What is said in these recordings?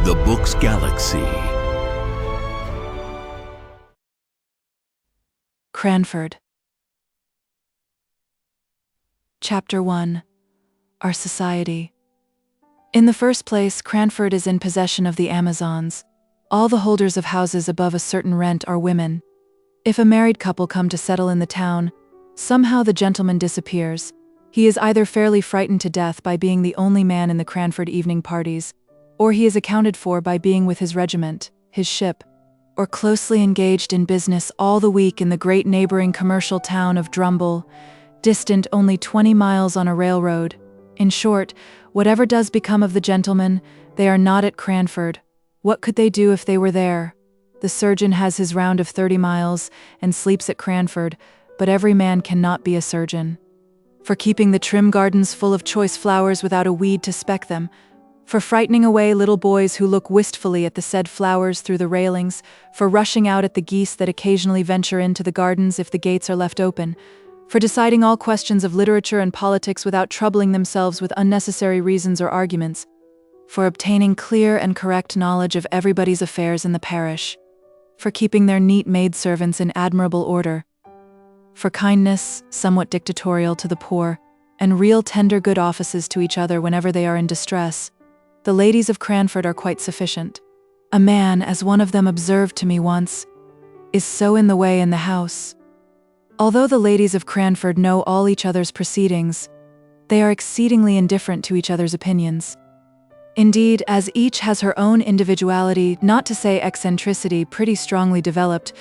The Books Galaxy. Cranford. Chapter 1. Our Society. In the first place, Cranford is in possession of the Amazons. All the holders of houses above a certain rent are women. If a married couple come to settle in the town, somehow the gentleman disappears. He is either fairly frightened to death by being the only man in the Cranford evening parties, or he is accounted for by being with his regiment, his ship, or closely engaged in business all the week in the great neighboring commercial town of Drumble, distant only 20 miles on a railroad. In short, whatever does become of the gentlemen, they are not at Cranford. What could they do if they were there? The surgeon has his round of 30 miles and sleeps at Cranford, but every man cannot be a surgeon. For keeping the trim gardens full of choice flowers without a weed to speck them, for frightening away little boys who look wistfully at the said flowers through the railings, for rushing out at the geese that occasionally venture into the gardens if the gates are left open, for deciding all questions of literature and politics without troubling themselves with unnecessary reasons or arguments, for obtaining clear and correct knowledge of everybody's affairs in the parish, for keeping their neat maidservants in admirable order, for kindness, somewhat dictatorial to the poor, and real tender good offices to each other whenever they are in distress, the ladies of Cranford are quite sufficient. A man, as one of them observed to me once, is so in the way in the house. Although the ladies of Cranford know all each other's proceedings, they are exceedingly indifferent to each other's opinions. Indeed, as each has her own individuality, not to say eccentricity, pretty strongly developed,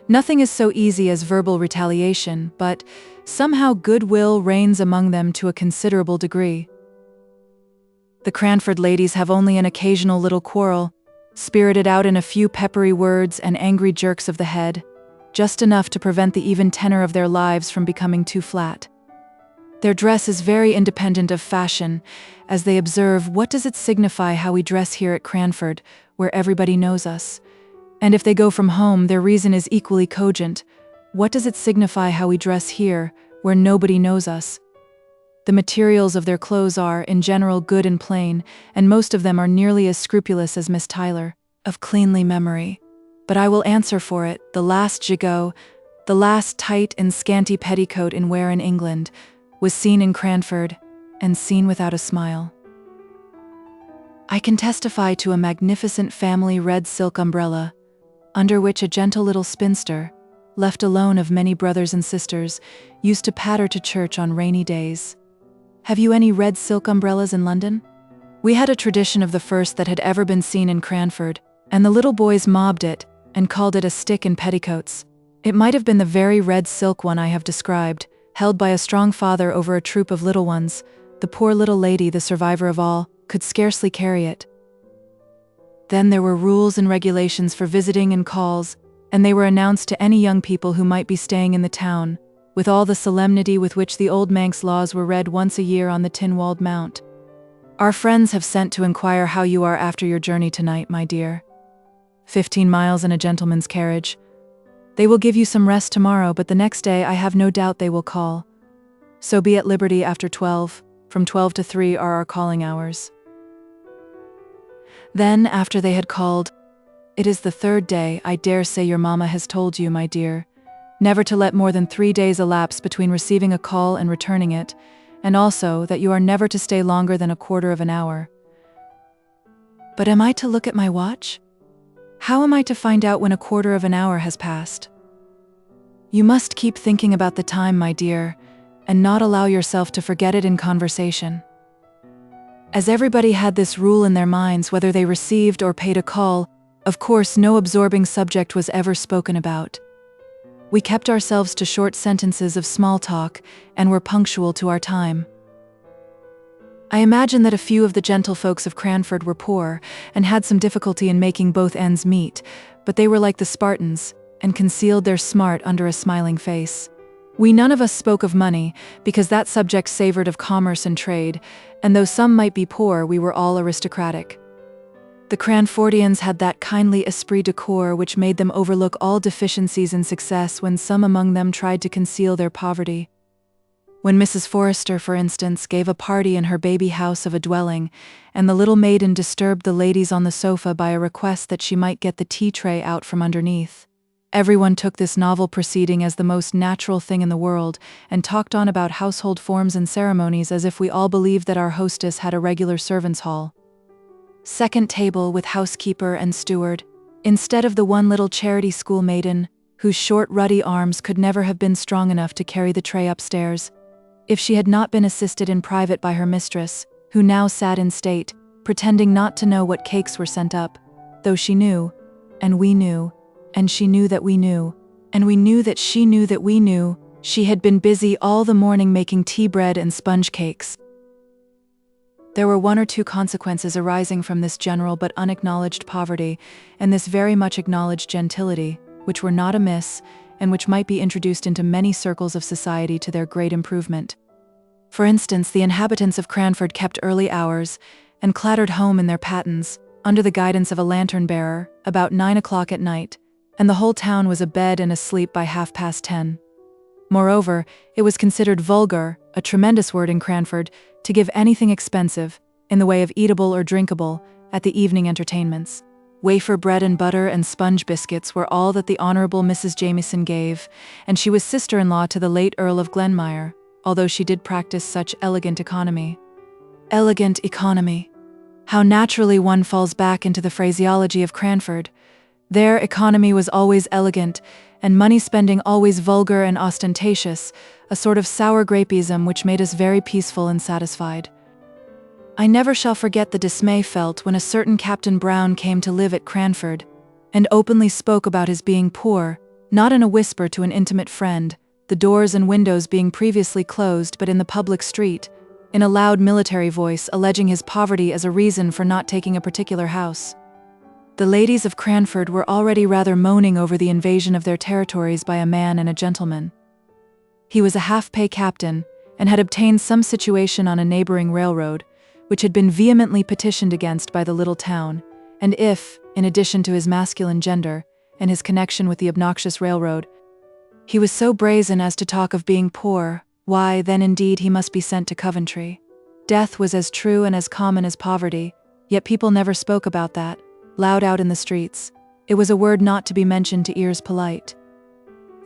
nothing is so easy as verbal retaliation, but somehow goodwill reigns among them to a considerable degree. The Cranford ladies have only an occasional little quarrel, spirited out in a few peppery words and angry jerks of the head, just enough to prevent the even tenor of their lives from becoming too flat. Their dress is very independent of fashion, as they observe, what does it signify how we dress here at Cranford, where everybody knows us? And if they go from home, their reason is equally cogent. What does it signify how we dress here, where nobody knows us? The materials of their clothes are, in general, good and plain, and most of them are nearly as scrupulous as Miss Tyler, of cleanly memory. But I will answer for it, the last gigot, the last tight and scanty petticoat in wear in England, was seen in Cranford, and seen without a smile. I can testify to a magnificent family red silk umbrella, under which a gentle little spinster, left alone of many brothers and sisters, used to patter to church on rainy days. Have you any red silk umbrellas in London? We had a tradition of the first that had ever been seen in Cranford, and the little boys mobbed it, and called it a stick in petticoats. It might have been the very red silk one I have described, held by a strong father over a troop of little ones. The poor little lady, the survivor of all, could scarcely carry it. Then there were rules and regulations for visiting and calls, and they were announced to any young people who might be staying in the town, with all the solemnity with which the old Manx laws were read once a year on the tin-walled mount. Our friends have sent to inquire how you are after your journey tonight, my dear. 15 miles in a gentleman's carriage. They will give you some rest tomorrow, but the next day I have no doubt they will call. So be at liberty after 12. From 12 to 3 are our calling hours. Then, after they had called, it is the third day, I dare say your mamma has told you, my dear, never to let more than 3 days elapse between receiving a call and returning it, and also that you are never to stay longer than a quarter of an hour. But am I to look at my watch? How am I to find out when a quarter of an hour has passed? You must keep thinking about the time, my dear, and not allow yourself to forget it in conversation. As everybody had this rule in their minds whether they received or paid a call, of course no absorbing subject was ever spoken about. We kept ourselves to short sentences of small talk, and were punctual to our time. I imagine that a few of the gentlefolks of Cranford were poor, and had some difficulty in making both ends meet, but they were like the Spartans, and concealed their smart under a smiling face. We none of us spoke of money, because that subject savored of commerce and trade, and though some might be poor, we were all aristocratic. The Cranfordians had that kindly esprit de corps which made them overlook all deficiencies in success when some among them tried to conceal their poverty. When Mrs. Forrester, for instance, gave a party in her baby house of a dwelling, and the little maiden disturbed the ladies on the sofa by a request that she might get the tea tray out from underneath. Everyone took this novel proceeding as the most natural thing in the world, and talked on about household forms and ceremonies as if we all believed that our hostess had a regular servants' hall. Second table with housekeeper and steward, instead of the one little charity school maiden, whose short ruddy arms could never have been strong enough to carry the tray upstairs, if she had not been assisted in private by her mistress, who now sat in state, pretending not to know what cakes were sent up, though she knew, and we knew, and she knew that we knew, and we knew that she knew that we knew, she had been busy all the morning making tea bread and sponge cakes. There were one or two consequences arising from this general but unacknowledged poverty, and this very much acknowledged gentility, which were not amiss, and which might be introduced into many circles of society to their great improvement. For instance, the inhabitants of Cranford kept early hours, and clattered home in their pattens, under the guidance of a lantern-bearer, about 9 o'clock at night, and the whole town was abed and asleep by 10:30. Moreover, it was considered vulgar, a tremendous word in Cranford, to give anything expensive, in the way of eatable or drinkable, at the evening entertainments. Wafer bread and butter and sponge biscuits were all that the Honourable Mrs. Jamieson gave, and she was sister-in-law to the late Earl of Glenmire, although she did practice such elegant economy. Elegant economy. How naturally one falls back into the phraseology of Cranford. Their economy was always elegant, and money-spending always vulgar and ostentatious, a sort of sour grapeism which made us very peaceful and satisfied. I never shall forget the dismay felt when a certain Captain Brown came to live at Cranford, and openly spoke about his being poor, not in a whisper to an intimate friend, the doors and windows being previously closed, but in the public street, in a loud military voice, alleging his poverty as a reason for not taking a particular house. The ladies of Cranford were already rather moaning over the invasion of their territories by a man and a gentleman. He was a half-pay captain, and had obtained some situation on a neighboring railroad, which had been vehemently petitioned against by the little town, and if, in addition to his masculine gender, and his connection with the obnoxious railroad, he was so brazen as to talk of being poor, why, then indeed he must be sent to Coventry. Death was as true and as common as poverty, yet people never spoke about that, loud out in the streets. It was a word not to be mentioned to ears polite.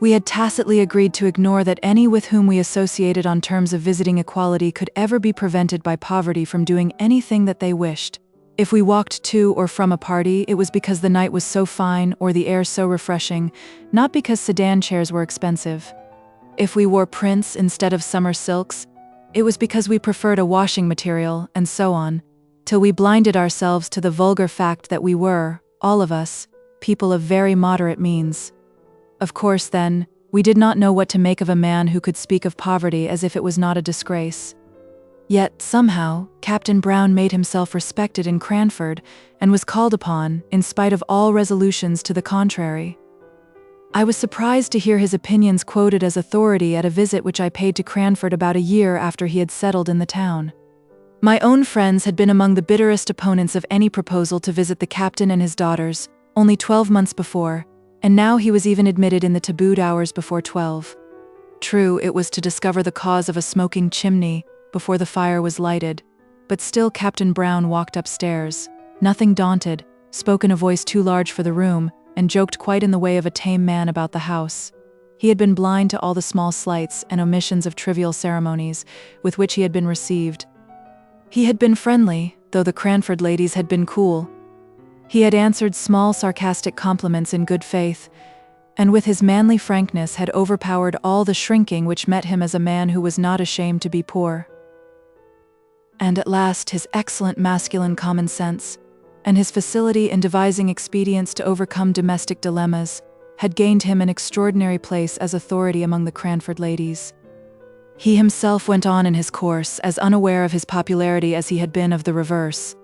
We had tacitly agreed to ignore that any with whom we associated on terms of visiting equality could ever be prevented by poverty from doing anything that they wished. If we walked to or from a party, it was because the night was so fine or the air so refreshing, not because sedan chairs were expensive. If we wore prints instead of summer silks, it was because we preferred a washing material, and so on, till we blinded ourselves to the vulgar fact that we were, all of us, people of very moderate means. Of course, then, we did not know what to make of a man who could speak of poverty as if it was not a disgrace. Yet, somehow, Captain Brown made himself respected in Cranford, and was called upon, in spite of all resolutions to the contrary. I was surprised to hear his opinions quoted as authority at a visit which I paid to Cranford about a year after he had settled in the town. My own friends had been among the bitterest opponents of any proposal to visit the captain and his daughters, only 12 months before, and now he was even admitted in the tabooed hours before 12. True, it was to discover the cause of a smoking chimney before the fire was lighted, but still Captain Brown walked upstairs, nothing daunted, spoke in a voice too large for the room, and joked quite in the way of a tame man about the house. He had been blind to all the small slights and omissions of trivial ceremonies with which he had been received. He had been friendly, though the Cranford ladies had been cool. He had answered small sarcastic compliments in good faith, and with his manly frankness had overpowered all the shrinking which met him as a man who was not ashamed to be poor. And at last his excellent masculine common sense, and his facility in devising expedients to overcome domestic dilemmas, had gained him an extraordinary place as authority among the Cranford ladies. He himself went on in his course, as unaware of his popularity as he had been of the reverse,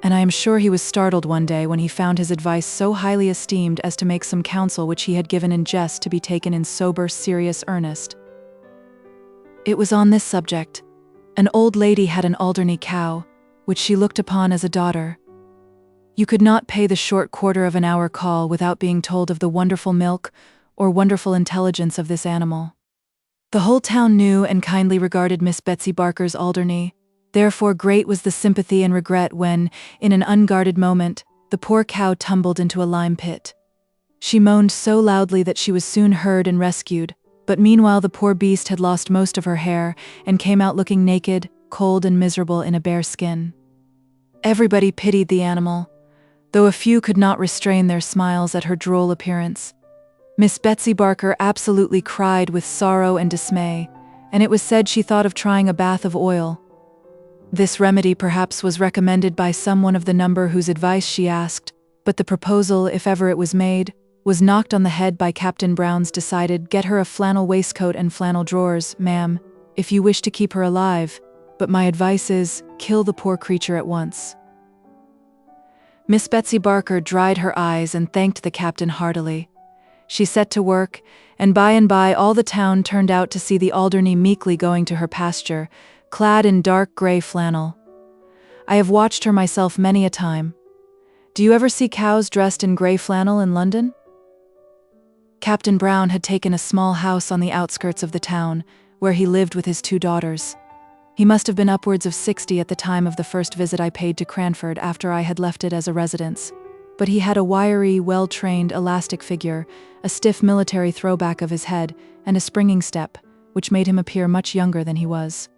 and I am sure he was startled one day when he found his advice so highly esteemed as to make some counsel which he had given in jest to be taken in sober, serious earnest. It was on this subject. An old lady had an Alderney cow, which she looked upon as a daughter. You could not pay the short quarter of an hour call without being told of the wonderful milk or wonderful intelligence of this animal. The whole town knew and kindly regarded Miss Betsy Barker's Alderney. Therefore great was the sympathy and regret when, in an unguarded moment, the poor cow tumbled into a lime pit. She moaned so loudly that she was soon heard and rescued, but meanwhile the poor beast had lost most of her hair and came out looking naked, cold and miserable in a bare skin. Everybody pitied the animal, though a few could not restrain their smiles at her droll appearance. Miss Betsy Barker absolutely cried with sorrow and dismay, and it was said she thought of trying a bath of oil. This remedy perhaps was recommended by someone of the number whose advice she asked, but the proposal, if ever it was made, was knocked on the head by Captain Brown's decided, "Get her a flannel waistcoat and flannel drawers, ma'am, if you wish to keep her alive, but my advice is, kill the poor creature at once." Miss Betsy Barker dried her eyes and thanked the captain heartily. She set to work, and by all the town turned out to see the Alderney meekly going to her pasture, clad in dark grey flannel. I have watched her myself many a time. Do you ever see cows dressed in grey flannel in London? Captain Brown had taken a small house on the outskirts of the town, where he lived with his 2 daughters. He must have been upwards of 60 at the time of the first visit I paid to Cranford after I had left it as a residence, but he had a wiry, well-trained, elastic figure, a stiff military throwback of his head, and a springing step, which made him appear much younger than he was.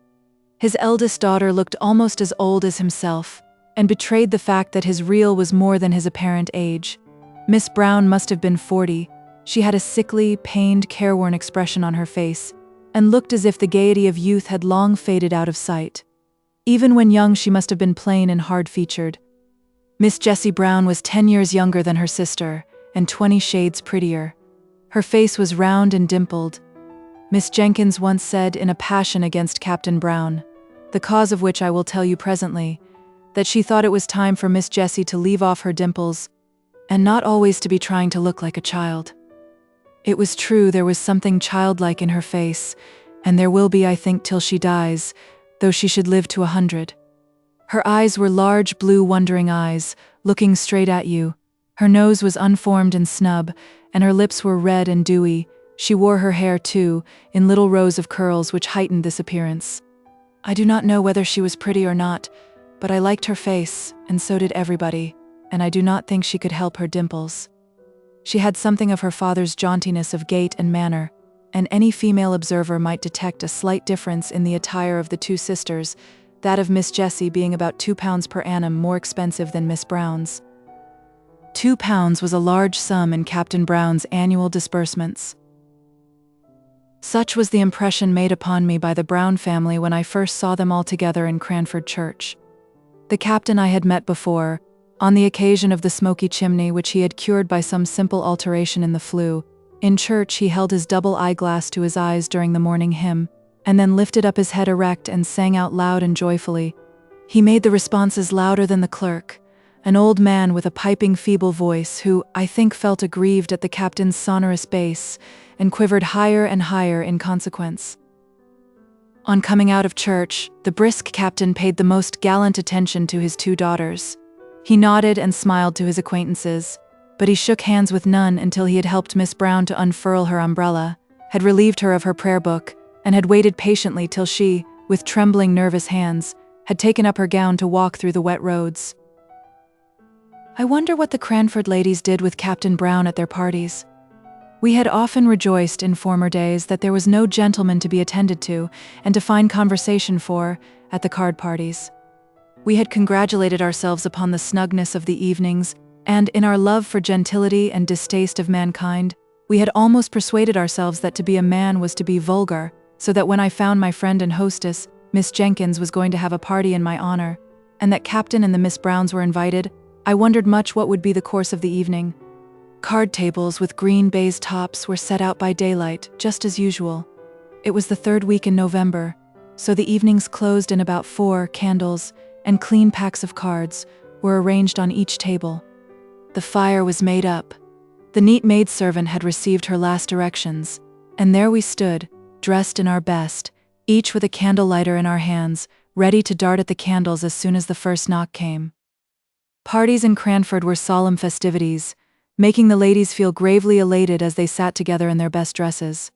His eldest daughter looked almost as old as himself, and betrayed the fact that his real was more than his apparent age. Miss Brown must have been 40. She had a sickly, pained, careworn expression on her face, and looked as if the gaiety of youth had long faded out of sight. Even when young she must have been plain and hard-featured. Miss Jessie Brown was 10 years younger than her sister, and 20 shades prettier. Her face was round and dimpled. Miss Jenkins once said in a passion against Captain Brown, the cause of which I will tell you presently, that she thought it was time for Miss Jessie to leave off her dimples, and not always to be trying to look like a child. It was true there was something childlike in her face, and there will be, I think, till she dies, though she should live to 100. Her eyes were large blue wondering eyes, looking straight at you. Her nose was unformed and snub, and her lips were red and dewy. She wore her hair, too, in little rows of curls which heightened this appearance. I do not know whether she was pretty or not, but I liked her face, and so did everybody, and I do not think she could help her dimples. She had something of her father's jauntiness of gait and manner, and any female observer might detect a slight difference in the attire of the 2 sisters, that of Miss Jessie being about £2 per annum more expensive than Miss Brown's. £2 was a large sum in Captain Brown's annual disbursements. Such was the impression made upon me by the Brown family when I first saw them all together in Cranford Church. The captain I had met before, on the occasion of the smoky chimney which he had cured by some simple alteration in the flue. In church he held his double eyeglass to his eyes during the morning hymn, and then lifted up his head erect and sang out loud and joyfully. He made the responses louder than the clerk, an old man with a piping feeble voice who, I think, felt aggrieved at the captain's sonorous bass, and quivered higher and higher in consequence. On coming out of church, the brisk captain paid the most gallant attention to his 2 daughters. He nodded and smiled to his acquaintances, but he shook hands with none until he had helped Miss Brown to unfurl her umbrella, had relieved her of her prayer book, and had waited patiently till she, with trembling nervous hands, had taken up her gown to walk through the wet roads. I wonder what the Cranford ladies did with Captain Brown at their parties. We had often rejoiced in former days that there was no gentleman to be attended to, and to find conversation for, at the card parties. We had congratulated ourselves upon the snugness of the evenings, and in our love for gentility and distaste of mankind, we had almost persuaded ourselves that to be a man was to be vulgar, so that when I found my friend and hostess, Miss Jenkins, was going to have a party in my honor, and that Captain and the Miss Browns were invited, I wondered much what would be the course of the evening. Card tables with green baize tops were set out by daylight, just as usual. It was the 3rd week in November, so the evenings closed in about 4. Candles and clean packs of cards were arranged on each table. The fire was made up. The neat maidservant had received her last directions, and there we stood, dressed in our best, each with a candle lighter in our hands, ready to dart at the candles as soon as the first knock came. Parties in Cranford were solemn festivities, making the ladies feel gravely elated as they sat together in their best dresses.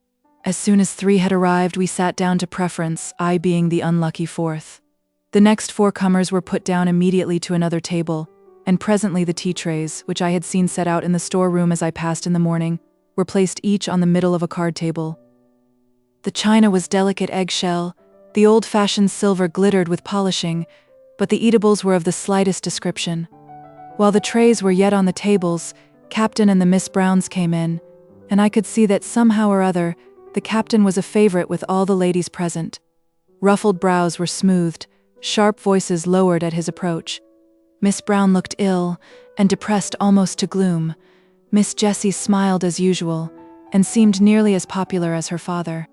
As soon as 3 had arrived, we sat down to preference, I being the unlucky 4th. The next 4 comers were put down immediately to another table, and presently the tea trays, which I had seen set out in the storeroom as I passed in the morning, were placed each on the middle of a card table. The china was delicate eggshell, the old-fashioned silver glittered with polishing, but the eatables were of the slightest description. While the trays were yet on the tables, Captain and the Miss Browns came in, and I could see that somehow or other, the Captain was a favorite with all the ladies present. Ruffled brows were smoothed, sharp voices lowered at his approach. Miss Brown looked ill, and depressed almost to gloom. Miss Jessie smiled as usual, and seemed nearly as popular as her father.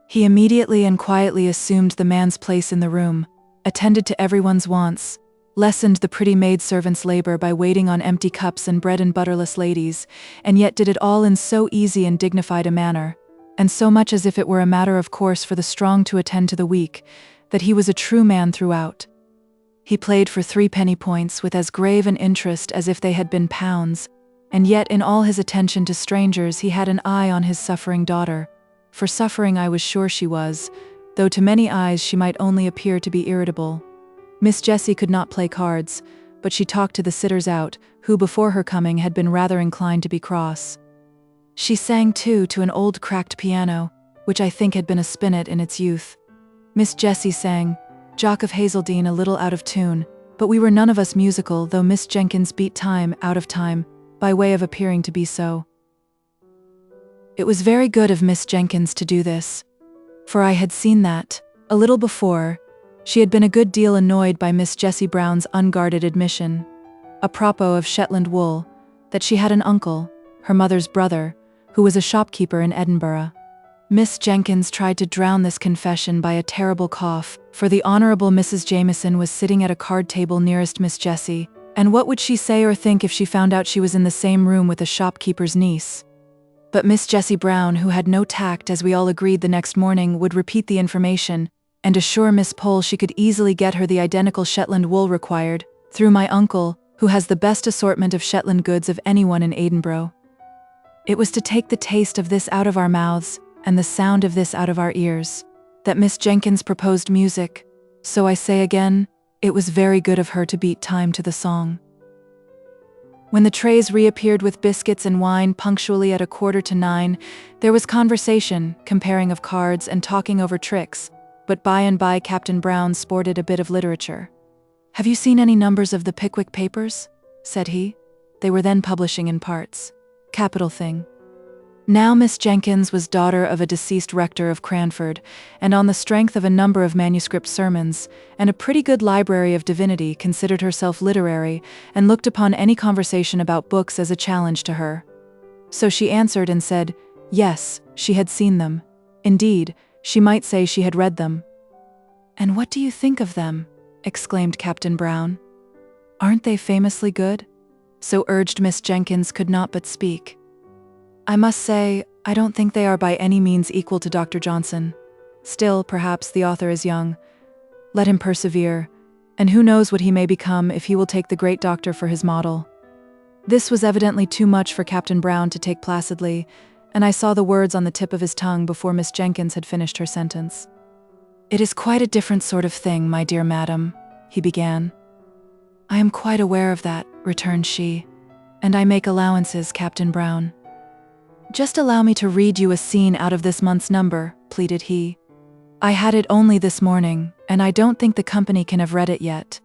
He immediately and quietly assumed the man's place in the room, attended to everyone's wants, lessened the pretty maidservant's labor by waiting on empty cups and bread and butterless ladies, and yet did it all in so easy and dignified a manner, and so much as if it were a matter of course for the strong to attend to the weak, that he was a true man throughout. He played for 3 penny points with as grave an interest as if they had been pounds, and yet in all his attention to strangers he had an eye on his suffering daughter. For suffering I was sure she was, though to many eyes she might only appear to be irritable. Miss Jessie could not play cards, but she talked to the sitters out, who before her coming had been rather inclined to be cross. She sang too to an old cracked piano, which I think had been a spinet in its youth. Miss Jessie sang Jock of Hazeldean a little out of tune, but we were none of us musical, though Miss Jenkins beat time out of time, by way of appearing to be so. It was very good of Miss Jenkins to do this, for I had seen that, a little before, she had been a good deal annoyed by Miss Jessie Brown's unguarded admission, apropos of Shetland wool, that she had an uncle, her mother's brother, who was a shopkeeper in Edinburgh. Miss Jenkins tried to drown this confession by a terrible cough, for the Honourable Mrs. Jameson was sitting at a card table nearest Miss Jessie, and what would she say or think if she found out she was in the same room with a shopkeeper's niece? But Miss Jessie Brown, who had no tact, as we all agreed the next morning, would repeat the information, and assure Miss Pole she could easily get her the identical Shetland wool required, through my uncle, who has the best assortment of Shetland goods of anyone in Edinburgh. It was to take the taste of this out of our mouths, and the sound of this out of our ears, that Miss Jenkins proposed music, so I say again, it was very good of her to beat time to the song. When the trays reappeared with biscuits and wine punctually at 9:15, there was conversation, comparing of cards and talking over tricks, but by and by Captain Brown sported a bit of literature. "Have you seen any numbers of the Pickwick papers?" said he. They were then publishing in parts. Capital thing. Now Miss Jenkins was daughter of a deceased rector of Cranford, and on the strength of a number of manuscript sermons, and a pretty good library of divinity, considered herself literary, and looked upon any conversation about books as a challenge to her. So she answered and said, yes, she had seen them. Indeed, she might say she had read them. "And what do you think of them?" exclaimed Captain Brown. "Aren't they famously good?" So urged Miss Jenkins could not but speak. "I must say, I don't think they are by any means equal to Dr. Johnson. Still, perhaps the author is young. Let him persevere, and who knows what he may become if he will take the great doctor for his model." This was evidently too much for Captain Brown to take placidly, and I saw the words on the tip of his tongue before Miss Jenkins had finished her sentence. "It is quite a different sort of thing, my dear madam," he began. "I am quite aware of that," returned she, "and I make allowances, Captain Brown." "Just allow me to read you a scene out of this month's number," pleaded he. "I had it only this morning, and I don't think the company can have read it yet."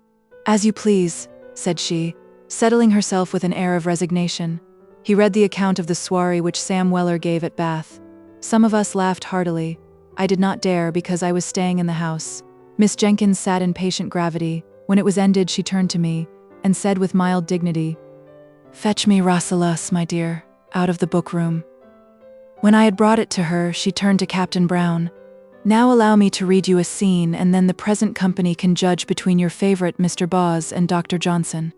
"As you please," said she, settling herself with an air of resignation. He read the account of the soiree which Sam Weller gave at Bath. Some of us laughed heartily. I did not dare, because I was staying in the house. Miss Jenkins sat in patient gravity. When it was ended, she turned to me, and said with mild dignity, "Fetch me Rasselas, my dear, out of the book-room." When I had brought it to her, she turned to Captain Brown. "Now allow me to read you a scene, and then the present company can judge between your favorite Mr. Boz and Dr. Johnson."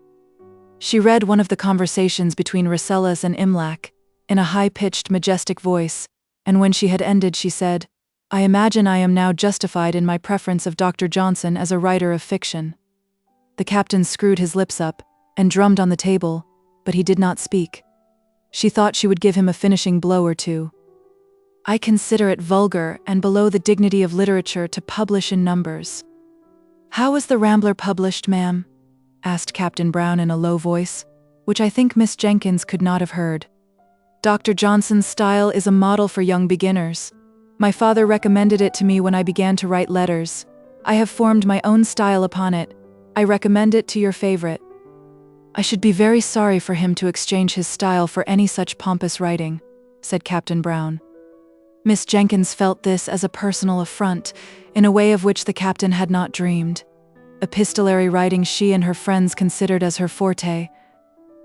She read one of the conversations between Rasselas and Imlac, in a high-pitched, majestic voice, and when she had ended she said, "I imagine I am now justified in my preference of Dr. Johnson as a writer of fiction." The captain screwed his lips up, and drummed on the table, but he did not speak. She thought she would give him a finishing blow or two. I consider it vulgar and below the dignity of literature to publish in numbers." "How was the Rambler published, ma'am?" asked Captain Brown in a low voice, which I think Miss Jenkins could not have heard. "Dr. Johnson's style is a model for young beginners. My father recommended it to me when I began to write letters. I have formed my own style upon it. I recommend it to your favorite." "I should be very sorry for him to exchange his style for any such pompous writing," said Captain Brown. Miss Jenkins felt this as a personal affront, in a way of which the captain had not dreamed. Epistolary writing she and her friends considered as her forte.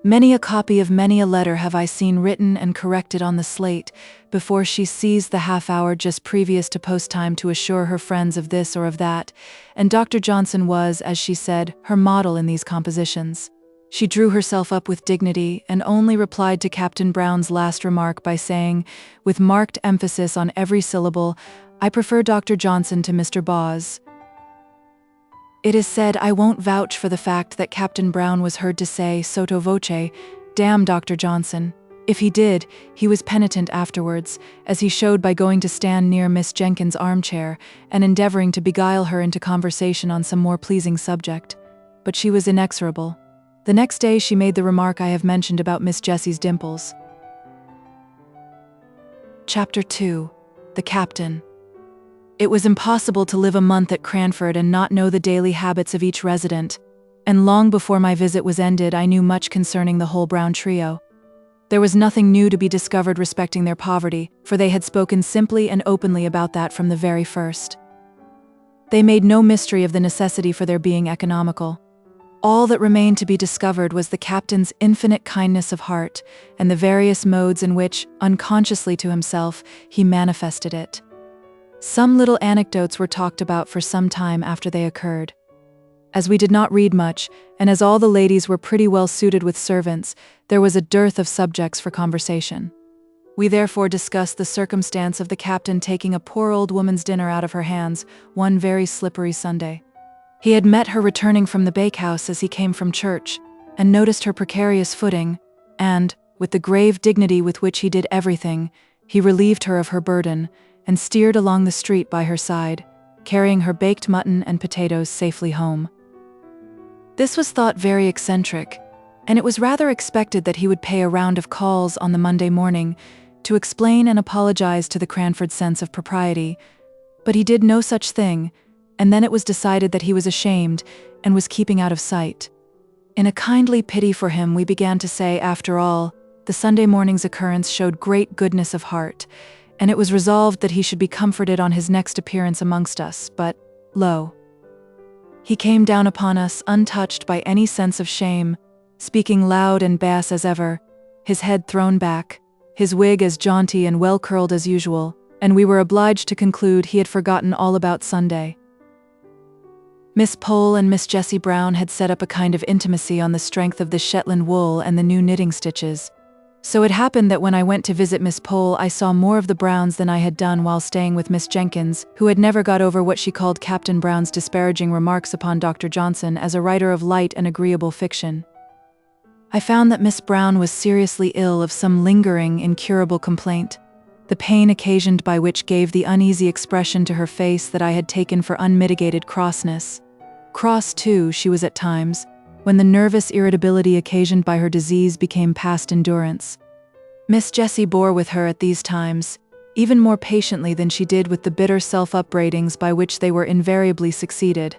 "Many a copy of many a letter have I seen written and corrected on the slate, before she seized the half-hour just previous to post-time to assure her friends of this or of that, and Dr. Johnson was, as she said, her model in these compositions. She drew herself up with dignity and only replied to Captain Brown's last remark by saying, with marked emphasis on every syllable, 'I prefer Dr. Johnson to Mr. Boz.' It is said I won't vouch for the fact that Captain Brown was heard to say, sotto voce, 'Damn Dr. Johnson.' If he did, he was penitent afterwards, as he showed by going to stand near Miss Jenkins' armchair and endeavoring to beguile her into conversation on some more pleasing subject. But she was inexorable. The next day she made the remark I have mentioned about Miss Jessie's dimples. Chapter 2. The Captain. It was impossible to live a month at Cranford and not know the daily habits of each resident, and long before my visit was ended I knew much concerning the whole Brown trio. There was nothing new to be discovered respecting their poverty, for they had spoken simply and openly about that from the very first. They made no mystery of the necessity for their being economical. All that remained to be discovered was the captain's infinite kindness of heart and the various modes in which, unconsciously to himself, he manifested it. Some little anecdotes were talked about for some time after they occurred. As we did not read much, and as all the ladies were pretty well suited with servants, there was a dearth of subjects for conversation. We therefore discussed the circumstance of the captain taking a poor old woman's dinner out of her hands one very slippery Sunday. He had met her returning from the bakehouse as he came from church, and noticed her precarious footing, and, with the grave dignity with which he did everything, he relieved her of her burden, and steered along the street by her side, carrying her baked mutton and potatoes safely home. This was thought very eccentric, and it was rather expected that he would pay a round of calls on the Monday morning to explain and apologize to the Cranford sense of propriety, but he did no such thing, and then it was decided that he was ashamed and was keeping out of sight. In a kindly pity for him we began to say, after all, the Sunday morning's occurrence showed great goodness of heart, and it was resolved that he should be comforted on his next appearance amongst us, but, lo! He came down upon us untouched by any sense of shame, speaking loud and bass as ever, his head thrown back, his wig as jaunty and well curled as usual, and we were obliged to conclude he had forgotten all about Sunday. Miss Pole and Miss Jessie Brown had set up a kind of intimacy on the strength of the Shetland wool and the new knitting stitches. So it happened that when I went to visit Miss Pole I saw more of the Browns than I had done while staying with Miss Jenkins, who had never got over what she called Captain Brown's disparaging remarks upon Dr. Johnson as a writer of light and agreeable fiction. I found that Miss Brown was seriously ill of some lingering, incurable complaint, the pain occasioned by which gave the uneasy expression to her face that I had taken for unmitigated crossness. Cross, too, she was at times, when the nervous irritability occasioned by her disease became past endurance. Miss Jessie bore with her at these times, even more patiently than she did with the bitter self-upbraidings by which they were invariably succeeded.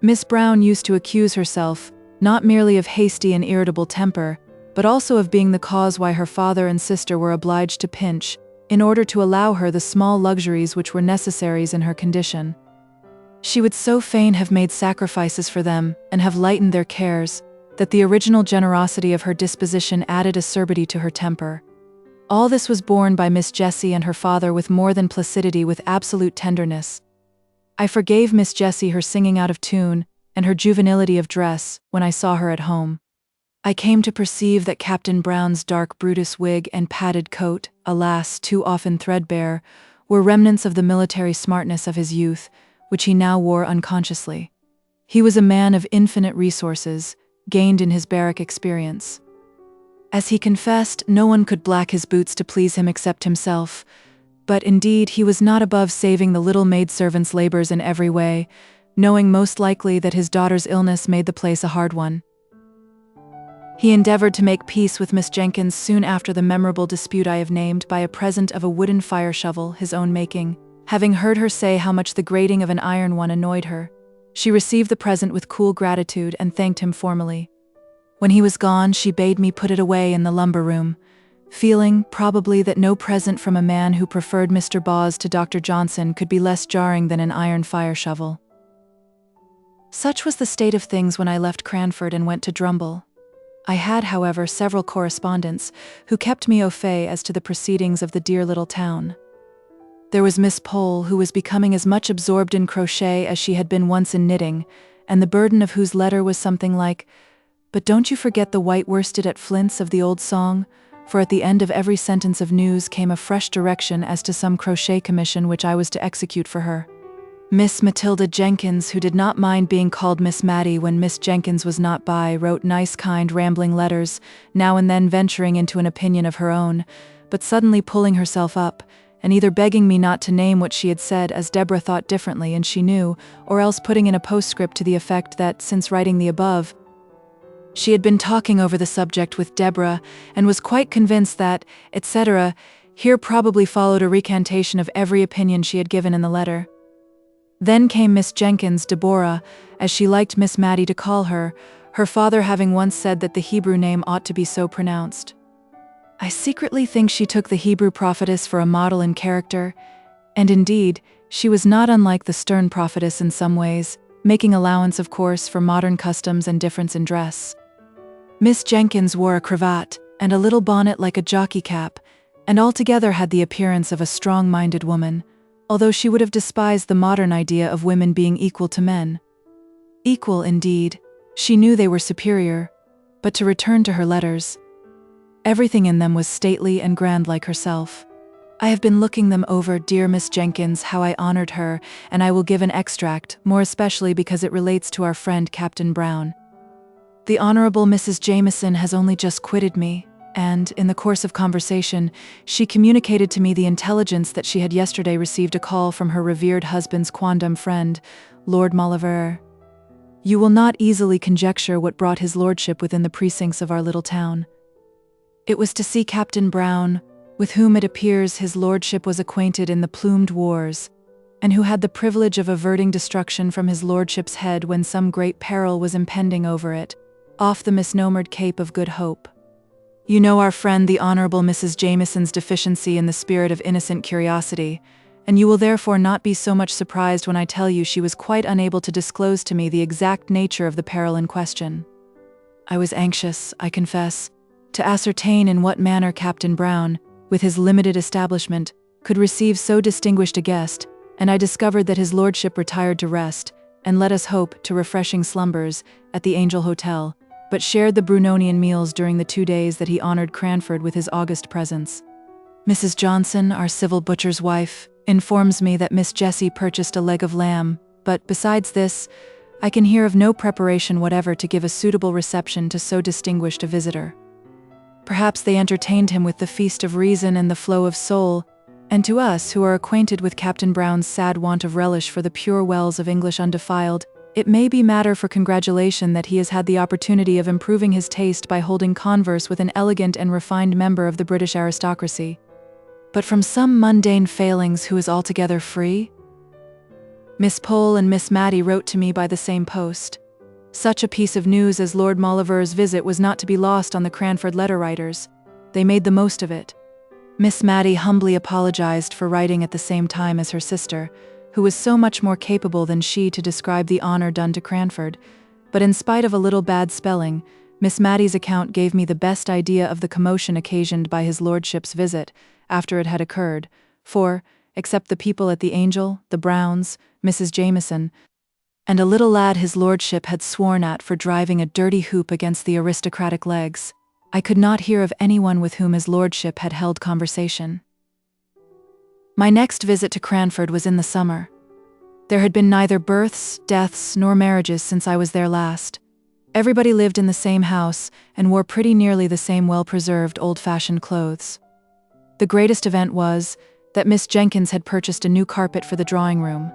Miss Brown used to accuse herself, not merely of hasty and irritable temper, but also of being the cause why her father and sister were obliged to pinch, in order to allow her the small luxuries which were necessaries in her condition. She would so fain have made sacrifices for them, and have lightened their cares, that the original generosity of her disposition added acerbity to her temper. All this was borne by Miss Jessie and her father with more than placidity, with absolute tenderness. I forgave Miss Jessie her singing out of tune, and her juvenility of dress, when I saw her at home. I came to perceive that Captain Brown's dark Brutus wig and padded coat, alas, too often threadbare, were remnants of the military smartness of his youth, which he now wore unconsciously. He was a man of infinite resources, gained in his barrack experience. As he confessed, no one could black his boots to please him except himself, But indeed he was not above saving the little maidservant's labors in every way, knowing most likely that his daughter's illness made the place a hard one. He endeavored to make peace with Miss Jenkins soon after the memorable dispute I have named by a present of a wooden fire shovel, his own making. Having heard her say how much the grating of an iron one annoyed her, she received the present with cool gratitude and thanked him formally. When he was gone, she bade me put it away in the lumber room, feeling, probably, that no present from a man who preferred Mr. Bawes to Dr. Johnson could be less jarring than an iron fire shovel. Such was the state of things when I left Cranford and went to Drumble. I had, however, several correspondents who kept me au fait as to the proceedings of the dear little town. There was Miss Pole, who was becoming as much absorbed in crochet as she had been once in knitting, and the burden of whose letter was something like, "But don't you forget the white worsted at Flint's of the old song," for at the end of every sentence of news came a fresh direction as to some crochet commission which I was to execute for her. Miss Matilda Jenkins, who did not mind being called Miss Mattie when Miss Jenkins was not by, wrote nice, kind, rambling letters, now and then venturing into an opinion of her own, but suddenly pulling herself up, and either begging me not to name what she had said, as Deborah thought differently and she knew, or else putting in a postscript to the effect that, since writing the above, she had been talking over the subject with Deborah, and was quite convinced that, etc. Here probably followed a recantation of every opinion she had given in the letter. Then came Miss Jenkins, Deborah, as she liked Miss Mattie to call her, her father having once said that the Hebrew name ought to be so pronounced. I secretly think she took the Hebrew prophetess for a model in character, and indeed, she was not unlike the stern prophetess in some ways, making allowance, of course, for modern customs and difference in dress. Miss Jenkins wore a cravat, and a little bonnet like a jockey cap, and altogether had the appearance of a strong-minded woman, although she would have despised the modern idea of women being equal to men. Equal, indeed, she knew they were superior, but to return to her letters, everything in them was stately and grand like herself. I have been looking them over, dear Miss Jenkins, how I honored her, and I will give an extract, more especially because it relates to our friend Captain Brown. The Honourable Mrs. Jameson has only just quitted me, and, in the course of conversation, she communicated to me the intelligence that she had yesterday received a call from her revered husband's quondam friend, Lord Mauleverer. You will not easily conjecture what brought his lordship within the precincts of our little town. It was to see Captain Brown, with whom it appears his lordship was acquainted in the plumed wars, and who had the privilege of averting destruction from his lordship's head when some great peril was impending over it, off the misnomered Cape of Good Hope. You know our friend the Honourable Mrs. Jameson's deficiency in the spirit of innocent curiosity, and you will therefore not be so much surprised when I tell you she was quite unable to disclose to me the exact nature of the peril in question. I was anxious, I confess, to ascertain in what manner Captain Brown, with his limited establishment, could receive so distinguished a guest, and I discovered that his lordship retired to rest, and let us hope, to refreshing slumbers, at the Angel Hotel, but shared the Brunonian meals during the 2 days that he honoured Cranford with his august presence. Mrs. Johnson, our civil butcher's wife, informs me that Miss Jessie purchased a leg of lamb, but besides this, I can hear of no preparation whatever to give a suitable reception to so distinguished a visitor. Perhaps they entertained him with the feast of reason and the flow of soul, and to us, who are acquainted with Captain Brown's sad want of relish for the pure wells of English undefiled, it may be matter for congratulation that he has had the opportunity of improving his taste by holding converse with an elegant and refined member of the British aristocracy. But from some mundane failings who is altogether free? Miss Pole and Miss Mattie wrote to me by the same post. Such a piece of news as Lord Mauleverer's visit was not to be lost on the Cranford letter-writers. They made the most of it. Miss Mattie humbly apologized for writing at the same time as her sister, who was so much more capable than she to describe the honour done to Cranford, but in spite of a little bad spelling, Miss Mattie's account gave me the best idea of the commotion occasioned by his lordship's visit, after it had occurred, for, except the people at the Angel, the Browns, Mrs. Jameson, and a little lad his lordship had sworn at for driving a dirty hoop against the aristocratic legs, I could not hear of anyone with whom his lordship had held conversation. My next visit to Cranford was in the summer. There had been neither births, deaths, nor marriages since I was there last. Everybody lived in the same house and wore pretty nearly the same well-preserved, old-fashioned clothes. The greatest event was, that Miss Jenkins had purchased a new carpet for the drawing room.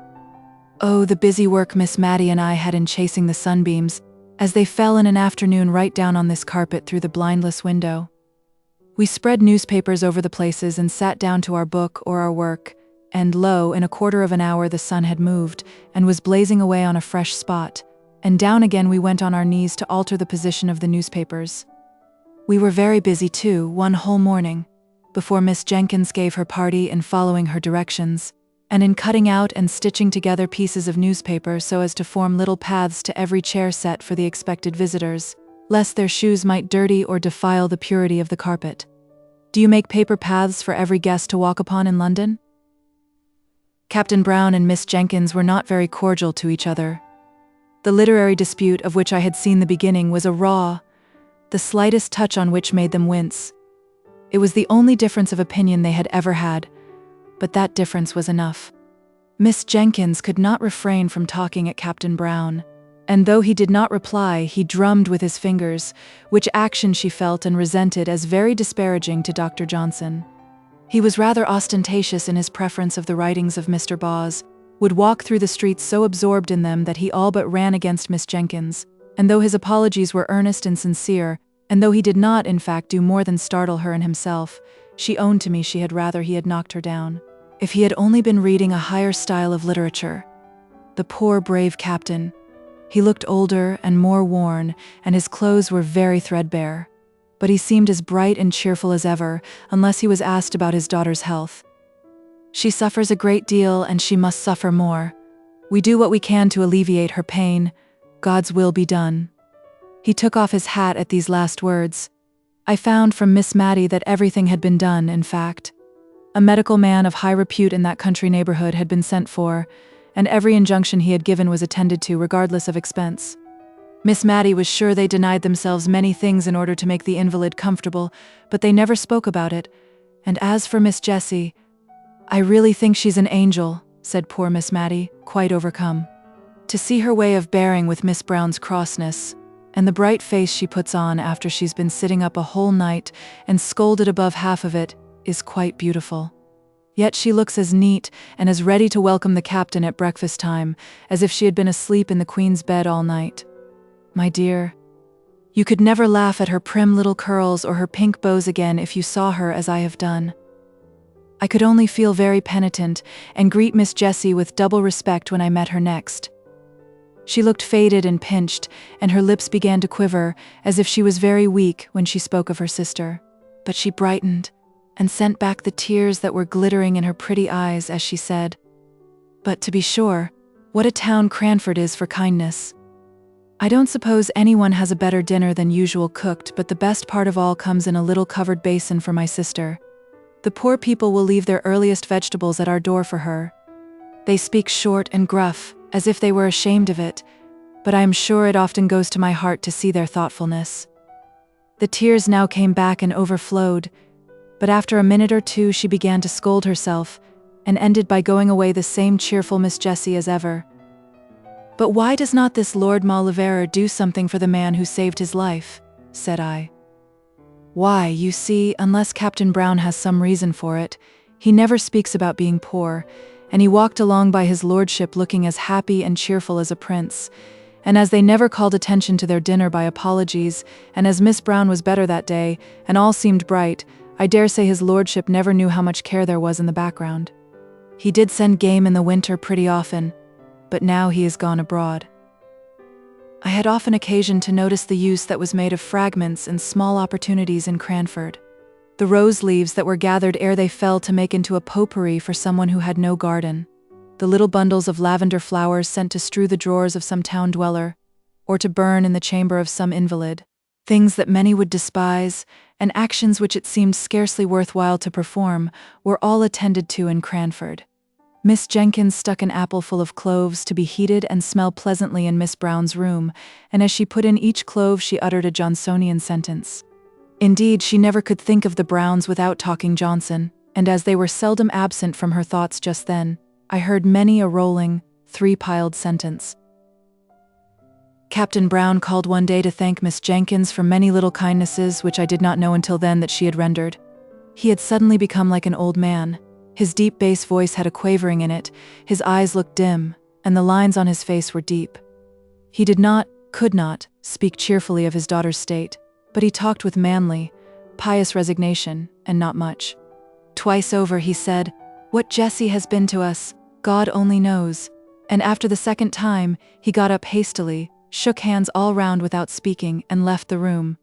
Oh, the busy work Miss Mattie and I had in chasing the sunbeams, as they fell in an afternoon right down on this carpet through the blindless window. We spread newspapers over the places and sat down to our book or our work, and lo, in a quarter of an hour the sun had moved, and was blazing away on a fresh spot, and down again we went on our knees to alter the position of the newspapers. We were very busy too, one whole morning, before Miss Jenkins gave her party in following her directions, and in cutting out and stitching together pieces of newspaper so as to form little paths to every chair set for the expected visitors, lest their shoes might dirty or defile the purity of the carpet. Do you make paper paths for every guest to walk upon in London? Captain Brown and Miss Jenkins were not very cordial to each other. The literary dispute of which I had seen the beginning was a raw, the slightest touch on which made them wince. It was the only difference of opinion they had ever had, but that difference was enough. Miss Jenkins could not refrain from talking at Captain Brown, and though he did not reply, he drummed with his fingers, which action she felt and resented as very disparaging to Dr. Johnson. He was rather ostentatious in his preference of the writings of Mr. Boz, would walk through the streets so absorbed in them that he all but ran against Miss Jenkins, and though his apologies were earnest and sincere, and though he did not, in fact, do more than startle her and himself, she owned to me she had rather he had knocked her down. If he had only been reading a higher style of literature. The poor, brave captain. He looked older and more worn, and his clothes were very threadbare. But he seemed as bright and cheerful as ever, unless he was asked about his daughter's health. She suffers a great deal, and she must suffer more. We do what we can to alleviate her pain. God's will be done. He took off his hat at these last words. I found from Miss Mattie that everything had been done, in fact. A medical man of high repute in that country neighborhood had been sent for, and every injunction he had given was attended to regardless of expense. Miss Mattie was sure they denied themselves many things in order to make the invalid comfortable, but they never spoke about it. And as for Miss Jessie, I really think she's an angel, said poor Miss Mattie, quite overcome. To see her way of bearing with Miss Brown's crossness, and the bright face she puts on after she's been sitting up a whole night and scolded above half of it, is quite beautiful. Yet she looks as neat and as ready to welcome the captain at breakfast time as if she had been asleep in the Queen's bed all night. My dear, you could never laugh at her prim little curls or her pink bows again if you saw her as I have done. I could only feel very penitent and greet Miss Jessie with double respect when I met her next. She looked faded and pinched, and her lips began to quiver as if she was very weak when she spoke of her sister. But she brightened and sent back the tears that were glittering in her pretty eyes as she said, "But to be sure, what a town Cranford is for kindness. I don't suppose anyone has a better dinner than usual cooked, but the best part of all comes in a little covered basin for my sister. The poor people will leave their earliest vegetables at our door for her. They speak short and gruff, as if they were ashamed of it, but I am sure it often goes to my heart to see their thoughtfulness." The tears now came back and overflowed, but after a minute or two she began to scold herself, and ended by going away the same cheerful Miss Jessie as ever. "But why does not this Lord Mauleverer do something for the man who saved his life?" said I. "Why, you see, unless Captain Brown has some reason for it, he never speaks about being poor, and he walked along by his lordship looking as happy and cheerful as a prince, and as they never called attention to their dinner by apologies, and as Miss Brown was better that day, and all seemed bright, I dare say his lordship never knew how much care there was in the background. He did send game in the winter pretty often, but now he is gone abroad." I had often occasion to notice the use that was made of fragments and small opportunities in Cranford. The rose leaves that were gathered ere they fell to make into a potpourri for someone who had no garden, the little bundles of lavender flowers sent to strew the drawers of some town dweller, or to burn in the chamber of some invalid, things that many would despise, and actions which it seemed scarcely worthwhile to perform, were all attended to in Cranford. Miss Jenkins stuck an apple full of cloves to be heated and smell pleasantly in Miss Brown's room, and as she put in each clove she uttered a Johnsonian sentence. Indeed, she never could think of the Browns without talking Johnson, and as they were seldom absent from her thoughts just then, I heard many a rolling, three-piled sentence. Captain Brown called one day to thank Miss Jenkins for many little kindnesses which I did not know until then that she had rendered. He had suddenly become like an old man, His deep bass voice had a quavering in it, his eyes looked dim, and the lines on his face were deep. He could not, speak cheerfully of his daughter's state, but he talked with manly, pious resignation, and not much. Twice over he said, "What Jessie has been to us, God only knows," and after the second time, he got up hastily, shook hands all round without speaking, and left the room.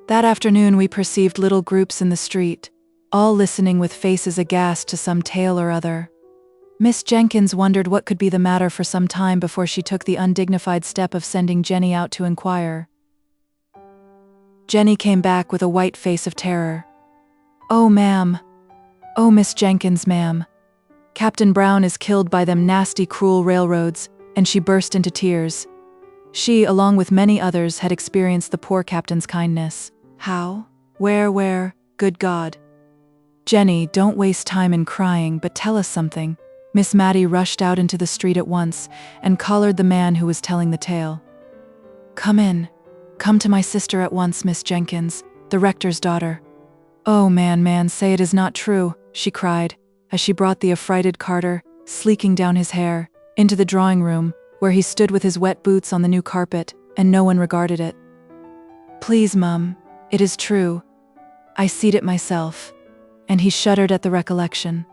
That afternoon we perceived little groups in the street, all listening with faces aghast to some tale or other. Miss Jenkins wondered what could be the matter for some time before she took the undignified step of sending Jenny out to inquire. Jenny came back with a white face of terror. "Oh, ma'am. Oh, Miss Jenkins, ma'am. Captain Brown is killed by them nasty, cruel railroads," and she burst into tears. She, along with many others, had experienced the poor captain's kindness. How? Where? Good God. "Jenny, don't waste time in crying, but tell us something." Miss Mattie rushed out into the street at once and collared the man who was telling the tale. "Come in. Come to my sister at once, Miss Jenkins, the rector's daughter." "Oh, man, say it is not true," she cried, as she brought the affrighted Carter, sleeking down his hair, into the drawing room, where he stood with his wet boots on the new carpet, and no one regarded it. "Please, mum, it is true. I seed it myself." And he shuddered at the recollection.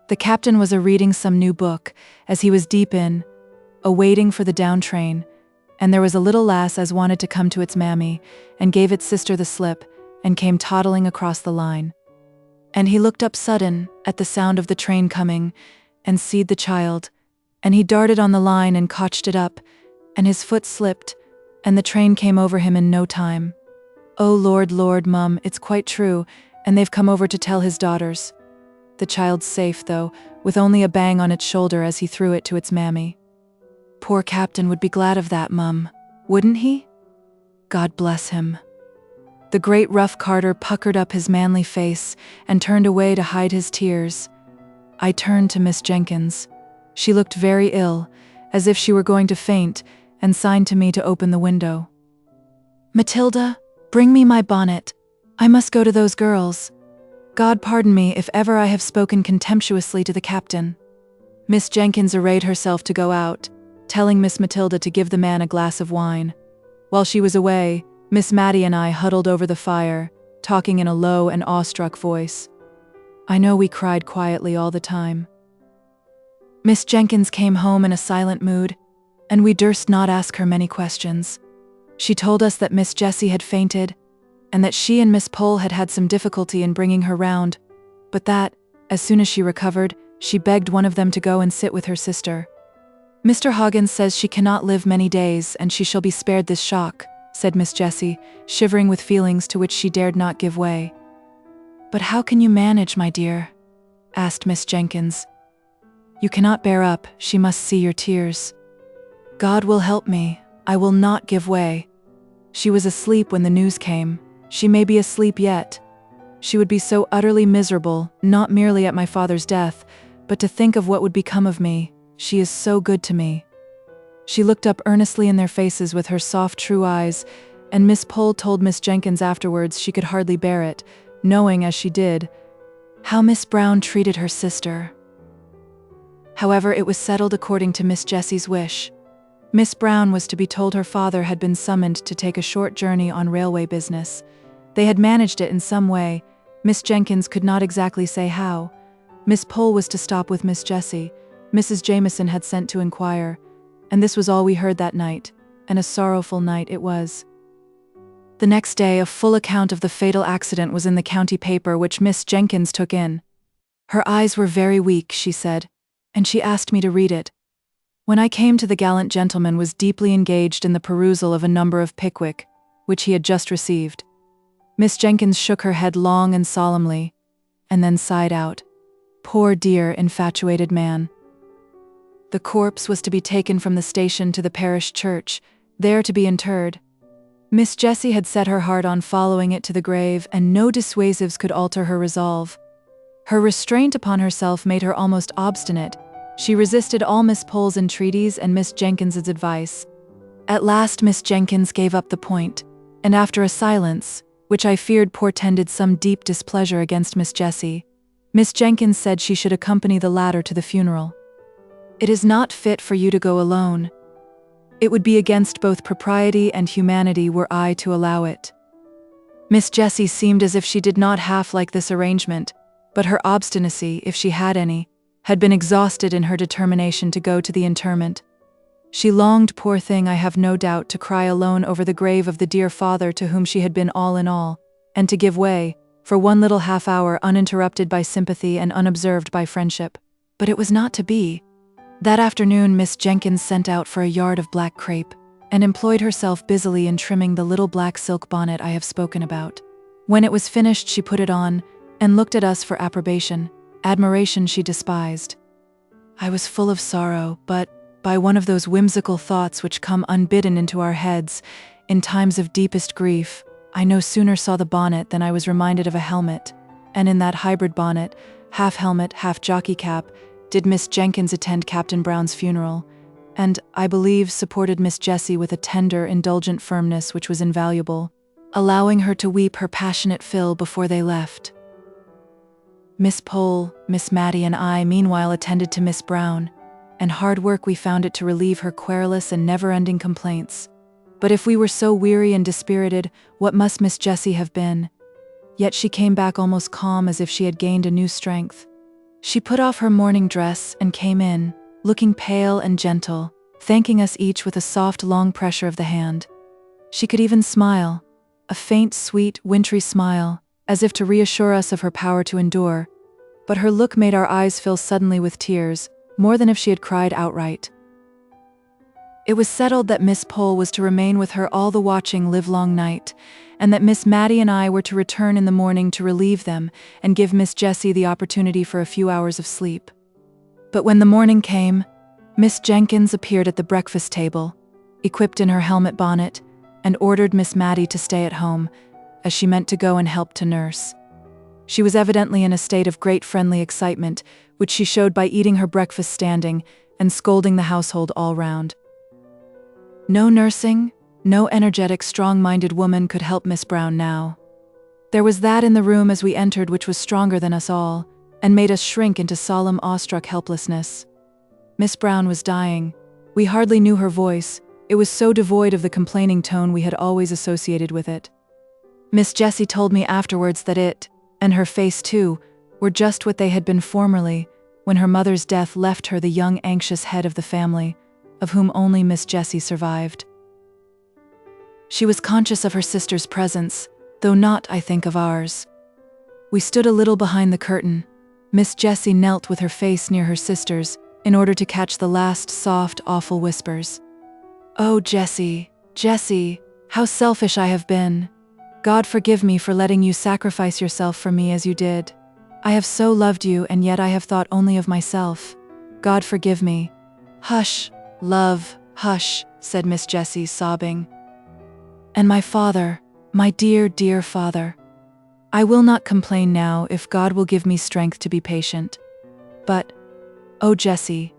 The captain was a-reading some new book, as he was deep in, a-waiting for the down train, and there was a little lass as wanted to come to its mammy, and gave its sister the slip, and came toddling across the line. And he looked up sudden, at the sound of the train coming, and seed the child, and he darted on the line and cotched it up, and his foot slipped, and the train came over him in no time. "Oh Lord, mum, it's quite true, and they've come over to tell his daughters." The child's safe, though, with only a bang on its shoulder as he threw it to its mammy. "Poor captain would be glad of that, mum, wouldn't he? God bless him." The great rough Carter puckered up his manly face and turned away to hide his tears. I turned to Miss Jenkins. She looked very ill, as if she were going to faint, and signed to me to open the window. "Matilda, bring me my bonnet. I must go to those girls. God pardon me if ever I have spoken contemptuously to the captain." Miss Jenkins arrayed herself to go out, telling Miss Matilda to give the man a glass of wine. While she was away, Miss Mattie and I huddled over the fire, talking in a low and awestruck voice. I know we cried quietly all the time. Miss Jenkins came home in a silent mood, and we durst not ask her many questions. She told us that Miss Jessie had fainted, and that she and Miss Pole had had some difficulty in bringing her round, but that, as soon as she recovered, she begged one of them to go and sit with her sister. "Mr. Hoggins says she cannot live many days, and she shall be spared this shock," said Miss Jessie, shivering with feelings to which she dared not give way. "But how can you manage, my dear?" asked Miss Jenkins. "You cannot bear up, she must see your tears." "God will help me, I will not give way. She was asleep when the news came. She may be asleep yet. She would be so utterly miserable, not merely at my father's death, but to think of what would become of me. She is so good to me." She looked up earnestly in their faces with her soft, true eyes, and Miss Pole told Miss Jenkins afterwards she could hardly bear it, knowing, as she did, how Miss Brown treated her sister. However, it was settled according to Miss Jessie's wish. Miss Brown was to be told her father had been summoned to take a short journey on railway business. They had managed it in some way. Miss Jenkins could not exactly say how. Miss Pole was to stop with Miss Jessie. Mrs. Jameson had sent to inquire, and this was all we heard that night, and a sorrowful night it was. The next day a full account of the fatal accident was in the county paper, which Miss Jenkins took in. Her eyes were very weak, she said, and she asked me to read it. When I came to, the gallant gentleman was deeply engaged in the perusal of a number of Pickwick, which he had just received. Miss Jenkins shook her head long and solemnly, and then sighed out, "Poor dear, infatuated man." The corpse was to be taken from the station to the parish church, there to be interred. Miss Jessie had set her heart on following it to the grave, and no dissuasives could alter her resolve. Her restraint upon herself made her almost obstinate. She resisted all Miss Pole's entreaties and Miss Jenkins's advice. At last Miss Jenkins gave up the point, and after a silence, which I feared portended some deep displeasure against Miss Jessie, Miss Jenkins said she should accompany the latter to the funeral. "It is not fit for you to go alone. It would be against both propriety and humanity were I to allow it." Miss Jessie seemed as if she did not half like this arrangement, but her obstinacy, if she had any, had been exhausted in her determination to go to the interment. She longed, poor thing, I have no doubt, to cry alone over the grave of the dear father to whom she had been all in all, and to give way, for one little half-hour, uninterrupted by sympathy and unobserved by friendship. But it was not to be. That afternoon Miss Jenkins sent out for a yard of black crepe, and employed herself busily in trimming the little black silk bonnet I have spoken about. When it was finished she put it on, and looked at us for approbation. Admiration she despised. I was full of sorrow, but, by one of those whimsical thoughts which come unbidden into our heads, in times of deepest grief, I no sooner saw the bonnet than I was reminded of a helmet, and in that hybrid bonnet, half helmet, half jockey cap, did Miss Jenkins attend Captain Brown's funeral, and, I believe, supported Miss Jessie with a tender, indulgent firmness which was invaluable, allowing her to weep her passionate fill before they left. Miss Pole, Miss Mattie, and I meanwhile attended to Miss Brown, and hard work we found it to relieve her querulous and never-ending complaints. But if we were so weary and dispirited, what must Miss Jessie have been? Yet she came back almost calm, as if she had gained a new strength. She put off her morning dress and came in, looking pale and gentle, thanking us each with a soft, long pressure of the hand. She could even smile, a faint, sweet, wintry smile, as if to reassure us of her power to endure, but her look made our eyes fill suddenly with tears, more than if she had cried outright. It was settled that Miss Pole was to remain with her all the watching livelong night, and that Miss Mattie and I were to return in the morning to relieve them and give Miss Jessie the opportunity for a few hours of sleep. But when the morning came, Miss Jenkins appeared at the breakfast table, equipped in her helmet bonnet, and ordered Miss Mattie to stay at home, as she meant to go and help to nurse. She was evidently in a state of great friendly excitement, which she showed by eating her breakfast standing and scolding the household all round. No nursing, no energetic, strong-minded woman could help Miss Brown now. There was that in the room as we entered which was stronger than us all, and made us shrink into solemn, awestruck helplessness. Miss Brown was dying. We hardly knew her voice. It was so devoid of the complaining tone we had always associated with it. Miss Jessie told me afterwards that it, and her face too, were just what they had been formerly, when her mother's death left her the young, anxious head of the family, of whom only Miss Jessie survived. She was conscious of her sister's presence, though not, I think, of ours. We stood a little behind the curtain. Miss Jessie knelt with her face near her sister's, in order to catch the last soft, awful whispers. "Oh, Jessie, Jessie, how selfish I have been. God forgive me for letting you sacrifice yourself for me as you did. I have so loved you, and yet I have thought only of myself. God forgive me." "Hush, love, hush," said Miss Jessie, sobbing. "And my father, my dear, dear father. I will not complain now if God will give me strength to be patient. But, oh Jessie,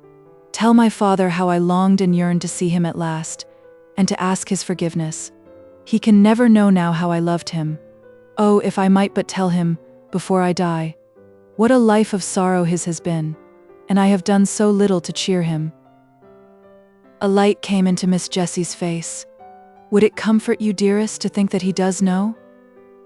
tell my father how I longed and yearned to see him at last, and to ask his forgiveness. He can never know now how I loved him. Oh, if I might but tell him, before I die. What a life of sorrow his has been, and I have done so little to cheer him." A light came into Miss Jessie's face. "Would it comfort you, dearest, to think that he does know?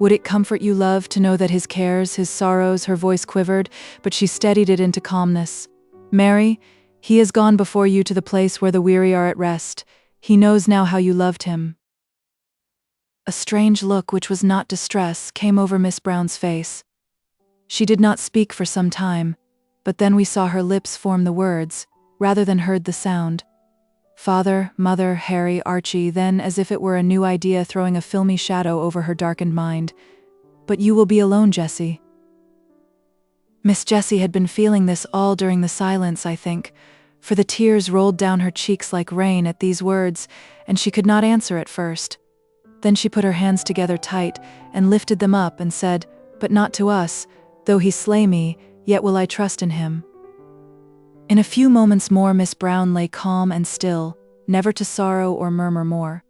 Would it comfort you, love, to know that his cares, his sorrows," her voice quivered, but she steadied it into calmness. "Mary, he has gone before you to the place where the weary are at rest. He knows now how you loved him." A strange look, which was not distress, came over Miss Brown's face. She did not speak for some time, but then we saw her lips form the words, rather than heard the sound. Father, mother, Harry, Archie, then, as if it were a new idea throwing a filmy shadow over her darkened mind. "But you will be alone, Jessie." Miss Jessie had been feeling this all during the silence, I think, for the tears rolled down her cheeks like rain at these words, and she could not answer at first. Then she put her hands together tight, and lifted them up, and said, "But not to us. Though he slay me, yet will I trust in him." In a few moments more Miss Brown lay calm and still, never to sorrow or murmur more.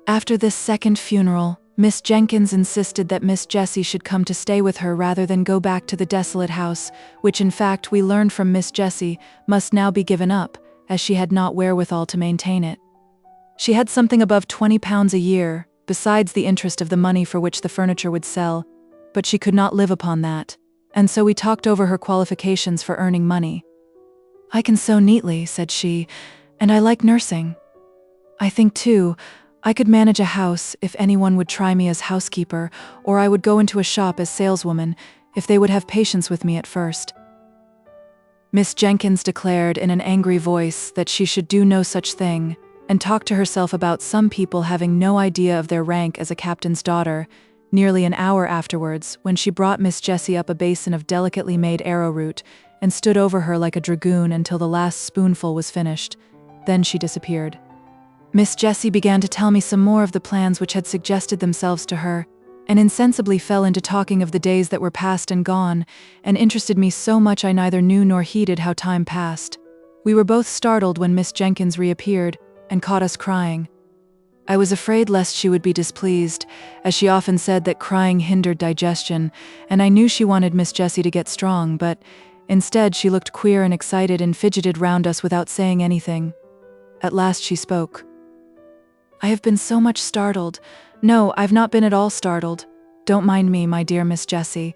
After this second funeral, Miss Jenkins insisted that Miss Jessie should come to stay with her rather than go back to the desolate house, which in fact we learned from Miss Jessie must now be given up, as she had not wherewithal to maintain it. She had something above £20 a year, besides the interest of the money for which the furniture would sell, but she could not live upon that, and so we talked over her qualifications for earning money. "I can sew neatly," said she, "and I like nursing. I think, too, I could manage a house if anyone would try me as housekeeper, or I would go into a shop as saleswoman, if they would have patience with me at first." Miss Jenkins declared in an angry voice that she should do no such thing, and talked to herself about some people having no idea of their rank as a captain's daughter, nearly an hour afterwards, when she brought Miss Jessie up a basin of delicately made arrowroot, and stood over her like a dragoon until the last spoonful was finished. Then she disappeared. Miss Jessie began to tell me some more of the plans which had suggested themselves to her, and insensibly fell into talking of the days that were past and gone, and interested me so much I neither knew nor heeded how time passed. We were both startled when Miss Jenkins reappeared, and caught us crying. I was afraid lest she would be displeased, as she often said that crying hindered digestion, and I knew she wanted Miss Jessie to get strong, but instead she looked queer and excited and fidgeted round us without saying anything. At last she spoke. "I have been so much startled. No, I've not been at all startled. Don't mind me, my dear Miss Jessie.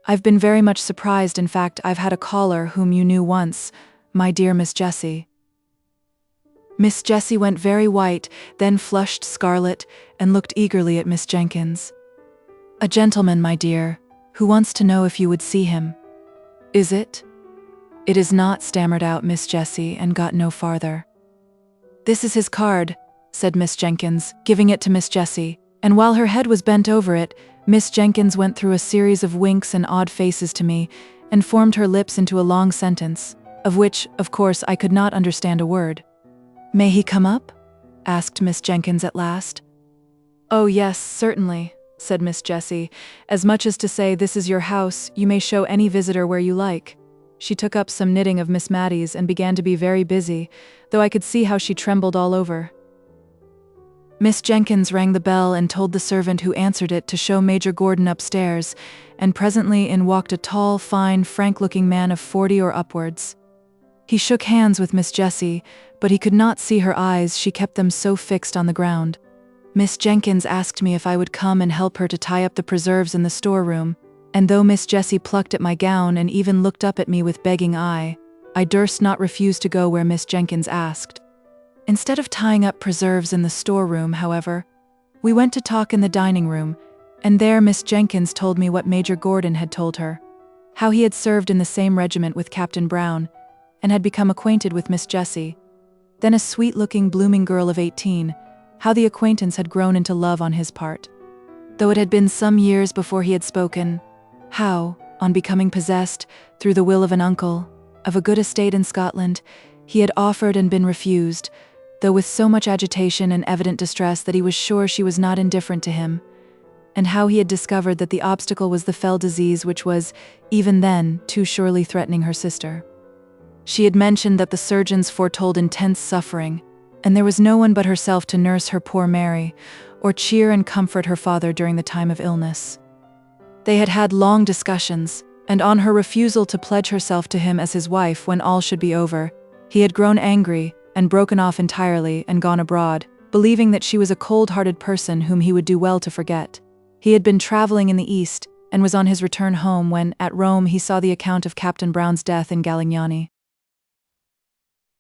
I've been very much surprised. In fact, I've had a caller whom you knew once, my dear Miss Jessie." Miss Jessie went very white, then flushed scarlet, and looked eagerly at Miss Jenkins. "A gentleman, my dear, who wants to know if you would see him." "Is it?" "It is not," stammered out Miss Jessie, and got no farther. "This is his card," said Miss Jenkins, giving it to Miss Jessie, and while her head was bent over it, Miss Jenkins went through a series of winks and odd faces to me, and formed her lips into a long sentence, of which, of course, I could not understand a word. "May he come up?" asked Miss Jenkins at last. "Oh yes, certainly," said Miss Jessie, as much as to say, "This is your house, you may show any visitor where you like." She took up some knitting of Miss Maddie's and began to be very busy, though I could see how she trembled all over. Miss Jenkins rang the bell and told the servant who answered it to show Major Gordon upstairs, and presently in walked a tall, fine, frank-looking man of 40 or upwards. He shook hands with Miss Jessie, but he could not see her eyes, she kept them so fixed on the ground. Miss Jenkins asked me if I would come and help her to tie up the preserves in the storeroom, and though Miss Jessie plucked at my gown and even looked up at me with begging eye, I durst not refuse to go where Miss Jenkins asked. Instead of tying up preserves in the storeroom, however, we went to talk in the dining room, and there Miss Jenkins told me what Major Gordon had told her, how he had served in the same regiment with Captain Brown, and had become acquainted with Miss Jessie, then a sweet-looking, blooming girl of 18, how the acquaintance had grown into love on his part, though it had been some years before he had spoken, how, on becoming possessed, through the will of an uncle, of a good estate in Scotland, he had offered and been refused, though with so much agitation and evident distress that he was sure she was not indifferent to him, and how he had discovered that the obstacle was the fell disease which was, even then, too surely threatening her sister. She had mentioned that the surgeons foretold intense suffering, and there was no one but herself to nurse her poor Mary, or cheer and comfort her father during the time of illness. They had had long discussions, and on her refusal to pledge herself to him as his wife when all should be over, he had grown angry and broken off entirely and gone abroad, believing that she was a cold-hearted person whom he would do well to forget. He had been traveling in the East, and was on his return home when, at Rome, he saw the account of Captain Brown's death in Galignani.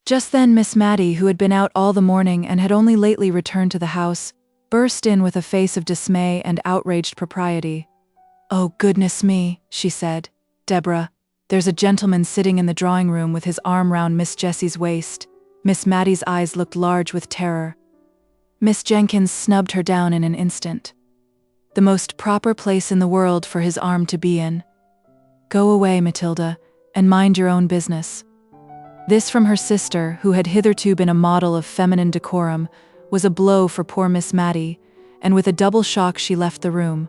Just then Miss Maddie, who had been out all the morning and had only lately returned to the house, burst in with a face of dismay and outraged propriety. "Oh, goodness me," she said. "Deborah, there's a gentleman sitting in the drawing-room with his arm round Miss Jessie's waist." Miss Maddie's eyes looked large with terror. Miss Jenkins snubbed her down in an instant. "The most proper place in the world for his arm to be in. Go away, Matilda, and mind your own business." This from her sister, who had hitherto been a model of feminine decorum, was a blow for poor Miss Maddie, and with a double shock she left the room.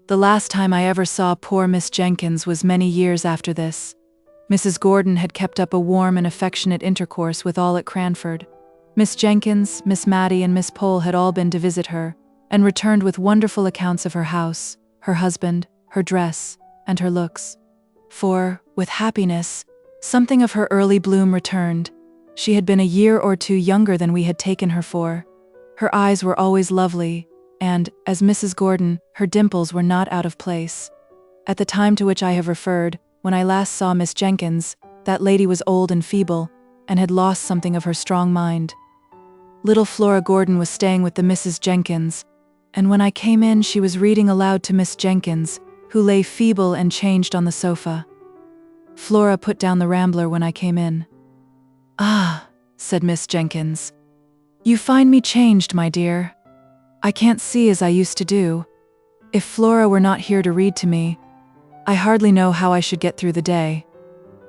The last time I ever saw poor Miss Jenkins was many years after this. Mrs. Gordon had kept up a warm and affectionate intercourse with all at Cranford. Miss Jenkins, Miss Maddie, and Miss Pole had all been to visit her, and returned with wonderful accounts of her house, her husband, her dress, and her looks. For, with happiness, something of her early bloom returned. She had been a year or two younger than we had taken her for. Her eyes were always lovely, and, as Mrs. Gordon, her dimples were not out of place. At the time to which I have referred, when I last saw Miss Jenkins, that lady was old and feeble, and had lost something of her strong mind. Little Flora Gordon was staying with the Mrs. Jenkins, and when I came in she was reading aloud to Miss Jenkins, who lay feeble and changed on the sofa. Flora put down the Rambler when I came in. "Ah," said Miss Jenkins, "you find me changed, my dear. I can't see as I used to do. If Flora were not here to read to me, I hardly know how I should get through the day.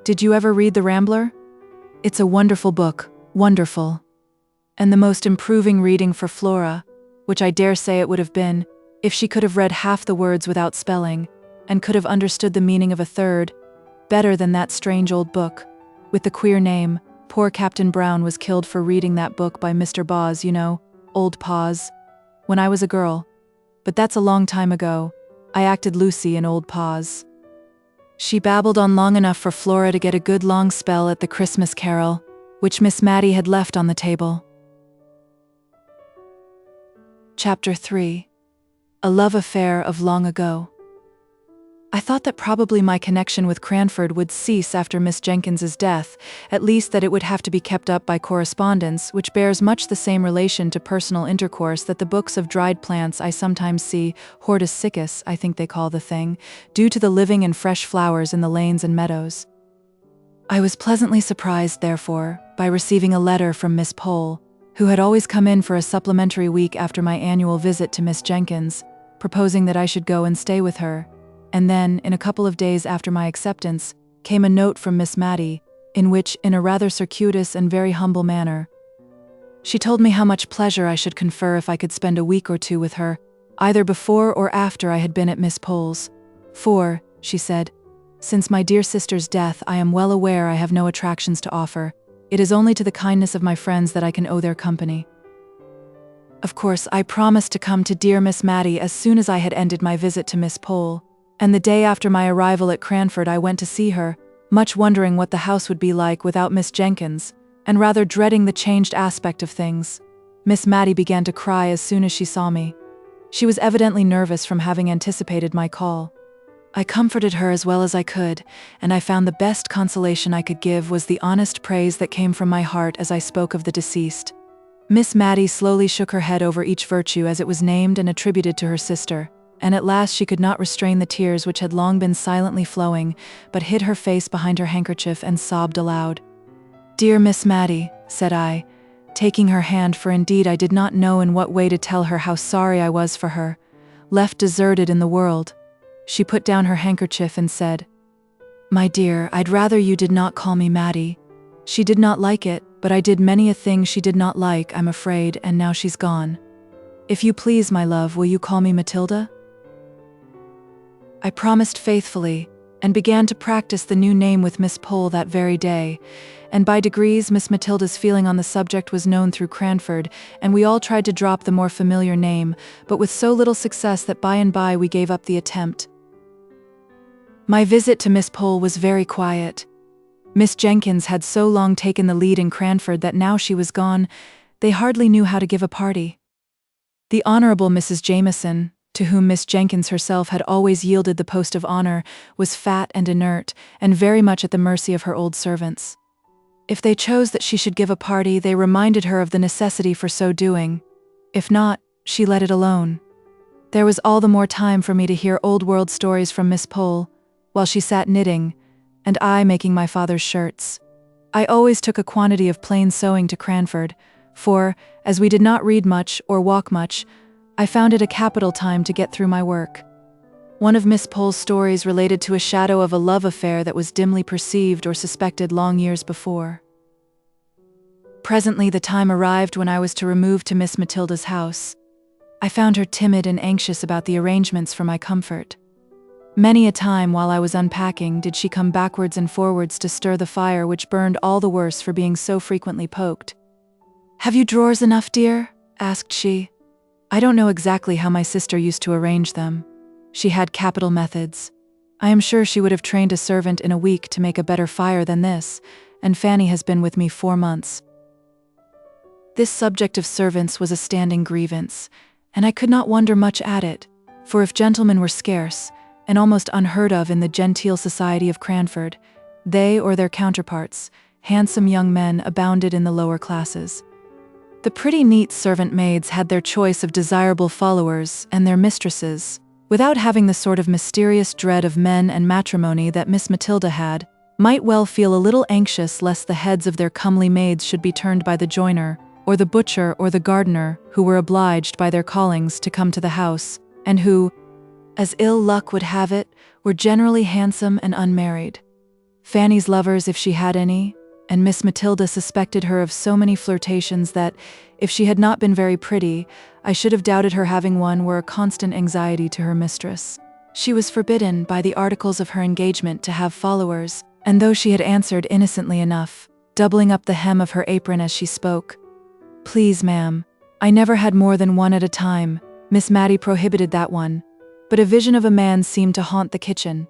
Did you ever read the Rambler? It's a wonderful book, wonderful. And the most improving reading for Flora, which I dare say it would have been, if she could have read half the words without spelling, and could have understood the meaning of a third, better than that strange old book, with the queer name. Poor Captain Brown was killed for reading that book by Mr. Boz, you know, Old Paws, when I was a girl. But that's a long time ago. I acted Lucy in Old Paws." She babbled on long enough for Flora to get a good long spell at the Christmas Carol, which Miss Mattie had left on the table. Chapter 3. A Love Affair of Long Ago. I thought that probably my connection with Cranford would cease after Miss Jenkins's death, at least that it would have to be kept up by correspondence, which bears much the same relation to personal intercourse that the books of dried plants I sometimes see, hortus siccus, I think they call the thing, do to the living and fresh flowers in the lanes and meadows. I was pleasantly surprised, therefore, by receiving a letter from Miss Pole, who had always come in for a supplementary week after my annual visit to Miss Jenkins, proposing that I should go and stay with her. And then, in a couple of days after my acceptance, came a note from Miss Mattie, in which, in a rather circuitous and very humble manner, she told me how much pleasure I should confer if I could spend a week or two with her, either before or after I had been at Miss Pole's. "For," she said, "since my dear sister's death, I am well aware I have no attractions to offer. It is only to the kindness of my friends that I can owe their company." Of course, I promised to come to dear Miss Mattie as soon as I had ended my visit to Miss Pole. And the day after my arrival at Cranford I went to see her, much wondering what the house would be like without Miss Jenkins, and rather dreading the changed aspect of things. Miss Mattie began to cry as soon as she saw me. She was evidently nervous from having anticipated my call. I comforted her as well as I could, and I found the best consolation I could give was the honest praise that came from my heart as I spoke of the deceased. Miss Mattie slowly shook her head over each virtue as it was named and attributed to her sister, and at last she could not restrain the tears which had long been silently flowing, but hid her face behind her handkerchief and sobbed aloud. "Dear Miss Mattie," said I, taking her hand, for indeed I did not know in what way to tell her how sorry I was for her, left deserted in the world. She put down her handkerchief and said, "My dear, I'd rather you did not call me Mattie. She did not like it, but I did many a thing she did not like, I'm afraid, and now she's gone. If you please, my love, will you call me Matilda?" I promised faithfully, and began to practice the new name with Miss Pole that very day, and by degrees Miss Matilda's feeling on the subject was known through Cranford, and we all tried to drop the more familiar name, but with so little success that by and by we gave up the attempt. My visit to Miss Pole was very quiet. Miss Jenkins had so long taken the lead in Cranford that now she was gone, they hardly knew how to give a party. The Honourable Mrs. Jameson, to whom Miss Jenkins herself had always yielded the post of honour, was fat and inert, and very much at the mercy of her old servants. If they chose that she should give a party, they reminded her of the necessity for so doing. If not, she let it alone. There was all the more time for me to hear old-world stories from Miss Pole, while she sat knitting, and I making my father's shirts. I always took a quantity of plain sewing to Cranford, for, as we did not read much or walk much, I found it a capital time to get through my work. One of Miss Pole's stories related to a shadow of a love affair that was dimly perceived or suspected long years before. Presently the time arrived when I was to remove to Miss Matilda's house. I found her timid and anxious about the arrangements for my comfort. Many a time while I was unpacking did she come backwards and forwards to stir the fire, which burned all the worse for being so frequently poked. "Have you drawers enough, dear?" asked she. I don't know exactly how my sister used to arrange them. She had capital methods. I am sure she would have trained a servant in a week to make a better fire than this, and Fanny has been with me 4 months. This subject of servants was a standing grievance, and I could not wonder much at it, for if gentlemen were scarce, and almost unheard of in the genteel society of Cranford, they or their counterparts, handsome young men, abounded in the lower classes. The pretty neat servant maids had their choice of desirable followers and their mistresses, without having the sort of mysterious dread of men and matrimony that Miss Matilda had, might well feel a little anxious lest the heads of their comely maids should be turned by the joiner, or the butcher or the gardener, who were obliged by their callings to come to the house, and who, as ill luck would have it, were generally handsome and unmarried. Fanny's lovers, if she had any, and Miss Matilda suspected her of so many flirtations that, if she had not been very pretty, I should have doubted her having one, were a constant anxiety to her mistress. She was forbidden by the articles of her engagement to have followers, and though she had answered innocently enough, doubling up the hem of her apron as she spoke, "Please, ma'am, I never had more than one at a time. Miss Matty prohibited that one." But a vision of a man seemed to haunt the kitchen.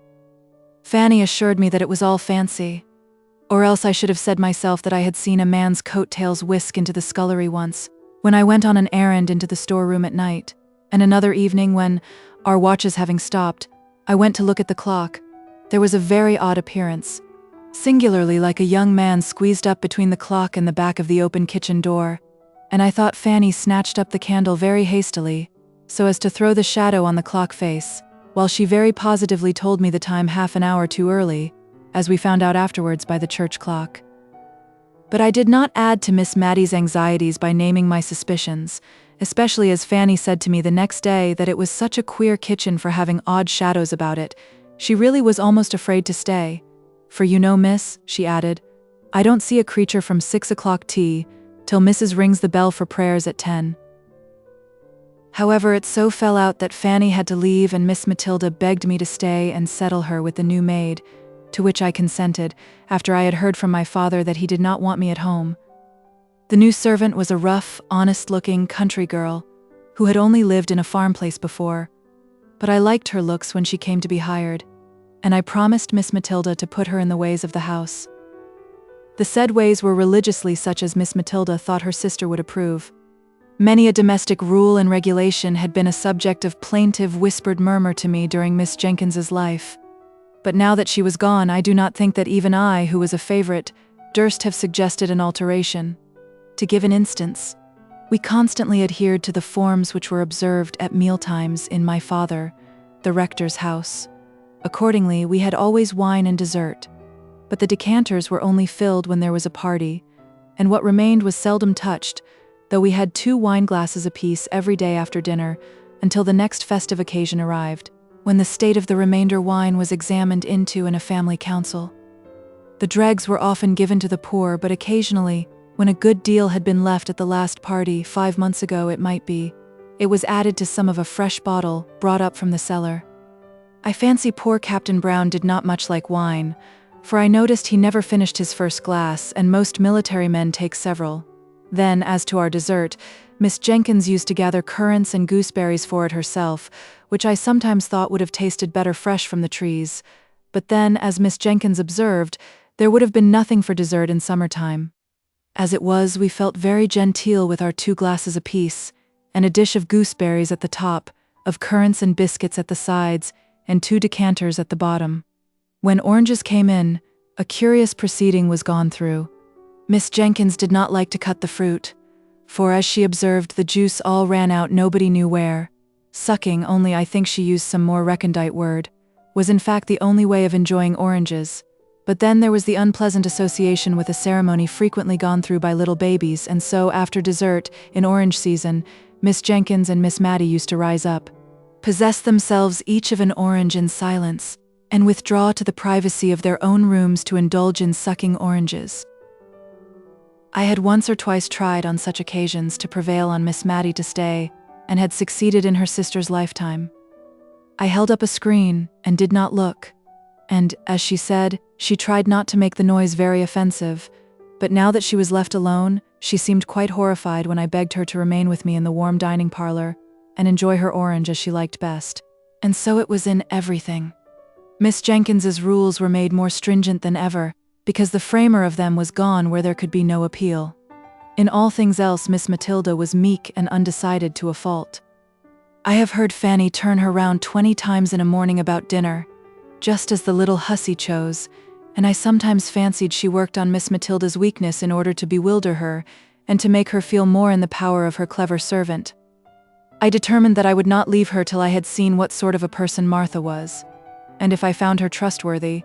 Fanny assured me that it was all fancy, or else I should have said myself that I had seen a man's coat-tails whisk into the scullery once, when I went on an errand into the storeroom at night, and another evening when, our watches having stopped, I went to look at the clock. There was a very odd appearance, singularly like a young man squeezed up between the clock and the back of the open kitchen door, and I thought Fanny snatched up the candle very hastily, so as to throw the shadow on the clock face, while she very positively told me the time half an hour too early, as we found out afterwards by the church clock. But I did not add to Miss Matty's anxieties by naming my suspicions, especially as Fanny said to me the next day that it was such a queer kitchen for having odd shadows about it. She really was almost afraid to stay. "For you know, miss," she added, "I don't see a creature from 6 o'clock tea, till Mrs. rings the bell for prayers at 10. However, it so fell out that Fanny had to leave, and Miss Matilda begged me to stay and settle her with the new maid, to which I consented, after I had heard from my father that he did not want me at home. The new servant was a rough, honest-looking country girl, who had only lived in a farm place before, but I liked her looks when she came to be hired, and I promised Miss Matilda to put her in the ways of the house. The said ways were religiously such as Miss Matilda thought her sister would approve. Many a domestic rule and regulation had been a subject of plaintive whispered murmur to me during Miss Jenkins's life. But now that she was gone, I do not think that even I, who was a favorite, durst have suggested an alteration. To give an instance, we constantly adhered to the forms which were observed at mealtimes in my father, the rector's house. Accordingly, we had always wine and dessert, but the decanters were only filled when there was a party, and what remained was seldom touched, though we had 2 wine glasses apiece every day after dinner, until the next festive occasion arrived, when the state of the remainder wine was examined into in a family council. The dregs were often given to the poor, but occasionally, when a good deal had been left at the last party, 5 months ago it might be, it was added to some of a fresh bottle brought up from the cellar. I fancy poor Captain Brown did not much like wine, for I noticed he never finished his first glass, and most military men take several. Then, as to our dessert, Miss Jenkins used to gather currants and gooseberries for it herself, which I sometimes thought would have tasted better fresh from the trees. But then, as Miss Jenkins observed, there would have been nothing for dessert in summertime. As it was, we felt very genteel with our 2 glasses apiece, and a dish of gooseberries at the top, of currants and biscuits at the sides, and 2 decanters at the bottom. When oranges came in, a curious proceeding was gone through. Miss Jenkins did not like to cut the fruit, for as she observed, the juice all ran out nobody knew where. Sucking, only I think she used some more recondite word, was in fact the only way of enjoying oranges. But then there was the unpleasant association with a ceremony frequently gone through by little babies, and so after dessert, in orange season, Miss Jenkins and Miss Matty used to rise up, possess themselves each of an orange in silence, and withdraw to the privacy of their own rooms to indulge in sucking oranges. I had once or twice tried on such occasions to prevail on Miss Matty to stay, and had succeeded in her sister's lifetime. I held up a screen and did not look, and, as she said, she tried not to make the noise very offensive, but now that she was left alone, she seemed quite horrified when I begged her to remain with me in the warm dining parlor, and enjoy her orange as she liked best. And so it was in everything. Miss Jenkins's rules were made more stringent than ever, because the framer of them was gone where there could be no appeal. In all things else, Miss Matilda was meek and undecided to a fault. I have heard Fanny turn her round 20 times in a morning about dinner, just as the little hussy chose, and I sometimes fancied she worked on Miss Matilda's weakness in order to bewilder her, and to make her feel more in the power of her clever servant. I determined that I would not leave her till I had seen what sort of a person Martha was, and if I found her trustworthy,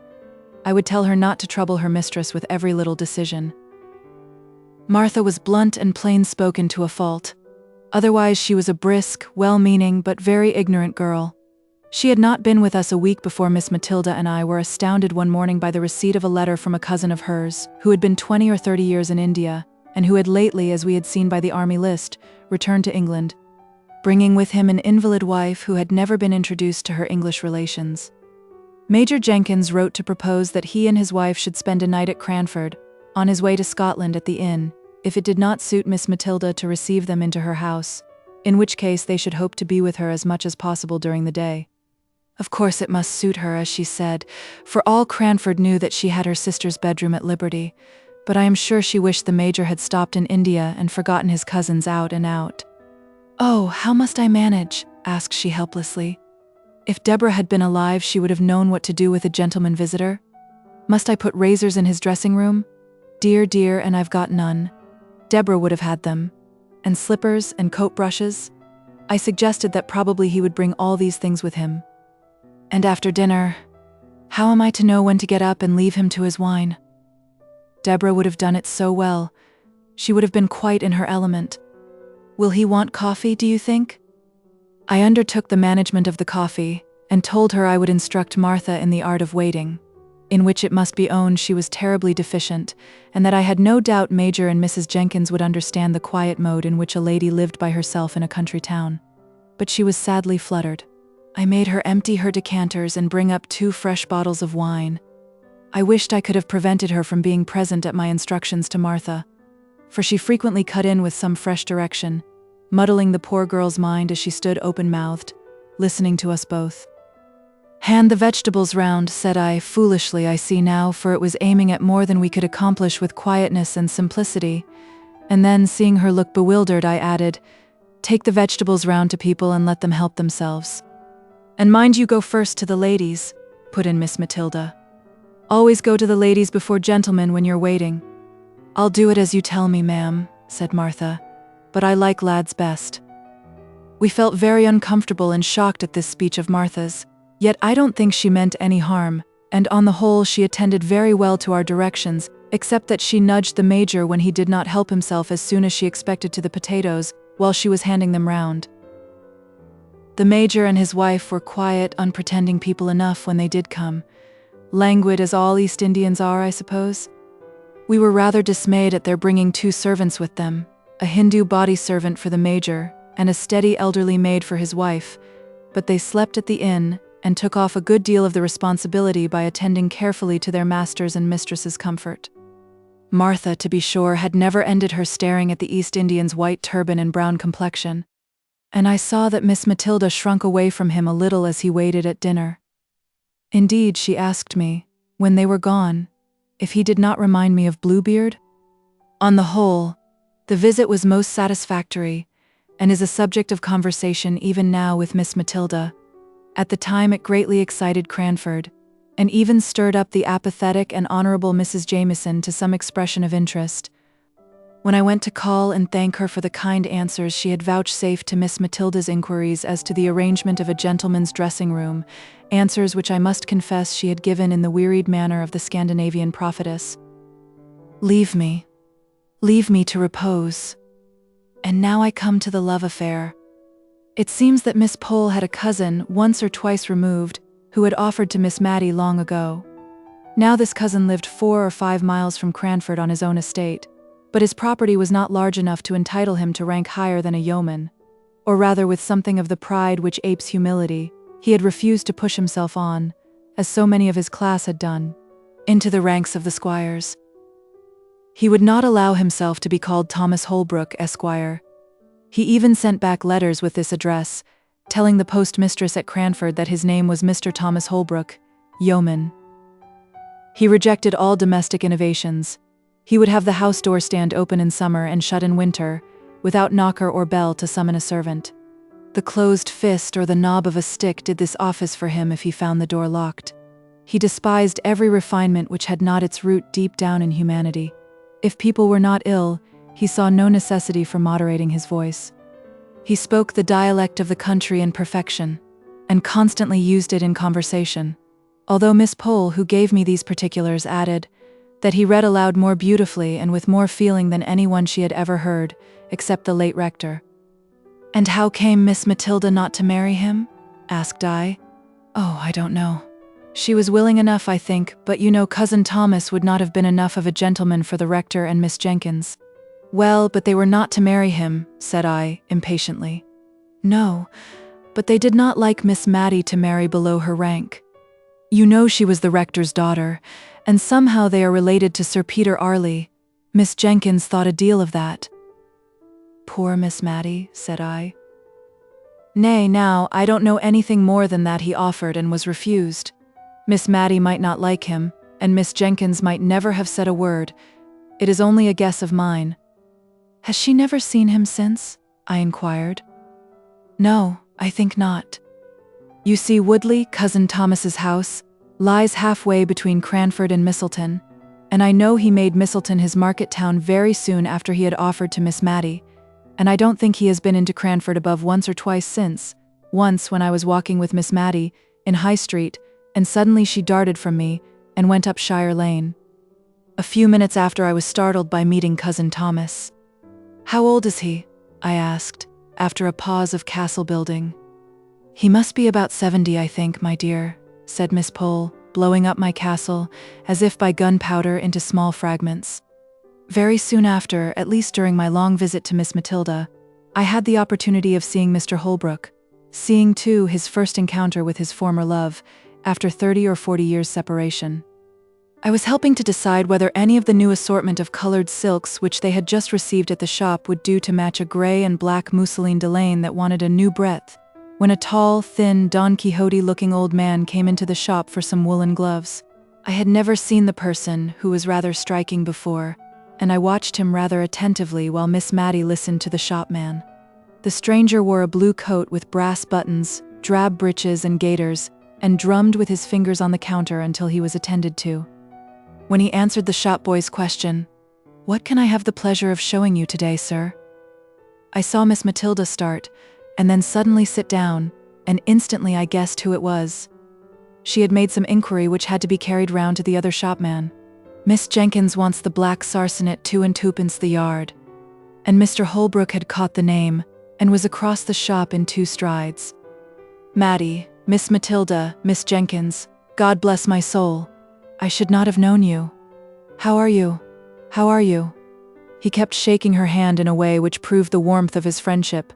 I would tell her not to trouble her mistress with every little decision. Martha was blunt and plain-spoken to a fault. Otherwise she was a brisk, well-meaning but very ignorant girl. She had not been with us a week before Miss Matilda and I were astounded one morning by the receipt of a letter from a cousin of hers, who had been 20 or 30 years in India, and who had lately, as we had seen by the army list, returned to England, bringing with him an invalid wife who had never been introduced to her English relations. Major Jenkins wrote to propose that he and his wife should spend a night at Cranford, on his way to Scotland at the inn, if it did not suit Miss Matilda to receive them into her house, in which case they should hope to be with her as much as possible during the day. Of course it must suit her, as she said, for all Cranford knew that she had her sister's bedroom at liberty, but I am sure she wished the Major had stopped in India and forgotten his cousins out and out. "Oh, how must I manage?" asked she helplessly. If Deborah had been alive, she would have known what to do with a gentleman visitor. Must I put razors in his dressing room? Dear, and I've got none. Deborah would have had them. And slippers and coat brushes? I suggested that probably he would bring all these things with him. And after dinner, how am I to know when to get up and leave him to his wine? Deborah would have done it so well. She would have been quite in her element. Will he want coffee, do you think? I undertook the management of the coffee, and told her I would instruct Martha in the art of waiting, in which it must be owned she was terribly deficient, and that I had no doubt Major and Mrs. Jenkins would understand the quiet mode in which a lady lived by herself in a country town. But she was sadly fluttered. I made her empty her decanters and bring up 2 fresh bottles of wine. I wished I could have prevented her from being present at my instructions to Martha, for she frequently cut in with some fresh direction, muddling the poor girl's mind as she stood open-mouthed, listening to us both. "Hand the vegetables round," said I, foolishly I see now, for it was aiming at more than we could accomplish with quietness and simplicity, and then, seeing her look bewildered, I added, "Take the vegetables round to people and let them help themselves." "And mind you go first to the ladies," put in Miss Matilda. "Always go to the ladies before gentlemen when you're waiting." "I'll do it as you tell me, ma'am," said Martha, "but I like lads best." We felt very uncomfortable and shocked at this speech of Martha's, yet I don't think she meant any harm, and on the whole she attended very well to our directions, except that she nudged the Major when he did not help himself as soon as she expected to the potatoes, while she was handing them round. The Major and his wife were quiet, unpretending people enough when they did come. Languid as all East Indians are, I suppose. We were rather dismayed at their bringing 2 servants with them, a Hindu body servant for the Major, and a steady elderly maid for his wife, but they slept at the inn, and took off a good deal of the responsibility by attending carefully to their master's and mistress's comfort. Martha, to be sure, had never ended her staring at the East Indian's white turban and brown complexion, and I saw that Miss Matilda shrunk away from him a little as he waited at dinner. Indeed, she asked me, when they were gone, if he did not remind me of Bluebeard? On the whole, the visit was most satisfactory, and is a subject of conversation even now with Miss Matilda. At the time it greatly excited Cranford, and even stirred up the apathetic and honorable Mrs. Jameson to some expression of interest. When I went to call and thank her for the kind answers she had vouchsafed to Miss Matilda's inquiries as to the arrangement of a gentleman's dressing room, answers which I must confess she had given in the wearied manner of the Scandinavian prophetess. Leave me to repose. And now I come to the love affair. It seems that Miss Pole had a cousin, once or twice removed, who had offered to Miss Mattie long ago. Now this cousin lived 4 or 5 miles from Cranford on his own estate, but his property was not large enough to entitle him to rank higher than a yeoman, or rather, with something of the pride which apes humility, he had refused to push himself on, as so many of his class had done, into the ranks of the squires. He would not allow himself to be called Thomas Holbrook, Esquire. He even sent back letters with this address, telling the postmistress at Cranford that his name was Mr. Thomas Holbrook, yeoman. He rejected all domestic innovations. He would have the house door stand open in summer and shut in winter, without knocker or bell to summon a servant. The closed fist or the knob of a stick did this office for him if he found the door locked. He despised every refinement which had not its root deep down in humanity. If people were not ill, he saw no necessity for moderating his voice. He spoke the dialect of the country in perfection, and constantly used it in conversation, although Miss Pole, who gave me these particulars, added that he read aloud more beautifully and with more feeling than anyone she had ever heard, except the late rector. "And how came Miss Matilda not to marry him?" asked I. "Oh, I don't know. She was willing enough, I think, but you know Cousin Thomas would not have been enough of a gentleman for the rector and Miss Jenkins." "Well, but they were not to marry him," said I, impatiently. "No, but they did not like Miss Matty to marry below her rank. You know she was the rector's daughter, and somehow they are related to Sir Peter Arley. Miss Jenkins thought a deal of that." "Poor Miss Matty," said I. "Nay, now, I don't know anything more than that he offered and was refused. Miss Matty might not like him, and Miss Jenkins might never have said a word. It is only a guess of mine." "Has she never seen him since?" I inquired. "No, I think not. You see, Woodley, Cousin Thomas's house, lies halfway between Cranford and Misselton, and I know he made Misselton his market town very soon after he had offered to Miss Matty, and I don't think he has been into Cranford above once or twice since. Once, when I was walking with Miss Matty in High Street, and suddenly she darted from me and went up Shire Lane. A few minutes after I was startled by meeting Cousin Thomas." "How old is he?" I asked, after a pause of castle building. "He must be about 70, I think, my dear," said Miss Pole, blowing up my castle, as if by gunpowder, into small fragments. Very soon after, at least during my long visit to Miss Matilda, I had the opportunity of seeing Mr. Holbrook, seeing, too, his first encounter with his former love, after 30 or 40 years' separation. I was helping to decide whether any of the new assortment of colored silks which they had just received at the shop would do to match a gray and black mousseline delaine that wanted a new breadth, when a tall, thin, Don Quixote-looking old man came into the shop for some woolen gloves. I had never seen the person, who was rather striking, before, and I watched him rather attentively while Miss Matty listened to the shopman. The stranger wore a blue coat with brass buttons, drab breeches and gaiters, and drummed with his fingers on the counter until he was attended to. When he answered the shop-boy's question, "What can I have the pleasure of showing you today, sir?" I saw Miss Matilda start, and then suddenly sit down, and instantly I guessed who it was. She had made some inquiry which had to be carried round to the other shopman. "Miss Jenkins wants the black sarcenet 2 and 2pence the yard." And Mr. Holbrook had caught the name, and was across the shop in 2 strides. "Matty, Miss Matilda, Miss Jenkins, God bless my soul. I should not have known you. How are you? How are you?" He kept shaking her hand in a way which proved the warmth of his friendship,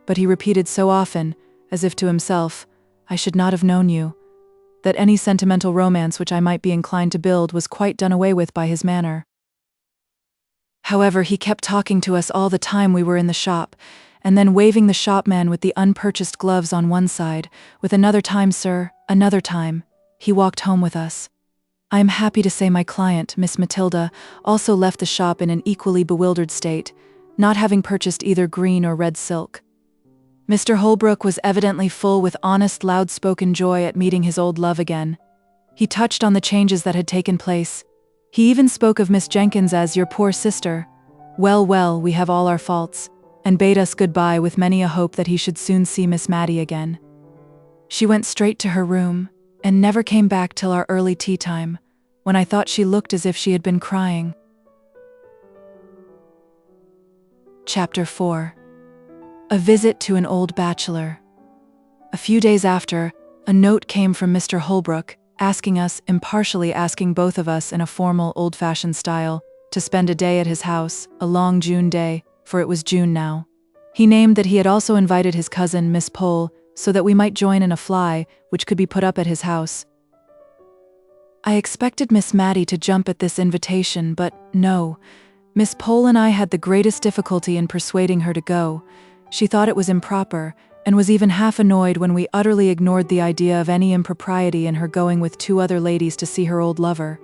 but he repeated so often, as if to himself, "I should not have known you," that any sentimental romance which I might be inclined to build was quite done away with by his manner. However, he kept talking to us all the time we were in the shop, and then waving the shopman with the unpurchased gloves on one side, with "Another time, sir, another time," he walked home with us. I am happy to say my client, Miss Matilda, also left the shop in an equally bewildered state, not having purchased either green or red silk. Mr. Holbrook was evidently full with honest, loud-spoken joy at meeting his old love again. He touched on the changes that had taken place. He even spoke of Miss Jenkins as "your poor sister. Well, well, we have all our faults," and bade us goodbye with many a hope that he should soon see Miss Matty again. She went straight to her room, and never came back till our early tea time, when I thought she looked as if she had been crying. Chapter 4. A visit to an old bachelor. A few days after, a note came from Mr. Holbrook, asking us, impartially asking both of us in a formal, old-fashioned style, to spend a day at his house, a long June day, for it was June now. He named that he had also invited his cousin, Miss Pole, so that we might join in a fly, which could be put up at his house. I expected Miss Matty to jump at this invitation, but no. Miss Pole and I had the greatest difficulty in persuading her to go, She thought it was improper, and was even half annoyed when we utterly ignored the idea of any impropriety in her going with 2 other ladies to see her old lover.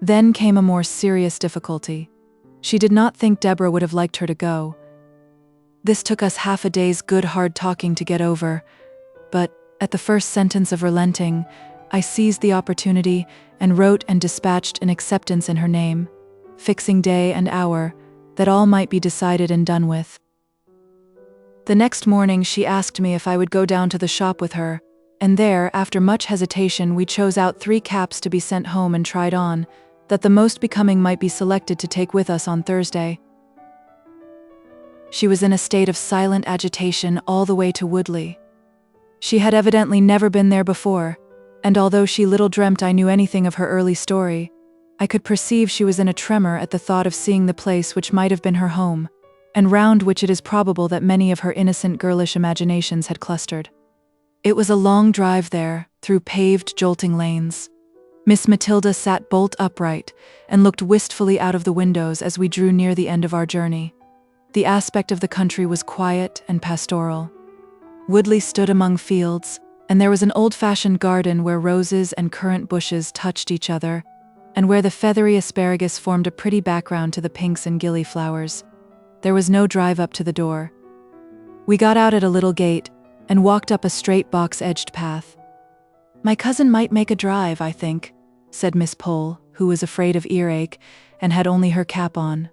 Then came a more serious difficulty. She did not think Deborah would have liked her to go. This took us half a day's good hard talking to get over, but at the first sentence of relenting, I seized the opportunity and wrote and dispatched an acceptance in her name, fixing day and hour, that all might be decided and done with. The next morning she asked me if I would go down to the shop with her, and there, after much hesitation, we chose out 3 caps to be sent home and tried on, that the most becoming might be selected to take with us on Thursday. She was in a state of silent agitation all the way to Woodley. She had evidently never been there before, and although she little dreamt I knew anything of her early story, I could perceive she was in a tremor at the thought of seeing the place which might have been her home, and round which it is probable that many of her innocent girlish imaginations had clustered. It was a long drive there, through paved, jolting lanes. Miss Matilda sat bolt upright, and looked wistfully out of the windows as we drew near the end of our journey. The aspect of the country was quiet and pastoral. Woodley stood among fields, and there was an old-fashioned garden where roses and currant bushes touched each other, and where the feathery asparagus formed a pretty background to the pinks and gillyflowers. There was no drive up to the door. We got out at a little gate, and walked up a straight box-edged path. "My cousin might make a drive, I think," said Miss Pole, who was afraid of earache, and had only her cap on.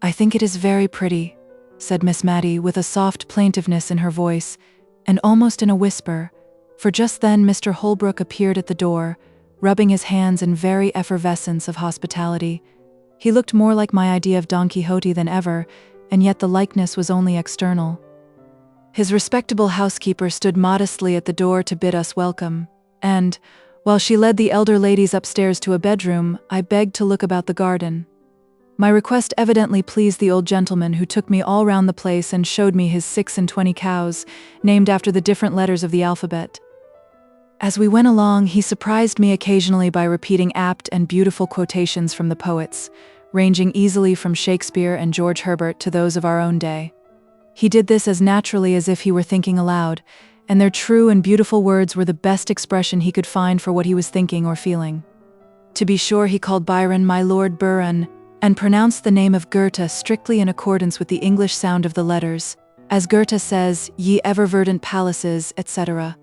"I think it is very pretty," said Miss Mattie, with a soft plaintiveness in her voice, and almost in a whisper, for just then Mr. Holbrook appeared at the door, rubbing his hands in very effervescence of hospitality. He looked more like my idea of Don Quixote than ever, and yet the likeness was only external. His respectable housekeeper stood modestly at the door to bid us welcome, and, while she led the elder ladies upstairs to a bedroom, I begged to look about the garden. My request evidently pleased the old gentleman, who took me all round the place and showed me his 26 cows, named after the different letters of the alphabet. As we went along, he surprised me occasionally by repeating apt and beautiful quotations from the poets, ranging easily from Shakespeare and George Herbert to those of our own day. He did this as naturally as if he were thinking aloud, and their true and beautiful words were the best expression he could find for what he was thinking or feeling. To be sure, he called Byron my Lord Byron, and pronounced the name of Goethe strictly in accordance with the English sound of the letters, as Goethe says, "Ye ever verdant palaces," etc.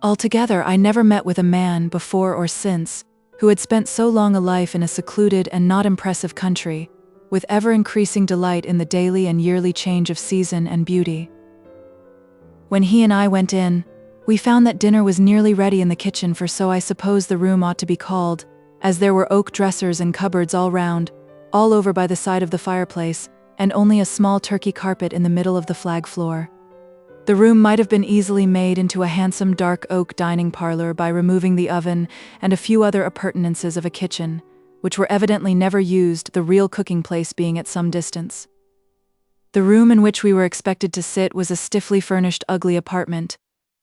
Altogether, I never met with a man, before or since, who had spent so long a life in a secluded and not impressive country, with ever-increasing delight in the daily and yearly change of season and beauty. When he and I went in, we found that dinner was nearly ready in the kitchen, for so I suppose the room ought to be called, as there were oak dressers and cupboards all round, all over by the side of the fireplace, and only a small Turkey carpet in the middle of the flag floor. The room might have been easily made into a handsome dark oak dining parlor by removing the oven and a few other appurtenances of a kitchen, which were evidently never used, the real cooking place being at some distance. The room in which we were expected to sit was a stiffly furnished, ugly apartment,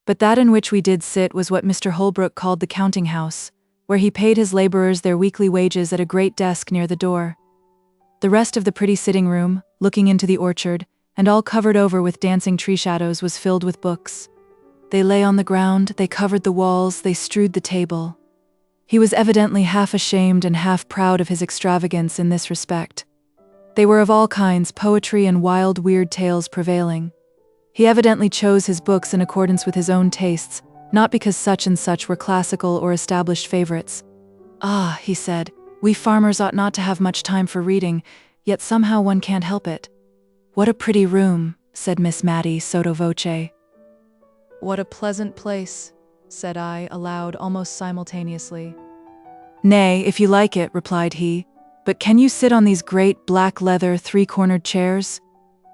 but that in which we did sit was what Mr. Holbrook called the counting house, where he paid his laborers their weekly wages at a great desk near the door. The rest of the pretty sitting room, looking into the orchard, and all covered over with dancing tree shadows, was filled with books. They lay on the ground, they covered the walls, they strewed the table. He was evidently half ashamed and half proud of his extravagance in this respect. They were of all kinds, poetry and wild, weird tales prevailing. He evidently chose his books in accordance with his own tastes, not because such and such were classical or established favorites. "Ah," he said, "we farmers ought not to have much time for reading, yet somehow one can't help it." "What a pretty room," said Miss Mattie sotto voce. "What a pleasant place," said I, aloud, almost simultaneously. "Nay, if you like it," replied he, "but can you sit on these great black leather 3-cornered chairs?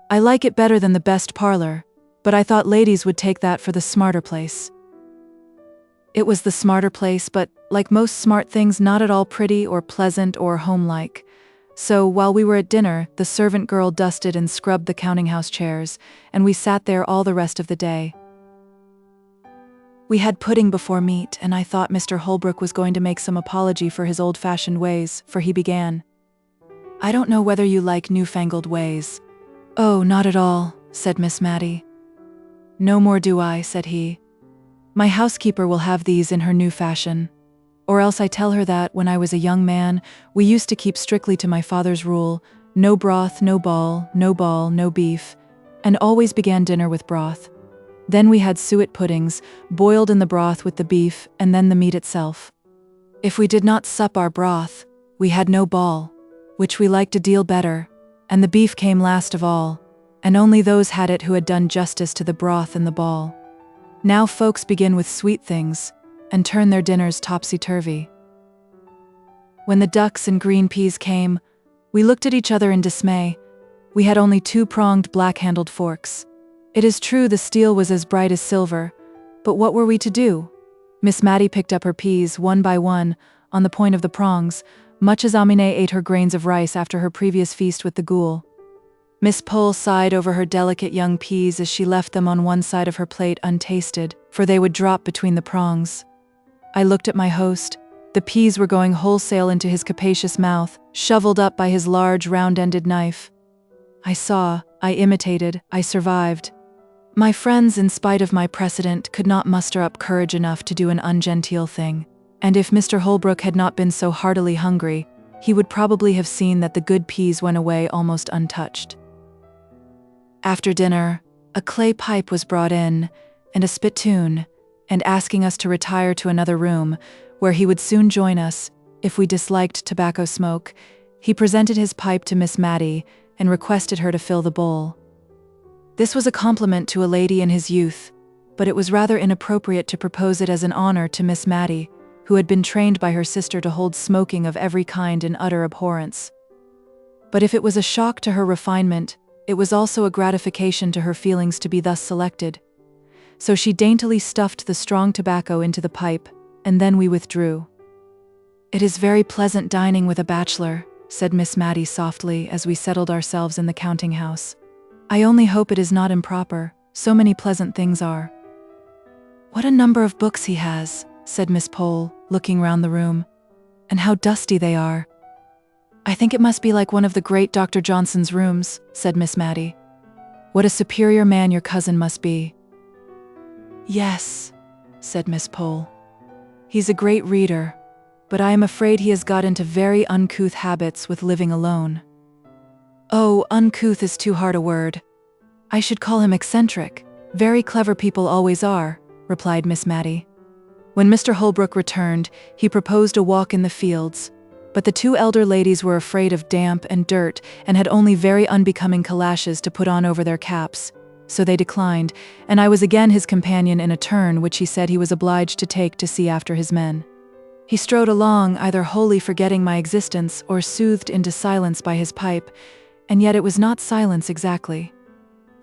I like it better than the best parlor, but I thought ladies would take that for the smarter place." It was the smarter place, but, like most smart things, not at all pretty or pleasant or homelike. So, while we were at dinner, the servant girl dusted and scrubbed the counting-house chairs, and we sat there all the rest of the day. We had pudding before meat, and I thought Mr. Holbrook was going to make some apology for his old-fashioned ways, for he began, "I don't know whether you like newfangled ways, "Oh, not at all," said Miss Matty. "No more do I," said he. "My housekeeper will have these in her new fashion. Or else I tell her that, when I was a young man, we used to keep strictly to my father's rule, no broth, no ball, no beef, and always began dinner with broth. Then we had suet puddings, boiled in the broth with the beef, and then the meat itself. If we did not sup our broth, we had no ball, which we liked a deal better, and the beef came last of all, and only those had it who had done justice to the broth and the ball. Now folks begin with sweet things, and turn their dinners topsy-turvy. When the ducks and green peas came, we looked at each other in dismay. We had only 2-pronged black-handled forks. It is true the steel was as bright as silver, but what were we to do? Miss Matty picked up her peas, one by one, on the point of the prongs, much as Amine ate her grains of rice after her previous feast with the ghoul. Miss Pole sighed over her delicate young peas as she left them on one side of her plate untasted, for they would drop between the prongs. I looked at my host. The peas were going wholesale into his capacious mouth, shoveled up by his large round-ended knife. I saw, I imitated, I survived. My friends, in spite of my precedent, could not muster up courage enough to do an ungenteel thing, and if Mr. Holbrook had not been so heartily hungry, he would probably have seen that the good peas went away almost untouched. After dinner, a clay pipe was brought in, and a spittoon, and asking us to retire to another room, where he would soon join us, if we disliked tobacco smoke, he presented his pipe to Miss Matty, and requested her to fill the bowl. This was a compliment to a lady in his youth, but it was rather inappropriate to propose it as an honor to Miss Matty, who had been trained by her sister to hold smoking of every kind in utter abhorrence. But if it was a shock to her refinement, it was also a gratification to her feelings to be thus selected. So she daintily stuffed the strong tobacco into the pipe, and then we withdrew. "It is very pleasant dining with a bachelor," said Miss Matty softly as we settled ourselves in the counting-house. "I only hope it is not improper, so many pleasant things are." "What a number of books he has," said Miss Pole, looking round the room. "And how dusty they are." "I think it must be like one of the great Dr. Johnson's rooms," said Miss Matty. "What a superior man your cousin must be." "Yes," said Miss Pole. "He's a great reader, but I am afraid he has got into very uncouth habits with living alone." "Oh, uncouth is too hard a word. I should call him eccentric. Very clever people always are," replied Miss Matty. When Mr. Holbrook returned, he proposed a walk in the fields, but the 2 elder ladies were afraid of damp and dirt and had only very unbecoming calashes to put on over their caps, so they declined, and I was again his companion in a turn which he said he was obliged to take to see after his men. He strode along, either wholly forgetting my existence or soothed into silence by his pipe, and yet it was not silence exactly.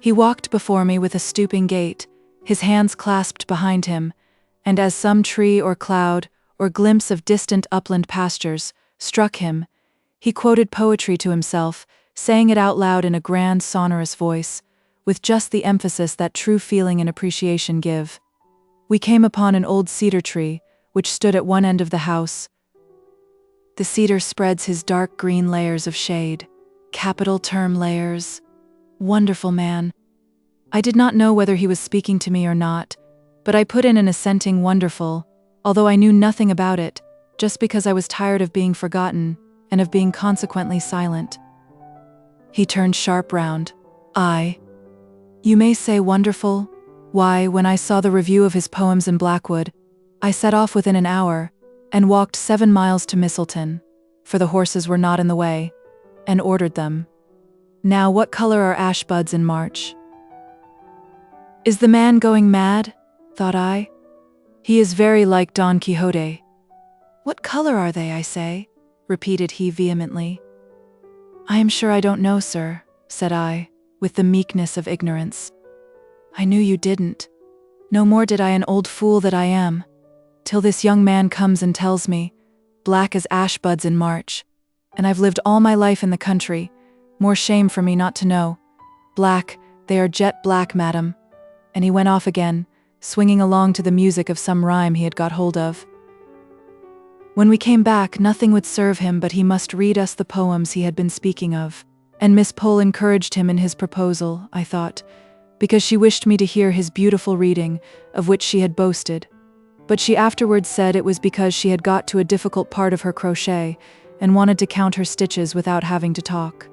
He walked before me with a stooping gait, his hands clasped behind him, and as some tree or cloud, or glimpse of distant upland pastures, struck him, he quoted poetry to himself, saying it out loud in a grand sonorous voice, with just the emphasis that true feeling and appreciation give. We came upon an old cedar tree, which stood at one end of the house. The cedar spreads his dark green layers of shade. Capital term, layers. Wonderful man. I did not know whether he was speaking to me or not, but I put in an assenting wonderful, although I knew nothing about it, just because I was tired of being forgotten, and of being consequently silent. He turned sharp round. "You may say wonderful? Why, when I saw the review of his poems in Blackwood, I set off within an hour, and walked 7 miles to Misselton, for the horses were not in the way, and ordered them. Now what color are ash buds in March?" "Is the man going mad?" thought I. "He is very like Don Quixote." "What color are they, I say?" repeated he vehemently. "I am sure I don't know, sir," said I, with the meekness of ignorance. "I knew you didn't. No more did I, an old fool that I am, till this young man comes and tells me, black as ash buds in March, and I've lived all my life in the country, more shame for me not to know. Black, they are jet black, madam." And he went off again, swinging along to the music of some rhyme he had got hold of. When we came back, nothing would serve him but he must read us the poems he had been speaking of. And Miss Pole encouraged him in his proposal, I thought, because she wished me to hear his beautiful reading, of which she had boasted. But she afterwards said it was because she had got to a difficult part of her crochet and wanted to count her stitches without having to talk.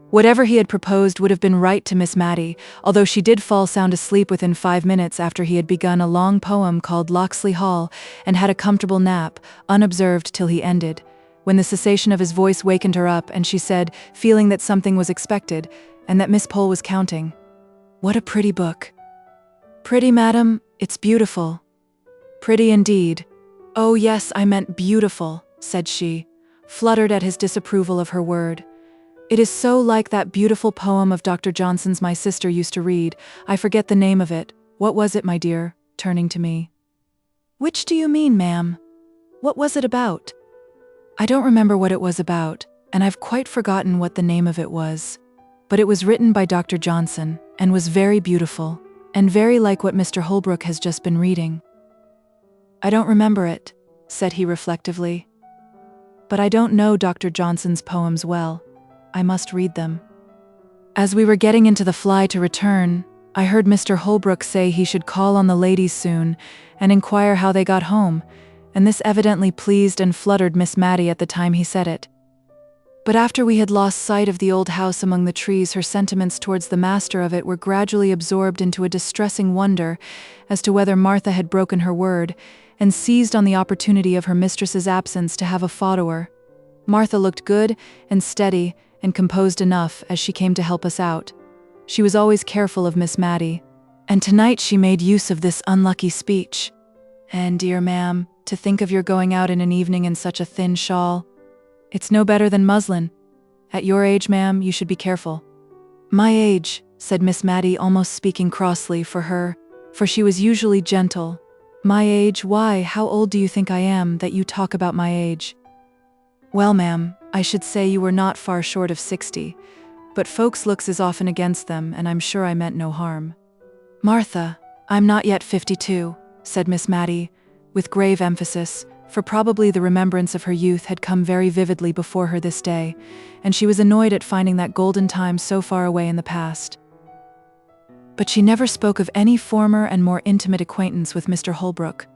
Whatever he had proposed would have been right to Miss Matty, although she did fall sound asleep within 5 minutes after he had begun a long poem called Locksley Hall and had a comfortable nap, unobserved till he ended, when the cessation of his voice wakened her up and she said, feeling that something was expected and that Miss Pole was counting, "What a pretty book." "Pretty, madam? It's beautiful." "Pretty indeed." "Oh yes, I meant beautiful," said she, fluttered at his disapproval of her word. "It is so like that beautiful poem of Dr. Johnson's my sister used to read. I forget the name of it. What was it, my dear?" turning to me. "Which do you mean, ma'am? What was it about?" "I don't remember what it was about, and I've quite forgotten what the name of it was. But it was written by Dr. Johnson, and was very beautiful, and very like what Mr. Holbrook has just been reading." "I don't remember it," said he reflectively. "But I don't know Dr. Johnson's poems well. I must read them." As we were getting into the fly to return, I heard Mr. Holbrook say he should call on the ladies soon and inquire how they got home, and this evidently pleased and fluttered Miss Matty at the time he said it. But after we had lost sight of the old house among the trees, her sentiments towards the master of it were gradually absorbed into a distressing wonder as to whether Martha had broken her word, and seized on the opportunity of her mistress's absence to have a follower. Martha looked good and steady and composed enough as she came to help us out. She was always careful of Miss Matty, and tonight she made use of this unlucky speech. "And dear ma'am, to think of your going out in an evening in such a thin shawl. It's no better than muslin. At your age, ma'am, you should be careful." "My age," said Miss Matty, almost speaking crossly for her, for she was usually gentle. "My age? Why, how old do you think I am, that you talk about my age?" "Well, ma'am, I should say you were not far short of 60, but folks' looks is often against them, and I'm sure I meant no harm." "Martha, I'm not yet 52, said Miss Matty, with grave emphasis, for probably the remembrance of her youth had come very vividly before her this day, and she was annoyed at finding that golden time so far away in the past. But she never spoke of any former and more intimate acquaintance with Mr. Holbrook.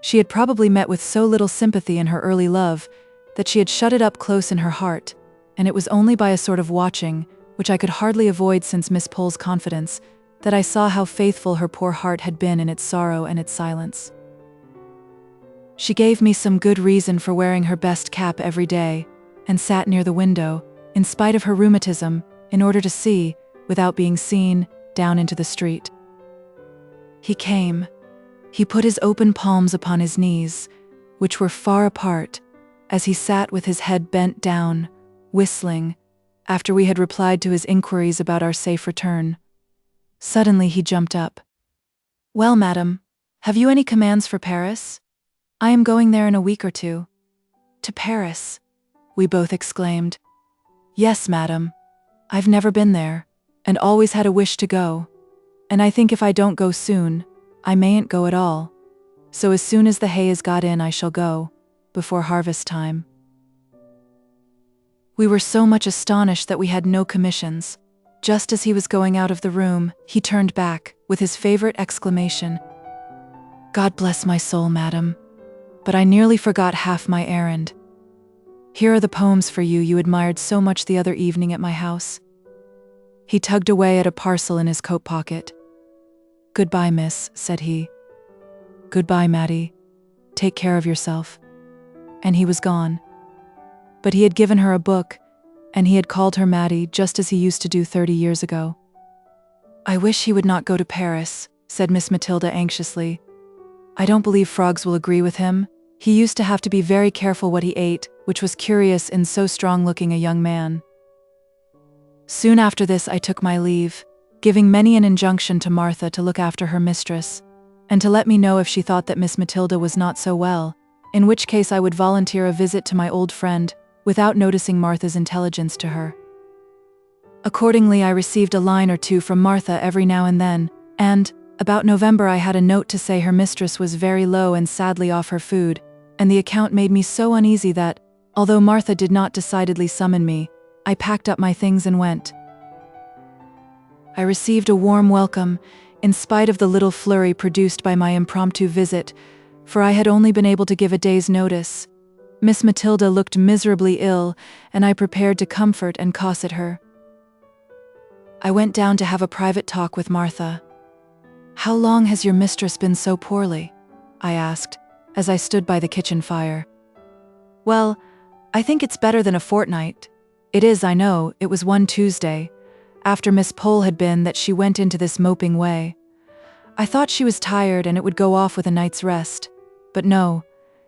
She had probably met with so little sympathy in her early love that she had shut it up close in her heart, and it was only by a sort of watching, which I could hardly avoid since Miss Pole's confidence, that I saw how faithful her poor heart had been in its sorrow and its silence. She gave me some good reason for wearing her best cap every day, and sat near the window, in spite of her rheumatism, in order to see, without being seen, down into the street. He came. He put his open palms upon his knees, which were far apart, as he sat with his head bent down, whistling, after we had replied to his inquiries about our safe return. Suddenly he jumped up. "Well, madam, have you any commands for Paris? I am going there in a week or two." "To Paris?" we both exclaimed. "Yes, madam. I've never been there, and always had a wish to go, and I think if I don't go soon, I mayn't go at all. So as soon as the hay is got in I shall go, before harvest time." We were so much astonished that we had no commissions. Just as he was going out of the room, he turned back, with his favorite exclamation, "God bless my soul, madam, but I nearly forgot half my errand. Here are the poems for you you admired so much the other evening at my house." He tugged away at a parcel in his coat pocket. "Goodbye, miss," said he. "Goodbye, Matty. Take care of yourself." And he was gone. But he had given her a book, and he had called her Matty just as he used to do 30 years ago. "I wish he would not go to Paris," said Miss Matilda anxiously. "I don't believe frogs will agree with him. He used to have to be very careful what he ate, which was curious in so strong-looking a young man." Soon after this I took my leave, giving many an injunction to Martha to look after her mistress, and to let me know if she thought that Miss Matilda was not so well, in which case I would volunteer a visit to my old friend, without noticing Martha's intelligence to her. Accordingly I received a line or two from Martha every now and then, and, about November I had a note to say her mistress was very low and sadly off her food, and the account made me so uneasy that, although Martha did not decidedly summon me, I packed up my things and went. I received a warm welcome, in spite of the little flurry produced by my impromptu visit, for I had only been able to give a day's notice. Miss Matilda looked miserably ill, and I prepared to comfort and cosset her. I went down to have a private talk with Martha. "How long has your mistress been so poorly?" I asked, as I stood by the kitchen fire. "Well, I think it's better than a fortnight. It is, I know, it was one Tuesday, after Miss Pole had been, that she went into this moping way. I thought she was tired and it would go off with a night's rest. But no,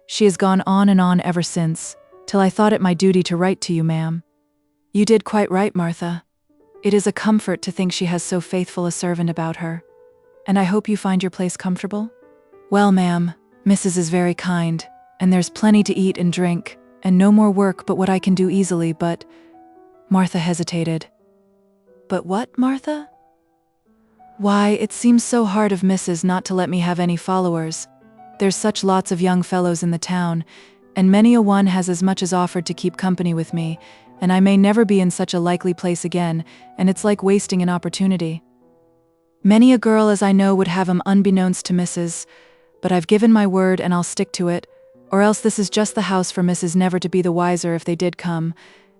she has gone on and on ever since, till I thought it my duty to write to you, ma'am." "You did quite right, Martha. It is a comfort to think she has so faithful a servant about her. And I hope you find your place comfortable?" "Well, ma'am, Mrs. is very kind, and there's plenty to eat and drink, and no more work but what I can do easily, but—" Martha hesitated. "But what, Martha?" "Why, it seems so hard of Mrs. not to let me have any followers. There's such lots of young fellows in the town, and many a one has as much as offered to keep company with me, and I may never be in such a likely place again, and it's like wasting an opportunity. Many a girl as I know would have 'em unbeknownst to Mrs., but I've given my word and I'll stick to it, or else this is just the house for Mrs. never to be the wiser if they did come,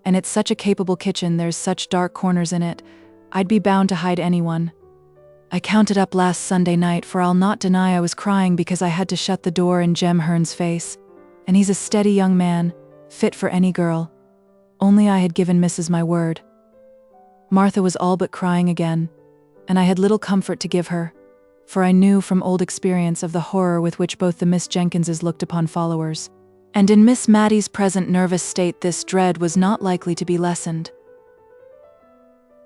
and it's such a capable kitchen, there's such dark corners in it, I'd be bound to hide anyone. I counted up last Sunday night, for I'll not deny I was crying because I had to shut the door in Jem Hearn's face, and he's a steady young man, fit for any girl. Only I had given Mrs. my word." Martha was all but crying again, and I had little comfort to give her, for I knew from old experience of the horror with which both the Miss Jenkinses looked upon followers, and in Miss Mattie's present nervous state this dread was not likely to be lessened.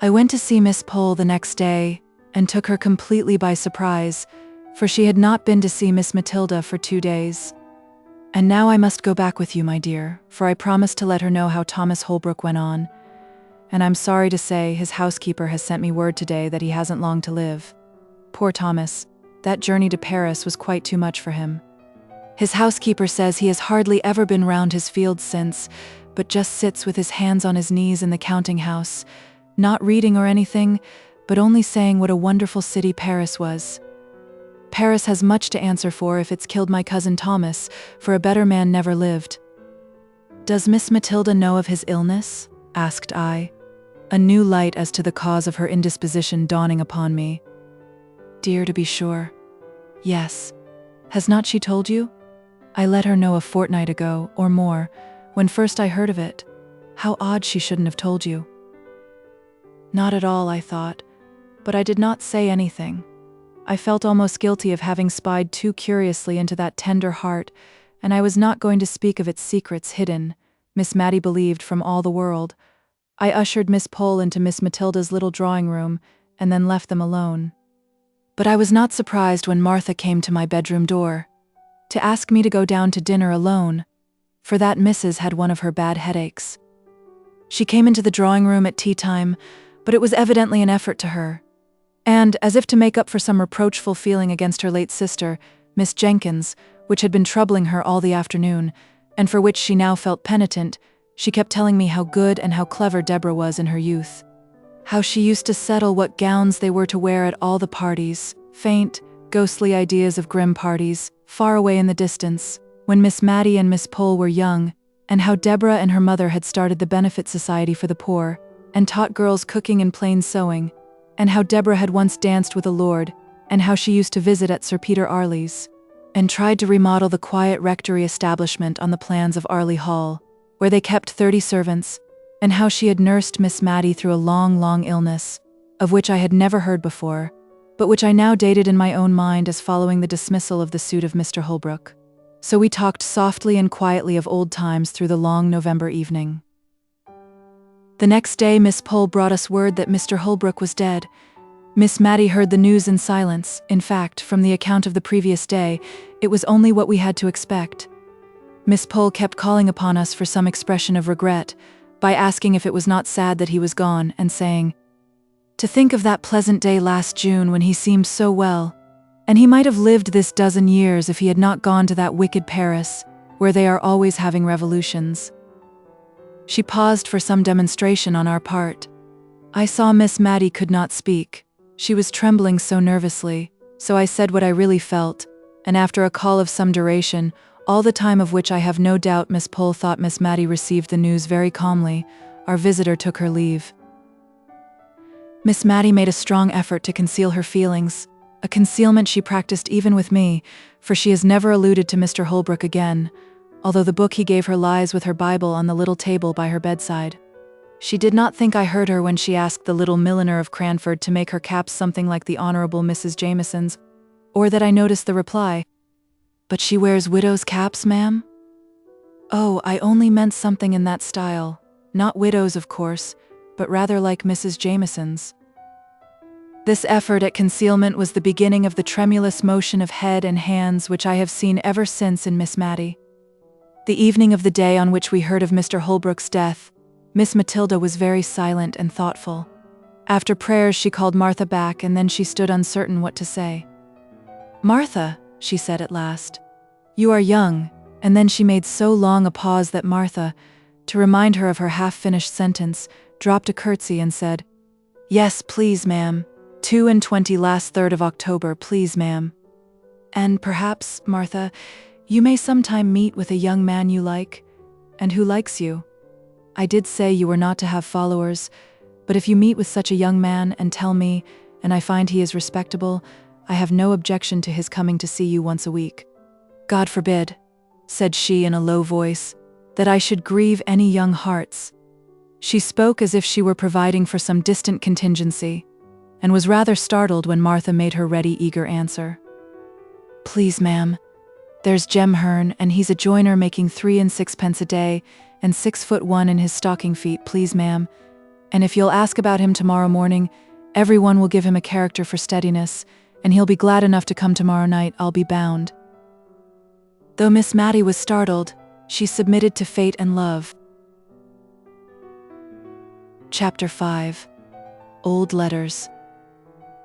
I went to see Miss Pole the next day, and took her completely by surprise, for she had not been to see Miss Matilda for 2 days. "And now I must go back with you, my dear, for I promised to let her know how Thomas Holbrook went on, and I'm sorry to say his housekeeper has sent me word today that he hasn't long to live. Poor Thomas, that journey to Paris was quite too much for him. His housekeeper says he has hardly ever been round his fields since, but just sits with his hands on his knees in the counting-house, not reading or anything, but only saying what a wonderful city Paris was. Paris has much to answer for if it's killed my cousin Thomas, for a better man never lived." "Does Miss Matilda know of his illness?" asked I, a new light as to the cause of her indisposition dawning upon me. "Dear, to be sure. Yes. Has not she told you? I let her know a fortnight ago, or more, when first I heard of it. How odd she shouldn't have told you." Not at all, I thought, but I did not say anything. I felt almost guilty of having spied too curiously into that tender heart, and I was not going to speak of its secrets hidden, Miss Mattie believed, from all the world. I ushered Miss Pole into Miss Matilda's little drawing-room, and then left them alone. But I was not surprised when Martha came to my bedroom door, to ask me to go down to dinner alone, for that Mrs. had one of her bad headaches. She came into the drawing-room at tea-time, but it was evidently an effort to her, and, as if to make up for some reproachful feeling against her late sister, Miss Jenkins, which had been troubling her all the afternoon, and for which she now felt penitent, she kept telling me how good and how clever Deborah was in her youth. How she used to settle what gowns they were to wear at all the parties, faint, ghostly ideas of grim parties, far away in the distance, when Miss Mattie and Miss Pole were young, and how Deborah and her mother had started the Benefit Society for the Poor, and taught girls cooking and plain sewing, and how Deborah had once danced with a lord, and how she used to visit at Sir Peter Arley's, and tried to remodel the quiet rectory establishment on the plans of Arley Hall, where they kept 30 servants, and how she had nursed Miss Mattie through a long, long illness, of which I had never heard before, but which I now dated in my own mind as following the dismissal of the suit of Mr. Holbrook. So we talked softly and quietly of old times through the long November evening. The next day Miss Pole brought us word that Mr. Holbrook was dead. Miss Mattie heard the news in silence. In fact, from the account of the previous day, it was only what we had to expect. Miss Pole kept calling upon us for some expression of regret, by asking if it was not sad that he was gone, and saying, "To think of that pleasant day last June when he seemed so well, and he might have lived this dozen years if he had not gone to that wicked Paris, where they are always having revolutions." She paused for some demonstration on our part. I saw Miss Mattie could not speak. She was trembling so nervously, so I said what I really felt, and after a call of some duration, all the time of which I have no doubt Miss Pole thought Miss Mattie received the news very calmly, our visitor took her leave. Miss Mattie made a strong effort to conceal her feelings, a concealment she practiced even with me, for she has never alluded to Mr. Holbrook again, although the book he gave her lies with her Bible on the little table by her bedside. She did not think I heard her when she asked the little milliner of Cranford to make her caps something like the Honourable Mrs. Jameson's, or that I noticed the reply, "But she wears widow's caps, ma'am?" Oh, I only meant something in that style, not widow's of course, but rather like Mrs. Jameson's. This effort at concealment was the beginning of the tremulous motion of head and hands which I have seen ever since in Miss Mattie. The evening of the day on which we heard of Mr. Holbrook's death, Miss Matilda was very silent and thoughtful. After prayers she called Martha back, and then she stood uncertain what to say. "Martha," she said at last, "you are young," and then she made so long a pause that Martha, to remind her of her half-finished sentence, dropped a curtsy and said, "Yes, please, ma'am. 22 last 3rd of October, please, ma'am. And perhaps, Martha, you may sometime meet with a young man you like, and who likes you. I did say you were not to have followers, but if you meet with such a young man and tell me, and I find he is respectable, I have no objection to his coming to see you once a week. God forbid," said she in a low voice, "that I should grieve any young hearts." She spoke as if she were providing for some distant contingency, and was rather startled when Martha made her ready, eager answer. "Please, ma'am, there's Jem Hearn, and he's a joiner making 3 and 6 a day, and 6'1" in his stocking feet, please, ma'am, and if you'll ask about him tomorrow morning, everyone will give him a character for steadiness, and he'll be glad enough to come tomorrow night, I'll be bound." Though Miss Mattie was startled, she submitted to fate and love. Chapter 5. Old Letters.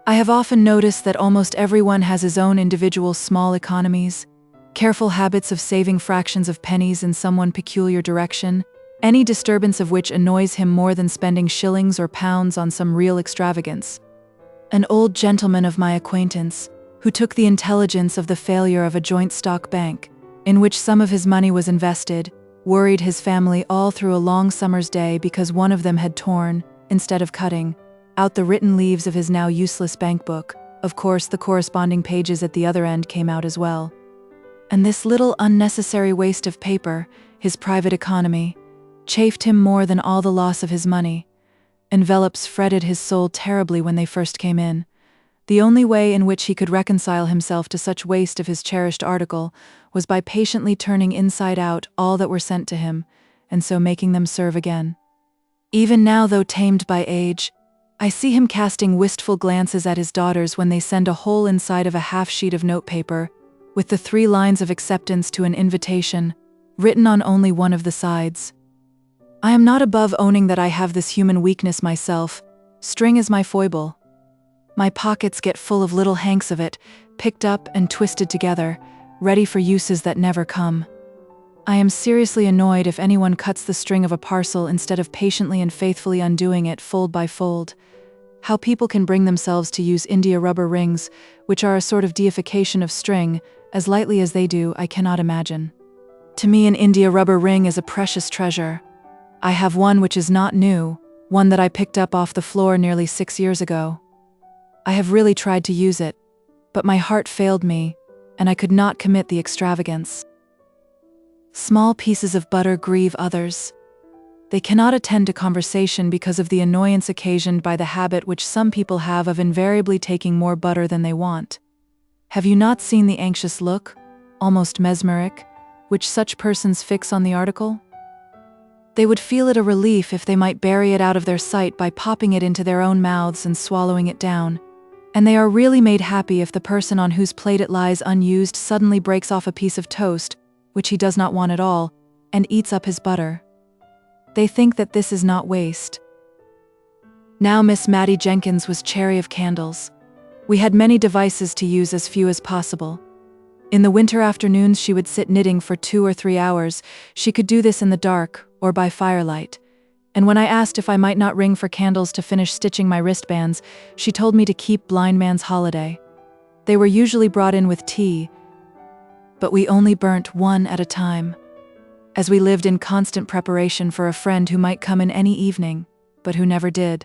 I have often noticed that almost everyone has his own individual small economies, careful habits of saving fractions of pennies in some one peculiar direction, any disturbance of which annoys him more than spending shillings or pounds on some real extravagance. An old gentleman of my acquaintance, who took the intelligence of the failure of a joint stock bank, in which some of his money was invested, worried his family all through a long summer's day because one of them had torn, instead of cutting, out the written leaves of his now useless bank book. Of course, the corresponding pages at the other end came out as well. And this little unnecessary waste of paper, his private economy, chafed him more than all the loss of his money. Envelopes fretted his soul terribly when they first came in. The only way in which he could reconcile himself to such waste of his cherished article was by patiently turning inside out all that were sent to him, and so making them serve again. Even now, though tamed by age, I see him casting wistful glances at his daughters when they send a whole inside of a half-sheet of notepaper, with the 3 lines of acceptance to an invitation, written on only one of the sides. I am not above owning that I have this human weakness myself. String is my foible. My pockets get full of little hanks of it, picked up and twisted together, ready for uses that never come. I am seriously annoyed if anyone cuts the string of a parcel instead of patiently and faithfully undoing it fold by fold. How people can bring themselves to use India rubber rings, which are a sort of deification of string, as lightly as they do, I cannot imagine. To me, an India rubber ring is a precious treasure. I have one which is not new, one that I picked up off the floor nearly 6 years ago. I have really tried to use it, but my heart failed me, and I could not commit the extravagance. Small pieces of butter grieve others. They cannot attend to conversation because of the annoyance occasioned by the habit which some people have of invariably taking more butter than they want. Have you not seen the anxious look, almost mesmeric, which such persons fix on the article? They would feel it a relief if they might bury it out of their sight by popping it into their own mouths and swallowing it down, and they are really made happy if the person on whose plate it lies unused suddenly breaks off a piece of toast, which he does not want at all, and eats up his butter. They think that this is not waste. Now Miss Mattie Jenkins was chary of candles. We had many devices to use as few as possible. In the winter afternoons she would sit knitting for 2 or 3 hours. She could do this in the dark, or by firelight. And when I asked if I might not ring for candles to finish stitching my wristbands, she told me to keep blind man's holiday. They were usually brought in with tea, but we only burnt one at a time, as we lived in constant preparation for a friend who might come in any evening, but who never did.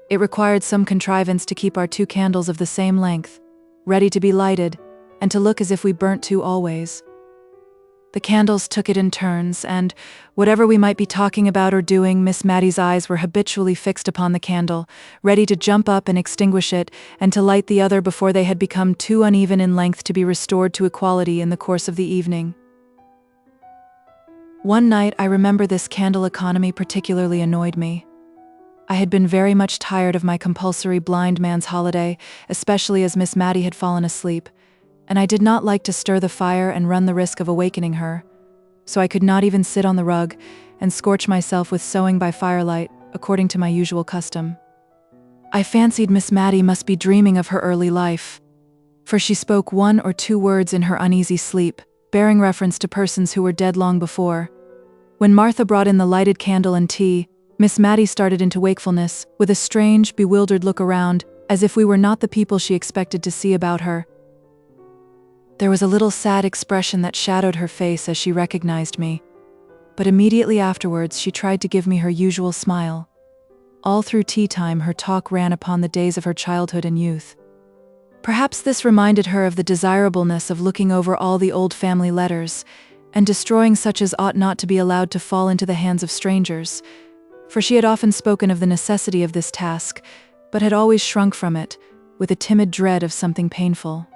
It required some contrivance to keep our 2 candles of the same length, ready to be lighted, and to look as if we burnt 2 always. The candles took it in turns, and, whatever we might be talking about or doing, Miss Maddie's eyes were habitually fixed upon the candle, ready to jump up and extinguish it, and to light the other before they had become too uneven in length to be restored to equality in the course of the evening. One night, I remember, this candle economy particularly annoyed me. I had been very much tired of my compulsory blind man's holiday, especially as Miss Maddie had fallen asleep, and I did not like to stir the fire and run the risk of awakening her, so I could not even sit on the rug and scorch myself with sewing by firelight, according to my usual custom. I fancied Miss Maddie must be dreaming of her early life, for she spoke 1 or 2 words in her uneasy sleep, bearing reference to persons who were dead long before. When Martha brought in the lighted candle and tea, Miss Maddie started into wakefulness, with a strange, bewildered look around, as if we were not the people she expected to see about her. There was a little sad expression that shadowed her face as she recognized me, but immediately afterwards she tried to give me her usual smile. All through tea time her talk ran upon the days of her childhood and youth. Perhaps this reminded her of the desirableness of looking over all the old family letters, and destroying such as ought not to be allowed to fall into the hands of strangers, for she had often spoken of the necessity of this task, but had always shrunk from it, with a timid dread of something painful.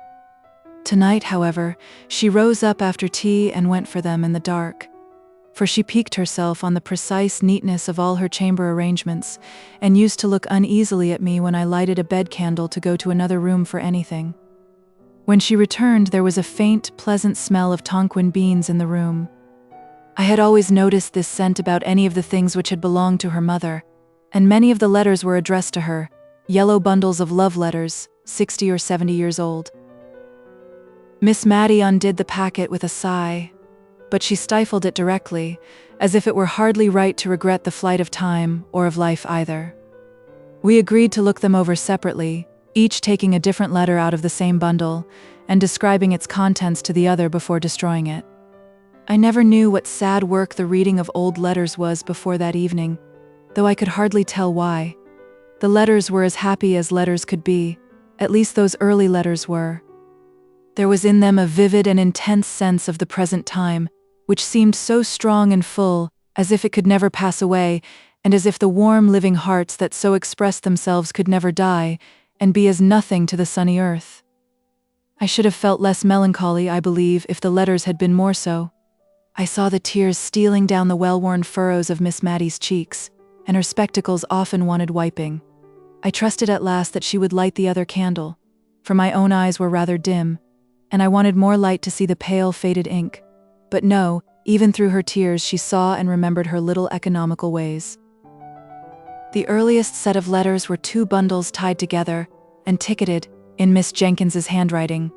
Tonight, however, she rose up after tea and went for them in the dark, for she piqued herself on the precise neatness of all her chamber arrangements, and used to look uneasily at me when I lighted a bed candle to go to another room for anything. When she returned, there was a faint, pleasant smell of Tonquin beans in the room. I had always noticed this scent about any of the things which had belonged to her mother, and many of the letters were addressed to her, yellow bundles of love letters, 60 or 70 years old. Miss Maddie undid the packet with a sigh, but she stifled it directly, as if it were hardly right to regret the flight of time, or of life either. We agreed to look them over separately, each taking a different letter out of the same bundle, and describing its contents to the other before destroying it. I never knew what sad work the reading of old letters was before that evening, though I could hardly tell why. The letters were as happy as letters could be, at least those early letters were. There was in them a vivid and intense sense of the present time, which seemed so strong and full, as if it could never pass away, and as if the warm, living hearts that so expressed themselves could never die, and be as nothing to the sunny earth. I should have felt less melancholy, I believe, if the letters had been more so. I saw the tears stealing down the well-worn furrows of Miss Maddie's cheeks, and her spectacles often wanted wiping. I trusted at last that she would light the other candle, for my own eyes were rather dim, and I wanted more light to see the pale, faded ink. But no, even through her tears she saw and remembered her little economical ways. The earliest set of letters were 2 bundles tied together, and ticketed, in Miss Jenkins's handwriting.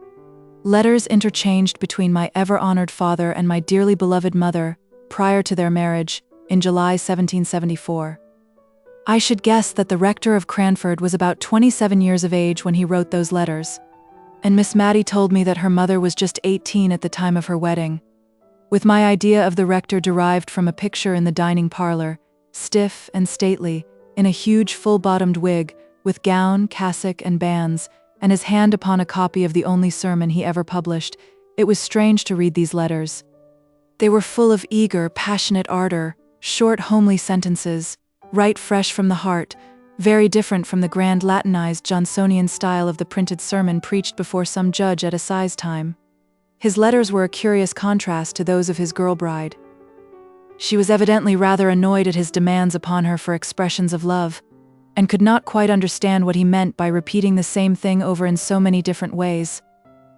Letters interchanged between my ever-honored father and my dearly beloved mother, prior to their marriage, in July 1774. I should guess that the rector of Cranford was about 27 years of age when he wrote those letters, and Miss Maddie told me that her mother was just 18 at the time of her wedding, with my idea of the rector derived from a picture in the dining parlor, stiff and stately, in a huge full-bottomed wig, with gown, cassock, and bands, and his hand upon a copy of the only sermon he ever published. It was strange to read these letters. They were full of eager, passionate ardor, short, homely sentences, right fresh from the heart, very different from the grand Latinized Johnsonian style of the printed sermon preached before some judge at assize time. His letters were a curious contrast to those of his girl bride. She was evidently rather annoyed at his demands upon her for expressions of love, and could not quite understand what he meant by repeating the same thing over in so many different ways.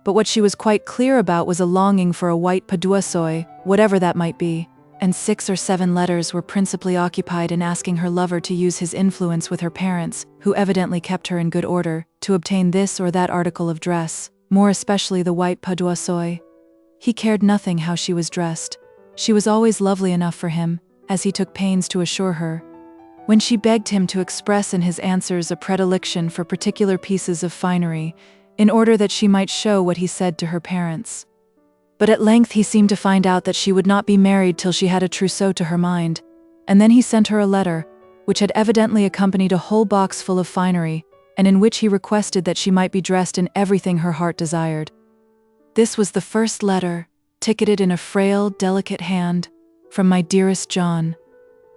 But what she was quite clear about was a longing for a white paduasoy, whatever that might be, and 6 or 7 letters were principally occupied in asking her lover to use his influence with her parents, who evidently kept her in good order, to obtain this or that article of dress, more especially the white paduasoy. He cared nothing how she was dressed. She was always lovely enough for him, as he took pains to assure her, when she begged him to express in his answers a predilection for particular pieces of finery, in order that she might show what he said to her parents. But at length he seemed to find out that she would not be married till she had a trousseau to her mind, and then he sent her a letter, which had evidently accompanied a whole box full of finery, and in which he requested that she might be dressed in everything her heart desired. This was the first letter, ticketed in a frail, delicate hand, from my dearest John.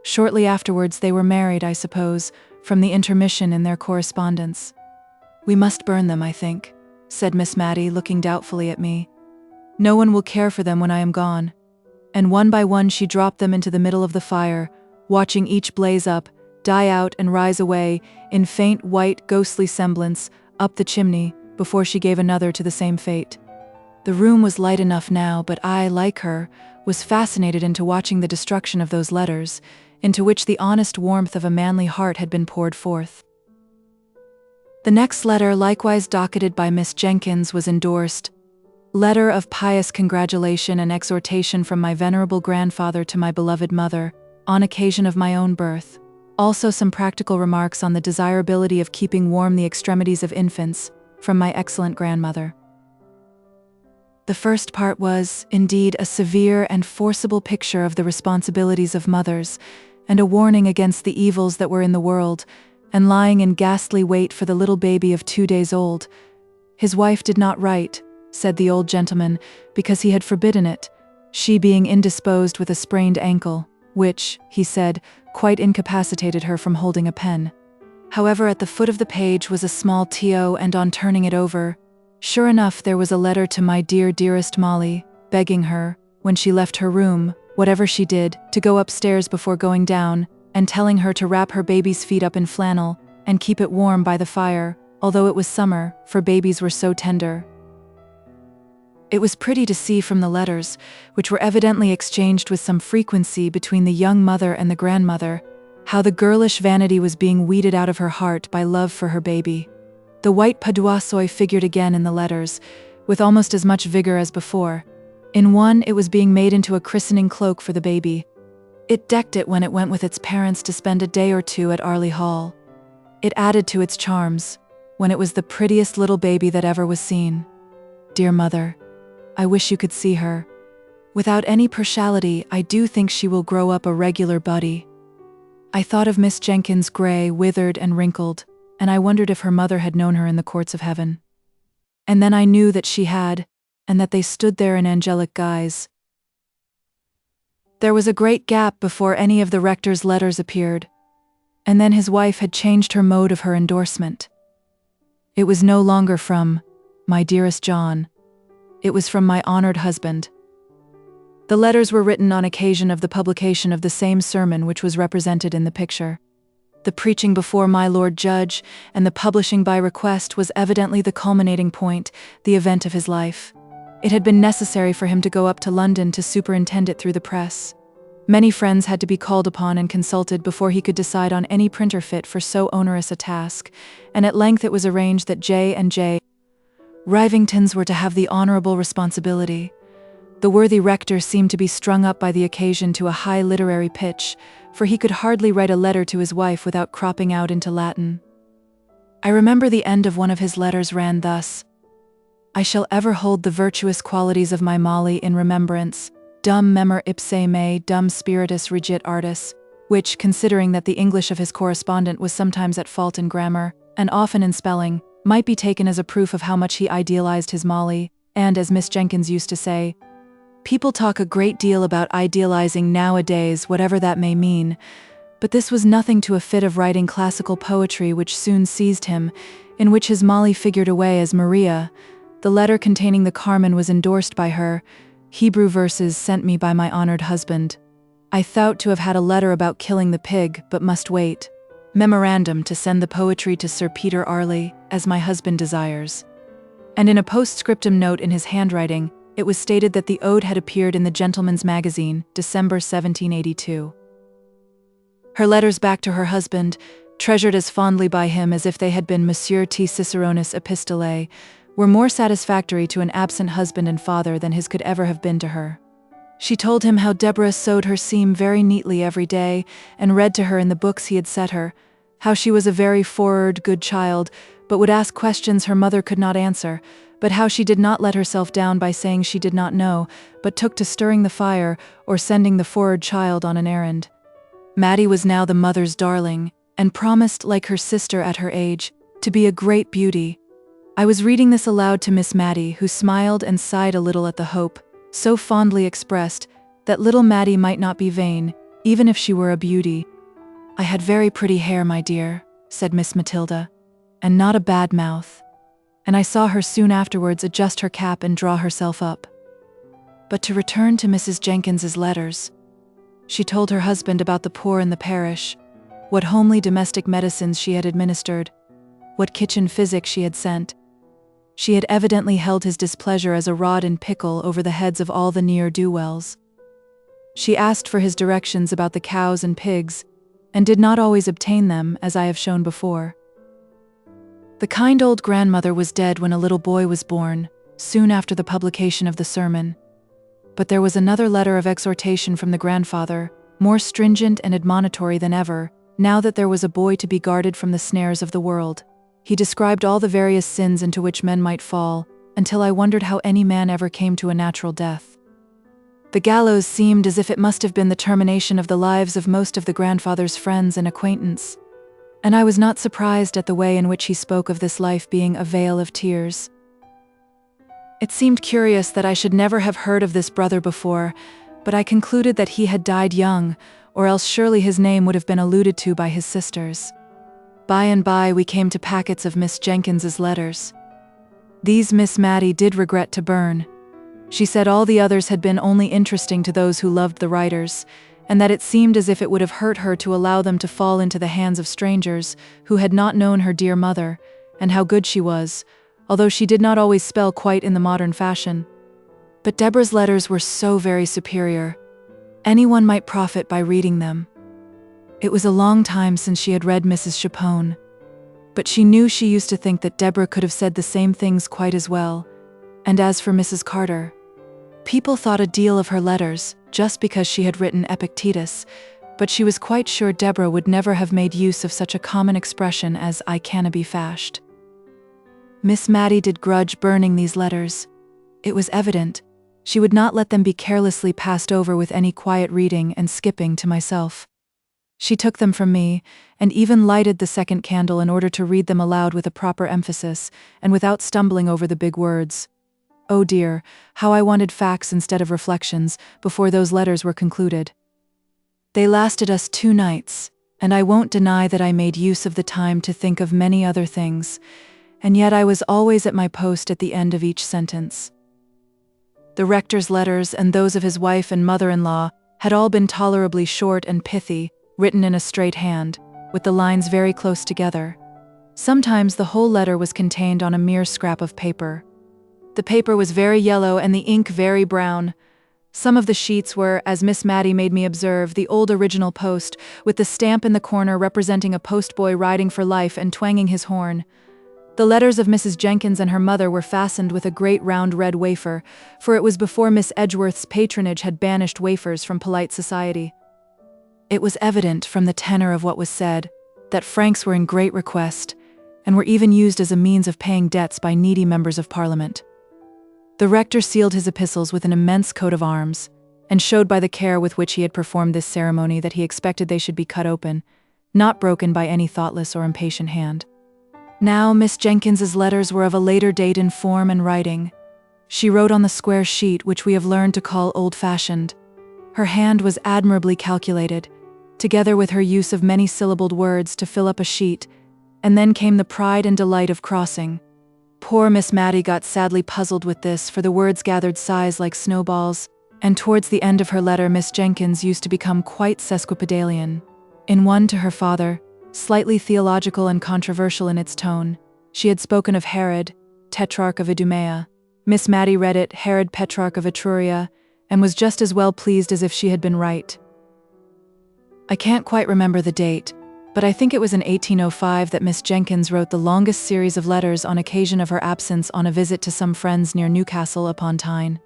Shortly afterwards they were married, I suppose, from the intermission in their correspondence. "We must burn them, I think," said Miss Matty, looking doubtfully at me. "No one will care for them when I am gone." And one by one she dropped them into the middle of the fire, watching each blaze up, die out and rise away, in faint white ghostly semblance, up the chimney, before she gave another to the same fate. The room was light enough now, but I, like her, was fascinated into watching the destruction of those letters, into which the honest warmth of a manly heart had been poured forth. The next letter, likewise docketed by Miss Jenkins, was endorsed, "Letter of pious congratulation and exhortation from my venerable grandfather to my beloved mother, on occasion of my own birth. Also some practical remarks on the desirability of keeping warm the extremities of infants, from my excellent grandmother." The first part was, indeed, a severe and forcible picture of the responsibilities of mothers, and a warning against the evils that were in the world, and lying in ghastly wait for the little baby of 2 days old. His wife did not write, said the old gentleman, because he had forbidden it, she being indisposed with a sprained ankle, which, he said, quite incapacitated her from holding a pen. However, at the foot of the page was a small T.O., and on turning it over, sure enough there was a letter to my dearest Molly, begging her, when she left her room, whatever she did, to go upstairs before going down, and telling her to wrap her baby's feet up in flannel, and keep it warm by the fire, although it was summer, for babies were so tender. It was pretty to see from the letters, which were evidently exchanged with some frequency between the young mother and the grandmother, how the girlish vanity was being weeded out of her heart by love for her baby. The white paduasoy figured again in the letters, with almost as much vigor as before. In one, it was being made into a christening cloak for the baby. It decked it when it went with its parents to spend a day or two at Arley Hall. It added to its charms, when it was the prettiest little baby that ever was seen. Dear mother, I wish you could see her. Without any partiality, I do think she will grow up a regular buddy. I thought of Miss Jenkins, grey, withered, and wrinkled, and I wondered if her mother had known her in the courts of heaven. And then I knew that she had, and that they stood there in angelic guise. There was a great gap before any of the rector's letters appeared, and then his wife had changed her mode of her endorsement. It was no longer from my dearest John, it was from my honored husband. The letters were written on occasion of the publication of the same sermon which was represented in the picture. The preaching before my Lord Judge and the publishing by request was evidently the culminating point, the event of his life. It had been necessary for him to go up to London to superintend it through the press. Many friends had to be called upon and consulted before he could decide on any printer fit for so onerous a task, and at length it was arranged that J. and J. Rivingtons were to have the honorable responsibility. The worthy rector seemed to be strung up by the occasion to a high literary pitch, for he could hardly write a letter to his wife without cropping out into Latin. I remember the end of one of his letters ran thus: "I shall ever hold the virtuous qualities of my Molly in remembrance, dum memor ipse me, dum spiritus regit artis," which, considering that the English of his correspondent was sometimes at fault in grammar, and often in spelling, might be taken as a proof of how much he idealized his Molly, and, as Miss Jenkins used to say, "People talk a great deal about idealizing nowadays, whatever that may mean," but this was nothing to a fit of writing classical poetry which soon seized him, in which his Molly figured away as Maria. The letter containing the Carmen was endorsed by her, "Hebrew verses sent me by my honored husband. I thought to have had a letter about killing the pig, but must wait. Memorandum to send the poetry to Sir Peter Arley, as my husband desires." And in a postscriptum note in his handwriting, it was stated that the ode had appeared in the Gentleman's Magazine, December 1782. Her letters back to her husband, treasured as fondly by him as if they had been Monsieur T. Ciceronis epistolae, were more satisfactory to an absent husband and father than his could ever have been to her. She told him how Deborah sewed her seam very neatly every day and read to her in the books he had set her, how she was a very forward, good child, but would ask questions her mother could not answer, but how she did not let herself down by saying she did not know, but took to stirring the fire or sending the forward child on an errand. Maddie was now the mother's darling, and promised, like her sister at her age, to be a great beauty. I was reading this aloud to Miss Maddie, who smiled and sighed a little at the hope, so fondly expressed, that little Maddie might not be vain, even if she were a beauty. "I had very pretty hair, my dear," said Miss Matilda, "and not a bad mouth." And I saw her soon afterwards adjust her cap and draw herself up. But to return to Mrs. Jenkins's letters. She told her husband about the poor in the parish, what homely domestic medicines she had administered, what kitchen physic she had sent. She had evidently held his displeasure as a rod in pickle over the heads of all the ne'er-do-wells. She asked for his directions about the cows and pigs, and did not always obtain them, as I have shown before. The kind old grandmother was dead when a little boy was born, soon after the publication of the sermon. But there was another letter of exhortation from the grandfather, more stringent and admonitory than ever, now that there was a boy to be guarded from the snares of the world. He described all the various sins into which men might fall, until I wondered how any man ever came to a natural death. The gallows seemed as if it must have been the termination of the lives of most of the grandfather's friends and acquaintance, and I was not surprised at the way in which he spoke of this life being a vale of tears. It seemed curious that I should never have heard of this brother before, but I concluded that he had died young, or else surely his name would have been alluded to by his sisters. By and by we came to packets of Miss Jenkins's letters. These Miss Maddie did regret to burn. She said all the others had been only interesting to those who loved the writers, and that it seemed as if it would have hurt her to allow them to fall into the hands of strangers who had not known her dear mother, and how good she was, although she did not always spell quite in the modern fashion. But Deborah's letters were so very superior. Anyone might profit by reading them. It was a long time since she had read Mrs. Chapone, but she knew she used to think that Deborah could have said the same things quite as well. And as for Mrs. Carter, people thought a deal of her letters, just because she had written Epictetus, but she was quite sure Deborah would never have made use of such a common expression as "I canna be fashed." Miss Maddie did grudge burning these letters. It was evident she would not let them be carelessly passed over with any quiet reading and skipping to myself. She took them from me, and even lighted the second candle in order to read them aloud with a proper emphasis, and without stumbling over the big words. Oh dear, how I wanted facts instead of reflections before those letters were concluded. They lasted us 2 nights, and I won't deny that I made use of the time to think of many other things, and yet I was always at my post at the end of each sentence. The rector's letters and those of his wife and mother-in-law had all been tolerably short and pithy, written in a straight hand, with the lines very close together. Sometimes the whole letter was contained on a mere scrap of paper. The paper was very yellow and the ink very brown. Some of the sheets were, as Miss Maddie made me observe, the old original post, with the stamp in the corner representing a postboy riding for life and twanging his horn. The letters of Mrs. Jenkins and her mother were fastened with a great round red wafer, for it was before Miss Edgeworth's patronage had banished wafers from polite society. It was evident from the tenor of what was said that francs were in great request, and were even used as a means of paying debts by needy members of Parliament. The rector sealed his epistles with an immense coat of arms, and showed by the care with which he had performed this ceremony that he expected they should be cut open, not broken by any thoughtless or impatient hand. Now Miss Jenkins's letters were of a later date in form and writing. She wrote on the square sheet which we have learned to call old-fashioned. Her hand was admirably calculated, together with her use of many-syllabled words to fill up a sheet, and then came the pride and delight of crossing. Poor Miss Maddie got sadly puzzled with this, for the words gathered size like snowballs, and towards the end of her letter Miss Jenkins used to become quite sesquipedalian. In one to her father, slightly theological and controversial in its tone, she had spoken of Herod, Tetrarch of Idumea. Miss Maddie read it Herod Petrarch of Etruria, and was just as well pleased as if she had been right. I can't quite remember the date, but I think it was in 1805 that Miss Jenkins wrote the longest series of letters on occasion of her absence on a visit to some friends near Newcastle upon Tyne.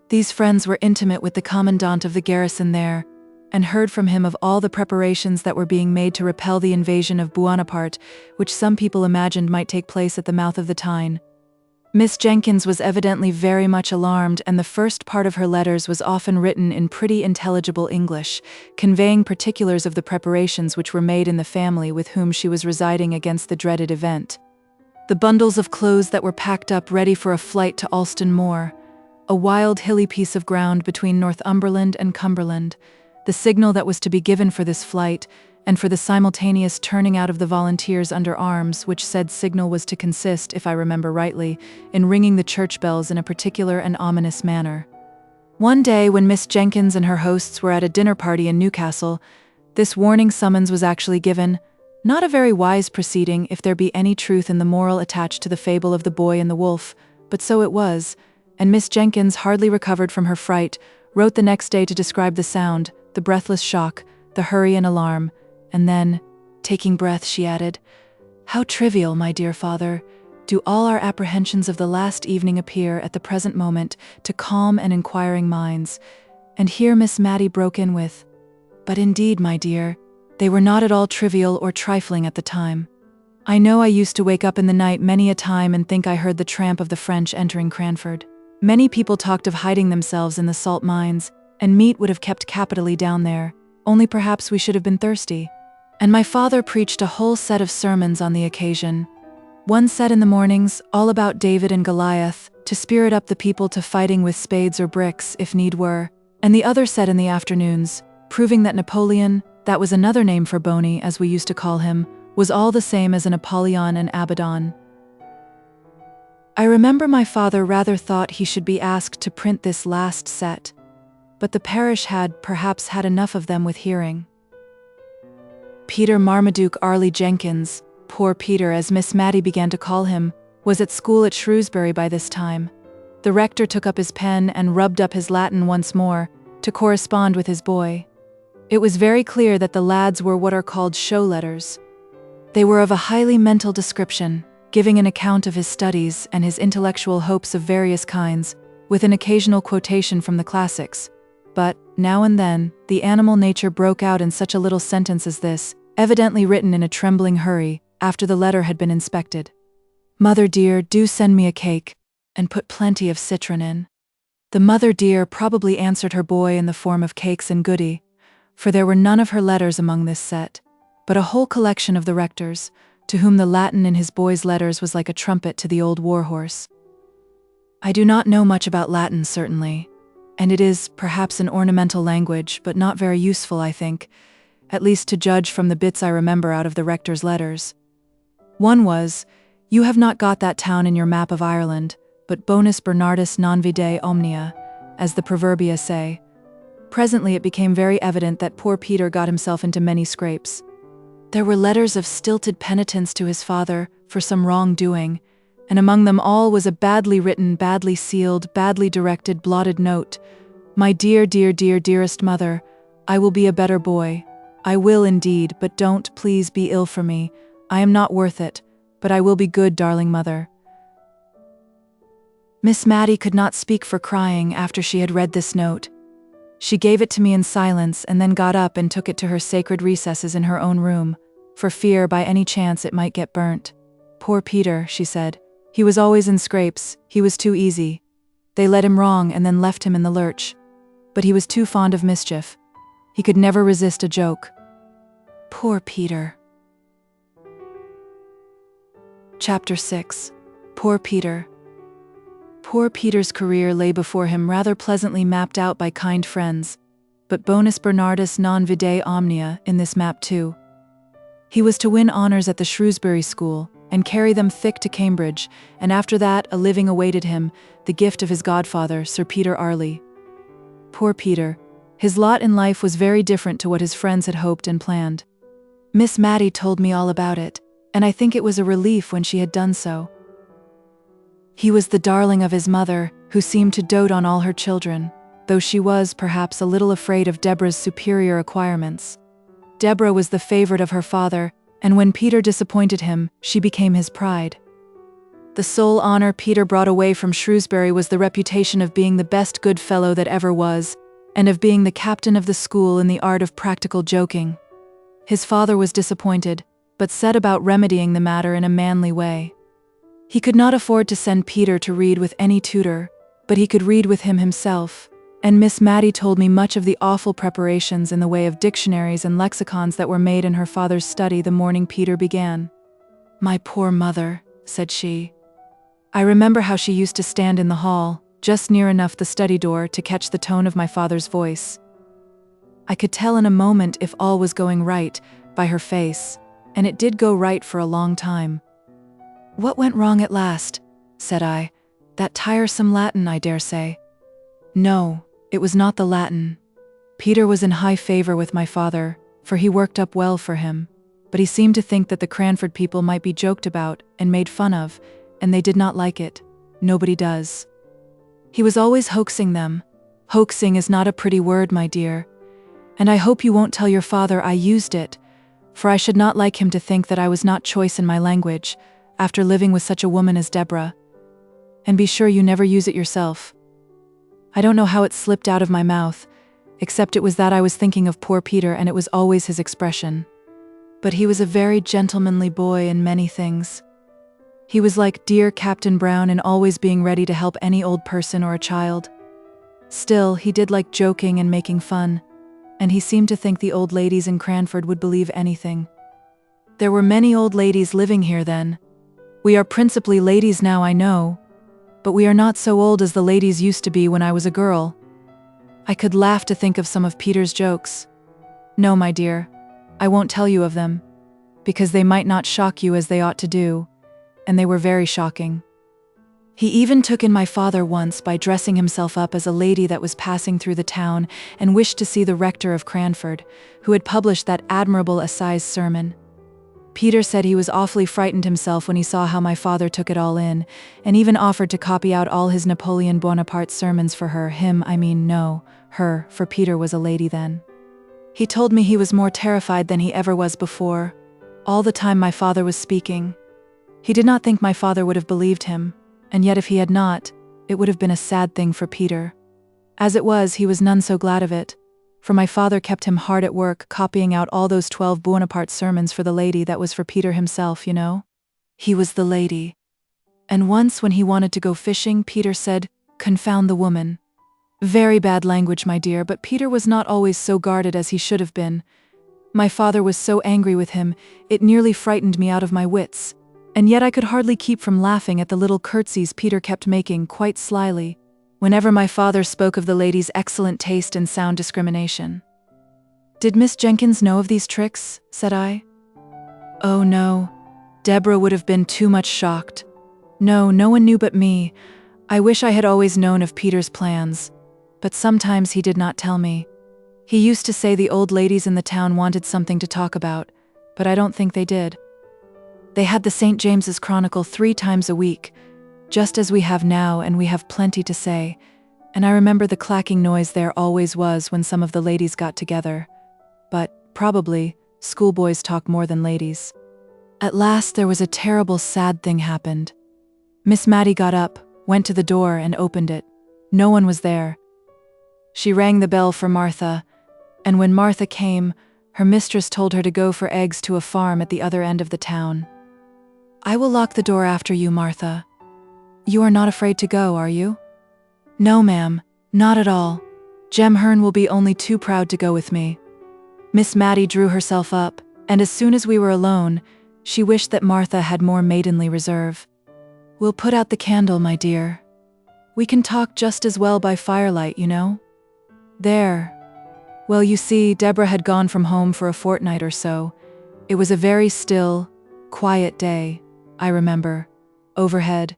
These friends were intimate with the commandant of the garrison there, and heard from him of all the preparations that were being made to repel the invasion of Buonaparte, which some people imagined might take place at the mouth of the Tyne. Miss Jenkins was evidently very much alarmed, and the first part of her letters was often written in pretty intelligible English, conveying particulars of the preparations which were made in the family with whom she was residing against the dreaded event. The bundles of clothes that were packed up ready for a flight to Alston Moor, a wild hilly piece of ground between Northumberland and Cumberland, the signal that was to be given for this flight, and for the simultaneous turning out of the volunteers under arms, which said signal was to consist, if I remember rightly, in ringing the church bells in a particular and ominous manner. One day, when Miss Jenkins and her hosts were at a dinner party in Newcastle, this warning summons was actually given, not a very wise proceeding if there be any truth in the moral attached to the fable of the boy and the wolf, but so it was, and Miss Jenkins, hardly recovered from her fright, wrote the next day to describe the sound, the breathless shock, the hurry and alarm, and then, taking breath, she added, "How trivial, my dear father, do all our apprehensions of the last evening appear at the present moment to calm and inquiring minds." And here Miss Matty broke in with, "But indeed, my dear, they were not at all trivial or trifling at the time. I know I used to wake up in the night many a time and think I heard the tramp of the French entering Cranford. Many people talked of hiding themselves in the salt mines, and meat would have kept capitally down there, only perhaps we should have been thirsty. And my father preached a whole set of sermons on the occasion. One set in the mornings, all about David and Goliath, to spirit up the people to fighting with spades or bricks, if need were, and the other set in the afternoons, proving that Napoleon, that was another name for Boney, as we used to call him, was all the same as an Apollyon and Abaddon. I remember my father rather thought he should be asked to print this last set, but the parish had perhaps had enough of them with hearing. Peter Marmaduke Arley Jenkins, poor Peter as Miss Matty began to call him, was at school at Shrewsbury by this time. The rector took up his pen and rubbed up his Latin once more, to correspond with his boy. It was very clear that the lads were what are called show letters. They were of a highly mental description, giving an account of his studies and his intellectual hopes of various kinds, with an occasional quotation from the classics. But, now and then, the animal nature broke out in such a little sentence as this, evidently written in a trembling hurry, after the letter had been inspected. "Mother dear, do send me a cake, and put plenty of citron in." The mother dear probably answered her boy in the form of cakes and goody, for there were none of her letters among this set, but a whole collection of the rector's, to whom the Latin in his boy's letters was like a trumpet to the old war-horse. I do not know much about Latin, certainly, and it is, perhaps, an ornamental language, but not very useful, I think, at least to judge from the bits I remember out of the rector's letters. One was, "You have not got that town in your map of Ireland, but bonus Bernardus non vide omnia, as the proverbia say." Presently it became very evident that poor Peter got himself into many scrapes. There were letters of stilted penitence to his father for some wrong-doing, and among them all was a badly written, badly sealed, badly directed, blotted note. "My dear, dear, dear, dearest mother, I will be a better boy. I will indeed, but don't, please, be ill for me. I am not worth it, but I will be good, darling mother." Miss Matty could not speak for crying after she had read this note. She gave it to me in silence and then got up and took it to her sacred recesses in her own room, for fear by any chance it might get burnt. "Poor Peter," she said. "He was always in scrapes, he was too easy. They led him wrong and then left him in the lurch. But he was too fond of mischief. He could never resist a joke. Poor Peter." Chapter 6. Poor Peter. Poor Peter's career lay before him rather pleasantly mapped out by kind friends, but bonus Bernardus non vide omnia in this map too. He was to win honours at the Shrewsbury School, and carry them thick to Cambridge, and after that a living awaited him, the gift of his godfather, Sir Peter Arley. Poor Peter. His lot in life was very different to what his friends had hoped and planned. Miss Matty told me all about it, and I think it was a relief when she had done so. He was the darling of his mother, who seemed to dote on all her children, though she was, perhaps, a little afraid of Deborah's superior acquirements. Deborah was the favorite of her father, and when Peter disappointed him, she became his pride. The sole honor Peter brought away from Shrewsbury was the reputation of being the best good fellow that ever was, and of being the captain of the school in the art of practical joking. His father was disappointed, but set about remedying the matter in a manly way. He could not afford to send Peter to read with any tutor, but he could read with him himself, and Miss Mattie told me much of the awful preparations in the way of dictionaries and lexicons that were made in her father's study the morning Peter began. "My poor mother," said she. I remember how she used to stand in the hall, just near enough the study door to catch the tone of my father's voice. I could tell in a moment if all was going right, by her face, and it did go right for a long time. "What went wrong at last?" said I. "That tiresome Latin, I dare say." No, it was not the Latin. Peter was in high favor with my father, for he worked up well for him, but he seemed to think that the Cranford people might be joked about and made fun of, and they did not like it. Nobody does. He was always hoaxing them. Hoaxing is not a pretty word, my dear, and I hope you won't tell your father I used it, for I should not like him to think that I was not choice in my language, after living with such a woman as Deborah. And be sure you never use it yourself. I don't know how it slipped out of my mouth, except it was that I was thinking of poor Peter, and it was always his expression. But he was a very gentlemanly boy in many things. He was like dear Captain Brown in always being ready to help any old person or a child. Still, he did like joking and making fun, and he seemed to think the old ladies in Cranford would believe anything. There were many old ladies living here then. We are principally ladies now, I know, but we are not so old as the ladies used to be when I was a girl. I could laugh to think of some of Peter's jokes. No, my dear, I won't tell you of them, because they might not shock you as they ought to do, and they were very shocking. He even took in my father once by dressing himself up as a lady that was passing through the town and wished to see the rector of Cranford, who had published that admirable assize sermon. Peter said he was awfully frightened himself when he saw how my father took it all in, and even offered to copy out all his Napoleon Bonaparte sermons for her, her, for Peter was a lady then. He told me he was more terrified than he ever was before, all the time my father was speaking. He did not think my father would have believed him, and yet if he had not, it would have been a sad thing for Peter. As it was, he was none so glad of it, for my father kept him hard at work copying out all those 12 Bonaparte sermons for the lady that was for Peter himself, you know. He was the lady. And once when he wanted to go fishing, Peter said, "Confound the woman." Very bad language, my dear, but Peter was not always so guarded as he should have been. My father was so angry with him, it nearly frightened me out of my wits, and yet I could hardly keep from laughing at the little curtsies Peter kept making quite slyly, whenever my father spoke of the lady's excellent taste and sound discrimination. "Did Miss Jenkins know of these tricks?" said I. "Oh no, Deborah would have been too much shocked. No, no one knew but me. I wish I had always known of Peter's plans, but sometimes he did not tell me. He used to say the old ladies in the town wanted something to talk about, but I don't think they did. They had the St. James's Chronicle 3 times a week, just as we have now, and we have plenty to say, and I remember the clacking noise there always was when some of the ladies got together. But, probably, schoolboys talk more than ladies. At last there was a terrible sad thing happened. Miss Mattie got up, went to the door and opened it. No one was there. She rang the bell for Martha, and when Martha came, her mistress told her to go for eggs to a farm at the other end of the town. "I will lock the door after you, Martha. You are not afraid to go, are you?" "No, ma'am, not at all. Jem Hearn will be only too proud to go with me." Miss Mattie drew herself up, and as soon as we were alone, she wished that Martha had more maidenly reserve. "We'll put out the candle, my dear. We can talk just as well by firelight, you know. There." Well, you see, Deborah had gone from home for a fortnight or so. It was a very still, quiet day, I remember, overhead,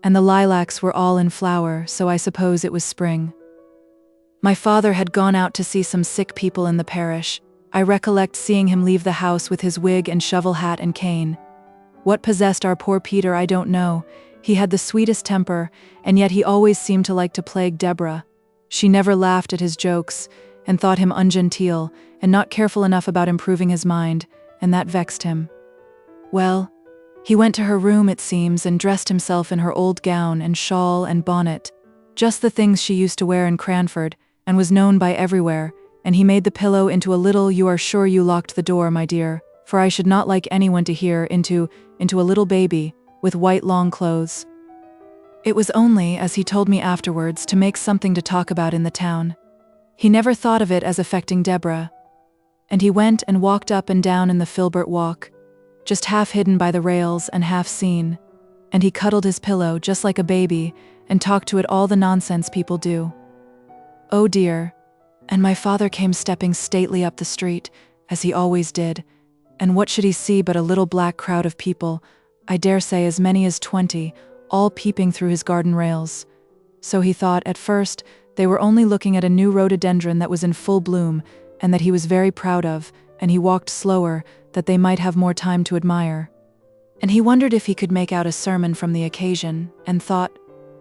and the lilacs were all in flower, so I suppose it was spring. My father had gone out to see some sick people in the parish. I recollect seeing him leave the house with his wig and shovel hat and cane. What possessed our poor Peter I don't know. He had the sweetest temper, and yet he always seemed to like to plague Deborah. She never laughed at his jokes, and thought him ungenteel, and not careful enough about improving his mind, and that vexed him. Well, He went to her room, it seems, and dressed himself in her old gown and shawl and bonnet, just the things she used to wear in Cranford, and was known by everywhere, and he made the pillow into a little, "You are sure you locked the door, my dear, for I should not like anyone to hear," into a little baby, with white long clothes. It was only, as he told me afterwards, to make something to talk about in the town. He never thought of it as affecting Deborah. And he went and walked up and down in the Filbert Walk, just half hidden by the rails and half seen, and he cuddled his pillow just like a baby and talked to it all the nonsense people do. Oh dear. And my father came stepping stately up the street, as he always did, and what should he see but a little black crowd of people, I dare say as many as 20, all peeping through his garden rails. So he thought, at first, they were only looking at a new rhododendron that was in full bloom, and that he was very proud of, and he walked slower, that they might have more time to admire. And he wondered if he could make out a sermon from the occasion, and thought,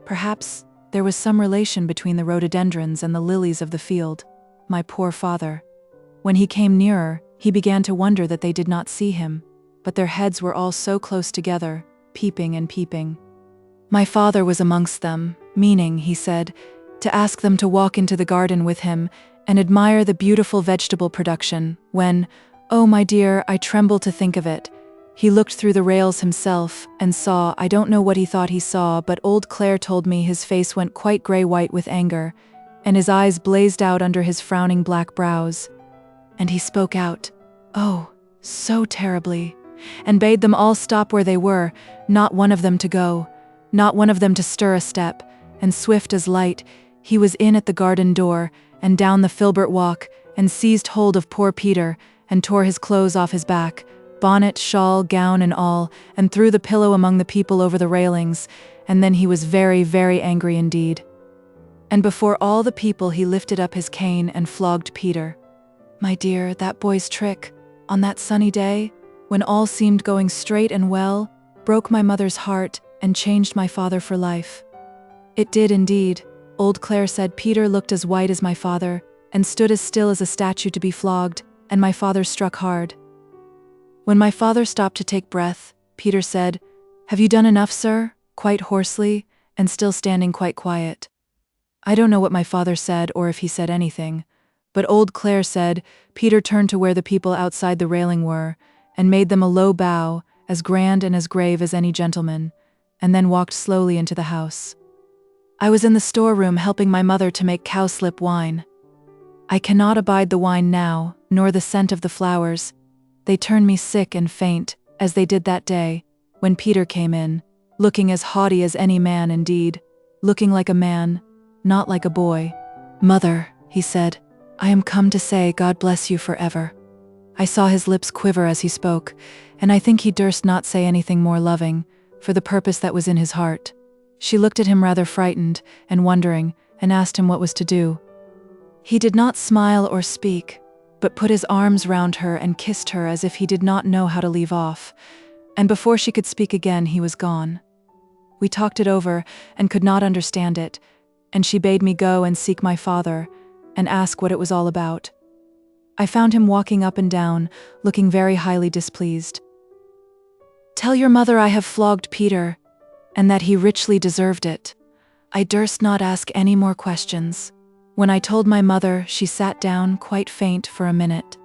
perhaps, there was some relation between the rhododendrons and the lilies of the field. My poor father. When he came nearer, he began to wonder that they did not see him, but their heads were all so close together, peeping and peeping. My father was amongst them, meaning, he said, to ask them to walk into the garden with him and admire the beautiful vegetable production, when, oh my dear, I tremble to think of it, he looked through the rails himself and saw, I don't know what he thought he saw, but old Claire told me his face went quite grey-white with anger, and his eyes blazed out under his frowning black brows. And he spoke out, oh, so terribly, and bade them all stop where they were, not one of them to go, not one of them to stir a step, and swift as light, he was in at the garden door, and down the Filbert Walk, and seized hold of poor Peter, and tore his clothes off his back, bonnet, shawl, gown, and all, and threw the pillow among the people over the railings, and then he was very, very angry indeed. And before all the people he lifted up his cane and flogged Peter. My dear, that boy's trick, on that sunny day, when all seemed going straight and well, broke my mother's heart and changed my father for life. It did indeed. Old Claire said Peter looked as white as my father, and stood as still as a statue to be flogged, and my father struck hard. When my father stopped to take breath, Peter said, "Have you done enough, sir?" quite hoarsely, and still standing quite quiet. I don't know what my father said or if he said anything, but old Claire said Peter turned to where the people outside the railing were, and made them a low bow, as grand and as grave as any gentleman, and then walked slowly into the house. I was in the storeroom helping my mother to make cowslip wine. I cannot abide the wine now, nor the scent of the flowers. They turn me sick and faint, as they did that day, when Peter came in, looking as haughty as any man indeed, looking like a man, not like a boy. "Mother," he said, "I am come to say God bless you forever." I saw his lips quiver as he spoke, and I think he durst not say anything more loving, for the purpose that was in his heart. She looked at him rather frightened and wondering, and asked him what was to do. He did not smile or speak, but put his arms round her and kissed her as if he did not know how to leave off, and before she could speak again he was gone. We talked it over and could not understand it, and she bade me go and seek my father, and ask what it was all about. I found him walking up and down, looking very highly displeased. "Tell your mother I have flogged Peter, and that he richly deserved it." I durst not ask any more questions. When I told my mother, she sat down, quite faint, for a minute.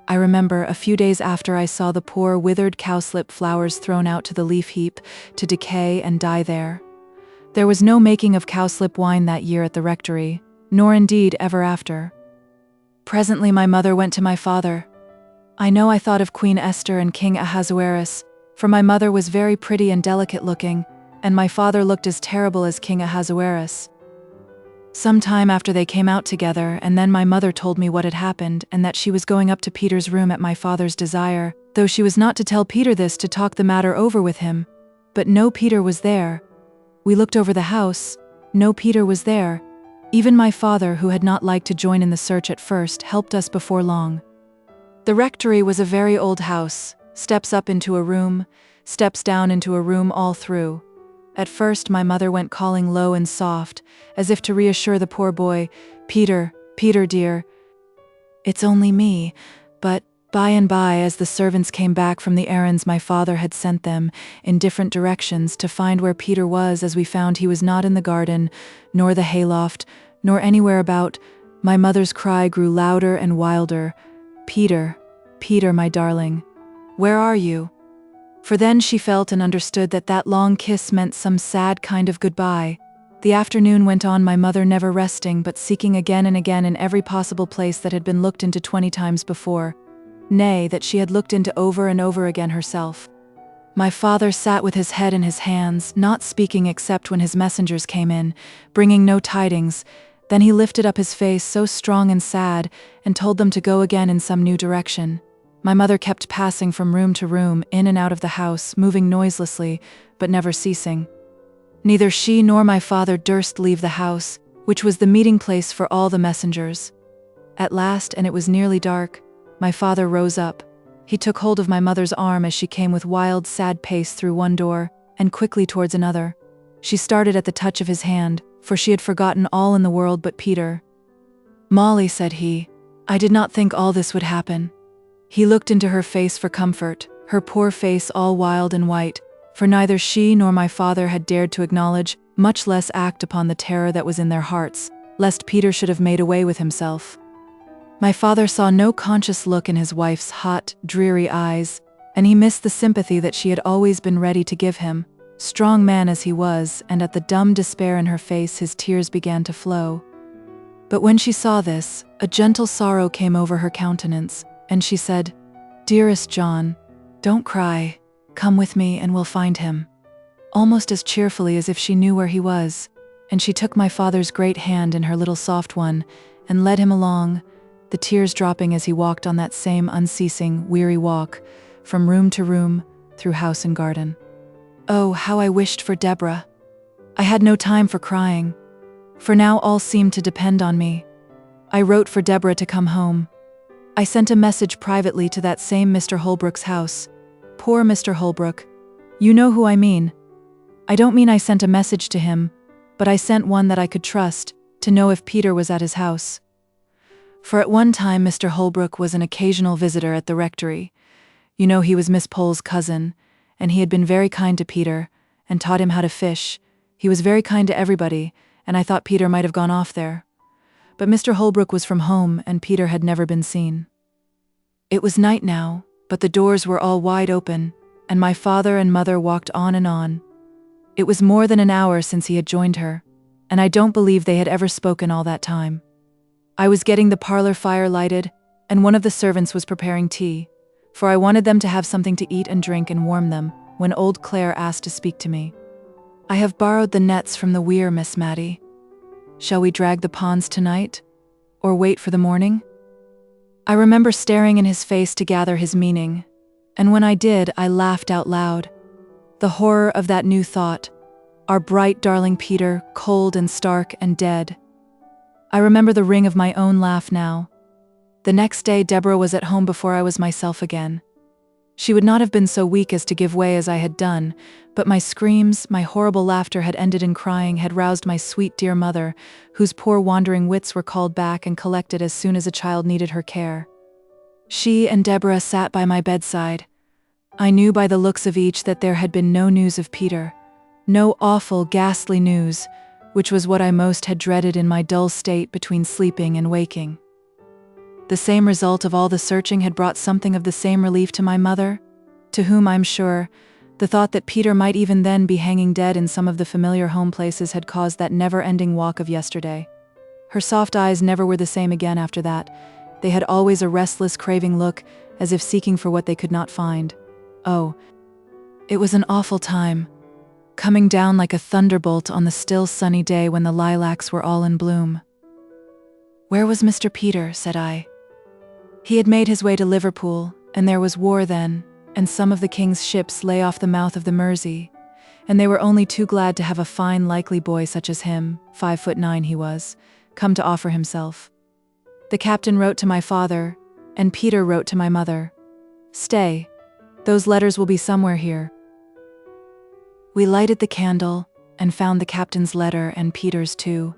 I remember, a few days after, I saw the poor withered cowslip flowers thrown out to the leaf heap, to decay and die there. There was no making of cowslip wine that year at the rectory, nor indeed ever after. Presently my mother went to my father. I know I thought of Queen Esther and King Ahasuerus, for my mother was very pretty and delicate looking, and my father looked as terrible as King Ahasuerus. Some time after they came out together, and then my mother told me what had happened, and that she was going up to Peter's room at my father's desire, though she was not to tell Peter this, to talk the matter over with him. But no Peter was there. We looked over the house. No Peter was there. Even my father, who had not liked to join in the search at first, helped us before long. The rectory was a very old house, steps up into a room, steps down into a room all through. At first my mother went calling low and soft, as if to reassure the poor boy, "Peter, Peter dear, it's only me, but By and by, as the servants came back from the errands my father had sent them in different directions to find where Peter was, as we found he was not in the garden, nor the hayloft, nor anywhere about, my mother's cry grew louder and wilder. "Peter, Peter, my darling, where are you?" For then she felt and understood that that long kiss meant some sad kind of goodbye. The afternoon went on, my mother never resting, but seeking again and again in every possible place that had been looked into 20 times before. Nay, that she had looked into over and over again herself. My father sat with his head in his hands, not speaking except when his messengers came in, bringing no tidings. Then he lifted up his face so strong and sad, and told them to go again in some new direction. My mother kept passing from room to room, in and out of the house, moving noiselessly, but never ceasing. Neither she nor my father durst leave the house, which was the meeting place for all the messengers. At last, and it was nearly dark, my father rose up. He took hold of my mother's arm as she came with wild, sad pace through one door, and quickly towards another. She started at the touch of his hand, for she had forgotten all in the world but Peter. "Molly," said he, "I did not think all this would happen." He looked into her face for comfort, her poor face all wild and white, for neither she nor my father had dared to acknowledge, much less act upon the terror that was in their hearts, lest Peter should have made away with himself. My father saw no conscious look in his wife's hot, dreary eyes, and he missed the sympathy that she had always been ready to give him, strong man as he was, and at the dumb despair in her face his tears began to flow. But when she saw this, a gentle sorrow came over her countenance, and she said, "Dearest John, don't cry, come with me and we'll find him," almost as cheerfully as if she knew where he was, and she took my father's great hand in her little soft one, and led him along, the tears dropping as he walked on that same unceasing, weary walk, from room to room, through house and garden. Oh, how I wished for Deborah! I had no time for crying, for now all seemed to depend on me. I wrote for Deborah to come home. I sent a message privately to that same Mr. Holbrook's house. Poor Mr. Holbrook. You know who I mean. I don't mean I sent a message to him, but I sent one that I could trust, to know if Peter was at his house. For at one time Mr. Holbrook was an occasional visitor at the rectory. You know, he was Miss Pole's cousin, and he had been very kind to Peter, and taught him how to fish. He was very kind to everybody, and I thought Peter might have gone off there. But Mr. Holbrook was from home, and Peter had never been seen. It was night now, but the doors were all wide open, and my father and mother walked on and on. It was more than an hour since he had joined her, and I don't believe they had ever spoken all that time. I was getting the parlor fire lighted, and one of the servants was preparing tea, for I wanted them to have something to eat and drink and warm them, when old Clare asked to speak to me. "I have borrowed the nets from the weir, Miss Mattie. Shall we drag the ponds tonight, or wait for the morning?" I remember staring in his face to gather his meaning, and when I did, I laughed out loud. The horror of that new thought, our bright darling Peter, cold and stark and dead. I remember the ring of my own laugh now. The next day Deborah was at home before I was myself again. She would not have been so weak as to give way as I had done, but my screams, my horrible laughter had ended in crying, had roused my sweet dear mother, whose poor wandering wits were called back and collected as soon as a child needed her care. She and Deborah sat by my bedside. I knew by the looks of each that there had been no news of Peter, no awful, ghastly news, which was what I most had dreaded in my dull state between sleeping and waking. The same result of all the searching had brought something of the same relief to my mother, to whom, I'm sure, the thought that Peter might even then be hanging dead in some of the familiar home places had caused that never-ending walk of yesterday. Her soft eyes never were the same again after that. They had always a restless, craving look, as if seeking for what they could not find. Oh, it was an awful time, coming down like a thunderbolt on the still sunny day when the lilacs were all in bloom. "Where was Mr. Peter?" said I. He had made his way to Liverpool, and there was war then, and some of the king's ships lay off the mouth of the Mersey, and they were only too glad to have a fine, likely boy such as him, 5'9" he was, come to offer himself. The captain wrote to my father, and Peter wrote to my mother. Stay, those letters will be somewhere here. We lighted the candle, and found the captain's letter and Peter's too.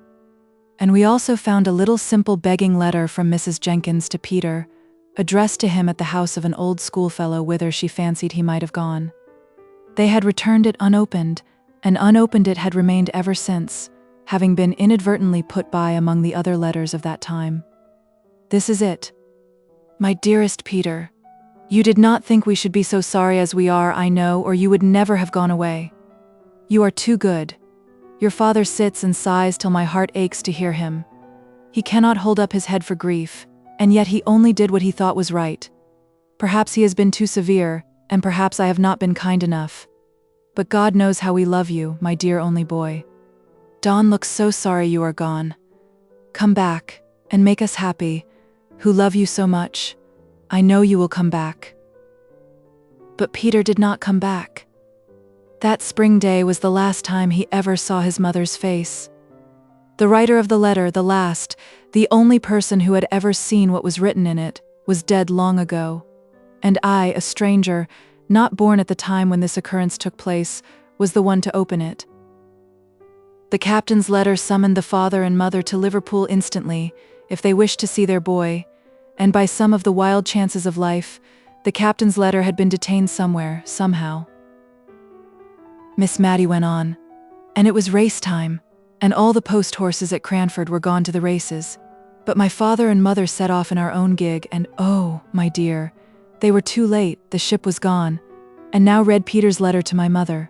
And we also found a little simple begging letter from Mrs. Jenkins to Peter, addressed to him at the house of an old schoolfellow whither she fancied he might have gone. They had returned it unopened, and unopened it had remained ever since, having been inadvertently put by among the other letters of that time. This is it. My dearest Peter, you did not think we should be so sorry as we are, I know, or you would never have gone away. You are too good. Your father sits and sighs till my heart aches to hear him. He cannot hold up his head for grief, and yet he only did what he thought was right. Perhaps he has been too severe, and perhaps I have not been kind enough. But God knows how we love you, my dear only boy. Don looks so sorry you are gone. Come back, and make us happy, who love you so much. I know you will come back. But Peter did not come back. That spring day was the last time he ever saw his mother's face. The writer of the letter, the last, the only person who had ever seen what was written in it, was dead long ago. And I, a stranger, not born at the time when this occurrence took place, was the one to open it. The captain's letter summoned the father and mother to Liverpool instantly, if they wished to see their boy, and by some of the wild chances of life, the captain's letter had been detained somewhere, somehow. Miss Matty went on, and it was race time, and all the post horses at Cranford were gone to the races. But my father and mother set off in our own gig, and oh, my dear, they were too late, the ship was gone, and now read Peter's letter to my mother.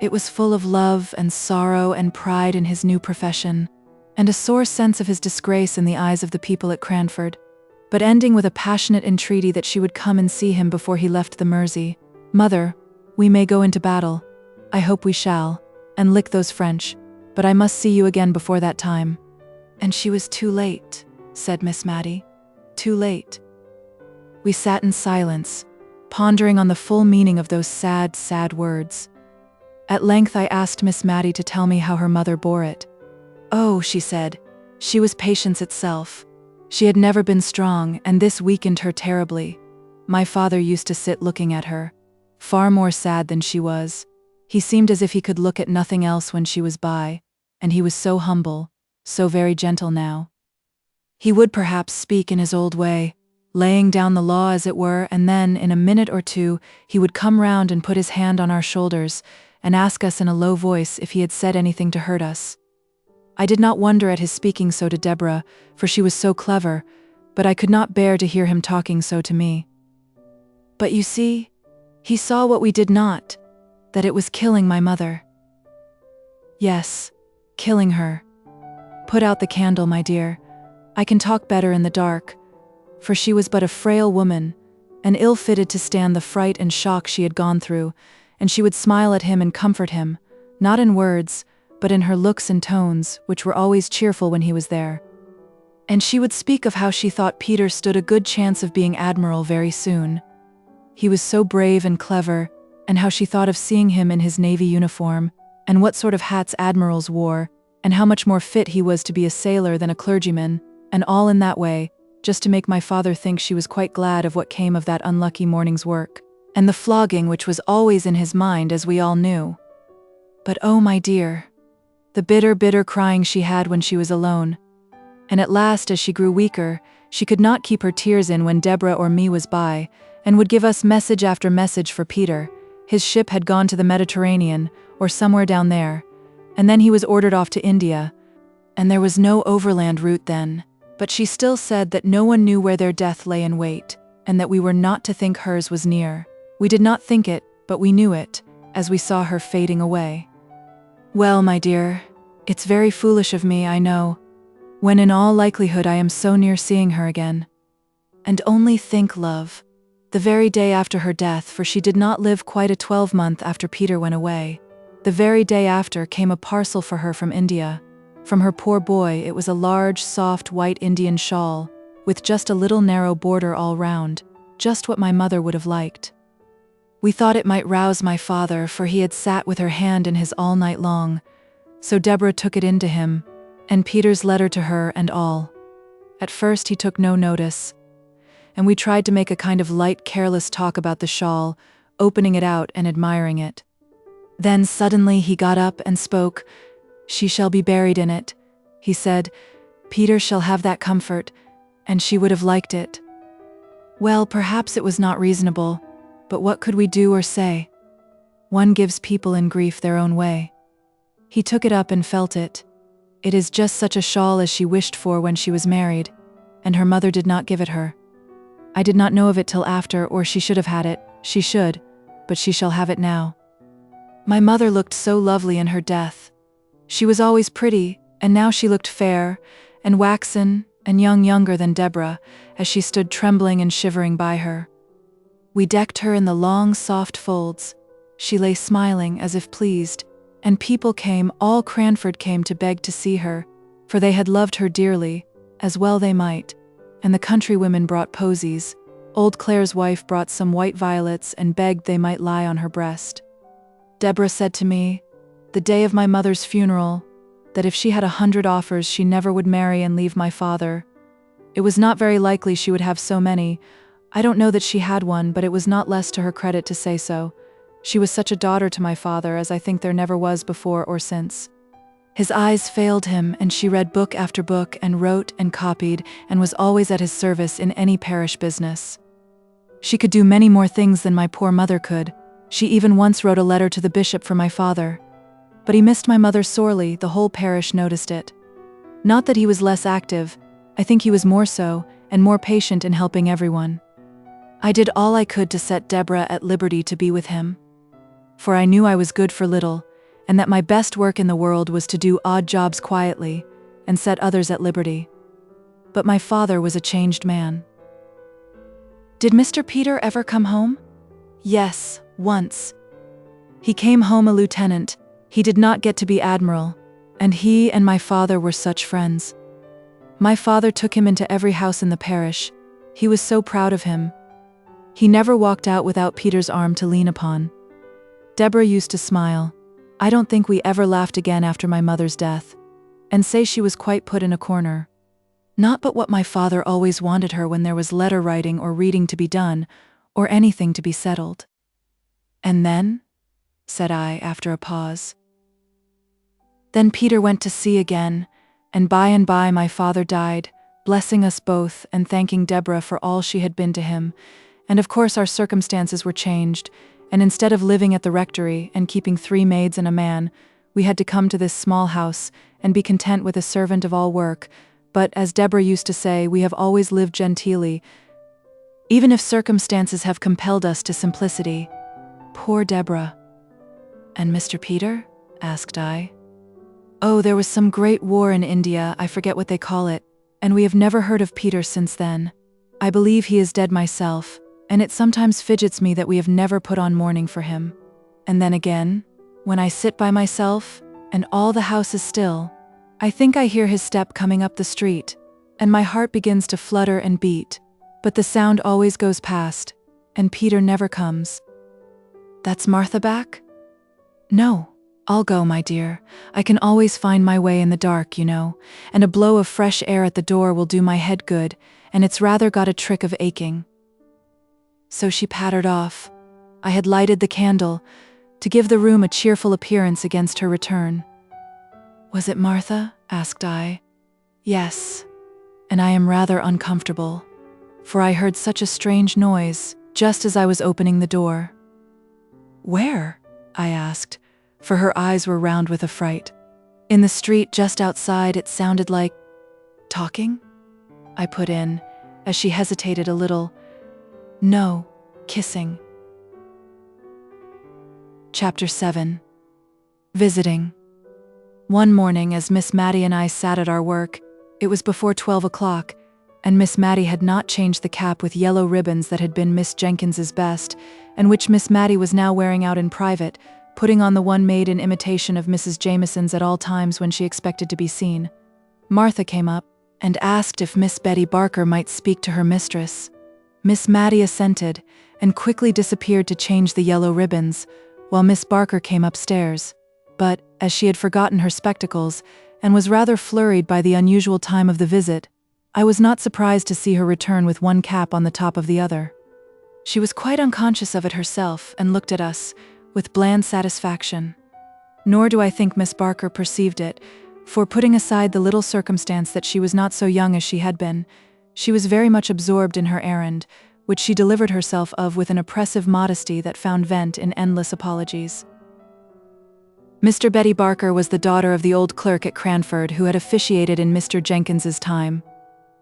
It was full of love and sorrow and pride in his new profession, and a sore sense of his disgrace in the eyes of the people at Cranford, but ending with a passionate entreaty that she would come and see him before he left the Mersey. Mother, we may go into battle, I hope we shall, and lick those French, but I must see you again before that time. And she was too late, said Miss Matty. Too late. We sat in silence, pondering on the full meaning of those sad, sad words. At length I asked Miss Matty to tell me how her mother bore it. Oh, she said, she was patience itself. She had never been strong, and this weakened her terribly. My father used to sit looking at her, far more sad than she was. He seemed as if he could look at nothing else when she was by, and he was so humble, so very gentle now. He would perhaps speak in his old way, laying down the law as it were, and then, in a minute or two, he would come round and put his hand on our shoulders, and ask us in a low voice if he had said anything to hurt us. I did not wonder at his speaking so to Deborah, for she was so clever, but I could not bear to hear him talking so to me. But you see, he saw what we did not, that it was killing my mother. Yes, killing her. Put out the candle, my dear. I can talk better in the dark, for she was but a frail woman, and ill-fitted to stand the fright and shock she had gone through, and she would smile at him and comfort him, not in words, but in her looks and tones, which were always cheerful when he was there. And she would speak of how she thought Peter stood a good chance of being admiral very soon. He was so brave and clever, and how she thought of seeing him in his navy uniform, and what sort of hats admirals wore, and how much more fit he was to be a sailor than a clergyman, and all in that way, just to make my father think she was quite glad of what came of that unlucky morning's work, and the flogging which was always in his mind, as we all knew. But oh, my dear, the bitter, bitter crying she had when she was alone. And at last, as she grew weaker, she could not keep her tears in when Deborah or me was by, and would give us message after message for Peter. His ship had gone to the Mediterranean, or somewhere down there, and then he was ordered off to India, and there was no overland route then, but she still said that no one knew where their death lay in wait, and that we were not to think hers was near. We did not think it, but we knew it, as we saw her fading away. Well, my dear, it's very foolish of me, I know, when in all likelihood I am so near seeing her again. And only think, love, the very day after her death, for she did not live quite a 12-month after Peter went away, the very day after came a parcel for her from India. From her poor boy it was a large, soft, white Indian shawl, with just a little narrow border all round, just what my mother would have liked. We thought it might rouse my father, for he had sat with her hand in his all night long, so Deborah took it in to him, and Peter's letter to her and all. At first he took no notice, and we tried to make a kind of light, careless talk about the shawl, opening it out and admiring it. Then suddenly he got up and spoke. "She shall be buried in it," he said. "Peter shall have that comfort, and she would have liked it. Well, perhaps it was not reasonable, but what could we do or say? One gives people in grief their own way. He took it up and felt it. It is just such a shawl as she wished for when she was married, and her mother did not give it her. I did not know of it till after, or she should have had it. She should, but she shall have it now. My mother looked so lovely in her death. She was always pretty, and now she looked fair, and waxen, and younger than Deborah, as she stood trembling and shivering by her. We decked her in the long, soft folds. She lay smiling as if pleased, and people came, all Cranford came to beg to see her, for they had loved her dearly, as well they might, and the countrywomen brought posies. Old Clare's wife brought some white violets and begged they might lie on her breast. Deborah said to me, the day of my mother's funeral, that if she had 100 offers she never would marry and leave my father. It was not very likely she would have so many. I don't know that she had one, but it was not less to her credit to say so. She was such a daughter to my father as I think there never was before or since. His eyes failed him, and she read book after book and wrote and copied and was always at his service in any parish business. She could do many more things than my poor mother could. She even once wrote a letter to the bishop for my father. But he missed my mother sorely, the whole parish noticed it. Not that he was less active, I think he was more so, and more patient in helping everyone. I did all I could to set Deborah at liberty to be with him. For I knew I was good for little, and that my best work in the world was to do odd jobs quietly, and set others at liberty. But my father was a changed man. Did Mr. Peter ever come home? Yes, once. He came home a lieutenant. He did not get to be admiral, and he and my father were such friends. My father took him into every house in the parish. He was so proud of him. He never walked out without Peter's arm to lean upon. Deborah used to smile. I don't think we ever laughed again after my mother's death, and say she was quite put in a corner. Not but what my father always wanted her when there was letter writing or reading to be done, or anything to be settled. And then? Said I after a pause. Then Peter went to sea again, and by my father died, blessing us both and thanking Deborah for all she had been to him, and of course our circumstances were changed, and instead of living at the rectory and keeping 3 maids and a man, we had to come to this small house and be content with a servant of all work. But, as Deborah used to say, we have always lived genteelly, even if circumstances have compelled us to simplicity. Poor Deborah. And Mr. Peter? Asked I. Oh, there was some great war in India, I forget what they call it, and we have never heard of Peter since then. I believe he is dead myself, and it sometimes fidgets me that we have never put on mourning for him. And then again, when I sit by myself, and all the house is still, I think I hear his step coming up the street, and my heart begins to flutter and beat, but the sound always goes past, and Peter never comes. That's Martha back? No, I'll go, my dear. I can always find my way in the dark, you know, and a blow of fresh air at the door will do my head good, and it's rather got a trick of aching. So she pattered off. I had lighted the candle, to give the room a cheerful appearance against her return. Was it Martha? Asked I. Yes, and I am rather uncomfortable, for I heard such a strange noise, just as I was opening the door. Where? I asked, for her eyes were round with affright. In the street just outside it sounded like talking? I put in, as she hesitated a little. No, kissing. Chapter 7. Visiting. One morning, as Miss Mattie and I sat at our work, it was before 12 o'clock, and Miss Mattie had not changed the cap with yellow ribbons that had been Miss Jenkins's best, and which Miss Mattie was now wearing out in private, putting on the one made in imitation of Mrs. Jameson's at all times when she expected to be seen. Martha came up, and asked if Miss Betty Barker might speak to her mistress. Miss Mattie assented, and quickly disappeared to change the yellow ribbons, while Miss Barker came upstairs. But, as she had forgotten her spectacles, and was rather flurried by the unusual time of the visit, I was not surprised to see her return with one cap on the top of the other. She was quite unconscious of it herself, and looked at us, with bland satisfaction. Nor do I think Miss Barker perceived it, for putting aside the little circumstance that she was not so young as she had been, She was very much absorbed in her errand, which she delivered herself of with an oppressive modesty that found vent in endless apologies. Mr. Betty Barker was the daughter of the old clerk at Cranford who had officiated in Mr. Jenkins's time.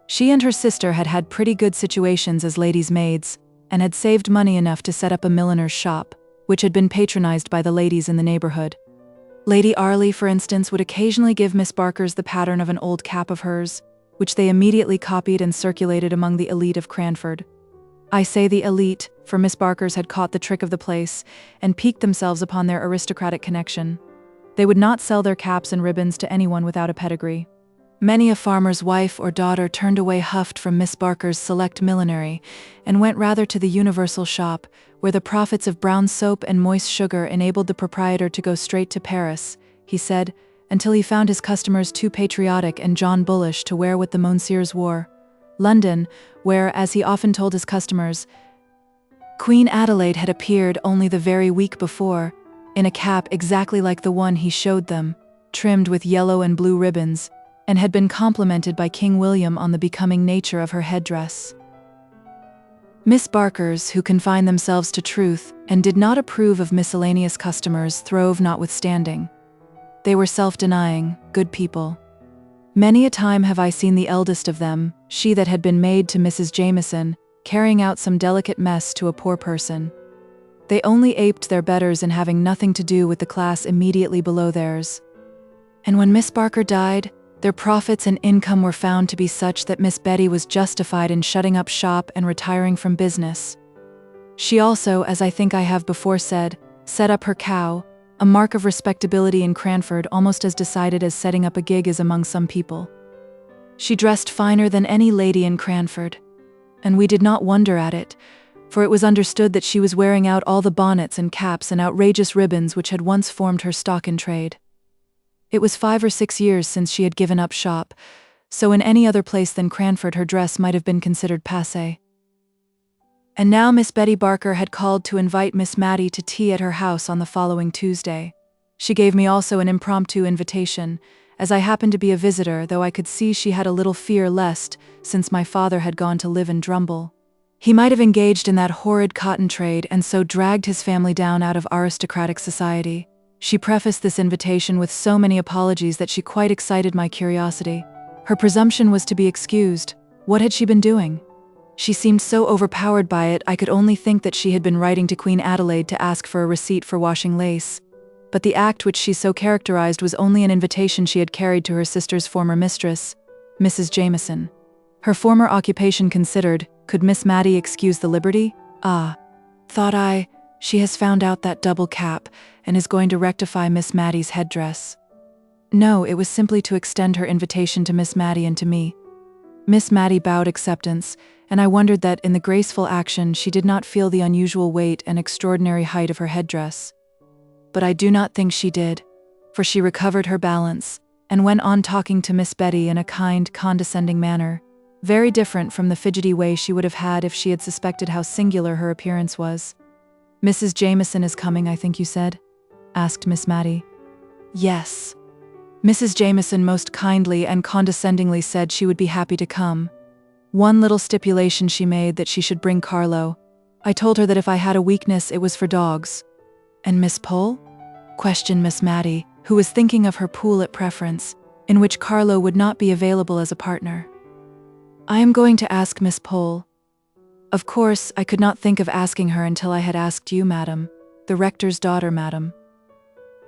She and her sister had had pretty good situations as ladies' maids, and had saved money enough to set up a milliner's shop, which had been patronized by the ladies in the neighborhood. Lady Arley, for instance, would occasionally give Miss Barkers the pattern of an old cap of hers, which they immediately copied and circulated among the elite of Cranford. I say the elite, for Miss Barkers had caught the trick of the place, and piqued themselves upon their aristocratic connection. They would not sell their caps and ribbons to anyone without a pedigree. Many a farmer's wife or daughter turned away huffed from Miss Barker's select millinery, and went rather to the universal shop, where the profits of brown soap and moist sugar enabled the proprietor to go straight to Paris, he said, until he found his customers too patriotic and John Bullish to wear what the Monsieurs wore. London, where, as he often told his customers, Queen Adelaide had appeared only the very week before, in a cap exactly like the one he showed them, trimmed with yellow and blue ribbons, and had been complimented by King William on the becoming nature of her headdress. Miss Barkers, who confined themselves to truth and did not approve of miscellaneous customers, throve notwithstanding. They were self-denying, good people. Many a time have I seen the eldest of them, she that had been maid to Mrs. Jameson, carrying out some delicate mess to a poor person. They only aped their betters in having nothing to do with the class immediately below theirs. And when Miss Barker died, their profits and income were found to be such that Miss Betty was justified in shutting up shop and retiring from business. She also, as I think I have before said, set up her cow, a mark of respectability in Cranford almost as decided as setting up a gig is among some people. She dressed finer than any lady in Cranford, and we did not wonder at it, for it was understood that she was wearing out all the bonnets and caps and outrageous ribbons which had once formed her stock in trade. It was 5 or 6 years since she had given up shop, so in any other place than Cranford her dress might have been considered passé. And now Miss Betty Barker had called to invite Miss Mattie to tea at her house on the following Tuesday. She gave me also an impromptu invitation, as I happened to be a visitor, though I could see she had a little fear lest, since my father had gone to live in Drumble, he might have engaged in that horrid cotton trade and so dragged his family down out of aristocratic society. She prefaced this invitation with so many apologies that she quite excited my curiosity. Her presumption was to be excused. What had she been doing? She seemed so overpowered by it I could only think that she had been writing to Queen Adelaide to ask for a receipt for washing lace. But the act which she so characterized was only an invitation she had carried to her sister's former mistress, Mrs. Jameson. Her former occupation considered, could Miss Mattie excuse the liberty? Ah, thought I, she has found out that double cap, and is going to rectify Miss Mattie's headdress. No, it was simply to extend her invitation to Miss Mattie and to me. Miss Mattie bowed acceptance, and I wondered that, in the graceful action, she did not feel the unusual weight and extraordinary height of her headdress. But I do not think she did, for she recovered her balance, and went on talking to Miss Betty in a kind, condescending manner, very different from the fidgety way she would have had if she had suspected how singular her appearance was. "Mrs. Jameson is coming, I think you said?" asked Miss Mattie. "Yes." Mrs. Jameson most kindly and condescendingly said she would be happy to come. One little stipulation she made, that she should bring Carlo. I told her that if I had a weakness it was for dogs. "And Miss Pole?" questioned Miss Mattie, who was thinking of her pool at Preference, in which Carlo would not be available as a partner. "I am going to ask Miss Pole. Of course, I could not think of asking her until I had asked you, madam, the rector's daughter, madam.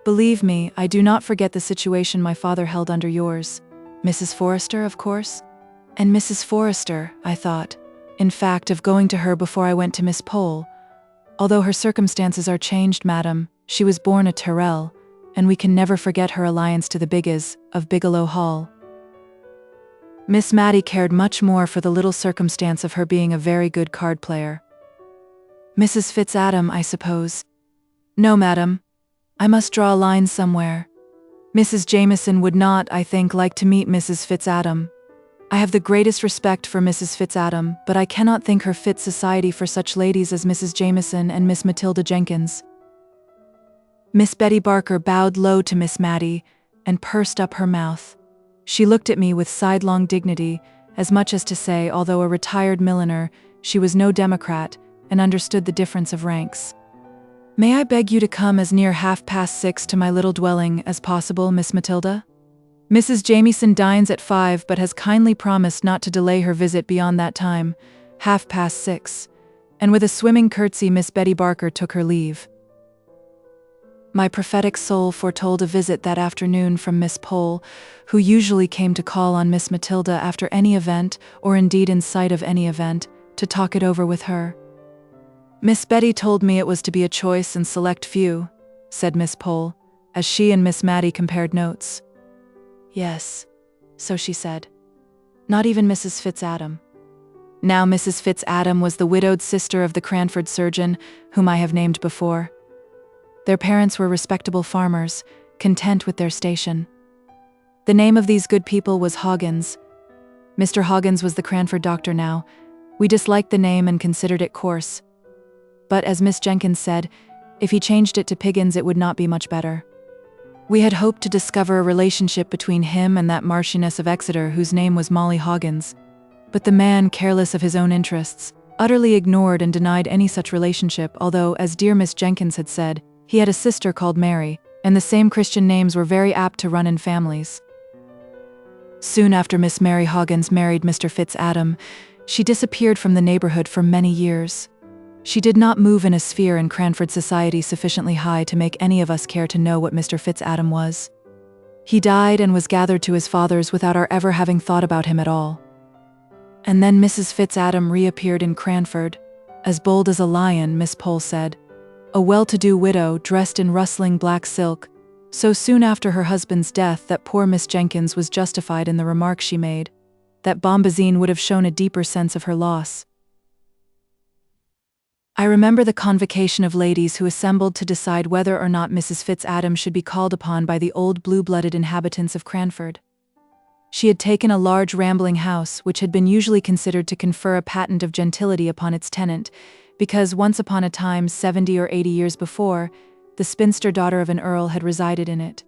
Believe me, I do not forget the situation my father held under yours. Mrs. Forrester, of course? And Mrs. Forrester, I thought, in fact, of going to her before I went to Miss Pole. Although her circumstances are changed, madam, she was born a Tyrrell, and we can never forget her alliance to the Bigges, of Bigelow Hall." Miss Mattie cared much more for the little circumstance of her being a very good card player. "Mrs. Fitzadam, I suppose?" "No, madam. I must draw a line somewhere. Mrs. Jameson would not, I think, like to meet Mrs. Fitzadam. I have the greatest respect for Mrs. Fitzadam, but I cannot think her fit society for such ladies as Mrs. Jameson and Miss Matilda Jenkins." Miss Betty Barker bowed low to Miss Mattie, and pursed up her mouth. She looked at me with sidelong dignity, as much as to say, although a retired milliner, she was no democrat, and understood the difference of ranks. "May I beg you to come as near 6:30 to my little dwelling as possible, Miss Matilda? Mrs. Jamieson dines at 5 but has kindly promised not to delay her visit beyond that time, 6:30, and with a swimming curtsy Miss Betty Barker took her leave." My prophetic soul foretold a visit that afternoon from Miss Pole, who usually came to call on Miss Matilda after any event, or indeed in sight of any event, to talk it over with her. "Miss Betty told me it was to be a choice and select few," said Miss Pole, as she and Miss Mattie compared notes. "Yes, so she said. Not even Mrs. Fitzadam." Now Mrs. Fitzadam was the widowed sister of the Cranford surgeon, whom I have named before. Their parents were respectable farmers, content with their station. The name of these good people was Hoggins. Mr. Hoggins was the Cranford doctor now. We disliked the name and considered it coarse. But as Miss Jenkins said, if he changed it to Piggins it would not be much better. We had hoped to discover a relationship between him and that Marchioness of Exeter whose name was Molly Hoggins. But the man, careless of his own interests, utterly ignored and denied any such relationship, although, as dear Miss Jenkins had said, he had a sister called Mary, and the same Christian names were very apt to run in families. Soon after Miss Mary Hoggins married Mr. Fitzadam, she disappeared from the neighborhood for many years. She did not move in a sphere in Cranford society sufficiently high to make any of us care to know what Mr. Fitzadam was. He died and was gathered to his fathers without our ever having thought about him at all. And then Mrs. Fitzadam reappeared in Cranford, as bold as a lion, Miss Pole said, a well-to-do widow dressed in rustling black silk, so soon after her husband's death that poor Miss Jenkins was justified in the remark she made, that Bombazine would have shown a deeper sense of her loss. I remember the convocation of ladies who assembled to decide whether or not Mrs. Fitzadam should be called upon by the old blue-blooded inhabitants of Cranford. She had taken a large rambling house, which had been usually considered to confer a patent of gentility upon its tenant, because once upon a time, 70 or 80 years before, the spinster daughter of an earl had resided in it.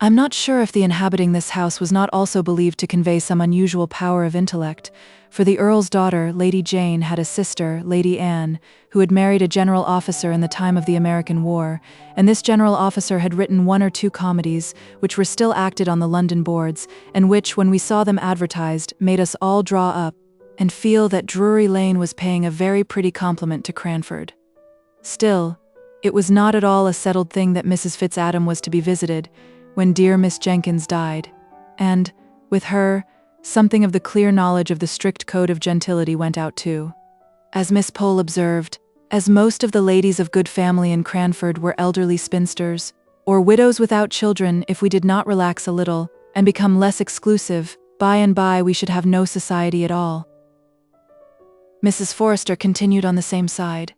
I'm not sure if the inhabiting this house was not also believed to convey some unusual power of intellect, for the earl's daughter, Lady Jane, had a sister, Lady Anne, who had married a general officer in the time of the American War, and this general officer had written 1 or 2 comedies, which were still acted on the London boards, and which, when we saw them advertised, made us all draw up, and feel that Drury Lane was paying a very pretty compliment to Cranford. Still, it was not at all a settled thing that Mrs. Fitzadam was to be visited, when dear Miss Jenkins died, and, with her, something of the clear knowledge of the strict code of gentility went out too. As Miss Pole observed, as most of the ladies of good family in Cranford were elderly spinsters, or widows without children, if we did not relax a little, and become less exclusive, by and by we should have no society at all. Mrs. Forrester continued on the same side.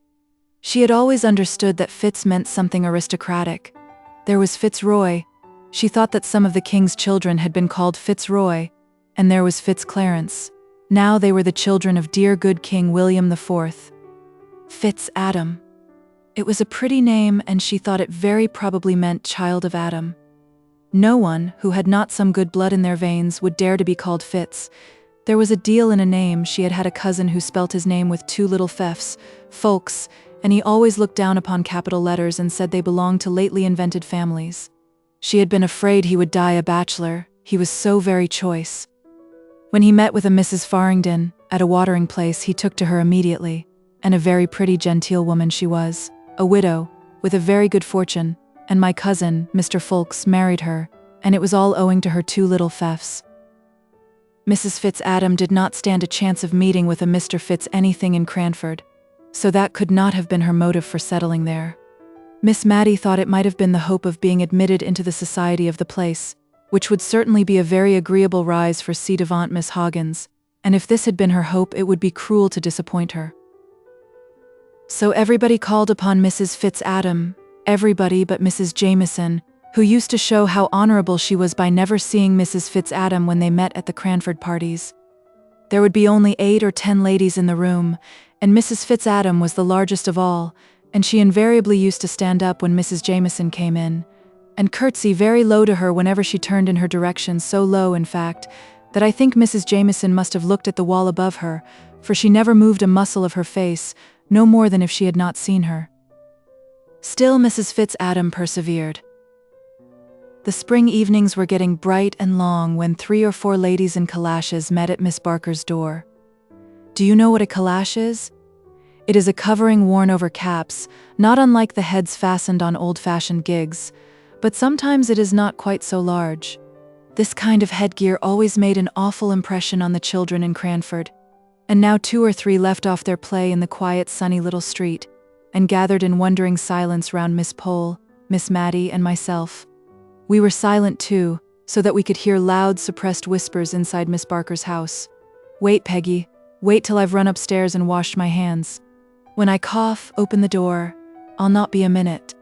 She had always understood that Fitz meant something aristocratic. There was Fitzroy. She thought that some of the king's children had been called Fitzroy, and there was Fitzclarence. Now they were the children of dear good King William IV. Fitzadam. It was a pretty name, and she thought it very probably meant child of Adam. No one, who had not some good blood in their veins, would dare to be called Fitz. There was a deal in a name. She had had a cousin who spelt his name with 2 little f's, Folks, and he always looked down upon capital letters and said they belonged to lately invented families. She had been afraid he would die a bachelor, he was so very choice. When he met with a Mrs. Farringdon, at a watering place, he took to her immediately, and a very pretty genteel woman she was, a widow, with a very good fortune, and my cousin, Mr. Folks, married her, and it was all owing to her 2 little f's. Mrs. Fitzadam did not stand a chance of meeting with a Mr. Fitz anything in Cranford, so that could not have been her motive for settling there. Miss Mattie thought it might have been the hope of being admitted into the society of the place, which would certainly be a very agreeable rise for ci devant Miss Hoggins, and if this had been her hope it would be cruel to disappoint her. So everybody called upon Mrs. Fitzadam, everybody but Mrs. Jamieson, who used to show how honorable she was by never seeing Mrs. Fitzadam when they met at the Cranford parties. There would be only 8 or 10 ladies in the room, and Mrs. Fitzadam was the largest of all, and she invariably used to stand up when Mrs. Jamieson came in, and curtsy very low to her whenever she turned in her direction, so low, in fact, that I think Mrs. Jameson must have looked at the wall above her, for she never moved a muscle of her face, no more than if she had not seen her. Still Mrs. Fitz-Adam persevered. The spring evenings were getting bright and long when 3 or 4 ladies in calashes met at Miss Barker's door. Do you know what a calash is? It is a covering worn over caps, not unlike the heads fastened on old-fashioned gigs, but sometimes it is not quite so large. This kind of headgear always made an awful impression on the children in Cranford, and now 2 or 3 left off their play in the quiet, sunny little street, and gathered in wondering silence round Miss Pole, Miss Mattie, and myself. We were silent too, so that we could hear loud, suppressed whispers inside Miss Barker's house. "Wait, Peggy. Wait till I've run upstairs and washed my hands. When I cough, open the door. I'll not be a minute."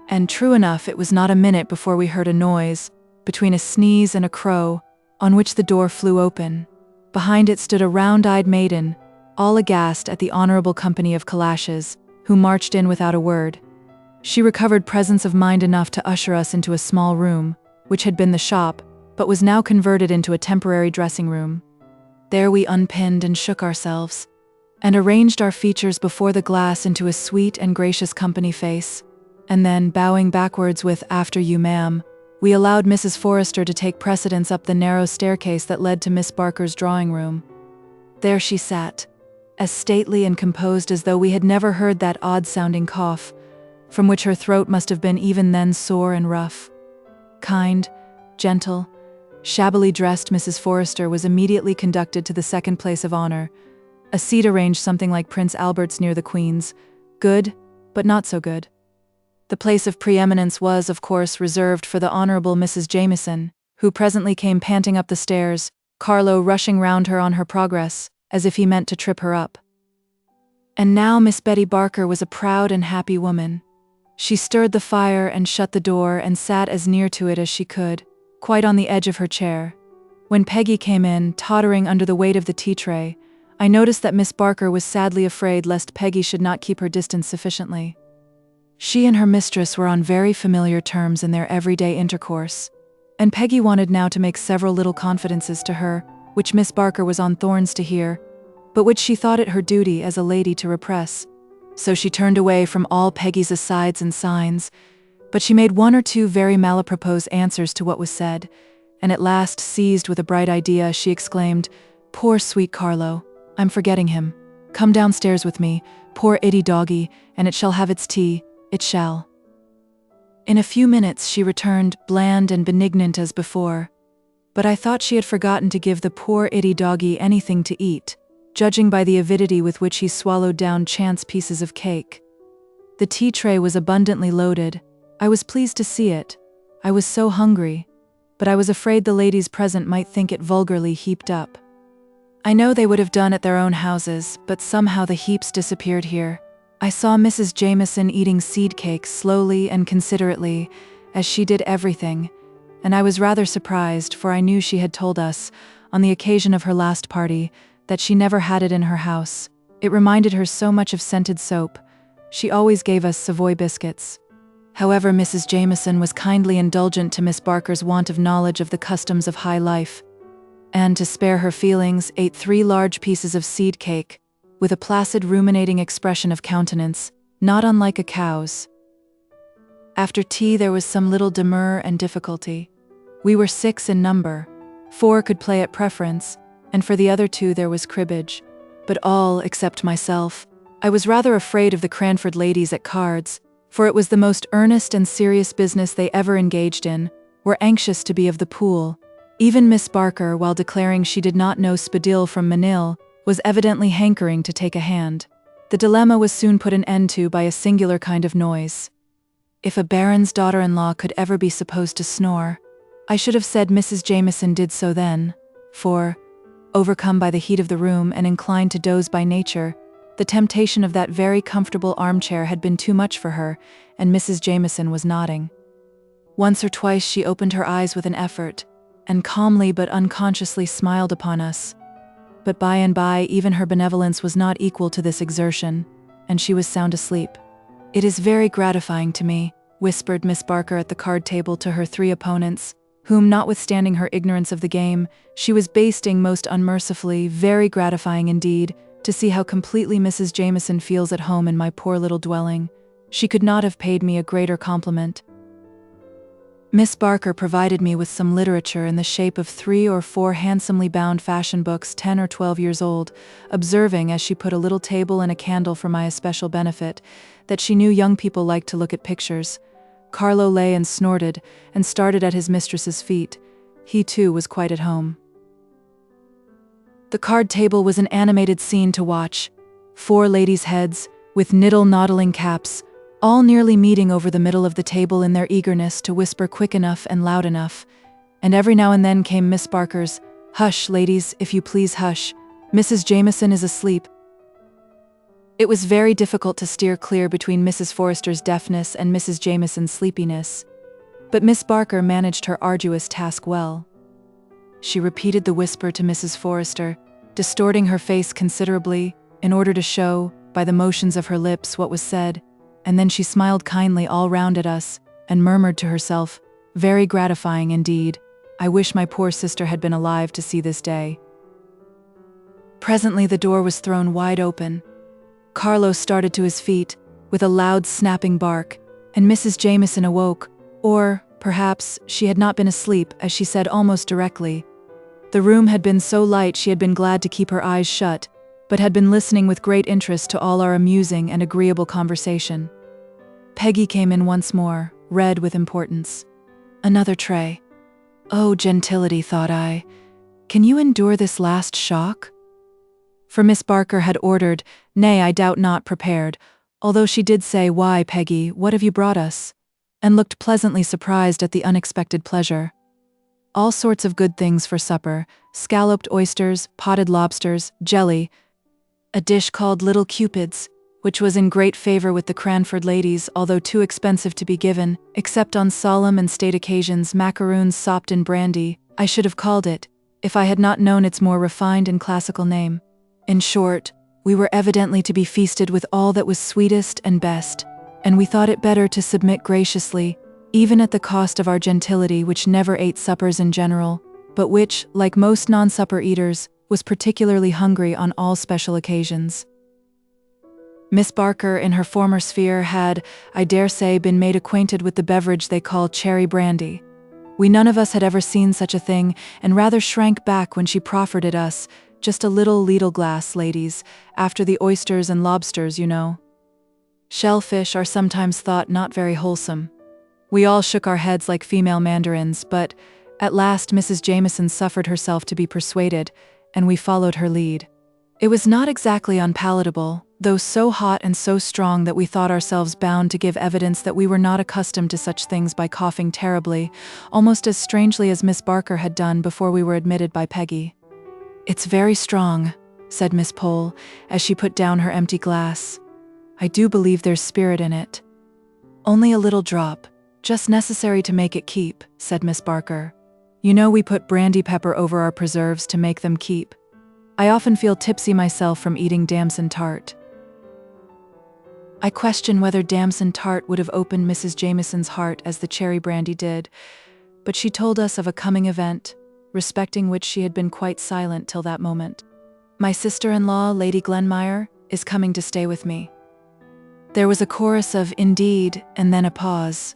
And true enough, it was not a minute before we heard a noise, between a sneeze and a crow, on which the door flew open. Behind it stood a round-eyed maiden, all aghast at the honorable company of calashes, who marched in without a word. She recovered presence of mind enough to usher us into a small room, which had been the shop, but was now converted into a temporary dressing room. There we unpinned and shook ourselves, and arranged our features before the glass into a sweet and gracious company face, and then, bowing backwards with "After you, ma'am," we allowed Mrs. Forrester to take precedence up the narrow staircase that led to Miss Barker's drawing room. There she sat, as stately and composed as though we had never heard that odd-sounding cough, from which her throat must have been even then sore and rough. Kind, gentle, shabbily dressed Mrs. Forrester was immediately conducted to the second place of honor, a seat arranged something like Prince Albert's near the Queen's, good, but not so good. The place of preeminence was, of course, reserved for the Honorable Mrs. Jameson, who presently came panting up the stairs, Carlo rushing round her on her progress, as if he meant to trip her up. And now Miss Betty Barker was a proud and happy woman. She stirred the fire and shut the door and sat as near to it as she could, quite on the edge of her chair. When Peggy came in, tottering under the weight of the tea-tray, I noticed that Miss Barker was sadly afraid lest Peggy should not keep her distance sufficiently. She and her mistress were on very familiar terms in their everyday intercourse, and Peggy wanted now to make several little confidences to her, which Miss Barker was on thorns to hear, but which she thought it her duty as a lady to repress. So she turned away from all Peggy's asides and signs, but she made 1 or 2 very malapropos answers to what was said, and at last, seized with a bright idea, she exclaimed, "Poor sweet Carlo, I'm forgetting him. Come downstairs with me, poor itty doggy, and it shall have its tea, it shall." In a few minutes she returned, bland and benignant as before, but I thought she had forgotten to give the poor itty doggy anything to eat, judging by the avidity with which he swallowed down chance pieces of cake. The tea tray was abundantly loaded. I was pleased to see it. I was so hungry, but I was afraid the ladies present might think it vulgarly heaped up. I know they would have done at their own houses, but somehow the heaps disappeared here. I saw Mrs. Jameson eating seed cakes slowly and considerately, as she did everything, and I was rather surprised, for I knew she had told us, on the occasion of her last party, that she never had it in her house. It reminded her so much of scented soap. She always gave us Savoy biscuits. However, Mrs. Jameson was kindly indulgent to Miss Barker's want of knowledge of the customs of high life, and, to spare her feelings, ate 3 large pieces of seed cake, with a placid ruminating expression of countenance, not unlike a cow's. After tea there was some little demur and difficulty. We were 6 in number. 4 could play at preference, and for the other 2 there was cribbage. But all, except myself, I was rather afraid of the Cranford ladies at cards, for it was the most earnest and serious business they ever engaged in, were anxious to be of the pool. Even Miss Barker, while declaring she did not know Spadille from Manille, was evidently hankering to take a hand. The dilemma was soon put an end to by a singular kind of noise. If a baron's daughter-in-law could ever be supposed to snore, I should have said Mrs. Jameson did so then, for, overcome by the heat of the room and inclined to doze by nature, the temptation of that very comfortable armchair had been too much for her, and Mrs. Jameson was nodding. Once or twice she opened her eyes with an effort, and calmly but unconsciously smiled upon us. But by and by even her benevolence was not equal to this exertion, and she was sound asleep. "It is very gratifying to me," whispered Miss Barker at the card table to her 3 opponents, whom, notwithstanding her ignorance of the game, she was basting most unmercifully. Very gratifying indeed, to see how completely Mrs. Jameson feels at home in my poor little dwelling. She could not have paid me a greater compliment. Miss Barker provided me with some literature in the shape of 3 or 4 handsomely bound fashion books 10 or 12 years old, observing, as she put a little table and a candle for my especial benefit, that she knew young people liked to look at pictures. Carlo lay and snorted, and started at his mistress's feet. He too was quite at home. The card table was an animated scene to watch. 4 ladies' heads, with niddle-noddling caps, all nearly meeting over the middle of the table in their eagerness to whisper quick enough and loud enough, and every now and then came Miss Barker's, "Hush, ladies, if you please hush. Mrs. Jameson is asleep." It was very difficult to steer clear between Mrs. Forrester's deafness and Mrs. Jameson's sleepiness, but Miss Barker managed her arduous task well. She repeated the whisper to Mrs. Forrester, distorting her face considerably, in order to show, by the motions of her lips, what was said, and then she smiled kindly all round at us, and murmured to herself, "Very gratifying indeed. I wish my poor sister had been alive to see this day." Presently the door was thrown wide open. Carlo started to his feet, with a loud snapping bark, and Mrs. Jameson awoke, or, perhaps, she had not been asleep, as she said almost directly. The room had been so light she had been glad to keep her eyes shut, but had been listening with great interest to all our amusing and agreeable conversation. Peggy came in once more, red with importance. "Another tray. Oh, gentility," thought I. "Can you endure this last shock?" For Miss Barker had ordered, nay, I doubt not prepared, although she did say, "Why, Peggy, what have you brought us?" and looked pleasantly surprised at the unexpected pleasure. All sorts of good things for supper: scalloped oysters, potted lobsters, jelly, a dish called Little Cupids, which was in great favor with the Cranford ladies, although too expensive to be given, except on solemn and state occasions, macaroons sopped in brandy, I should have called it, if I had not known its more refined and classical name. In short, we were evidently to be feasted with all that was sweetest and best, and we thought it better to submit graciously, even at the cost of our gentility, which never ate suppers in general, but which, like most non-supper eaters, was particularly hungry on all special occasions. Miss Barker, in her former sphere, had, I dare say, been made acquainted with the beverage they call cherry brandy. We none of us had ever seen such a thing, and rather shrank back when she proffered it us, "Just a little ladle glass, ladies, after the oysters and lobsters, you know." Shellfish are sometimes thought not very wholesome. We all shook our heads like female mandarins, but at last Mrs. Jameson suffered herself to be persuaded, and we followed her lead. It was not exactly unpalatable, though so hot and so strong that we thought ourselves bound to give evidence that we were not accustomed to such things by coughing terribly, almost as strangely as Miss Barker had done before we were admitted by Peggy. "It's very strong," said Miss Pole, as she put down her empty glass. "I do believe there's spirit in it." "Only a little drop, just necessary to make it keep," said Miss Barker. "You know we put brandy pepper over our preserves to make them keep. I often feel tipsy myself from eating damson tart." I question whether damson tart would have opened Mrs. Jameson's heart as the cherry brandy did, but she told us of a coming event, respecting which she had been quite silent till that moment. "My sister-in-law, Lady Glenmire, is coming to stay with me." There was a chorus of "indeed," and then a pause.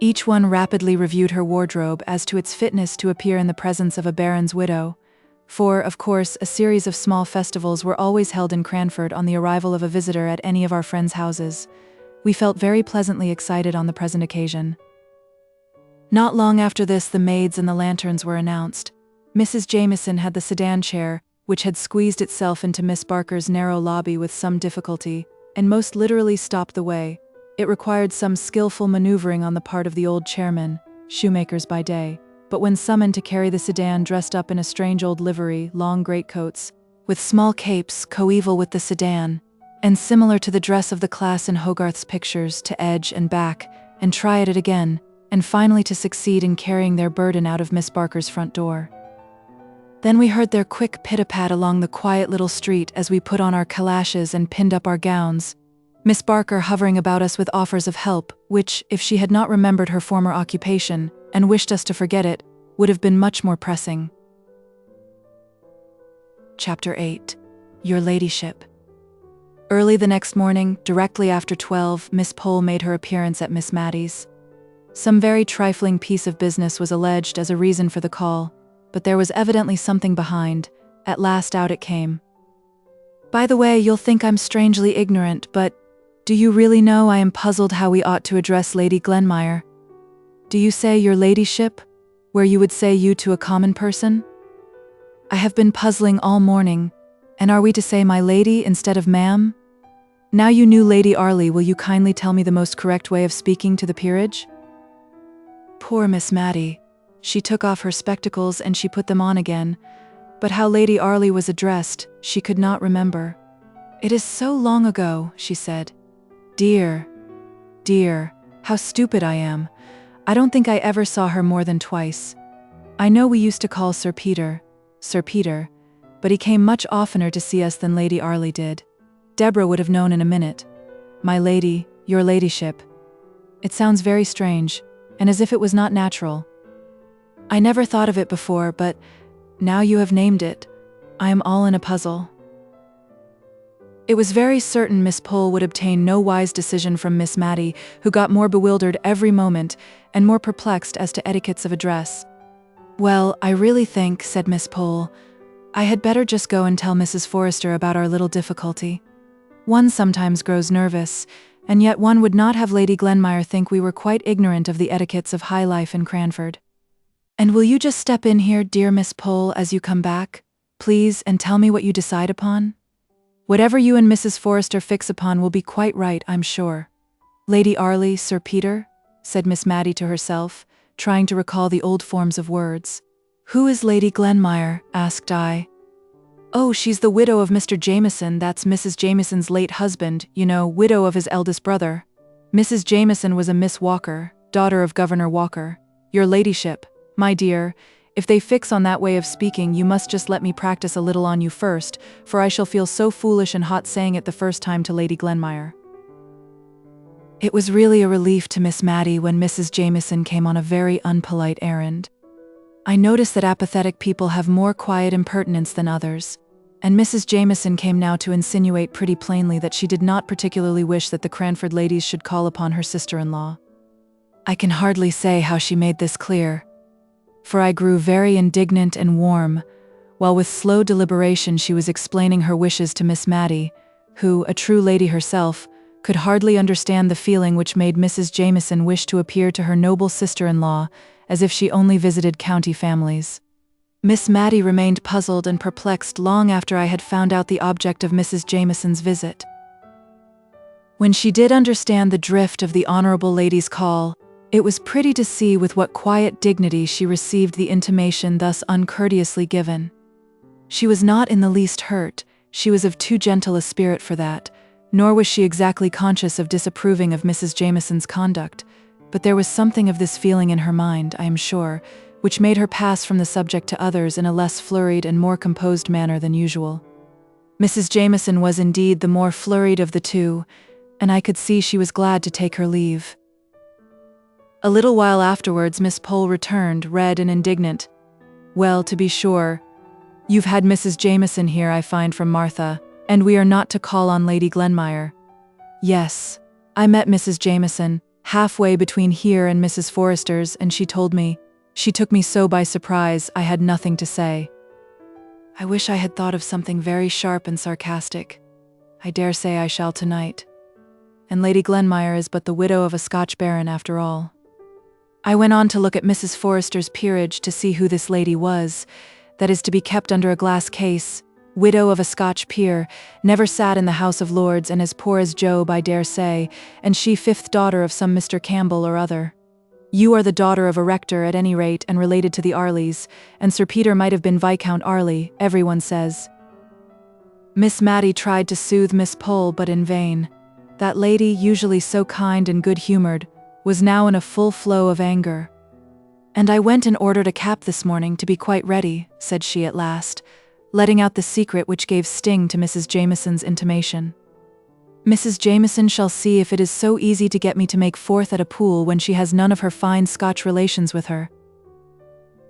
Each one rapidly reviewed her wardrobe as to its fitness to appear in the presence of a baron's widow, for, of course, a series of small festivals were always held in Cranford on the arrival of a visitor at any of our friends' houses. We felt very pleasantly excited on the present occasion. Not long after this, the maids and the lanterns were announced. Mrs. Jameson had the sedan chair, which had squeezed itself into Miss Barker's narrow lobby with some difficulty, and most literally stopped the way. It required some skillful maneuvering on the part of the old chairman, shoemakers by day, but when summoned to carry the sedan dressed up in a strange old livery, long greatcoats, with small capes coeval with the sedan, and similar to the dress of the class in Hogarth's pictures, to edge and back, and try at it again, and finally to succeed in carrying their burden out of Miss Barker's front door. Then we heard their quick pit-a-pat along the quiet little street as we put on our calashes and pinned up our gowns, Miss Barker hovering about us with offers of help, which, if she had not remembered her former occupation, and wished us to forget it, would have been much more pressing. Chapter 8. Your Ladyship. Early the next morning, directly after 12, Miss Pole made her appearance at Miss Maddie's. Some very trifling piece of business was alleged as a reason for the call, but there was evidently something behind. At last out it came. "By the way, you'll think I'm strangely ignorant, but do you really know I am puzzled how we ought to address Lady Glenmire? Do you say your ladyship, where you would say you to a common person? I have been puzzling all morning, and are we to say my lady instead of ma'am? Now you knew Lady Arley, will you kindly tell me the most correct way of speaking to the peerage?" Poor Miss Maddie. She took off her spectacles and she put them on again, but how Lady Arley was addressed, she could not remember. "It is so long ago," she said. Dear, how stupid I am. I don't think I ever saw her more than twice. I know we used to call Sir Peter, but he came much oftener to see us than Lady Arley did. Deborah would have known in a minute. My lady, your ladyship. It sounds very strange, and as if it was not natural. I never thought of it before, but now you have named it, I am all in a puzzle. It was very certain Miss Pole would obtain no wise decision from Miss Maddie, who got more bewildered every moment and more perplexed as to etiquettes of address. "Well, I really think," said Miss Pole, "I had better just go and tell Mrs. Forrester about our little difficulty. One sometimes grows nervous, and yet one would not have Lady Glenmire think we were quite ignorant of the etiquettes of high life in Cranford. And will you just step in here, dear Miss Pole, as you come back, please, and tell me what you decide upon? Whatever you and Mrs. Forrester fix upon will be quite right, I'm sure." "Lady Arley, Sir Peter?" said Miss Maddie to herself, trying to recall the old forms of words. "Who is Lady Glenmire?" asked I. "Oh, she's the widow of Mr. Jameson, that's Mrs. Jameson's late husband, you know, widow of his eldest brother. Mrs. Jameson was a Miss Walker, daughter of Governor Walker. Your ladyship, my dear, if they fix on that way of speaking, you must just let me practice a little on you first, for I shall feel so foolish and hot saying it the first time to Lady Glenmire." It was really a relief to Miss Maddie when Mrs. Jameson came on a very unpolite errand. I notice that apathetic people have more quiet impertinence than others, and Mrs. Jameson came now to insinuate pretty plainly that she did not particularly wish that the Cranford ladies should call upon her sister-in-law. I can hardly say how she made this clear, for I grew very indignant and warm, while with slow deliberation she was explaining her wishes to Miss Maddie, who, a true lady herself, could hardly understand the feeling which made Mrs. Jameson wish to appear to her noble sister-in-law as if she only visited county families. Miss Maddie remained puzzled and perplexed long after I had found out the object of Mrs. Jameson's visit. When she did understand the drift of the honorable lady's call, it was pretty to see with what quiet dignity she received the intimation thus uncourteously given. She was not in the least hurt, she was of too gentle a spirit for that, nor was she exactly conscious of disapproving of Mrs. Jameson's conduct, but there was something of this feeling in her mind, I am sure, which made her pass from the subject to others in a less flurried and more composed manner than usual. Mrs. Jameson was indeed the more flurried of the two, and I could see she was glad to take her leave. A little while afterwards Miss Pole returned, red and indignant. "Well, to be sure, you've had Mrs. Jameson here, I find from Martha, and we are not to call on Lady Glenmire." "Yes, I met Mrs. Jameson, halfway between here and Mrs. Forrester's, and she told me. She took me so by surprise, I had nothing to say. I wish I had thought of something very sharp and sarcastic. I dare say I shall tonight. And Lady Glenmire is but the widow of a Scotch baron after all." I went on to look at Mrs. Forrester's peerage to see who this lady was, that is to be kept under a glass case, widow of a Scotch peer, never sat in the House of Lords, and as poor as Job, I dare say, and she fifth daughter of some Mr. Campbell or other. You are the daughter of a rector at any rate, and related to the Arleys, and Sir Peter might have been Viscount Arley, everyone says. Miss Maddie tried to soothe Miss Pole, but in vain. That lady, usually so kind and good-humoured, was now in a full flow of anger. "And I went and ordered a cap this morning to be quite ready," said she at last, letting out the secret which gave sting to Mrs. Jameson's intimation. Mrs. Jameson shall see if it is so easy to get me to make forth at a pool when she has none of her fine Scotch relations with her.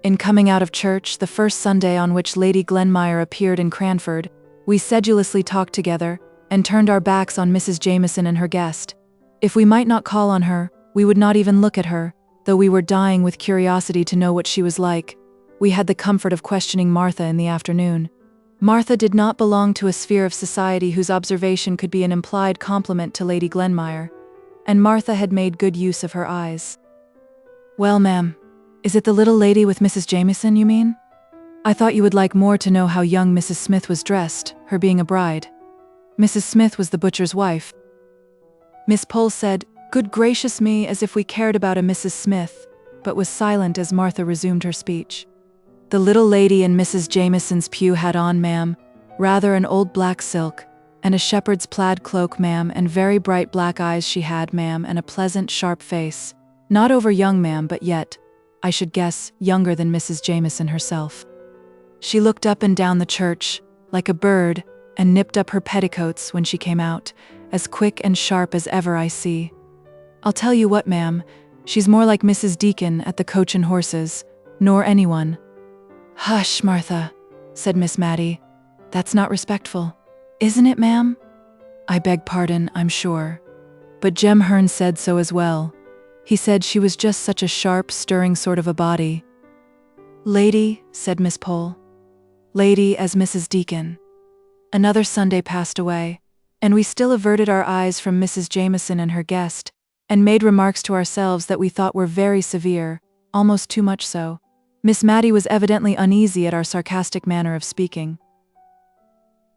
In coming out of church, the first Sunday on which Lady Glenmire appeared in Cranford, we sedulously talked together, and turned our backs on Mrs. Jameson and her guest. If we might not call on her, we would not even look at her, though we were dying with curiosity to know what she was like. We had the comfort of questioning Martha in the afternoon. Martha did not belong to a sphere of society whose observation could be an implied compliment to Lady Glenmire, and Martha had made good use of her eyes. "Well, ma'am, is it the little lady with Mrs. Jameson, you mean? I thought you would like more to know how young Mrs. Smith was dressed, her being a bride." Mrs. Smith was the butcher's wife. Miss Pole said, "Good gracious me," as if we cared about a Mrs. Smith, but was silent as Martha resumed her speech. "The little lady in Mrs. Jameson's pew had on, ma'am, rather an old black silk, and a shepherd's plaid cloak, ma'am, and very bright black eyes she had, ma'am, and a pleasant, sharp face. Not over young, ma'am, but yet, I should guess, younger than Mrs. Jameson herself. She looked up and down the church, like a bird, and nipped up her petticoats when she came out, as quick and sharp as ever I see. I'll tell you what, ma'am, she's more like Mrs. Deacon at the Coach and Horses, nor anyone." "Hush, Martha," said Miss Matty. "That's not respectful. Isn't it, ma'am?" "I beg pardon, I'm sure. But Jem Hearn said so as well. He said she was just such a sharp, stirring sort of a body." "Lady," said Miss Pole. "Lady as Mrs. Deacon." Another Sunday passed away, and we still averted our eyes from Mrs. Jameson and her guest, and made remarks to ourselves that we thought were very severe, almost too much so. Miss Matty was evidently uneasy at our sarcastic manner of speaking.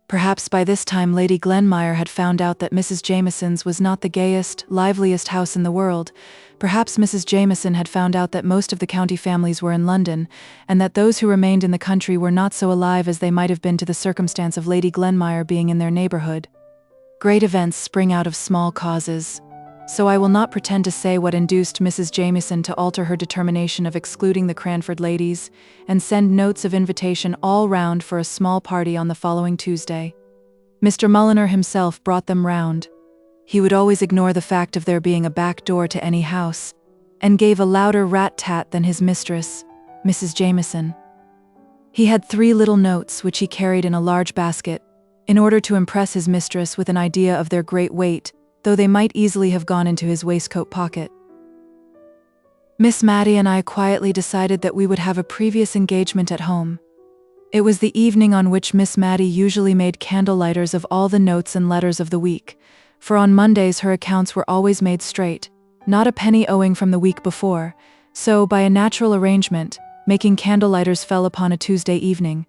Perhaps by this time Lady Glenmire had found out that Mrs. Jameson's was not the gayest, liveliest house in the world. Perhaps Mrs. Jameson had found out that most of the county families were in London, and that those who remained in the country were not so alive as they might have been to the circumstance of Lady Glenmire being in their neighbourhood. Great events spring out of small causes, so I will not pretend to say what induced Mrs. Jameson to alter her determination of excluding the Cranford ladies, and send notes of invitation all round for a small party on the following Tuesday. Mr. Mulliner himself brought them round. He would always ignore the fact of there being a back door to any house, and gave a louder rat-tat than his mistress, Mrs. Jameson. He had 3 little notes which he carried in a large basket, in order to impress his mistress with an idea of their great weight, though they might easily have gone into his waistcoat pocket. Miss Matty and I quietly decided that we would have a previous engagement at home. It was the evening on which Miss Matty usually made candle-lighters of all the notes and letters of the week, for on Mondays her accounts were always made straight, not a penny owing from the week before, so, by a natural arrangement, making candle-lighters fell upon a Tuesday evening,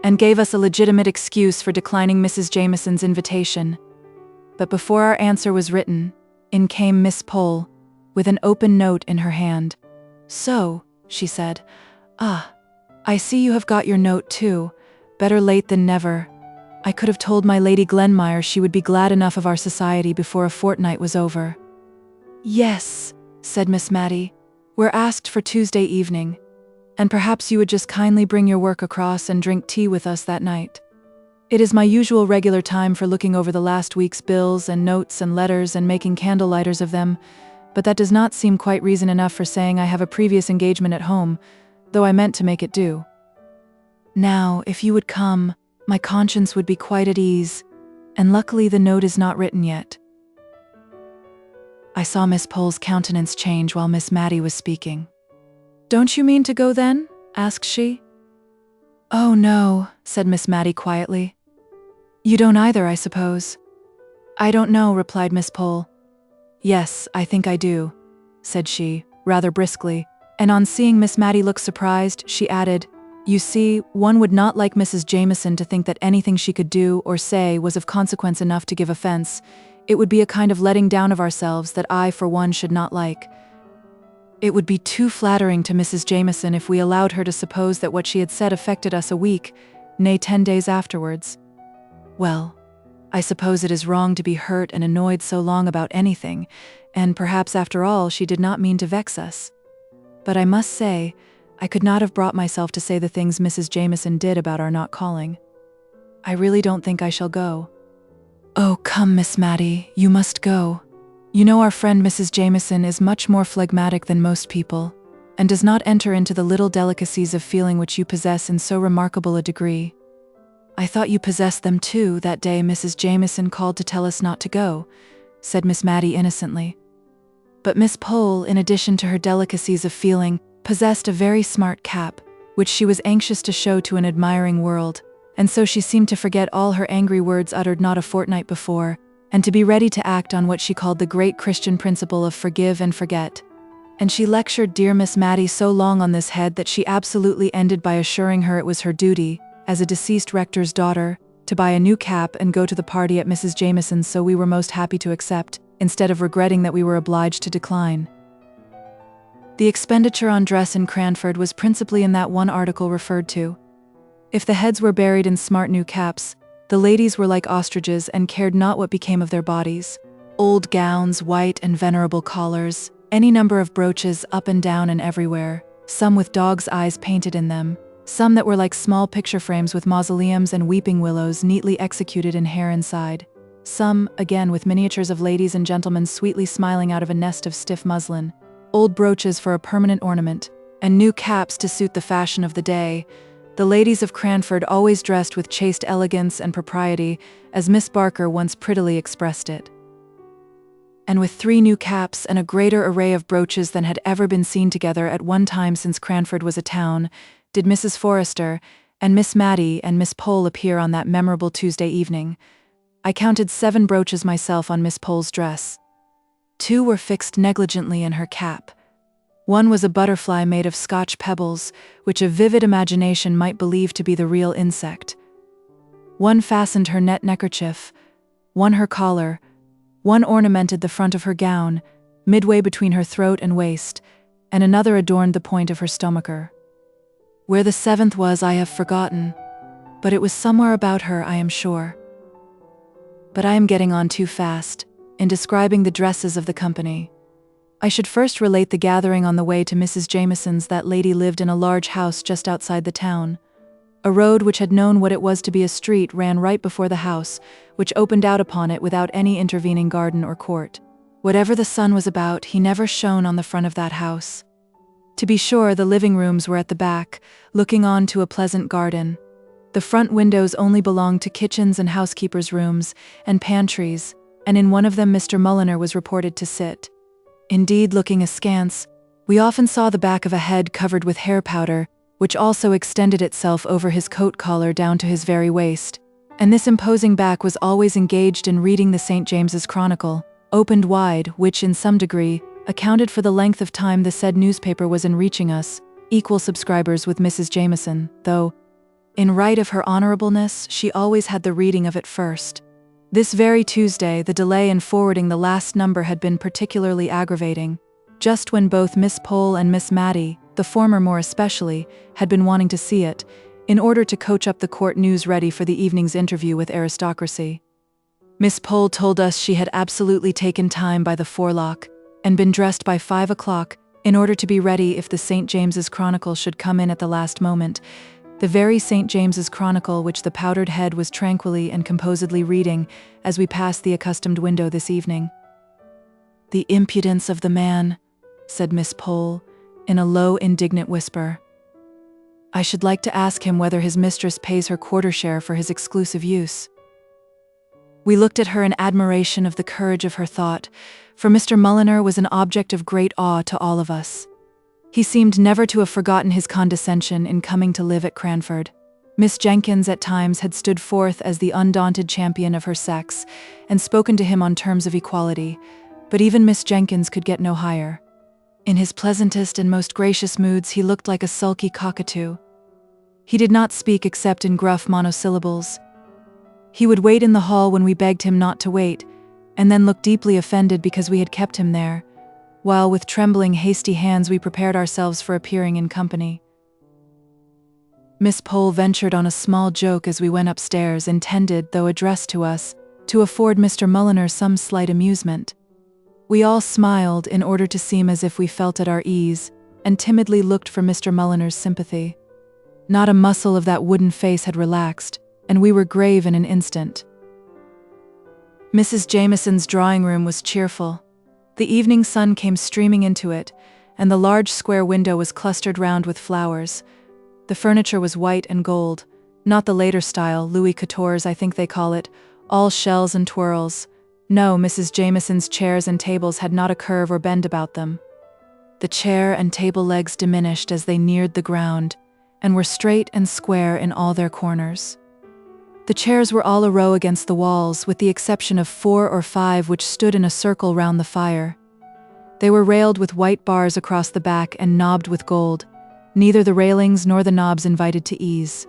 and gave us a legitimate excuse for declining Mrs. Jameson's invitation. But before our answer was written, in came Miss Pole, with an open note in her hand. "So," she said, "ah, I see you have got your note too. Better late than never. I could have told my Lady Glenmire she would be glad enough of our society before a fortnight was over." "Yes," said Miss Matty, "we're asked for Tuesday evening, and perhaps you would just kindly bring your work across and drink tea with us that night. It is my usual regular time for looking over the last week's bills and notes and letters and making candle-lighters of them, but that does not seem quite reason enough for saying I have a previous engagement at home, though I meant to make it do. Now, if you would come, my conscience would be quite at ease, and luckily the note is not written yet." I saw Miss Pole's countenance change while Miss Matty was speaking. "Don't you mean to go then?" asked she. "Oh no," said Miss Matty quietly. "You don't either, I suppose?" "I don't know," replied Miss Pole. "Yes, I think I do," said she, rather briskly, and on seeing Miss Matty look surprised, she added, "You see, one would not like Mrs. Jameson to think that anything she could do or say was of consequence enough to give offense. It would be a kind of letting down of ourselves that I, for one, should not like. It would be too flattering to Mrs. Jameson if we allowed her to suppose that what she had said affected us a week, nay 10 days afterwards. Well, I suppose it is wrong to be hurt and annoyed so long about anything, and perhaps after all she did not mean to vex us. But I must say, I could not have brought myself to say the things Mrs. Jameson did about our not calling. I really don't think I shall go." "Oh, come, Miss Mattie, you must go. You know our friend Mrs. Jameson is much more phlegmatic than most people, and does not enter into the little delicacies of feeling which you possess in so remarkable a degree. I thought you possessed them too that day Mrs. Jameson called to tell us not to go," said Miss Mattie innocently. But Miss Pole, in addition to her delicacies of feeling, possessed a very smart cap, which she was anxious to show to an admiring world, and so she seemed to forget all her angry words uttered not a fortnight before, and to be ready to act on what she called the great Christian principle of forgive and forget. And she lectured dear Miss Mattie so long on this head that she absolutely ended by assuring her it was her duty, as a deceased rector's daughter, to buy a new cap and go to the party at Mrs. Jameson's, so we were most happy to accept, instead of regretting that we were obliged to decline. The expenditure on dress in Cranford was principally in that one article referred to. If the heads were buried in smart new caps, the ladies were like ostriches and cared not what became of their bodies. Old gowns, white and venerable collars, any number of brooches up and down and everywhere, some with dogs' eyes painted in them, some that were like small picture frames with mausoleums and weeping willows neatly executed in hair inside, some, again, with miniatures of ladies and gentlemen sweetly smiling out of a nest of stiff muslin, old brooches for a permanent ornament, and new caps to suit the fashion of the day. The ladies of Cranford always dressed with chaste elegance and propriety, as Miss Barker once prettily expressed it. And with 3 new caps and a greater array of brooches than had ever been seen together at one time since Cranford was a town, did Mrs. Forrester and Miss Mattie and Miss Pole appear on that memorable Tuesday evening. I counted 7 brooches myself on Miss Pole's dress. 2 were fixed negligently in her cap. One was a butterfly made of Scotch pebbles, which a vivid imagination might believe to be the real insect. One fastened her net neckerchief, one her collar, one ornamented the front of her gown, midway between her throat and waist, and another adorned the point of her stomacher. Where the 7th was I have forgotten, but it was somewhere about her, I am sure. But I am getting on too fast in describing the dresses of the company. I should first relate the gathering on the way to Mrs. Jameson's. That lady lived in a large house just outside the town. A road which had known what it was to be a street ran right before the house, which opened out upon it without any intervening garden or court. Whatever the sun was about, he never shone on the front of that house. To be sure, the living rooms were at the back, looking on to a pleasant garden. The front windows only belonged to kitchens and housekeepers' rooms and pantries, and in one of them Mr. Mulliner was reported to sit. Indeed, looking askance, we often saw the back of a head covered with hair powder, which also extended itself over his coat collar down to his very waist, and this imposing back was always engaged in reading the St. James's Chronicle, opened wide, which, in some degree, accounted for the length of time the said newspaper was in reaching us, equal subscribers with Mrs. Jameson, though, in right of her honorableness, she always had the reading of it first. This very Tuesday, the delay in forwarding the last number had been particularly aggravating, just when both Miss Pole and Miss Mattie, the former more especially, had been wanting to see it, in order to coach up the court news ready for the evening's interview with aristocracy. Miss Pole told us she had absolutely taken time by the forelock, and been dressed by 5 o'clock, in order to be ready if the St. James's Chronicle should come in at the last moment, the very St. James's Chronicle which the powdered head was tranquilly and composedly reading as we passed the accustomed window this evening. "The impudence of the man," said Miss Pole, in a low, indignant whisper. "I should like to ask him whether his mistress pays her quarter share for his exclusive use." We looked at her in admiration of the courage of her thought, for Mr. Mulliner was an object of great awe to all of us. He seemed never to have forgotten his condescension in coming to live at Cranford. Miss Jenkins at times had stood forth as the undaunted champion of her sex, and spoken to him on terms of equality, but even Miss Jenkins could get no higher. In his pleasantest and most gracious moods he looked like a sulky cockatoo. He did not speak except in gruff monosyllables. He would wait in the hall when we begged him not to wait, and then look deeply offended because we had kept him there, while with trembling, hasty hands we prepared ourselves for appearing in company. Miss Pole ventured on a small joke as we went upstairs, intended, though addressed to us, to afford Mr. Mulliner some slight amusement. We all smiled in order to seem as if we felt at our ease, and timidly looked for Mr. Mulliner's sympathy. Not a muscle of that wooden face had relaxed, and we were grave in an instant. Mrs. Jameson's drawing room was cheerful. The evening sun came streaming into it, and the large square window was clustered round with flowers. The furniture was white and gold, not the later style, Louis XIV's I think they call it, all shells and twirls. No, Mrs. Jameson's chairs and tables had not a curve or bend about them. The chair and table legs diminished as they neared the ground, and were straight and square in all their corners. The chairs were all a row against the walls, with the exception of 4 or 5 which stood in a circle round the fire. They were railed with white bars across the back and knobbed with gold. Neither the railings nor the knobs invited to ease.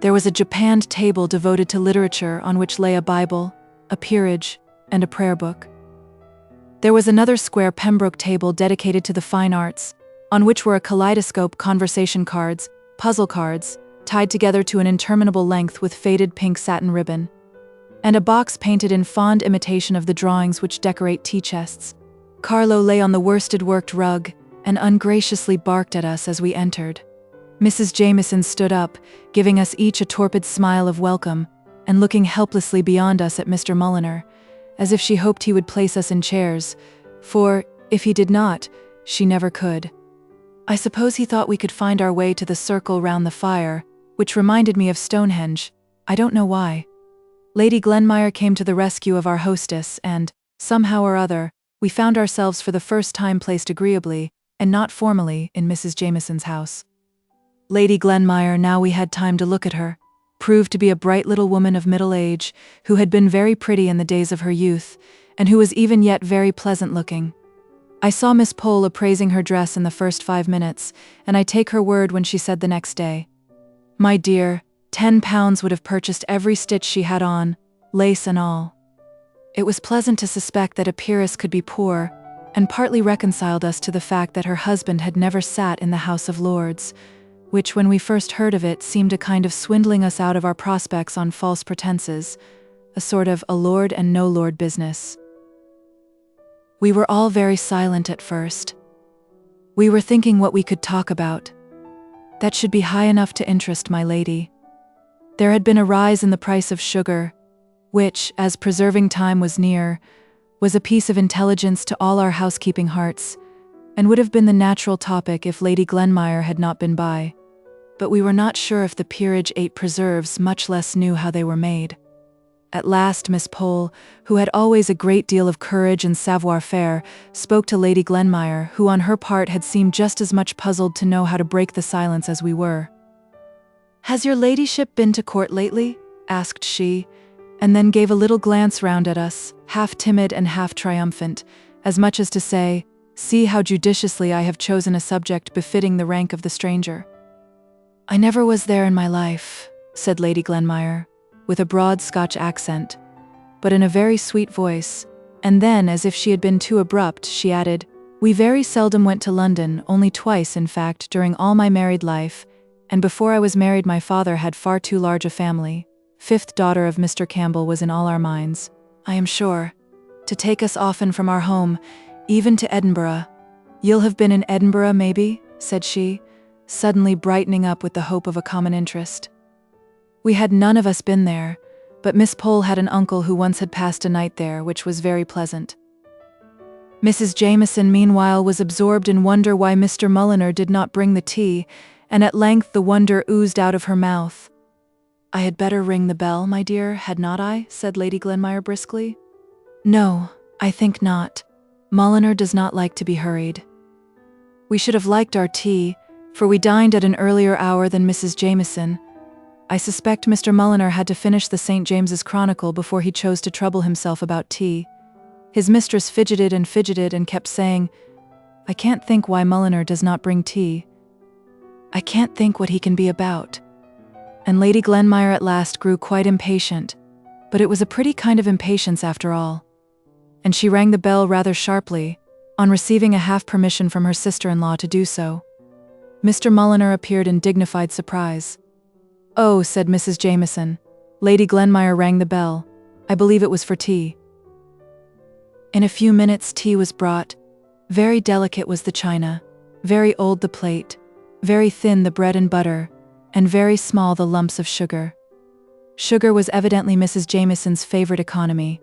There was a japanned table devoted to literature on which lay a Bible, a peerage, and a prayer book. There was another square Pembroke table dedicated to the fine arts, on which were a kaleidoscope, conversation cards, puzzle cards, tied together to an interminable length with faded pink satin ribbon, and a box painted in fond imitation of the drawings which decorate tea chests. Carlo lay on the worsted-worked rug and ungraciously barked at us as we entered. Mrs. Jameson stood up, giving us each a torpid smile of welcome, and looking helplessly beyond us at Mr. Mulliner, as if she hoped he would place us in chairs, for, if he did not, she never could. I suppose he thought we could find our way to the circle round the fire, which reminded me of Stonehenge. I don't know why. Lady Glenmire came to the rescue of our hostess, and, somehow or other, we found ourselves for the first time placed agreeably, and not formally, in Mrs. Jameson's house. Lady Glenmire, now we had time to look at her, proved to be a bright little woman of middle age, who had been very pretty in the days of her youth, and who was even yet very pleasant-looking. I saw Miss Pole appraising her dress in the first 5 minutes, and I take her word when she said the next day, "My dear, £10 would have purchased every stitch she had on, lace and all." It was pleasant to suspect that a peeress could be poor, and partly reconciled us to the fact that her husband had never sat in the House of Lords, which, when we first heard of it, seemed a kind of swindling us out of our prospects on false pretenses, a sort of a lord and no lord business. We were all very silent at first. We were thinking what we could talk about. That should be high enough to interest my lady. There had been a rise in the price of sugar, which, as preserving time was near, was a piece of intelligence to all our housekeeping hearts, and would have been the natural topic if Lady Glenmire had not been by. But we were not sure if the peerage ate preserves, much less knew how they were made. At last Miss Pole, who had always a great deal of courage and savoir-faire, spoke to Lady Glenmire, who on her part had seemed just as much puzzled to know how to break the silence as we were. "Has your ladyship been to court lately?" asked she, and then gave a little glance round at us, half timid and half triumphant, as much as to say, "See how judiciously I have chosen a subject befitting the rank of the stranger." "I never was there in my life," said Lady Glenmire, with a broad Scotch accent, but in a very sweet voice, and then, as if she had been too abrupt, she added, "We very seldom went to London, only twice, in fact, during all my married life, and before I was married my father had far too large a family. 5th daughter of Mr. Campbell was in all our minds, I am sure, to take us often from our home, even to Edinburgh. You'll have been in Edinburgh, maybe?" said she, suddenly brightening up with the hope of a common interest. We had none of us been there, but Miss Pole had an uncle who once had passed a night there, which was very pleasant. Mrs. Jameson, meanwhile, was absorbed in wonder why Mr. Mulliner did not bring the tea, and at length the wonder oozed out of her mouth. "I had better ring the bell, my dear, had not I?" said Lady Glenmire briskly. "No, I think not. Mulliner does not like to be hurried." We should have liked our tea, for we dined at an earlier hour than Mrs. Jameson. I suspect Mr. Mulliner had to finish the St. James's Chronicle before he chose to trouble himself about tea. His mistress fidgeted and kept saying, "I can't think why Mulliner does not bring tea. I can't think what he can be about." And Lady Glenmire at last grew quite impatient, but it was a pretty kind of impatience after all. And she rang the bell rather sharply, on receiving a half permission from her sister-in-law to do so. Mr. Mulliner appeared in dignified surprise. "Oh," said Mrs. Jameson, "Lady Glenmire rang the bell. I believe it was for tea." In a few minutes tea was brought. Very delicate was the china, very old the plate, very thin the bread and butter, and very small the lumps of sugar. Sugar was evidently Mrs. Jameson's favorite economy.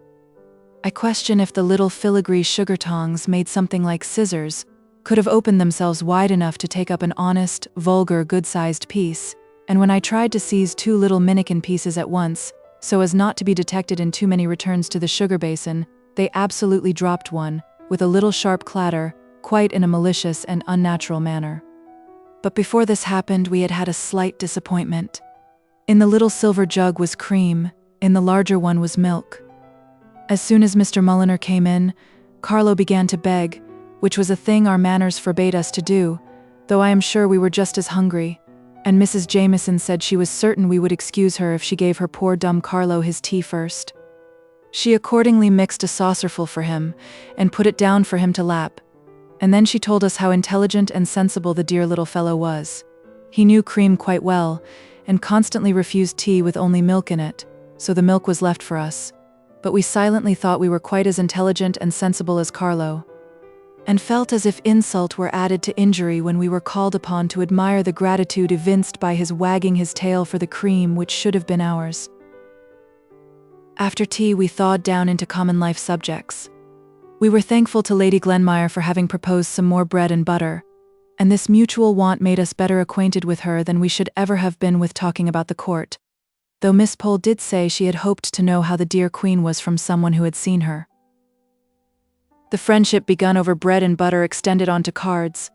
I question if the little filigree sugar tongs, made something like scissors, could have opened themselves wide enough to take up an honest, vulgar, good-sized piece, and when I tried to seize 2 little minikin pieces at once, so as not to be detected in too many returns to the sugar basin, they absolutely dropped one, with a little sharp clatter, quite in a malicious and unnatural manner. But before this happened, we had had a slight disappointment. In the little silver jug was cream, in the larger one was milk. As soon as Mr. Mulliner came in, Carlo began to beg, which was a thing our manners forbade us to do, though I am sure we were just as hungry, and Mrs. Jameson said she was certain we would excuse her if she gave her poor dumb Carlo his tea first. She accordingly mixed a saucerful for him, and put it down for him to lap, and then she told us how intelligent and sensible the dear little fellow was. He knew cream quite well, and constantly refused tea with only milk in it, so the milk was left for us. But we silently thought we were quite as intelligent and sensible as Carlo, and felt as if insult were added to injury when we were called upon to admire the gratitude evinced by his wagging his tail for the cream which should have been ours. After tea we thawed down into common life subjects. We were thankful to Lady Glenmire for having proposed some more bread and butter, and this mutual want made us better acquainted with her than we should ever have been with talking about the court, though Miss Pole did say she had hoped to know how the dear Queen was from someone who had seen her. The friendship begun over bread and butter extended onto cards.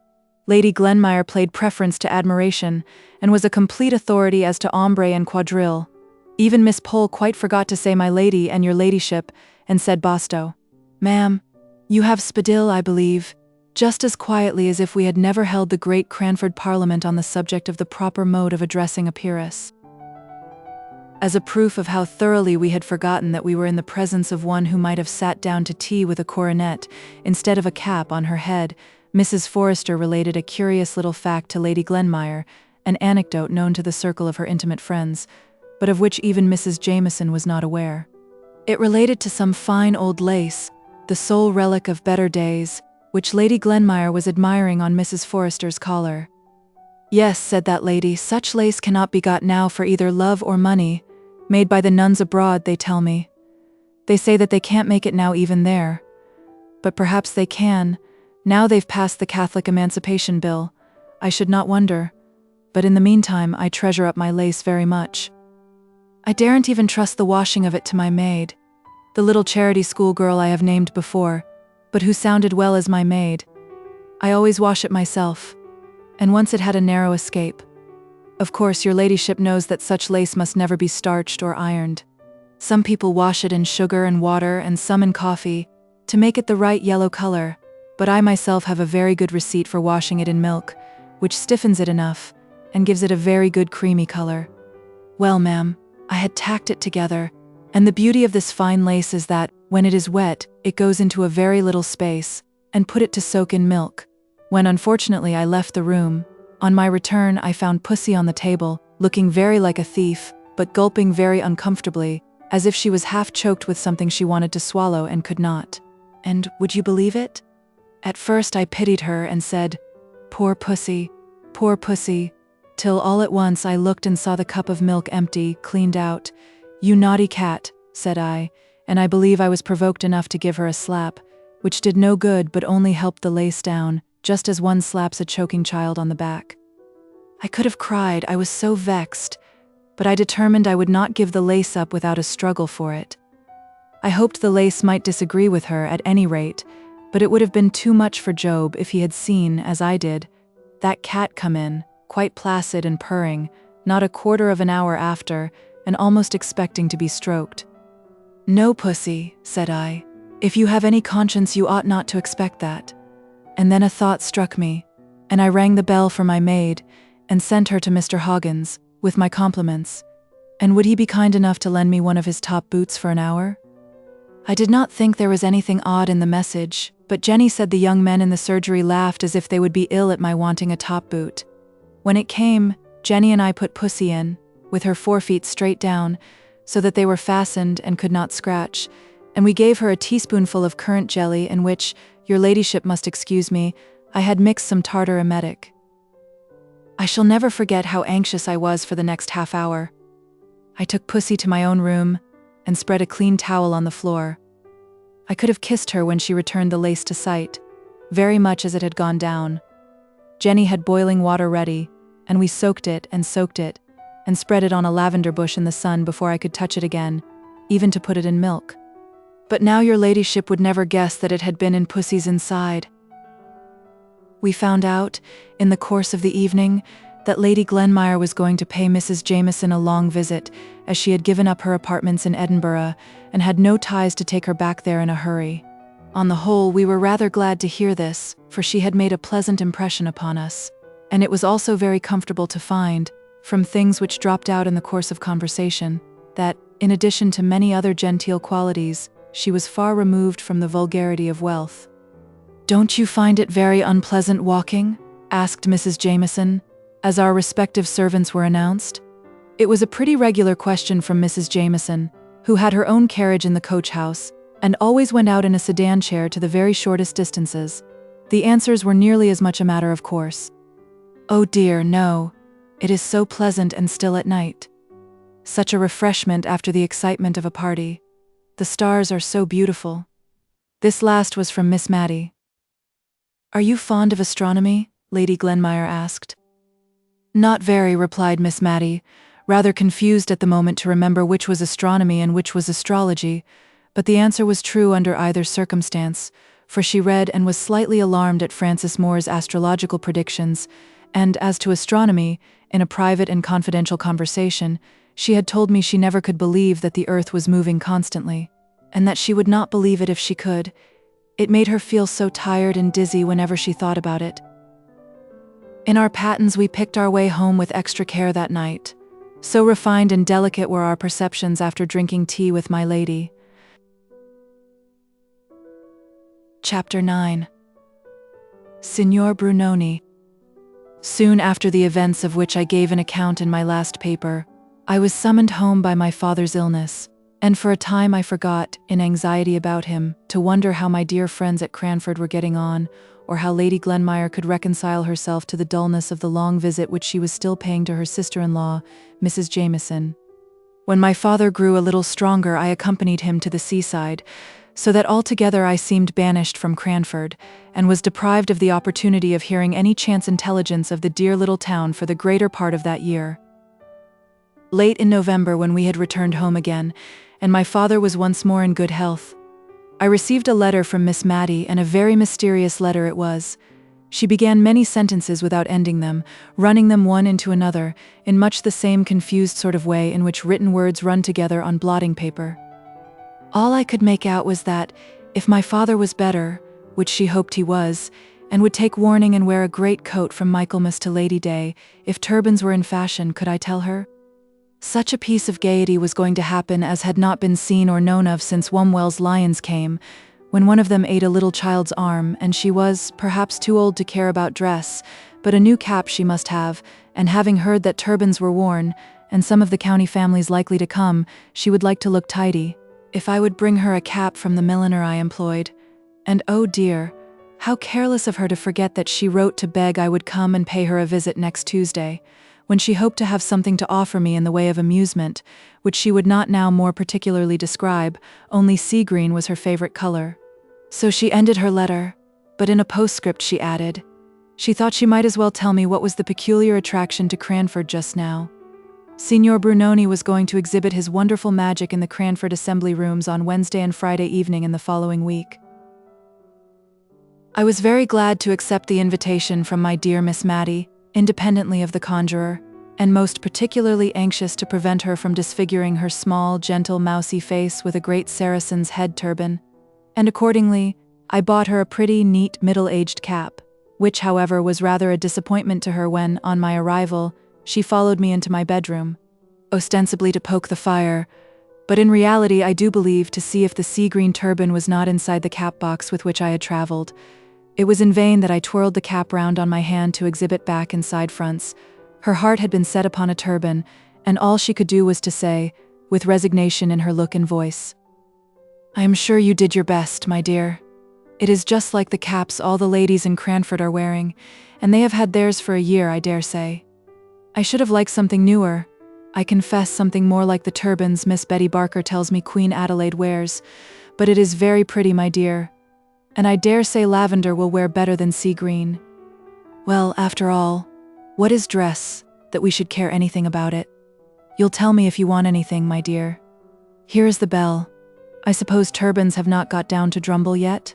Lady Glenmire played preference to admiration, and was a complete authority as to ombre and quadrille. Even Miss Pole quite forgot to say my lady and your ladyship, and said basto. Ma'am, you have spadille, I believe, just as quietly as if we had never held the great Cranford Parliament on the subject of the proper mode of addressing a peeress. As a proof of how thoroughly we had forgotten that we were in the presence of one who might have sat down to tea with a coronet, instead of a cap on her head, Mrs. Forrester related a curious little fact to Lady Glenmire, an anecdote known to the circle of her intimate friends, but of which even Mrs. Jameson was not aware. It related to some fine old lace, the sole relic of better days, which Lady Glenmire was admiring on Mrs. Forrester's collar. Yes, said that lady, such lace cannot be got now for either love or money, made by the nuns abroad, they tell me. They say that they can't make it now even there. But perhaps they can, now they've passed the Catholic Emancipation Bill. I should not wonder. But in the meantime, I treasure up my lace very much. I daren't even trust the washing of it to my maid, the little charity school girl I have named before, but who sounded well as my maid. I always wash it myself, and once it had a narrow escape. Of course, your ladyship knows that such lace must never be starched or ironed. Some people wash it in sugar and water and some in coffee, to make it the right yellow color, but I myself have a very good receipt for washing it in milk, which stiffens it enough, and gives it a very good creamy color. Well, ma'am, I had tacked it together, and the beauty of this fine lace is that, when it is wet, it goes into a very little space, and put it to soak in milk. When unfortunately I left the room, on my return I found Pussy on the table, looking very like a thief, but gulping very uncomfortably, as if she was half choked with something she wanted to swallow and could not. And, would you believe it? At first I pitied her and said, poor Pussy, till all at once I looked and saw the cup of milk empty, cleaned out. You naughty cat, said I, and I believe I was provoked enough to give her a slap, which did no good but only helped the lace down, just as one slaps a choking child on the back. I could have cried, I was so vexed, but I determined I would not give the lace up without a struggle for it. I hoped the lace might disagree with her at any rate, but it would have been too much for Job if he had seen, as I did, that cat come in, quite placid and purring, not a quarter of an hour after, and almost expecting to be stroked. No, Pussy, said I, if you have any conscience you ought not to expect that. And then a thought struck me, and I rang the bell for my maid, and sent her to Mr. Hoggins, with my compliments, and would he be kind enough to lend me one of his top boots for an hour? I did not think there was anything odd in the message, but Jenny said the young men in the surgery laughed as if they would be ill at my wanting a top boot. When it came, Jenny and I put Pussy in, with her 4 feet straight down, so that they were fastened and could not scratch, and we gave her a teaspoonful of currant jelly in which, your ladyship must excuse me, I had mixed some tartar emetic. I shall never forget how anxious I was for the next half hour. I took Pussy to my own room, and spread a clean towel on the floor. I could have kissed her when she returned the lace to sight, very much as it had gone down. Jenny had boiling water ready, and we soaked it, and spread it on a lavender bush in the sun before I could touch it again, even to put it in milk. But now your ladyship would never guess that it had been in pussy's inside. We found out, in the course of the evening, that Lady Glenmire was going to pay Mrs. Jameson a long visit, as she had given up her apartments in Edinburgh, and had no ties to take her back there in a hurry. On the whole, we were rather glad to hear this, for she had made a pleasant impression upon us, and it was also very comfortable to find, from things which dropped out in the course of conversation, that, in addition to many other genteel qualities, she was far removed from the vulgarity of wealth. "Don't you find it very unpleasant walking?" asked Mrs. Jameson, as our respective servants were announced. It was a pretty regular question from Mrs. Jameson, who had her own carriage in the coach-house, and always went out in a sedan chair to the very shortest distances. The answers were nearly as much a matter of course. "Oh dear, no. It is so pleasant and still at night. Such a refreshment after the excitement of a party. The stars are so beautiful." This last was from Miss Matty. "Are you fond of astronomy?" Lady Glenmire asked. "Not very," replied Miss Matty, rather confused at the moment to remember which was astronomy and which was astrology, but the answer was true under either circumstance, for she read and was slightly alarmed at Francis Moore's astrological predictions, and as to astronomy, in a private and confidential conversation, she had told me she never could believe that the earth was moving constantly, and that she would not believe it if she could. It made her feel so tired and dizzy whenever she thought about it. In our pattens we picked our way home with extra care that night. So refined and delicate were our perceptions after drinking tea with my lady. Chapter 9. Signor Brunoni. Soon after the events of which I gave an account in my last paper, I was summoned home by my father's illness, and for a time I forgot, in anxiety about him, to wonder how my dear friends at Cranford were getting on, or how Lady Glenmire could reconcile herself to the dullness of the long visit which she was still paying to her sister-in-law, Mrs. Jameson. When my father grew a little stronger, I accompanied him to the seaside, so that altogether I seemed banished from Cranford, and was deprived of the opportunity of hearing any chance intelligence of the dear little town for the greater part of that year. Late in November, when we had returned home again, and my father was once more in good health, I received a letter from Miss Matty, and a very mysterious letter it was. She began many sentences without ending them, running them one into another, in much the same confused sort of way in which written words run together on blotting paper. All I could make out was that, if my father was better, which she hoped he was, and would take warning and wear a great coat from Michaelmas to Lady Day, if turbans were in fashion, could I tell her? Such a piece of gaiety was going to happen as had not been seen or known of since Womwell's lions came, when one of them ate a little child's arm, and she was, perhaps, too old to care about dress, but a new cap she must have, and having heard that turbans were worn, and some of the county families likely to come, she would like to look tidy. If I would bring her a cap from the milliner I employed. And oh dear, how careless of her to forget that she wrote to beg I would come and pay her a visit next Tuesday, when she hoped to have something to offer me in the way of amusement, which she would not now more particularly describe, only sea green was her favorite color. So she ended her letter, but in a postscript she added, she thought she might as well tell me what was the peculiar attraction to Cranford just now. Signor Brunoni was going to exhibit his wonderful magic in the Cranford Assembly Rooms on Wednesday and Friday evening in the following week. I was very glad to accept the invitation from my dear Miss Matty, independently of the conjurer, and most particularly anxious to prevent her from disfiguring her small, gentle, mousy face with a great Saracen's head turban, and accordingly, I bought her a pretty, neat, middle-aged cap, which, however, was rather a disappointment to her when, on my arrival, she followed me into my bedroom, ostensibly to poke the fire, but in reality I do believe to see if the sea-green turban was not inside the cap-box with which I had traveled. It was in vain that I twirled the cap round on my hand to exhibit back and side fronts. Her heart had been set upon a turban, and all she could do was to say, with resignation in her look and voice, "I am sure you did your best, my dear. It is just like the caps all the ladies in Cranford are wearing, and they have had theirs for a year, I dare say. I should have liked something newer, I confess something more like the turbans Miss Betty Barker tells me Queen Adelaide wears, but it is very pretty, my dear, and I dare say lavender will wear better than sea green. Well, after all, what is dress, that we should care anything about it? You'll tell me if you want anything, my dear. Here is the bell. I suppose turbans have not got down to Drumble yet?"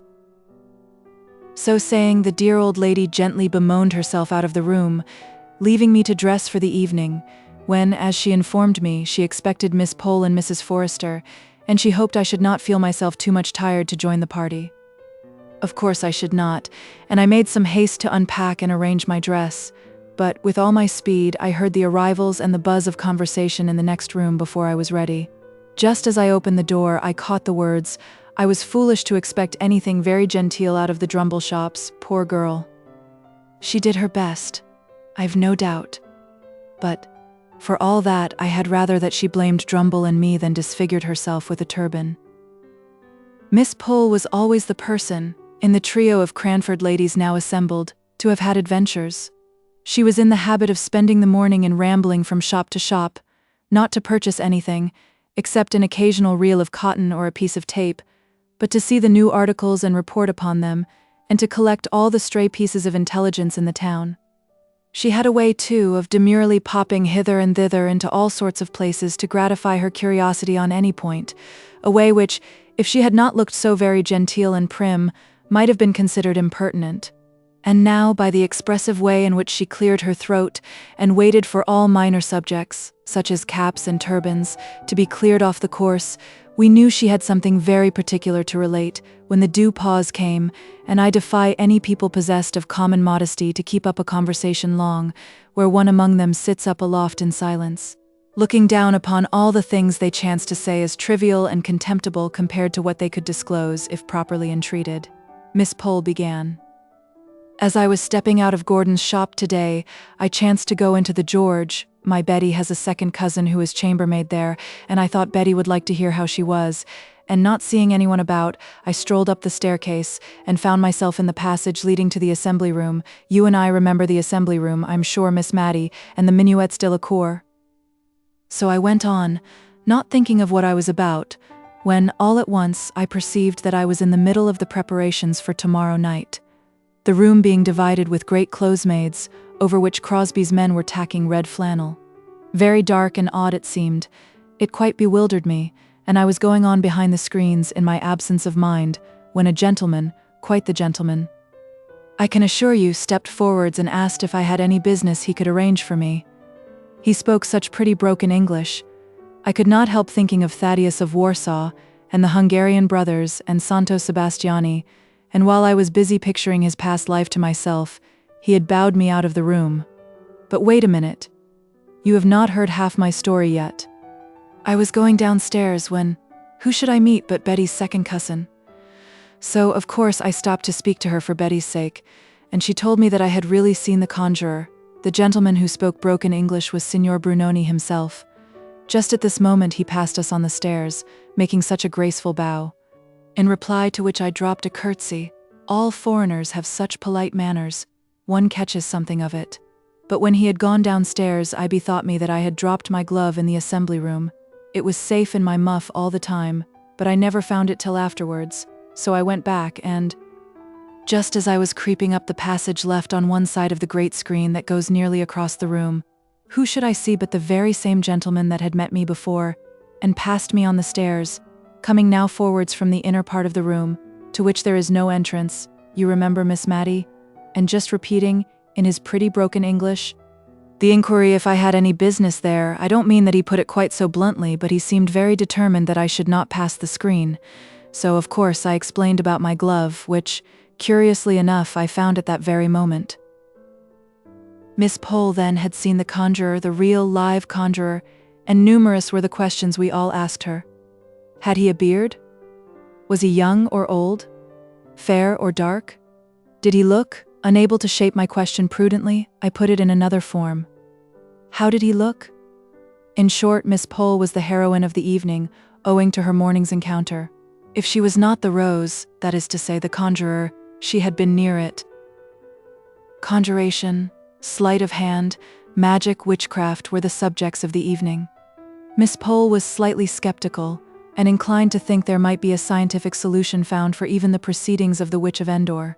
So saying, the dear old lady gently bemoaned herself out of the room, leaving me to dress for the evening, when, as she informed me, she expected Miss Pole and Mrs. Forrester, and she hoped I should not feel myself too much tired to join the party. Of course I should not, and I made some haste to unpack and arrange my dress, but with all my speed I heard the arrivals and the buzz of conversation in the next room before I was ready. Just as I opened the door, I caught the words, "I was foolish to expect anything very genteel out of the Drumble shops, poor girl." She did her best, I've no doubt, but for all that, I had rather that she blamed Drumble and me than disfigured herself with a turban. Miss Pole was always the person, in the trio of Cranford ladies now assembled, to have had adventures. She was in the habit of spending the morning in rambling from shop to shop, not to purchase anything, except an occasional reel of cotton or a piece of tape, but to see the new articles and report upon them, and to collect all the stray pieces of intelligence in the town. She had a way, too, of demurely popping hither and thither into all sorts of places to gratify her curiosity on any point, a way which, if she had not looked so very genteel and prim, might have been considered impertinent. And now, by the expressive way in which she cleared her throat and waited for all minor subjects, such as caps and turbans, to be cleared off the course, we knew she had something very particular to relate when the due pause came, and I defy any people possessed of common modesty to keep up a conversation long, where one among them sits up aloft in silence, looking down upon all the things they chance to say as trivial and contemptible compared to what they could disclose if properly entreated. Miss Pole began. "As I was stepping out of Gordon's shop today, I chanced to go into the George. My Betty has a second cousin who is chambermaid there, and I thought Betty would like to hear how she was, and not seeing anyone about, I strolled up the staircase and found myself in the passage leading to the assembly room. You and I remember the assembly room, I'm sure, Miss Mattie, and the minuets de la cour." So I went on, not thinking of what I was about, when, all at once, I perceived that I was in the middle of the preparations for tomorrow night, the room being divided with great closemaids, over which Crosby's men were tacking red flannel. Very dark and odd it seemed. It quite bewildered me, and I was going on behind the screens in my absence of mind, when a gentleman, quite the gentleman, I can assure you, stepped forwards and asked if I had any business he could arrange for me. He spoke such pretty broken English. I could not help thinking of Thaddeus of Warsaw, and the Hungarian brothers, and Santo Sebastiani, and while I was busy picturing his past life to myself, he had bowed me out of the room. But wait a minute. You have not heard half my story yet. I was going downstairs when, who should I meet but Betty's second cousin? So, of course, I stopped to speak to her for Betty's sake, and she told me that I had really seen the conjurer. The gentleman who spoke broken English was Signor Brunoni himself. Just at this moment he passed us on the stairs, making such a graceful bow. In reply to which I dropped a curtsy. All foreigners have such polite manners. One catches something of it. But when he had gone downstairs, I bethought me that I had dropped my glove in the assembly room. It was safe in my muff all the time, but I never found it till afterwards, so I went back and, just as I was creeping up the passage left on one side of the great screen that goes nearly across the room, who should I see but the very same gentleman that had met me before, and passed me on the stairs, coming now forwards from the inner part of the room, to which there is no entrance, you remember, Miss Mattie, and just repeating, in his pretty broken English, the inquiry if I had any business there. I don't mean that he put it quite so bluntly, but he seemed very determined that I should not pass the screen. So, of course, I explained about my glove, which, curiously enough, I found at that very moment. Miss Pole then had seen the conjurer, the real live conjurer, and numerous were the questions we all asked her. Had he a beard? Was he young or old? Fair or dark? Did he look? Unable to shape my question prudently, I put it in another form. How did he look? In short, Miss Pole was the heroine of the evening, owing to her morning's encounter. If she was not the rose, that is to say the conjurer, she had been near it. Conjuration, sleight of hand, magic, witchcraft were the subjects of the evening. Miss Pole was slightly skeptical and inclined to think there might be a scientific solution found for even the proceedings of the Witch of Endor.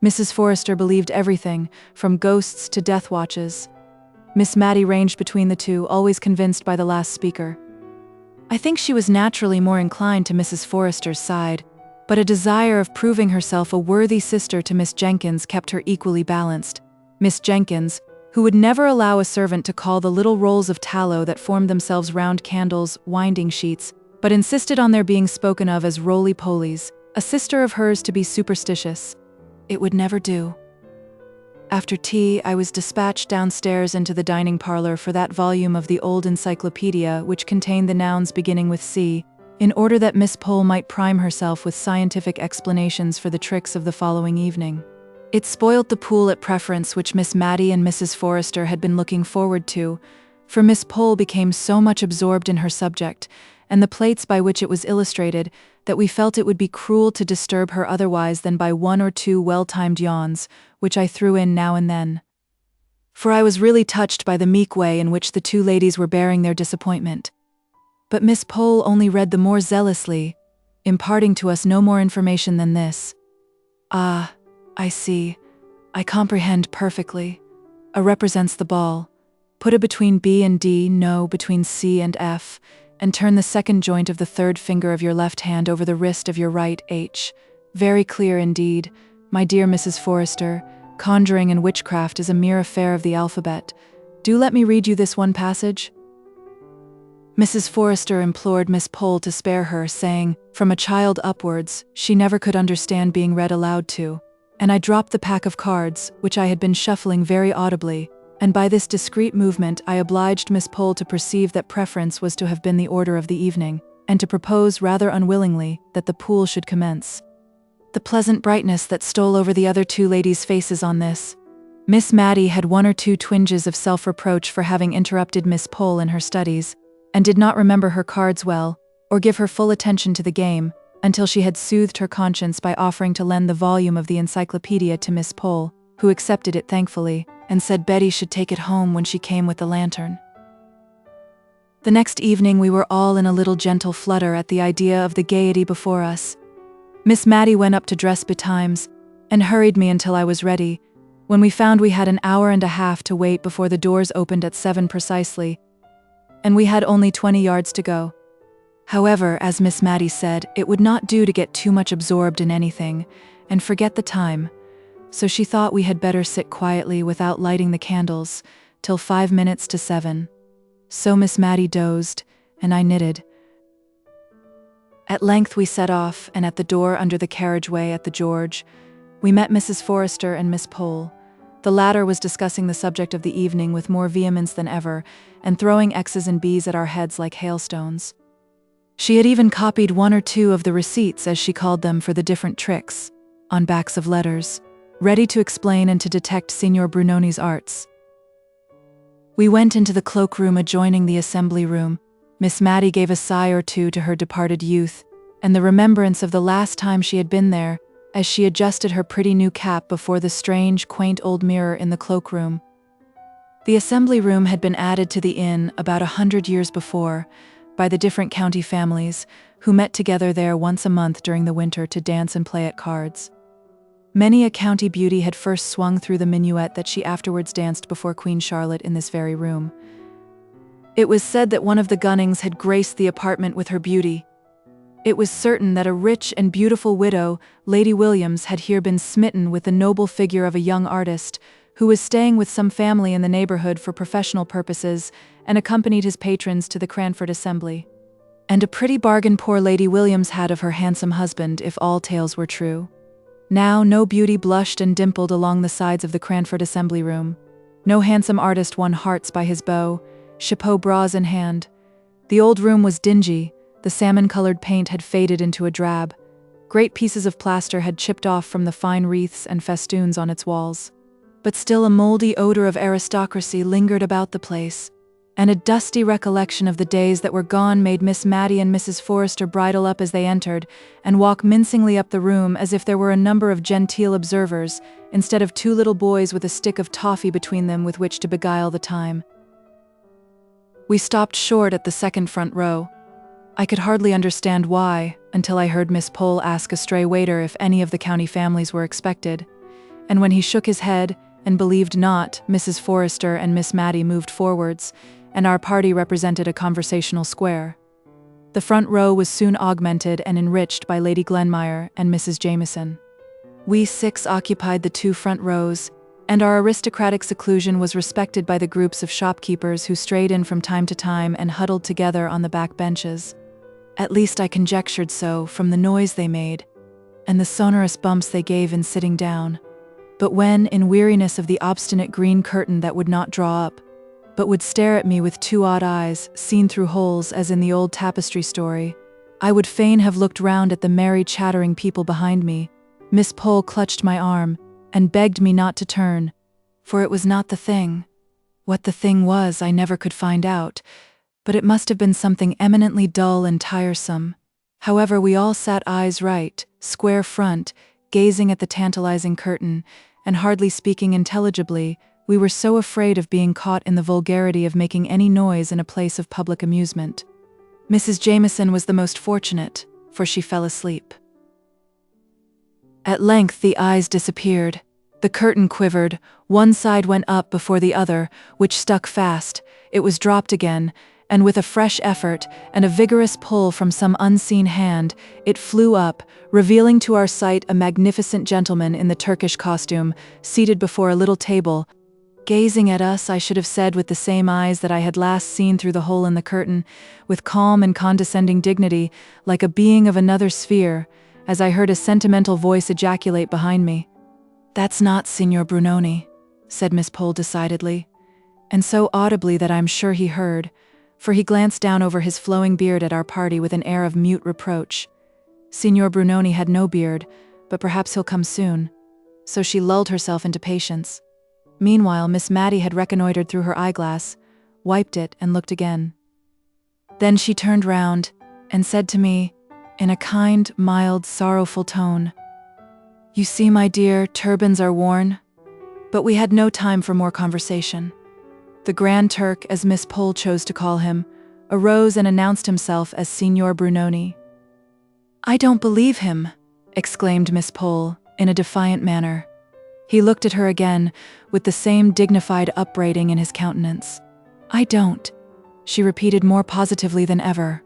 Mrs. Forrester believed everything, from ghosts to death watches. Miss Mattie ranged between the two, always convinced by the last speaker. I think she was naturally more inclined to Mrs. Forrester's side, but a desire of proving herself a worthy sister to Miss Jenkins kept her equally balanced. Miss Jenkins, who would never allow a servant to call the little rolls of tallow that formed themselves round candles winding sheets, but insisted on their being spoken of as roly-polies, a sister of hers to be superstitious. It would never do. After tea, I was dispatched downstairs into the dining parlor for that volume of the old encyclopedia which contained the nouns beginning with C, in order that Miss Pole might prime herself with scientific explanations for the tricks of the following evening. It spoilt the pool at preference which Miss Mattie and Mrs. Forrester had been looking forward to, for Miss Pole became so much absorbed in her subject, and the plates by which it was illustrated, that we felt it would be cruel to disturb her otherwise than by one or two well-timed yawns, which I threw in now and then. For I was really touched by the meek way in which the two ladies were bearing their disappointment. But Miss Pole only read the more zealously, imparting to us no more information than this. Ah, I see. I comprehend perfectly. A represents the ball. Put it between B and D, no, between C and F, and turn the second joint of the third finger of your left hand over the wrist of your right, H. Very clear indeed. My dear Mrs. Forrester, conjuring and witchcraft is a mere affair of the alphabet. Do let me read you this one passage. Mrs. Forrester implored Miss Pole to spare her, saying, from a child upwards, she never could understand being read aloud to, and I dropped the pack of cards, which I had been shuffling very audibly, and by this discreet movement I obliged Miss Pole to perceive that preference was to have been the order of the evening, and to propose rather unwillingly that the pool should commence. The pleasant brightness that stole over the other two ladies' faces on this. Miss Mattie had one or two twinges of self-reproach for having interrupted Miss Pole in her studies, and did not remember her cards well, or give her full attention to the game, until she had soothed her conscience by offering to lend the volume of the encyclopedia to Miss Pole, who accepted it thankfully, and said Betty should take it home when she came with the lantern. The next evening we were all in a little gentle flutter at the idea of the gaiety before us. Miss Mattie went up to dress betimes, and hurried me until I was ready, when we found we had an hour and a half to wait before the doors opened at 7 precisely, and we had only 20 yards to go. However, as Miss Mattie said, it would not do to get too much absorbed in anything, and forget the time, so she thought we had better sit quietly without lighting the candles, till 5 minutes to 7. So Miss Mattie dozed, and I knitted. At length we set off, and at the door under the carriageway at the George, we met Mrs. Forrester and Miss Pole. The latter was discussing the subject of the evening with more vehemence than ever, and throwing X's and B's at our heads like hailstones. She had even copied one or two of the receipts, as she called them, for the different tricks, on backs of letters, ready to explain and to detect Signor Brunoni's arts. We went into the cloakroom adjoining the assembly room. Miss Mattie gave a sigh or two to her departed youth, and the remembrance of the last time she had been there, as she adjusted her pretty new cap before the strange, quaint old mirror in the cloakroom. The assembly room had been added to the inn about 100 years before, by the different county families, who met together there once a month during the winter to dance and play at cards. Many a county beauty had first swung through the minuet that she afterwards danced before Queen Charlotte in this very room. It was said that one of the Gunnings had graced the apartment with her beauty. It was certain that a rich and beautiful widow, Lady Williams, had here been smitten with the noble figure of a young artist, who was staying with some family in the neighborhood for professional purposes, and accompanied his patrons to the Cranford assembly. And a pretty bargain poor Lady Williams had of her handsome husband, if all tales were true. Now no beauty blushed and dimpled along the sides of the Cranford assembly room. No handsome artist won hearts by his bow, chapeau bras in hand. The old room was dingy, the salmon-colored paint had faded into a drab. Great pieces of plaster had chipped off from the fine wreaths and festoons on its walls. But still a moldy odor of aristocracy lingered about the place, and a dusty recollection of the days that were gone made Miss Matty and Mrs. Forrester bridle up as they entered, and walk mincingly up the room as if there were a number of genteel observers, instead of two little boys with a stick of toffee between them with which to beguile the time. We stopped short at the second front row. I could hardly understand why, until I heard Miss Pole ask a stray waiter if any of the county families were expected, and when he shook his head and believed not, Mrs. Forrester and Miss Matty moved forwards, and our party represented a conversational square. The front row was soon augmented and enriched by Lady Glenmire and Mrs. Jameson. We 6 occupied the 2 front rows, and our aristocratic seclusion was respected by the groups of shopkeepers who strayed in from time to time and huddled together on the back benches. At least I conjectured so from the noise they made, and the sonorous bumps they gave in sitting down. But when, in weariness of the obstinate green curtain that would not draw up, but would stare at me with 2 odd eyes, seen through holes as in the old tapestry story, I would fain have looked round at the merry chattering people behind me, Miss Pole clutched my arm, and begged me not to turn, for it was not the thing. What the thing was I never could find out, but it must have been something eminently dull and tiresome. However, we all sat eyes right, square front, gazing at the tantalizing curtain, and hardly speaking intelligibly. We were so afraid of being caught in the vulgarity of making any noise in a place of public amusement. Mrs. Jameson was the most fortunate, for she fell asleep. At length the eyes disappeared. The curtain quivered, one side went up before the other, which stuck fast. It was dropped again, and with a fresh effort and a vigorous pull from some unseen hand, it flew up, revealing to our sight a magnificent gentleman in the Turkish costume, seated before a little table, gazing at us, I should have said, with the same eyes that I had last seen through the hole in the curtain, with calm and condescending dignity, like a being of another sphere, as I heard a sentimental voice ejaculate behind me. "That's not Signor Brunoni," said Miss Pole decidedly, and so audibly that I'm sure he heard, for he glanced down over his flowing beard at our party with an air of mute reproach. Signor Brunoni had no beard, but perhaps he'll come soon. So she lulled herself into patience. Meanwhile, Miss Matty had reconnoitered through her eyeglass, wiped it, and looked again. Then she turned round and said to me, in a kind, mild, sorrowful tone, "You see, my dear, turbans are worn." But we had no time for more conversation. The Grand Turk, as Miss Pole chose to call him, arose and announced himself as Signor Brunoni. "I don't believe him," exclaimed Miss Pole, in a defiant manner. He looked at her again, with the same dignified upbraiding in his countenance. "I don't," she repeated more positively than ever.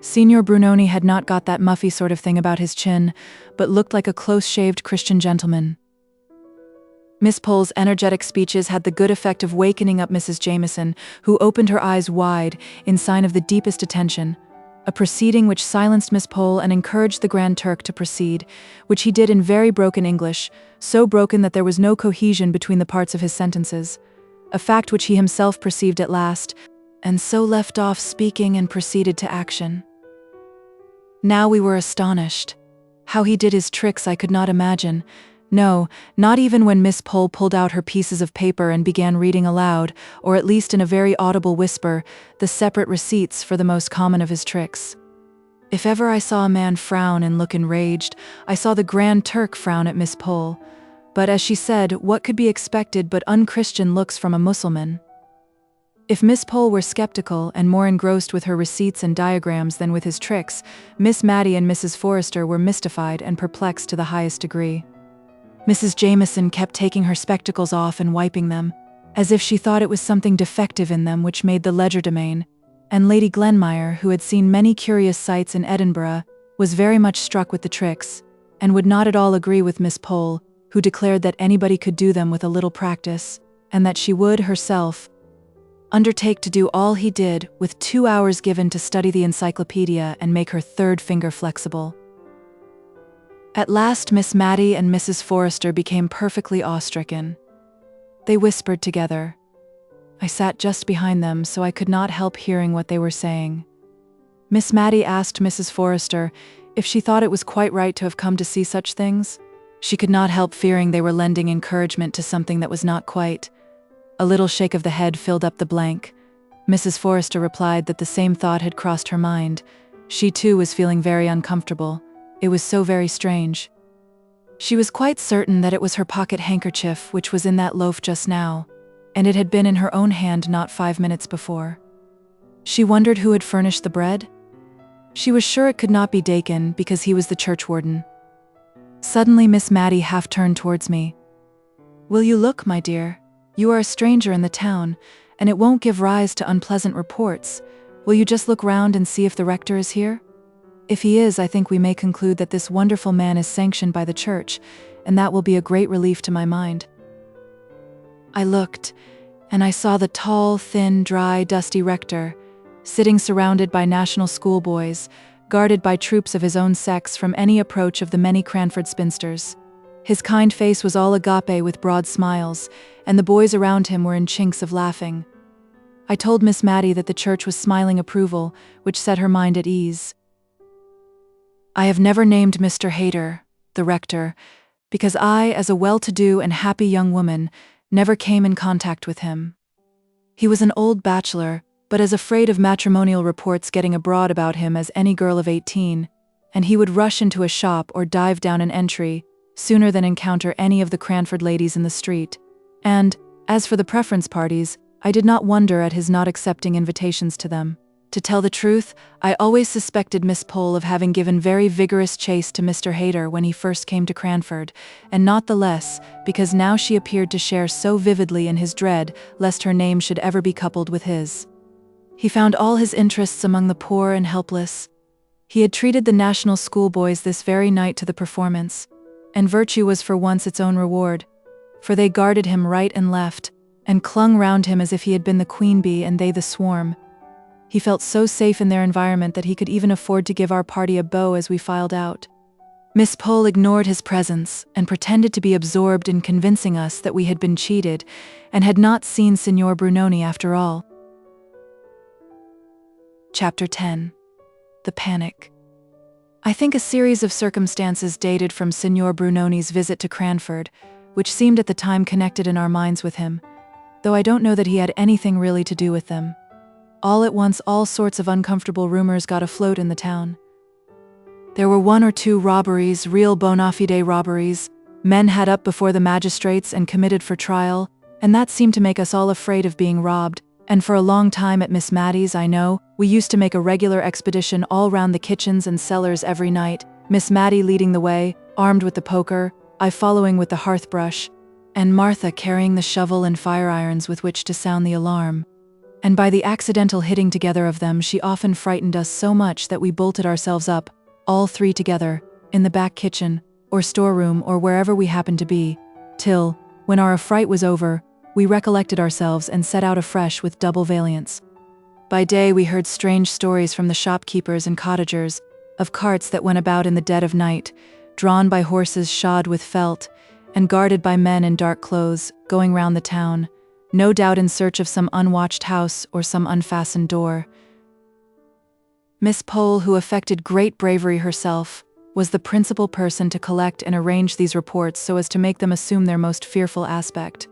Signor Brunoni had not got that muffy sort of thing about his chin, but looked like a close-shaved Christian gentleman. Miss Pole's energetic speeches had the good effect of wakening up Mrs. Jameson, who opened her eyes wide, in sign of the deepest attention, a proceeding which silenced Miss Pole and encouraged the Grand Turk to proceed, which he did in very broken English, so broken that there was no cohesion between the parts of his sentences, a fact which he himself perceived at last, and so left off speaking and proceeded to action. Now we were astonished. How he did his tricks I could not imagine. No, not even when Miss Pole pulled out her pieces of paper and began reading aloud, or at least in a very audible whisper, the separate receipts for the most common of his tricks. If ever I saw a man frown and look enraged, I saw the Grand Turk frown at Miss Pole. But as she said, what could be expected but unchristian looks from a Mussulman? If Miss Pole were skeptical and more engrossed with her receipts and diagrams than with his tricks, Miss Matty and Mrs. Forrester were mystified and perplexed to the highest degree. Mrs. Jameson kept taking her spectacles off and wiping them, as if she thought it was something defective in them which made the legerdemain, and Lady Glenmire, who had seen many curious sights in Edinburgh, was very much struck with the tricks, and would not at all agree with Miss Pole, who declared that anybody could do them with a little practice, and that she would, herself, undertake to do all he did, with 2 hours given to study the encyclopedia and make her third finger flexible. At last Miss Matty and Mrs. Forrester became perfectly awe-stricken. They whispered together. I sat just behind them, so I could not help hearing what they were saying. Miss Matty asked Mrs. Forrester if she thought it was quite right to have come to see such things. She could not help fearing they were lending encouragement to something that was not quite. A little shake of the head filled up the blank. Mrs. Forrester replied that the same thought had crossed her mind. She too was feeling very uncomfortable. It was so very strange. She was quite certain that it was her pocket handkerchief which was in that loaf just now, and it had been in her own hand not 5 minutes before. She wondered who had furnished the bread. She was sure it could not be Dakin because he was the churchwarden. Suddenly Miss Mattie half turned towards me. "Will you look, my dear? You are a stranger in the town, and it won't give rise to unpleasant reports. Will you just look round and see if the rector is here? If he is, I think we may conclude that this wonderful man is sanctioned by the church, and that will be a great relief to my mind." I looked, and I saw the tall, thin, dry, dusty rector, sitting surrounded by national schoolboys, guarded by troops of his own sex from any approach of the many Cranford spinsters. His kind face was all agape with broad smiles, and the boys around him were in chinks of laughing. I told Miss Mattie that the church was smiling approval, which set her mind at ease. I have never named Mr. Hayter, the rector, because I, as a well-to-do and happy young woman, never came in contact with him. He was an old bachelor, but as afraid of matrimonial reports getting abroad about him as any girl of 18, and he would rush into a shop or dive down an entry sooner than encounter any of the Cranford ladies in the street. And, as for the preference parties, I did not wonder at his not accepting invitations to them. To tell the truth, I always suspected Miss Pole of having given very vigorous chase to Mr. Hayter when he first came to Cranford, and not the less because now she appeared to share so vividly in his dread lest her name should ever be coupled with his. He found all his interests among the poor and helpless. He had treated the national schoolboys this very night to the performance, and virtue was for once its own reward, for they guarded him right and left, and clung round him as if he had been the queen bee and they the swarm. He felt so safe in their environment that he could even afford to give our party a bow as we filed out. Miss Pole ignored his presence and pretended to be absorbed in convincing us that we had been cheated and had not seen Signor Brunoni after all. Chapter 10. The Panic. I think a series of circumstances dated from Signor Brunoni's visit to Cranford, which seemed at the time connected in our minds with him, though I don't know that he had anything really to do with them. All at once all sorts of uncomfortable rumors got afloat in the town. There were 1 or 2 robberies, real bona fide robberies, men had up before the magistrates and committed for trial, and that seemed to make us all afraid of being robbed, and for a long time at Miss Mattie's, I know, we used to make a regular expedition all round the kitchens and cellars every night, Miss Mattie leading the way, armed with the poker, I following with the hearth brush, and Martha carrying the shovel and fire irons with which to sound the alarm. And by the accidental hitting together of them she often frightened us so much that we bolted ourselves up, all 3 together, in the back kitchen, or storeroom or wherever we happened to be, till, when our affright was over, we recollected ourselves and set out afresh with double valiance. By day we heard strange stories from the shopkeepers and cottagers, of carts that went about in the dead of night, drawn by horses shod with felt, and guarded by men in dark clothes, going round the town, no doubt in search of some unwatched house or some unfastened door. Miss Pole, who affected great bravery herself, was the principal person to collect and arrange these reports so as to make them assume their most fearful aspect.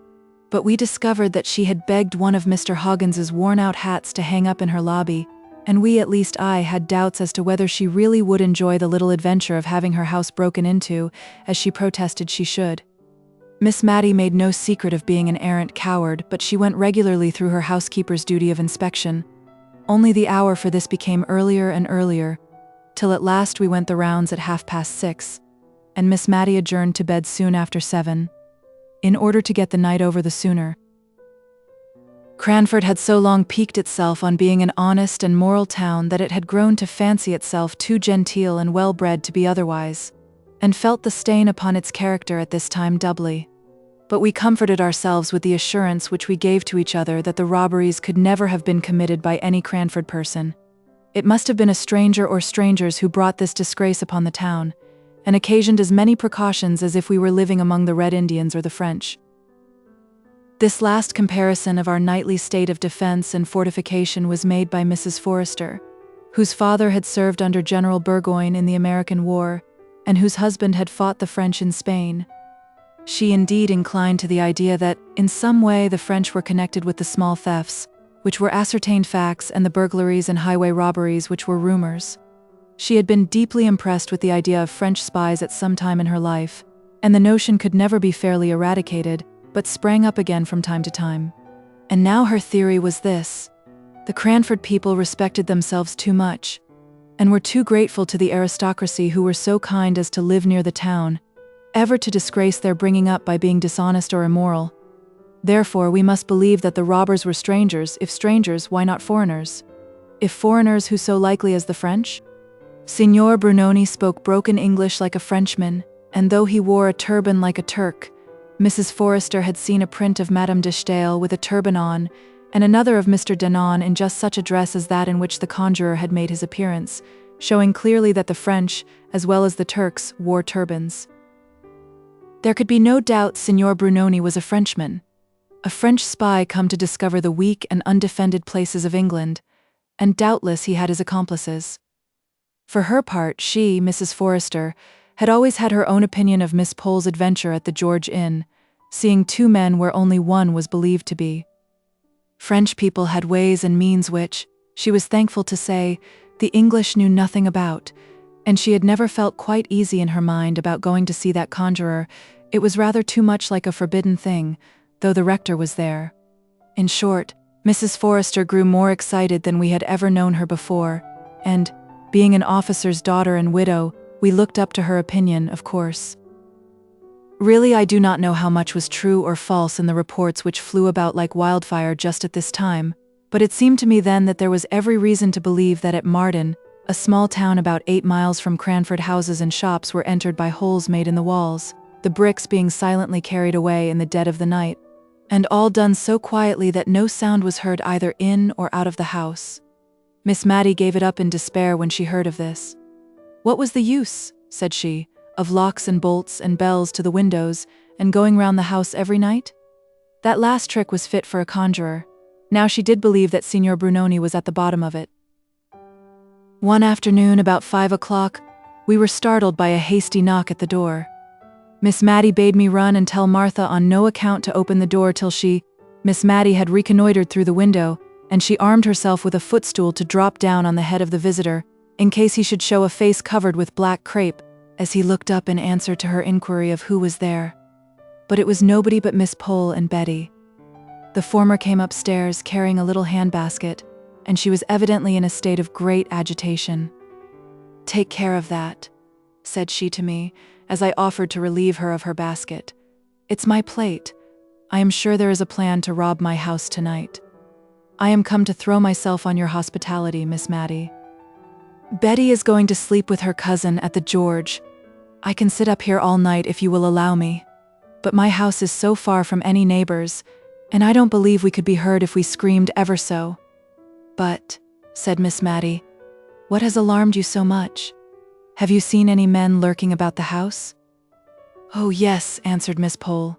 But we discovered that she had begged one of Mr. Hoggins's worn-out hats to hang up in her lobby, and we, at least I, had doubts as to whether she really would enjoy the little adventure of having her house broken into, as she protested she should. Miss Mattie made no secret of being an arrant coward, but she went regularly through her housekeeper's duty of inspection. Only the hour for this became earlier and earlier, till at last we went the rounds at 6:30, and Miss Mattie adjourned to bed soon after 7, in order to get the night over the sooner. Cranford had so long piqued itself on being an honest and moral town that it had grown to fancy itself too genteel and well-bred to be otherwise, and felt the stain upon its character at this time doubly. But we comforted ourselves with the assurance which we gave to each other that the robberies could never have been committed by any Cranford person. It must have been a stranger or strangers who brought this disgrace upon the town, and occasioned as many precautions as if we were living among the Red Indians or the French. This last comparison of our nightly state of defense and fortification was made by Mrs. Forrester, whose father had served under General Burgoyne in the American War, and whose husband had fought the French in Spain. She indeed inclined to the idea that, in some way, the French were connected with the small thefts, which were ascertained facts, and the burglaries and highway robberies, which were rumors. She had been deeply impressed with the idea of French spies at some time in her life, and the notion could never be fairly eradicated, but sprang up again from time to time. And now her theory was this: the Cranford people respected themselves too much, and were too grateful to the aristocracy who were so kind as to live near the town, ever to disgrace their bringing up by being dishonest or immoral. Therefore, we must believe that the robbers were strangers. If strangers, why not foreigners? If foreigners, who so likely as the French? Signor Brunoni spoke broken English like a Frenchman, and though he wore a turban like a Turk, Mrs. Forrester had seen a print of Madame de Staël with a turban on, and another of Mr. Denon in just such a dress as that in which the conjurer had made his appearance, showing clearly that the French, as well as the Turks, wore turbans. There could be no doubt Signor Brunoni was a Frenchman, a French spy come to discover the weak and undefended places of England, and doubtless he had his accomplices. For her part, she, Mrs. Forrester, had always had her own opinion of Miss Pole's adventure at the George Inn, seeing two men where only one was believed to be. French people had ways and means which, she was thankful to say, the English knew nothing about, and she had never felt quite easy in her mind about going to see that conjurer. It was rather too much like a forbidden thing, though the rector was there. In short, Mrs. Forrester grew more excited than we had ever known her before, and, being an officer's daughter and widow, we looked up to her opinion, of course. Really, I do not know how much was true or false in the reports which flew about like wildfire just at this time, but it seemed to me then that there was every reason to believe that at Marden, a small town about 8 miles from Cranford, houses and shops were entered by holes made in the walls, the bricks being silently carried away in the dead of the night, and all done so quietly that no sound was heard either in or out of the house. Miss Mattie gave it up in despair when she heard of this. "What was the use," said she, "of locks and bolts and bells to the windows, and going round the house every night? That last trick was fit for a conjurer." Now she did believe that Signor Brunoni was at the bottom of it. One afternoon about 5 o'clock, we were startled by a hasty knock at the door. Miss Mattie bade me run and tell Martha on no account to open the door till Miss Mattie had reconnoitered through the window, and she armed herself with a footstool to drop down on the head of the visitor, in case he should show a face covered with black crape, as he looked up in answer to her inquiry of who was there. But it was nobody but Miss Pole and Betty. The former came upstairs carrying a little handbasket, and she was evidently in a state of great agitation. "Take care of that," said she to me, as I offered to relieve her of her basket. "It's my plate. I am sure there is a plan to rob my house tonight. I am come to throw myself on your hospitality, Miss Mattie. Betty is going to sleep with her cousin at the George. I can sit up here all night if you will allow me. But my house is so far from any neighbors, and I don't believe we could be heard if we screamed ever so." "But," said Miss Mattie, "what has alarmed you so much? Have you seen any men lurking about the house?" "Oh yes," answered Miss Pole.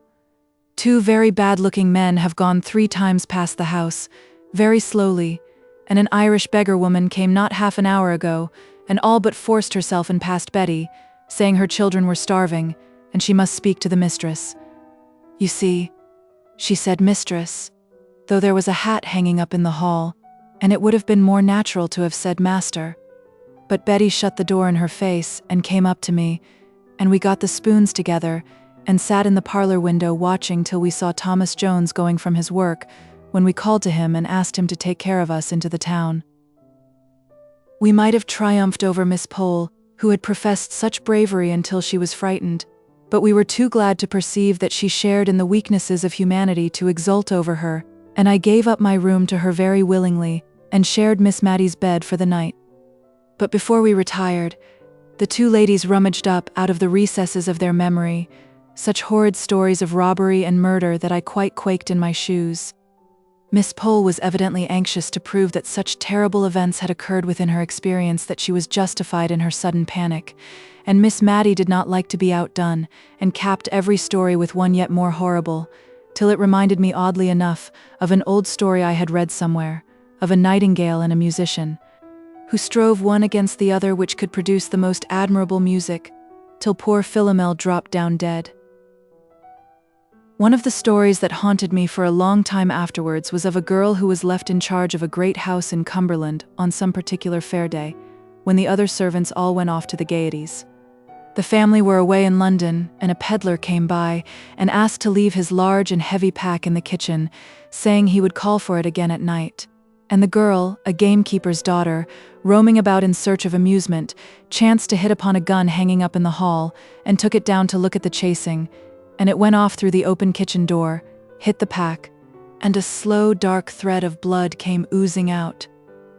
"Two very bad-looking men have gone 3 times past the house, very slowly, and an Irish beggar woman came not half an hour ago, and all but forced herself in past Betty, saying her children were starving, and she must speak to the mistress. You see, she said mistress, though there was a hat hanging up in the hall, and it would have been more natural to have said master. But Betty shut the door in her face and came up to me, and we got the spoons together, and sat in the parlor window watching till we saw Thomas Jones going from his work, when we called to him and asked him to take care of us into the town." We might have triumphed over Miss Pole, who had professed such bravery until she was frightened, but we were too glad to perceive that she shared in the weaknesses of humanity to exult over her, and I gave up my room to her very willingly, and shared Miss Mattie's bed for the night. But before we retired, the two ladies rummaged up, out of the recesses of their memory, such horrid stories of robbery and murder that I quite quaked in my shoes. Miss Pole was evidently anxious to prove that such terrible events had occurred within her experience that she was justified in her sudden panic, and Miss Mattie did not like to be outdone, and capped every story with one yet more horrible, till it reminded me oddly enough of an old story I had read somewhere, of a nightingale and a musician, who strove one against the other which could produce the most admirable music, till poor Philomel dropped down dead. One of the stories that haunted me for a long time afterwards was of a girl who was left in charge of a great house in Cumberland on some particular fair day, when the other servants all went off to the gaieties. The family were away in London, and a peddler came by and asked to leave his large and heavy pack in the kitchen, saying he would call for it again at night. And the girl, a gamekeeper's daughter, roaming about in search of amusement, chanced to hit upon a gun hanging up in the hall, and took it down to look at the chasing, and it went off through the open kitchen door, hit the pack, and a slow, dark thread of blood came oozing out.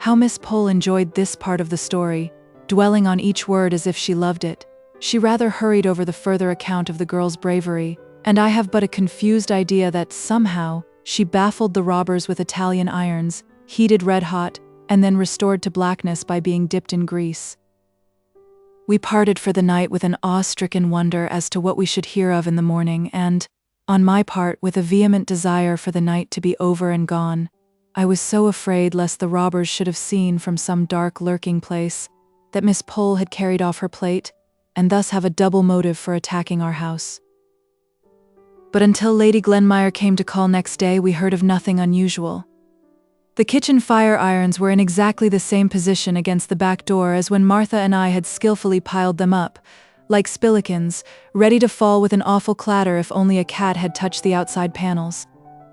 How Miss Pole enjoyed this part of the story, dwelling on each word as if she loved it. She rather hurried over the further account of the girl's bravery, and I have but a confused idea that somehow she baffled the robbers with Italian irons, heated red-hot, and then restored to blackness by being dipped in grease. We parted for the night with an awe-stricken wonder as to what we should hear of in the morning, and, on my part, with a vehement desire for the night to be over and gone. I was so afraid lest the robbers should have seen from some dark lurking place that Miss Pole had carried off her plate, and thus have a double motive for attacking our house. But until Lady Glenmire came to call next day, we heard of nothing unusual. The kitchen fire irons were in exactly the same position against the back door as when Martha and I had skillfully piled them up, like spillikins, ready to fall with an awful clatter if only a cat had touched the outside panels.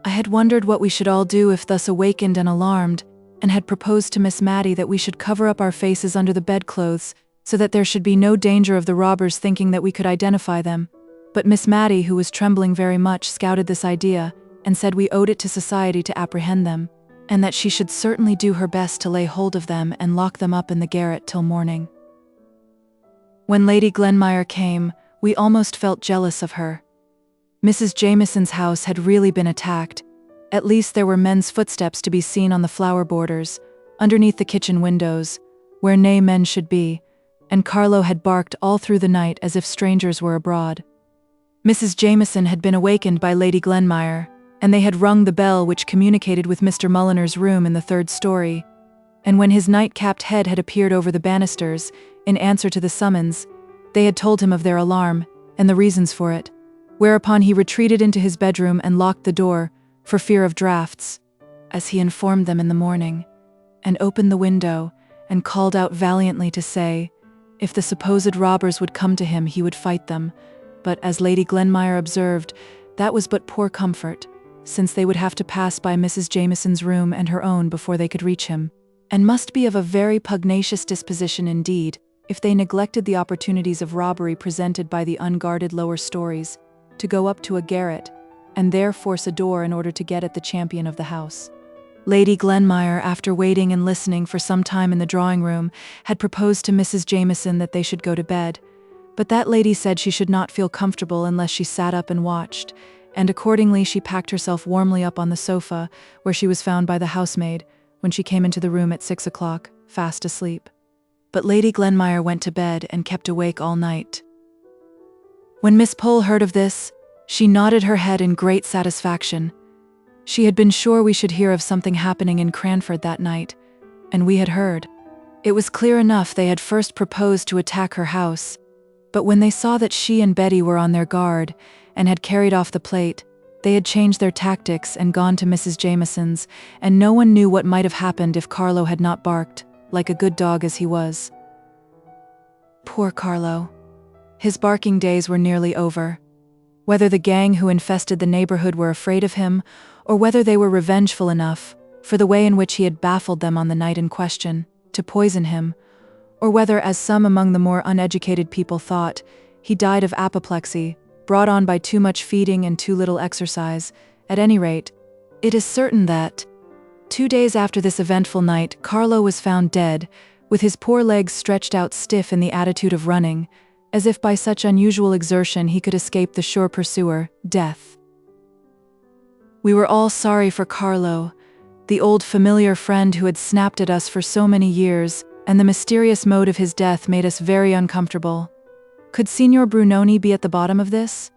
I had wondered what we should all do if thus awakened and alarmed, and had proposed to Miss Mattie that we should cover up our faces under the bedclothes, so that there should be no danger of the robbers thinking that we could identify them. But Miss Mattie, who was trembling very much, scouted this idea, and said we owed it to society to apprehend them, and that she should certainly do her best to lay hold of them and lock them up in the garret till morning. When Lady Glenmire came, we almost felt jealous of her. Mrs. Jameson's house had really been attacked. At least there were men's footsteps to be seen on the flower borders, underneath the kitchen windows, where nay men should be, and Carlo had barked all through the night as if strangers were abroad. Mrs. Jameson had been awakened by Lady Glenmire, and they had rung the bell which communicated with Mr. Mulliner's room in the third story, and when his night-capped head had appeared over the banisters, in answer to the summons, they had told him of their alarm, and the reasons for it, whereupon he retreated into his bedroom and locked the door, for fear of draughts, as he informed them in the morning, and opened the window, and called out valiantly to say, if the supposed robbers would come to him, he would fight them, but, as Lady Glenmire observed, that was but poor comfort, since they would have to pass by Mrs. Jameson's room and her own before they could reach him, and must be of a very pugnacious disposition indeed, if they neglected the opportunities of robbery presented by the unguarded lower stories, to go up to a garret, and there force a door in order to get at the champion of the house. Lady Glenmire, after waiting and listening for some time in the drawing-room, had proposed to Mrs. Jameson that they should go to bed, but that lady said she should not feel comfortable unless she sat up and watched, and accordingly she packed herself warmly up on the sofa, where she was found by the housemaid, when she came into the room at 6 o'clock, fast asleep. But Lady Glenmire went to bed and kept awake all night. When Miss Pole heard of this, she nodded her head in great satisfaction. She had been sure we should hear of something happening in Cranford that night, and we had heard. It was clear enough they had first proposed to attack her house, but when they saw that she and Betty were on their guard, and had carried off the plate, they had changed their tactics and gone to Mrs. Jameson's, and no one knew what might have happened if Carlo had not barked, like a good dog as he was. Poor Carlo. His barking days were nearly over. Whether the gang who infested the neighborhood were afraid of him, or whether they were revengeful enough, for the way in which he had baffled them on the night in question, to poison him, or whether, as some among the more uneducated people thought, he died of apoplexy, brought on by too much feeding and too little exercise, at any rate, it is certain that, 2 days after this eventful night, Carlo was found dead, with his poor legs stretched out stiff in the attitude of running, as if by such unusual exertion he could escape the sure pursuer, death. We were all sorry for Carlo, the old familiar friend who had snapped at us for so many years, and the mysterious mode of his death made us very uncomfortable. Could Signor Brunoni be at the bottom of this?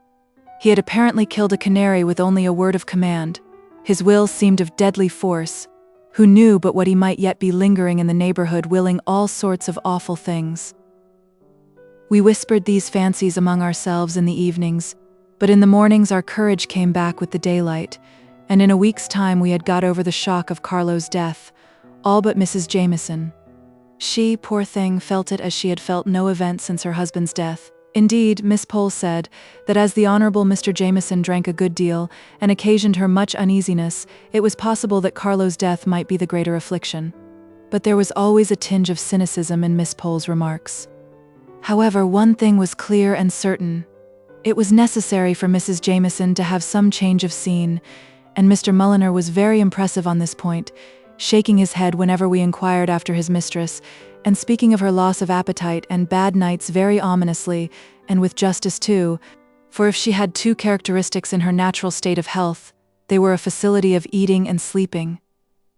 He had apparently killed a canary with only a word of command. His will seemed of deadly force. Who knew but what he might yet be lingering in the neighborhood willing all sorts of awful things? We whispered these fancies among ourselves in the evenings, But in the mornings our courage came back with the daylight, and in a week's time we had got over the shock of Carlo's death, all but Mrs. Jameson. She, poor thing, felt it as she had felt no event since her husband's death. Indeed, Miss Pole said that as the Honourable Mr. Jameson drank a good deal and occasioned her much uneasiness, it was possible that Carlo's death might be the greater affliction. But there was always a tinge of cynicism in Miss Pole's remarks. However, one thing was clear and certain. It was necessary for Mrs. Jameson to have some change of scene, and Mr. Mulliner was very impressive on this point, shaking his head whenever we inquired after his mistress, and speaking of her loss of appetite and bad nights very ominously, and with justice too, for if she had two characteristics in her natural state of health, they were a facility of eating and sleeping.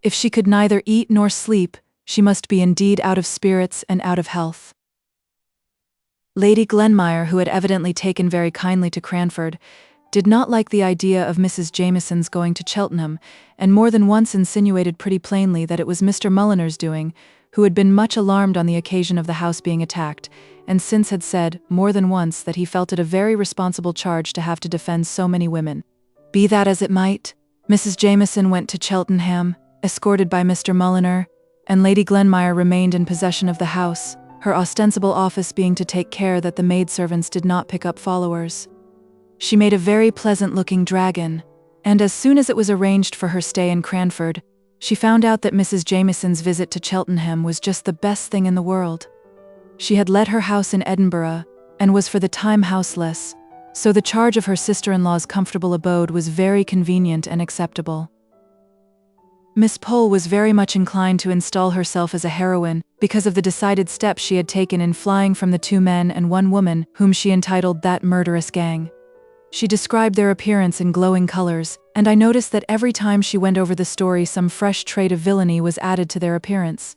If she could neither eat nor sleep, she must be indeed out of spirits and out of health. Lady Glenmire, who had evidently taken very kindly to Cranford, did not like the idea of Mrs. Jameson's going to Cheltenham, and more than once insinuated pretty plainly that it was Mr. Mulliner's doing, who had been much alarmed on the occasion of the house being attacked, and since had said, more than once, that he felt it a very responsible charge to have to defend so many women. Be that as it might, Mrs. Jameson went to Cheltenham, escorted by Mr. Mulliner, and Lady Glenmire remained in possession of the house, her ostensible office being to take care that the maidservants did not pick up followers. She made a very pleasant-looking dragon, and as soon as it was arranged for her stay in Cranford, she found out that Mrs. Jameson's visit to Cheltenham was just the best thing in the world. She had let her house in Edinburgh, and was for the time houseless, so the charge of her sister-in-law's comfortable abode was very convenient and acceptable. Miss Pole was very much inclined to install herself as a heroine because of the decided steps she had taken in flying from the 2 men and 1 woman whom she entitled that murderous gang. She described their appearance in glowing colors, and I noticed that every time she went over the story some fresh trait of villainy was added to their appearance.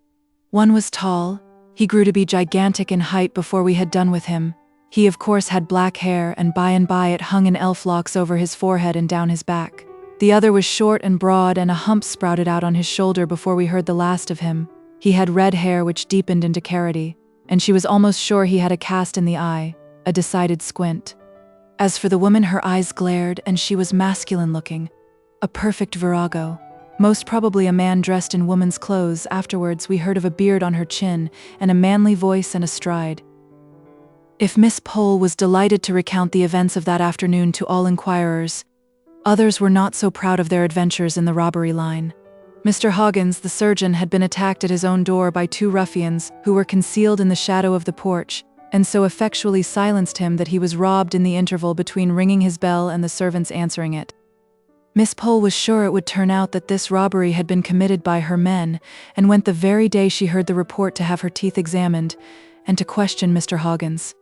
One was tall. He grew to be gigantic in height before we had done with him. He of course had black hair, and by it hung in elf locks over his forehead and down his back. The other was short and broad, and a hump sprouted out on his shoulder before we heard the last of him. He had red hair which deepened into carroty, and she was almost sure he had a cast in the eye, a decided squint. As for the woman, her eyes glared, and she was masculine-looking, a perfect virago, most probably a man dressed in woman's clothes. Afterwards we heard of a beard on her chin, and a manly voice and a stride. If Miss Pole was delighted to recount the events of that afternoon to all inquirers, others were not so proud of their adventures in the robbery line. Mr. Hoggins, the surgeon, had been attacked at his own door by 2 ruffians who were concealed in the shadow of the porch, and so effectually silenced him that he was robbed in the interval between ringing his bell and the servants answering it. Miss Pole was sure it would turn out that this robbery had been committed by her men, and went the very day she heard the report to have her teeth examined, and to question Mr. Hoggins.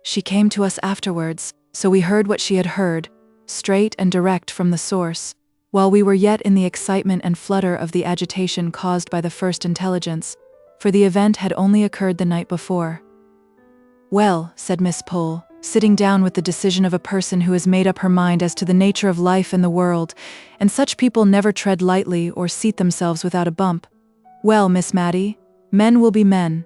She came to us afterwards, so we heard what she had heard, straight and direct from the source, while we were yet in the excitement and flutter of the agitation caused by the first intelligence, for the event had only occurred the night before. Well, said Miss Pole, sitting down with the decision of a person who has made up her mind as to the nature of life in the world, and such people never tread lightly or seat themselves without a bump. Well, Miss Mattie, men will be men.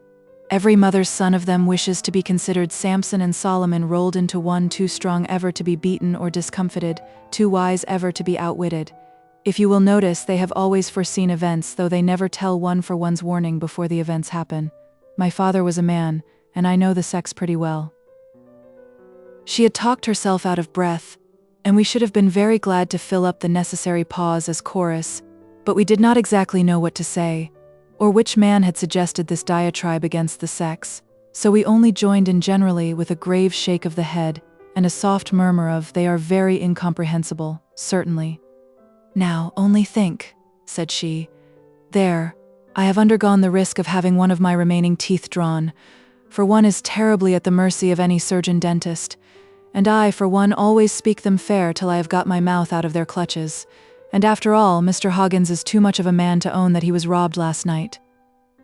Every mother's son of them wishes to be considered Samson and Solomon rolled into one, too strong ever to be beaten or discomfited, too wise ever to be outwitted. If you will notice, they have always foreseen events, though they never tell one for one's warning before the events happen. My father was a man, and I know the sex pretty well. She had talked herself out of breath, and we should have been very glad to fill up the necessary pause as chorus, but we did not exactly know what to say, or which man had suggested this diatribe against the sex, so we only joined in generally with a grave shake of the head and a soft murmur of, "They are very incomprehensible, certainly." "Now, only think," said she. "There, I have undergone the risk of having one of my remaining teeth drawn, for one is terribly at the mercy of any surgeon-dentist, and I, for one, always speak them fair till I have got my mouth out of their clutches. And after all, Mr. Hoggins is too much of a man to own that he was robbed last night."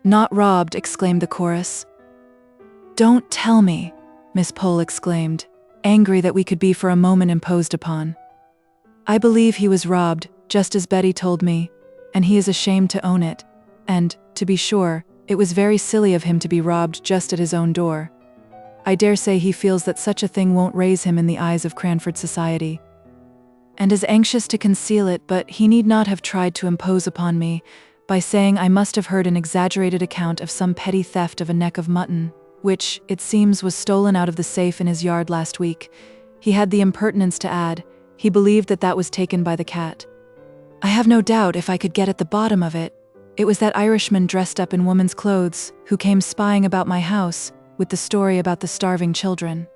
"Not robbed," exclaimed the chorus. "Don't tell me," Miss Pole exclaimed, angry that we could be for a moment imposed upon. "I believe he was robbed, just as Betty told me, and he is ashamed to own it, and, to be sure, it was very silly of him to be robbed just at his own door. I dare say he feels that such a thing won't raise him in the eyes of Cranford society, and is anxious to conceal it, but he need not have tried to impose upon me by saying I must have heard an exaggerated account of some petty theft of a neck of mutton, which, it seems, was stolen out of the safe in his yard last week. He had the impertinence to add, he believed that that was taken by the cat. I have no doubt if I could get at the bottom of it, it was that Irishman dressed up in woman's clothes who came spying about my house with the story about the starving children.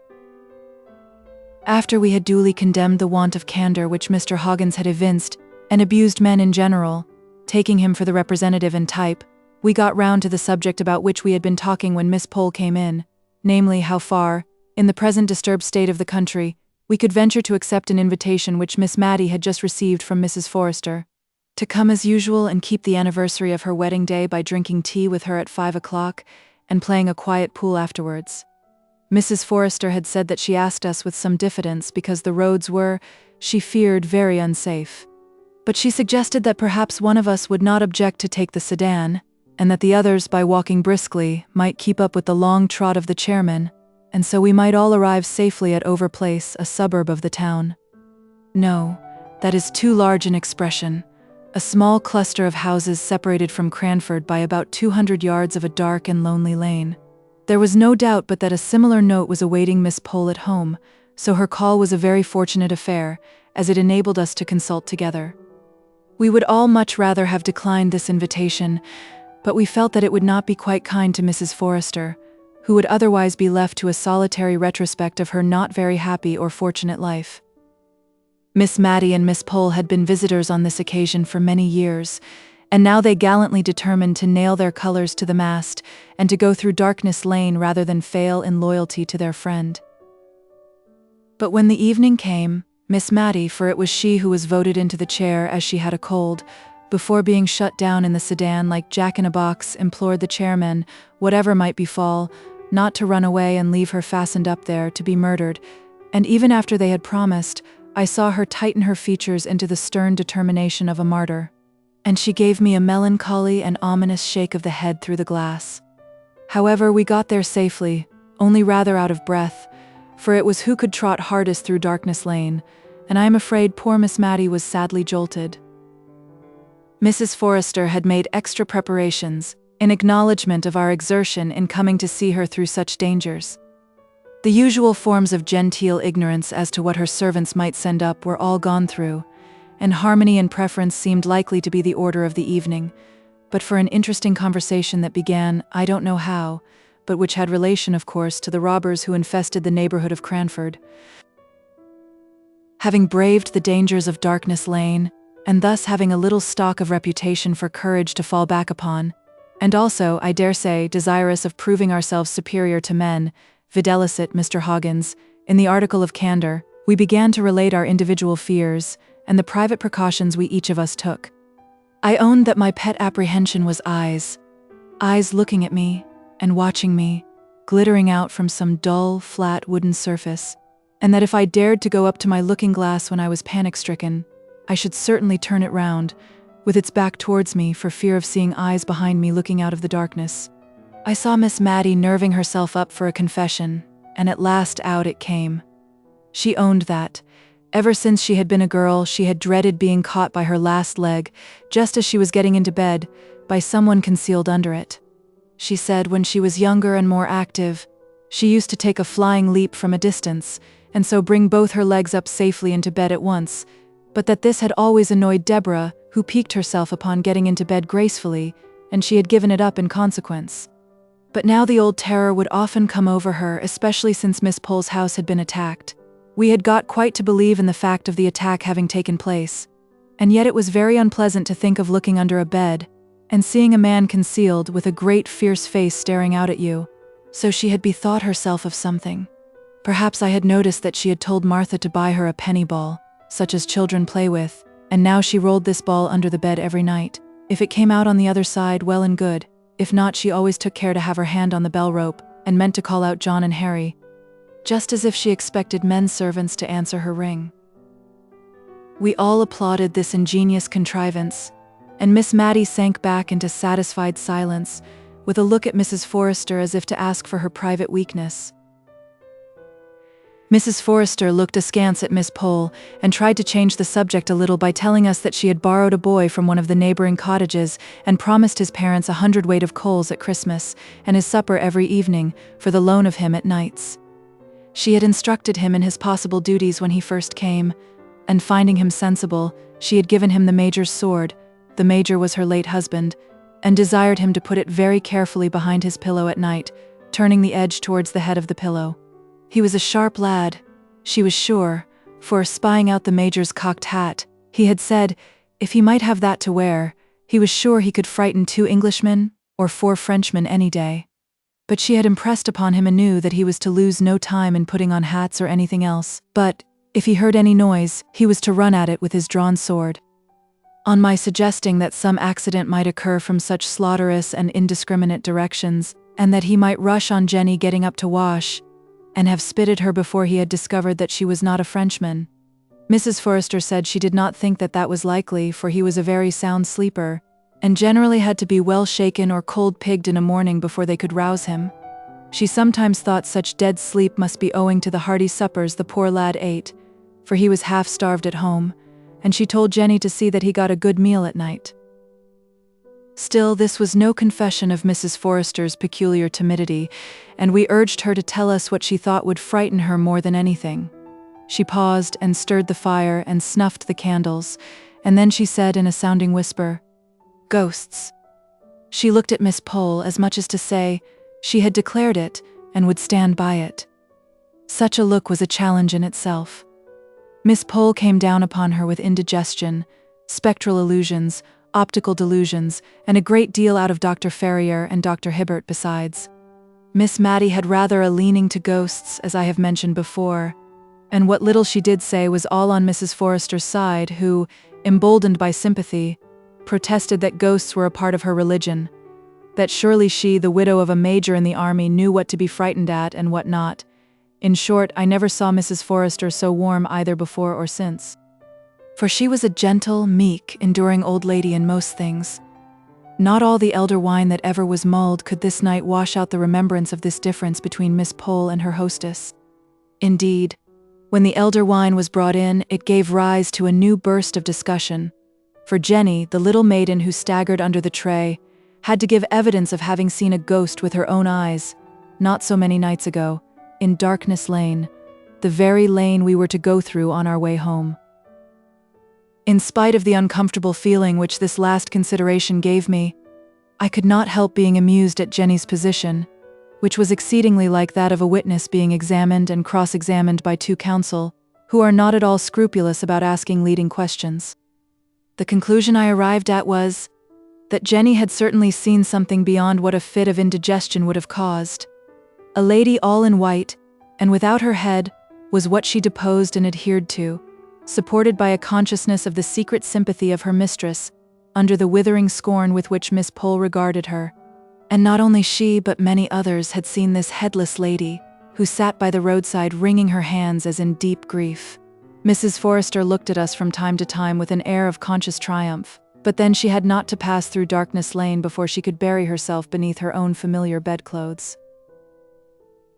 After we had duly condemned the want of candor which Mr. Hoggins had evinced and abused men in general, taking him for the representative and type, we got round to the subject about which we had been talking when Miss Pole came in, namely how far, in the present disturbed state of the country, we could venture to accept an invitation which Miss Matty had just received from Mrs. Forrester, to come as usual and keep the anniversary of her wedding day by drinking tea with her at 5 o'clock and playing a quiet pool afterwards. Mrs. Forrester had said that she asked us with some diffidence because the roads were, she feared, very unsafe. But she suggested that perhaps one of us would not object to take the sedan, and that the others, by walking briskly, might keep up with the long trot of the chairman, and so we might all arrive safely at Over Place, a suburb of the town. No, that is too large an expression. A small cluster of houses separated from Cranford by about 200 yards of a dark and lonely lane. There was no doubt but that a similar note was awaiting Miss Pole at home, so her call was a very fortunate affair, as it enabled us to consult together. We would all much rather have declined this invitation, but we felt that it would not be quite kind to Mrs. Forrester, who would otherwise be left to a solitary retrospect of her not very happy or fortunate life. Miss Matty and Miss Pole had been visitors on this occasion for many years, and now they gallantly determined to nail their colors to the mast and to go through Darkness Lane rather than fail in loyalty to their friend. But when the evening came, Miss Matty, for it was she who was voted into the chair as she had a cold, before being shut down in the sedan like Jack-in-a-Box, implored the chairman, whatever might befall, not to run away and leave her fastened up there to be murdered, and even after they had promised, I saw her tighten her features into the stern determination of a martyr, and she gave me a melancholy and ominous shake of the head through the glass. However, we got there safely, only rather out of breath, for it was who could trot hardest through Darkness Lane, and I am afraid poor Miss Matty was sadly jolted. Mrs. Forrester had made extra preparations, in acknowledgement of our exertion in coming to see her through such dangers. The usual forms of genteel ignorance as to what her servants might send up were all gone through, and harmony and preference seemed likely to be the order of the evening, but for an interesting conversation that began, I don't know how, but which had relation, of course, to the robbers who infested the neighborhood of Cranford. Having braved the dangers of Darkness Lane, and thus having a little stock of reputation for courage to fall back upon, and also, I dare say, desirous of proving ourselves superior to men, videlicet Mr. Hoggins, in the article of candor, we began to relate our individual fears, and the private precautions we each of us took. I owned that my pet apprehension was eyes looking at me, and watching me, glittering out from some dull, flat wooden surface, and that if I dared to go up to my looking-glass when I was panic-stricken, I should certainly turn it round, with its back towards me for fear of seeing eyes behind me looking out of the darkness. I saw Miss Matty nerving herself up for a confession, and at last out it came. She owned that, ever since she had been a girl, she had dreaded being caught by her last leg, just as she was getting into bed, by someone concealed under it. She said when she was younger and more active, she used to take a flying leap from a distance, and so bring both her legs up safely into bed at once, but that this had always annoyed Deborah, who piqued herself upon getting into bed gracefully, and she had given it up in consequence. But now the old terror would often come over her, especially since Miss Pole's house had been attacked. We had got quite to believe in the fact of the attack having taken place, and yet it was very unpleasant to think of looking under a bed, and seeing a man concealed with a great fierce face staring out at you. So she had bethought herself of something. Perhaps I had noticed that she had told Martha to buy her a penny ball, such as children play with, and now she rolled this ball under the bed every night. If it came out on the other side, well and good. If not, she always took care to have her hand on the bell rope, and meant to call out John and Harry, just as if she expected men servants to answer her ring. We all applauded this ingenious contrivance, and Miss Matty sank back into satisfied silence, with a look at Mrs. Forrester as if to ask for her private weakness. Mrs. Forrester looked askance at Miss Pole and tried to change the subject a little by telling us that she had borrowed a boy from one of the neighboring cottages and promised his parents 100 weight of coals at Christmas and his supper every evening for the loan of him at nights. She had instructed him in his possible duties when he first came, and finding him sensible, she had given him the Major's sword — the Major was her late husband — and desired him to put it very carefully behind his pillow at night, turning the edge towards the head of the pillow. He was a sharp lad, she was sure, for, spying out the Major's cocked hat, he had said, if he might have that to wear, he was sure he could frighten 2 Englishmen or 4 Frenchmen any day. But she had impressed upon him anew that he was to lose no time in putting on hats or anything else, but, if he heard any noise, he was to run at it with his drawn sword. On my suggesting that some accident might occur from such slaughterous and indiscriminate directions, and that he might rush on Jenny getting up to wash, and have spitted her before he had discovered that she was not a Frenchman, Mrs. Forrester said she did not think that that was likely, for he was a very sound sleeper, and generally had to be well shaken or cold-pigged in a morning before they could rouse him. She sometimes thought such dead sleep must be owing to the hearty suppers the poor lad ate, for he was half-starved at home, and she told Jenny to see that he got a good meal at night. Still, this was no confession of Mrs. Forrester's peculiar timidity, and we urged her to tell us what she thought would frighten her more than anything. She paused and stirred the fire and snuffed the candles, and then she said in a sounding whisper, "Ghosts." She looked at Miss Pole as much as to say she had declared it and would stand by it. Such a look was a challenge in itself. Miss Pole came down upon her with indigestion, spectral illusions, optical delusions, and a great deal out of Dr. Ferrier and Dr. Hibbert besides. Miss Mattie had rather a leaning to ghosts, as I have mentioned before, and what little she did say was all on Mrs. Forrester's side, who, emboldened by sympathy, protested that ghosts were a part of her religion, that surely she, the widow of a major in the army, knew what to be frightened at and what not. In short, I never saw Mrs. Forrester so warm either before or since. For she was a gentle, meek, enduring old lady in most things. Not all the elder wine that ever was mulled could this night wash out the remembrance of this difference between Miss Pole and her hostess. Indeed, when the elder wine was brought in, it gave rise to a new burst of discussion, for Jenny, the little maiden who staggered under the tray, had to give evidence of having seen a ghost with her own eyes, not so many nights ago, in Darkness Lane, the very lane we were to go through on our way home. In spite of the uncomfortable feeling which this last consideration gave me, I could not help being amused at Jenny's position, which was exceedingly like that of a witness being examined and cross-examined by 2 counsel, who are not at all scrupulous about asking leading questions. The conclusion I arrived at was that Jenny had certainly seen something beyond what a fit of indigestion would have caused. A lady all in white, and without her head, was what she deposed and adhered to, supported by a consciousness of the secret sympathy of her mistress, under the withering scorn with which Miss Pole regarded her. And not only she, but many others had seen this headless lady, who sat by the roadside wringing her hands as in deep grief. Mrs. Forrester looked at us from time to time with an air of conscious triumph, but then she had not to pass through Darkness Lane before she could bury herself beneath her own familiar bedclothes.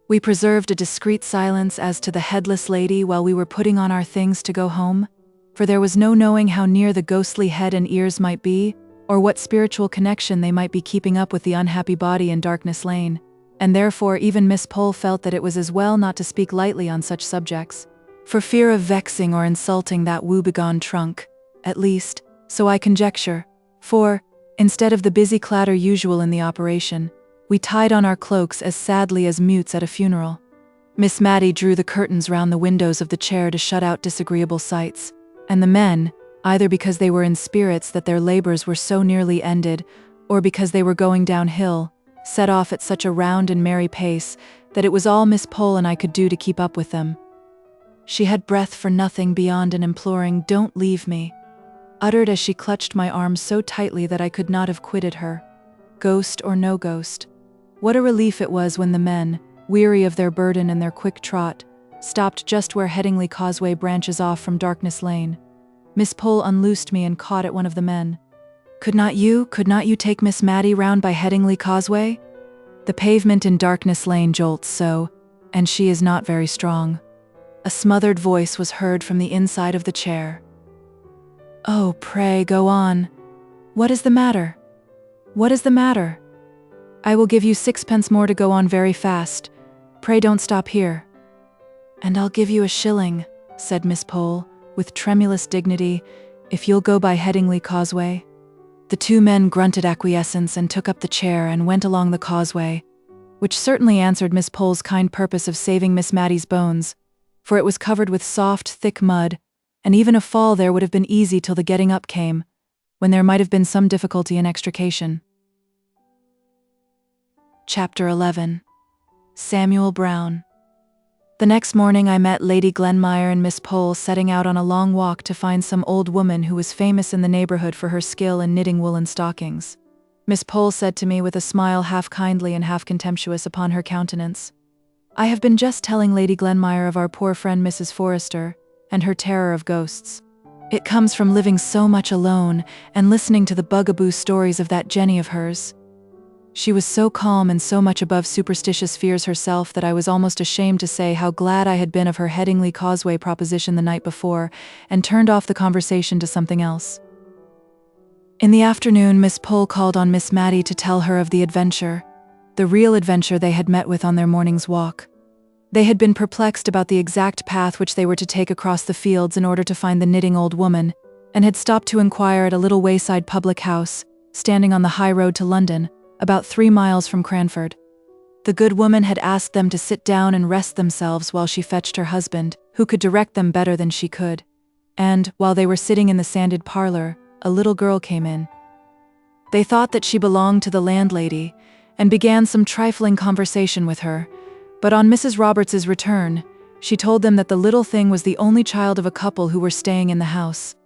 We preserved a discreet silence as to the headless lady while we were putting on our things to go home, for there was no knowing how near the ghostly head and ears might be, or what spiritual connection they might be keeping up with the unhappy body in Darkness Lane, and therefore even Miss Pole felt that it was as well not to speak lightly on such subjects, for fear of vexing or insulting that woebegone trunk, at least, so I conjecture, for, instead of the busy clatter usual in the operation, we tied on our cloaks as sadly as mutes at a funeral. Miss Mattie drew the curtains round the windows of the chair to shut out disagreeable sights, and the men, either because they were in spirits that their labors were so nearly ended, or because they were going downhill, set off at such a round and merry pace that it was all Miss Pole and I could do to keep up with them. She had breath for nothing beyond an imploring "Don't leave me," uttered as she clutched my arm so tightly that I could not have quitted her. Ghost or no ghost, what a relief it was when the men, weary of their burden and their quick trot, stopped just where Headingley Causeway branches off from Darkness Lane. Miss Pole unloosed me and caught at one of the men. Could not you take Miss Mattie round by Headingley Causeway? The pavement in Darkness Lane jolts so, and she is not very strong." A smothered voice was heard from the inside of the chair. "Oh, pray go on. What is the matter? What is the matter? I will give you 6 pence more to go on very fast. Pray don't stop here." "And I'll give you a shilling," said Miss Pole, with tremulous dignity, "if you'll go by Headingley Causeway." The two men grunted acquiescence and took up the chair and went along the causeway, which certainly answered Miss Pole's kind purpose of saving Miss Mattie's bones, for it was covered with soft, thick mud, and even a fall there would have been easy till the getting up came, when there might have been some difficulty in extrication. Chapter 11. Samuel Brown. The next morning I met Lady Glenmire and Miss Pole setting out on a long walk to find some old woman who was famous in the neighborhood for her skill in knitting woolen stockings. Miss Pole said to me with a smile half kindly and half contemptuous upon her countenance, "I have been just telling Lady Glenmire of our poor friend Mrs. Forrester, and her terror of ghosts. It comes from living so much alone, and listening to the bugaboo stories of that Jenny of hers." She was so calm and so much above superstitious fears herself that I was almost ashamed to say how glad I had been of her Headingley Causeway proposition the night before, and turned off the conversation to something else. In the afternoon, Miss Pole called on Miss Mattie to tell her of the adventure, the real adventure they had met with on their morning's walk. They had been perplexed about the exact path which they were to take across the fields in order to find the knitting old woman, and had stopped to inquire at a little wayside public house, standing on the high road to London, about 3 miles from Cranford. The good woman had asked them to sit down and rest themselves while she fetched her husband, who could direct them better than she could. And, while they were sitting in the sanded parlor, a little girl came in. They thought that she belonged to the landlady, and began some trifling conversation with her, but on Mrs. Roberts's return, she told them that the little thing was the only child of a couple who were staying in the house.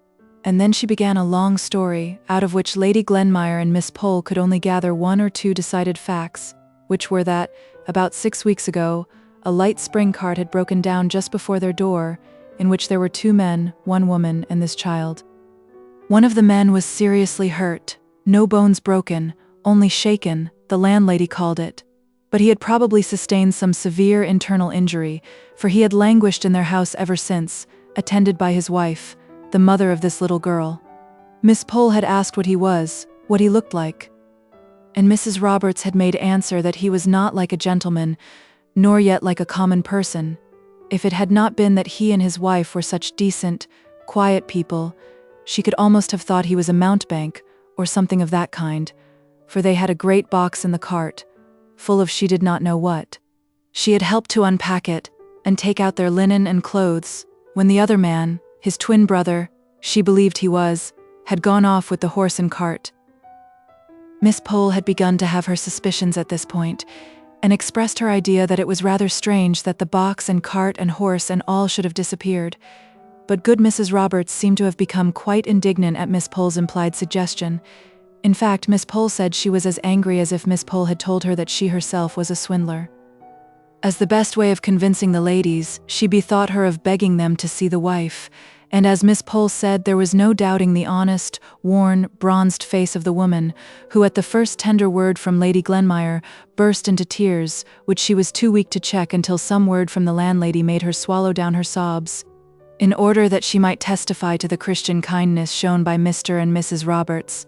And then she began a long story, out of which Lady Glenmire and Miss Pole could only gather 1 or 2 decided facts, which were that, about 6 weeks ago, a light spring cart had broken down just before their door, in which there were 2 men, 1 woman, and this child. One of the men was seriously hurt, no bones broken, only shaken, the landlady called it. But he had probably sustained some severe internal injury, for he had languished in their house ever since, attended by his wife, the mother of this little girl. Miss Pole had asked what he was, what he looked like. And Mrs. Roberts had made answer that he was not like a gentleman, nor yet like a common person. If it had not been that he and his wife were such decent, quiet people, she could almost have thought he was a mountebank, or something of that kind, for they had a great box in the cart, full of she did not know what. She had helped to unpack it, and take out their linen and clothes, when the other man, his twin brother, she believed he was, had gone off with the horse and cart. Miss Pole had begun to have her suspicions at this point, and expressed her idea that it was rather strange that the box and cart and horse and all should have disappeared. But good Mrs. Roberts seemed to have become quite indignant at Miss Pole's implied suggestion. In fact, Miss Pole said she was as angry as if Miss Pole had told her that she herself was a swindler. As the best way of convincing the ladies, she bethought her of begging them to see the wife, and as Miss Pole said, there was no doubting the honest, worn, bronzed face of the woman, who at the first tender word from Lady Glenmire burst into tears, which she was too weak to check until some word from the landlady made her swallow down her sobs, in order that she might testify to the Christian kindness shown by Mr. and Mrs. Roberts.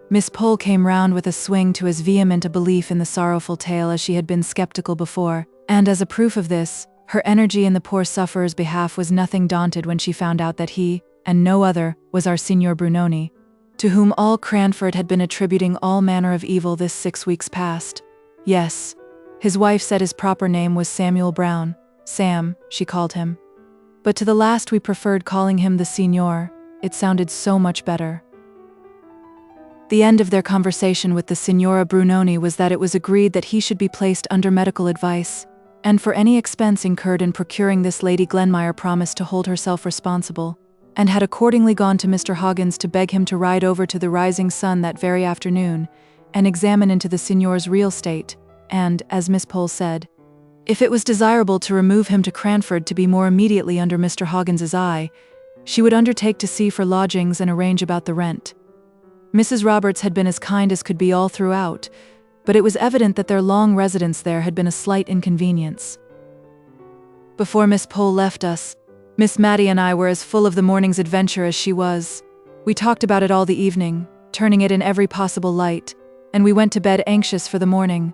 Miss Pole came round with a swing to as vehement a belief in the sorrowful tale as she had been skeptical before, and as a proof of this, her energy in the poor sufferer's behalf was nothing daunted when she found out that he, and no other, was our Signor Brunoni, to whom all Cranford had been attributing all manner of evil this 6 weeks past. Yes, his wife said his proper name was Samuel Brown, Sam, she called him. But to the last we preferred calling him the Signor, it sounded so much better. The end of their conversation with the Signora Brunoni was that it was agreed that he should be placed under medical advice, and for any expense incurred in procuring this Lady Glenmire promised to hold herself responsible, and had accordingly gone to Mr. Hoggins to beg him to ride over to the Rising Sun that very afternoon, and examine into the Signor's real state, and, as Miss Pole said, if it was desirable to remove him to Cranford to be more immediately under Mr. Hoggins's eye, she would undertake to see for lodgings and arrange about the rent. Mrs. Roberts had been as kind as could be all throughout, but it was evident that their long residence there had been a slight inconvenience. Before Miss Pole left us, Miss Matty and I were as full of the morning's adventure as she was. We talked about it all the evening, turning it in every possible light, and we went to bed anxious for the morning,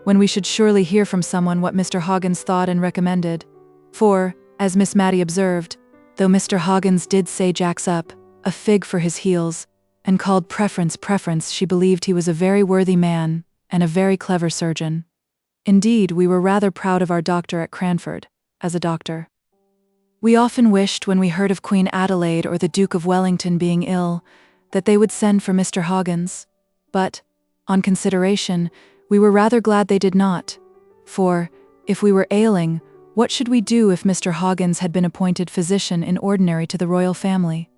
when we should surely hear from someone what Mr. Hoggins thought and recommended. For, as Miss Matty observed, though Mr. Hoggins did say Jack's up, a fig for his heels, and called preference, she believed he was a very worthy man, and a very clever surgeon. Indeed, we were rather proud of our doctor at Cranford, as a doctor. We often wished, when we heard of Queen Adelaide or the Duke of Wellington being ill, that they would send for Mr. Hoggins. But, on consideration, we were rather glad they did not. For, if we were ailing, what should we do if Mr. Hoggins had been appointed physician in ordinary to the royal family?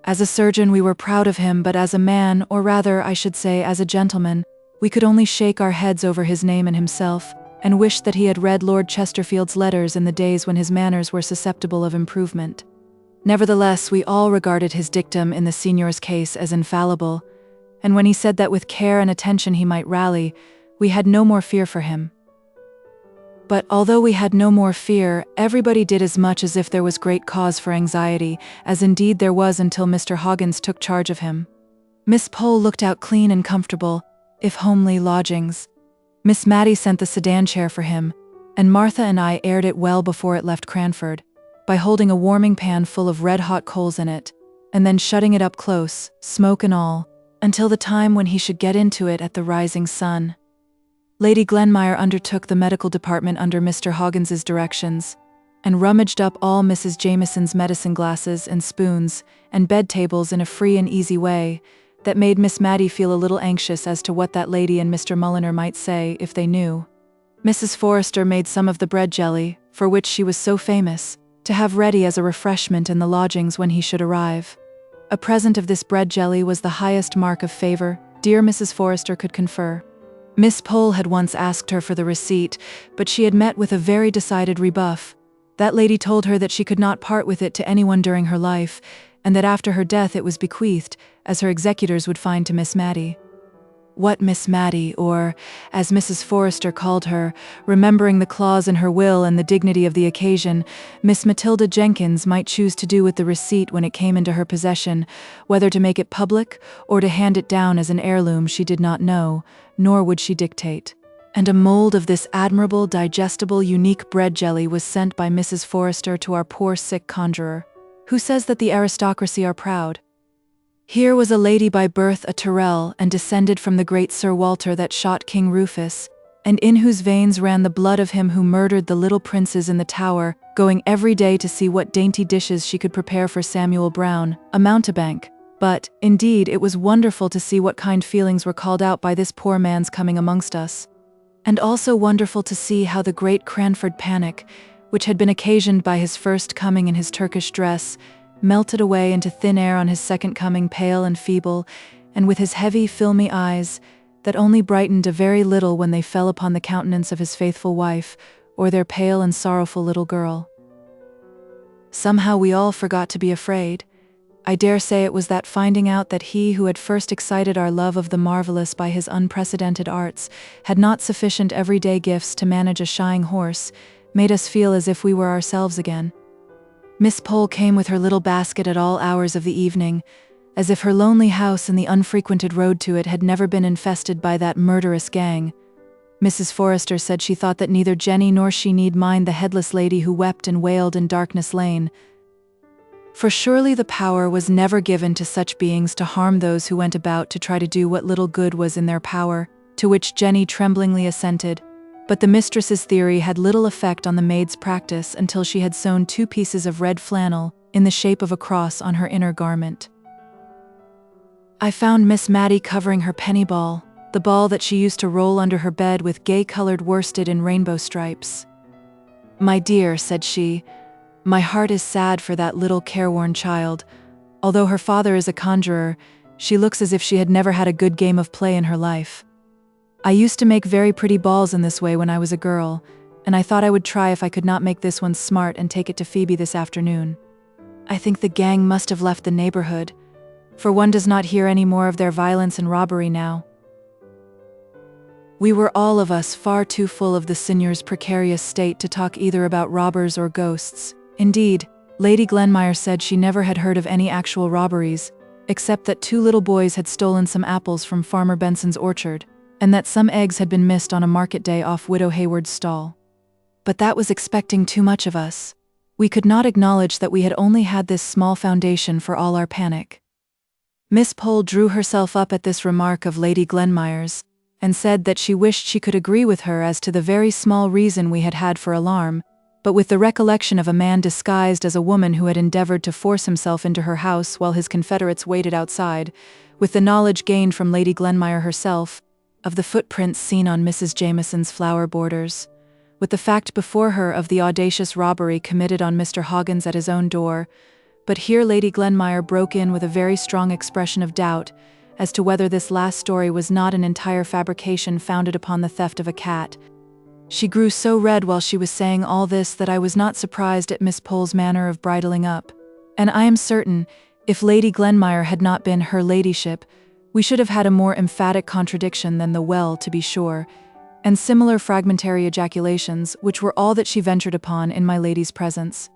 As a surgeon we were proud of him, but as a man, or rather, I should say, as a gentleman, we could only shake our heads over his name and himself, and wish that he had read Lord Chesterfield's letters in the days when his manners were susceptible of improvement. Nevertheless, we all regarded his dictum in the signor's case as infallible, and when he said that with care and attention he might rally, we had no more fear for him. But although we had no more fear, everybody did as much as if there was great cause for anxiety, as indeed there was until Mr. Hoggins took charge of him. Miss Pole looked out clean and comfortable, if homely, lodgings. Miss Matty sent the sedan chair for him, and Martha and I aired it well before it left Cranford, by holding a warming pan full of red-hot coals in it, and then shutting it up close, smoke and all, until the time when he should get into it at the rising sun. Lady Glenmire undertook the medical department under Mr. Hoggins's directions, and rummaged up all Mrs. Jameson's medicine glasses and spoons and bed tables in a free and easy way that made Miss Matty feel a little anxious as to what that lady and Mr. Mulliner might say if they knew. Mrs. Forrester made some of the bread jelly, for which she was so famous, to have ready as a refreshment in the lodgings when he should arrive. A present of this bread jelly was the highest mark of favor dear Mrs. Forrester could confer. Miss Pole had once asked her for the receipt, but she had met with a very decided rebuff. That lady told her that she could not part with it to anyone during her life, and that after her death it was bequeathed, as her executors would find to Miss Matty. What Miss Matty, or, as Mrs. Forrester called her, remembering the clause in her will and the dignity of the occasion, Miss Matilda Jenkins might choose to do with the receipt when it came into her possession, whether to make it public or to hand it down as an heirloom, she did not know, nor would she dictate. And a mold of this admirable, digestible, unique bread jelly was sent by Mrs. Forrester to our poor sick conjurer, who says that the aristocracy are proud. Here was a lady by birth a Tyrrell, and descended from the great Sir Walter that shot King Rufus, and in whose veins ran the blood of him who murdered the little princes in the Tower, going every day to see what dainty dishes she could prepare for Samuel Brown, a mountebank. But, indeed, it was wonderful to see what kind feelings were called out by this poor man's coming amongst us. And also wonderful to see how the great Cranford panic, which had been occasioned by his first coming in his Turkish dress, melted away into thin air on his second coming, pale and feeble, and with his heavy, filmy eyes, that only brightened a very little when they fell upon the countenance of his faithful wife, or their pale and sorrowful little girl. Somehow we all forgot to be afraid. I dare say it was that finding out that he who had first excited our love of the marvelous by his unprecedented arts had not sufficient everyday gifts to manage a shying horse, made us feel as if we were ourselves again. Miss Pole came with her little basket at all hours of the evening, as if her lonely house and the unfrequented road to it had never been infested by that murderous gang. Mrs. Forrester said she thought that neither Jenny nor she need mind the headless lady who wept and wailed in Darkness Lane, for surely the power was never given to such beings to harm those who went about to try to do what little good was in their power, to which Jenny tremblingly assented. But the mistress's theory had little effect on the maid's practice until she had sewn 2 pieces of red flannel in the shape of a cross on her inner garment. I found Miss Matty covering her penny ball, the ball that she used to roll under her bed with gay-colored worsted in rainbow stripes. "My dear," said she, "my heart is sad for that little careworn child. Although her father is a conjurer, she looks as if she had never had a good game of play in her life. I used to make very pretty balls in this way when I was a girl, and I thought I would try if I could not make this one smart and take it to Phoebe this afternoon. I think the gang must have left the neighborhood, for one does not hear any more of their violence and robbery now." We were all of us far too full of the signor's precarious state to talk either about robbers or ghosts. Indeed, Lady Glenmire said she never had heard of any actual robberies, except that 2 little boys had stolen some apples from Farmer Benson's orchard, and that some eggs had been missed on a market day off Widow Hayward's stall. But that was expecting too much of us. We could not acknowledge that we had only had this small foundation for all our panic. Miss Pole drew herself up at this remark of Lady Glenmire's, and said that she wished she could agree with her as to the very small reason we had had for alarm, but with the recollection of a man disguised as a woman who had endeavored to force himself into her house while his confederates waited outside, with the knowledge gained from Lady Glenmire herself, of the footprints seen on Mrs. Jameson's flower borders, with the fact before her of the audacious robbery committed on Mr. Hoggins at his own door. But here Lady Glenmire broke in with a very strong expression of doubt as to whether this last story was not an entire fabrication founded upon the theft of a cat. She grew so red while she was saying all this that I was not surprised at Miss Pole's manner of bridling up, and I am certain, if Lady Glenmire had not been her ladyship, we should have had a more emphatic contradiction than the "well, to be sure," and similar fragmentary ejaculations, which were all that she ventured upon in my lady's presence.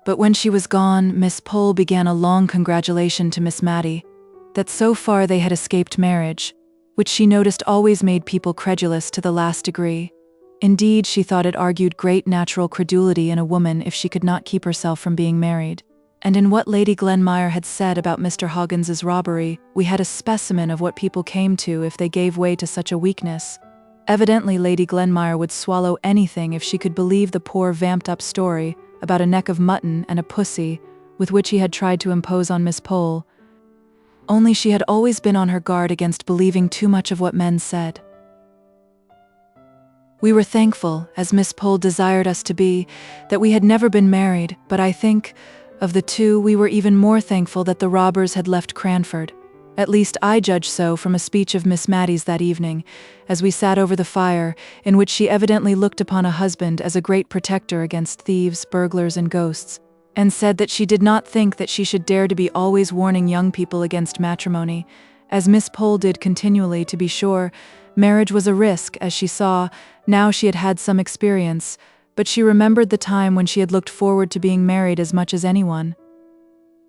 But when she was gone, Miss Pole began a long congratulation to Miss Matty, that so far they had escaped marriage, which she noticed always made people credulous to the last degree. Indeed, she thought it argued great natural credulity in a woman if she could not keep herself from being married. And in what Lady Glenmire had said about Mr. Hoggins's robbery, we had a specimen of what people came to if they gave way to such a weakness. Evidently Lady Glenmire would swallow anything if she could believe the poor vamped-up story about a neck of mutton and a pussy, with which he had tried to impose on Miss Pole. Only she had always been on her guard against believing too much of what men said. We were thankful, as Miss Pole desired us to be, that we had never been married, but I think, of the two, we were even more thankful that the robbers had left Cranford. At least I judge so from a speech of Miss Matty's that evening, as we sat over the fire, in which she evidently looked upon a husband as a great protector against thieves, burglars, and ghosts, and said that she did not think that she should dare to be always warning young people against matrimony, as Miss Pole did continually, to be sure. Marriage was a risk, as she saw, now she had had some experience, but she remembered the time when she had looked forward to being married as much as anyone.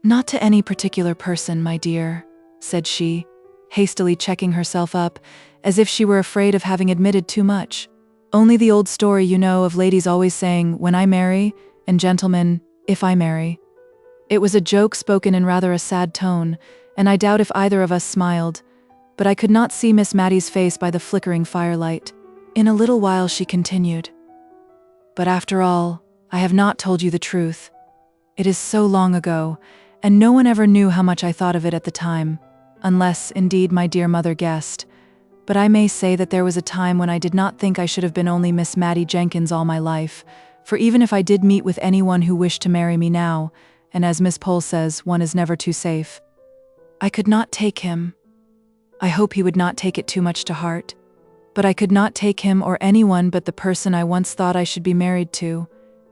"Not to any particular person, my dear," said she, hastily checking herself up, as if she were afraid of having admitted too much. "Only the old story, you know, of ladies always saying, 'When I marry,' and gentlemen, 'If I marry.'" It was a joke spoken in rather a sad tone, and I doubt if either of us smiled, but I could not see Miss Matty's face by the flickering firelight. In a little while she continued, "But after all, I have not told you the truth. It is so long ago, and no one ever knew how much I thought of it at the time, unless, indeed, my dear mother guessed. But I may say that there was a time when I did not think I should have been only Miss Matty Jenkins all my life, for even if I did meet with anyone who wished to marry me now, and as Miss Pole says, one is never too safe, I could not take him. I hope he would not take it too much to heart, but I could not take him or anyone but the person I once thought I should be married to,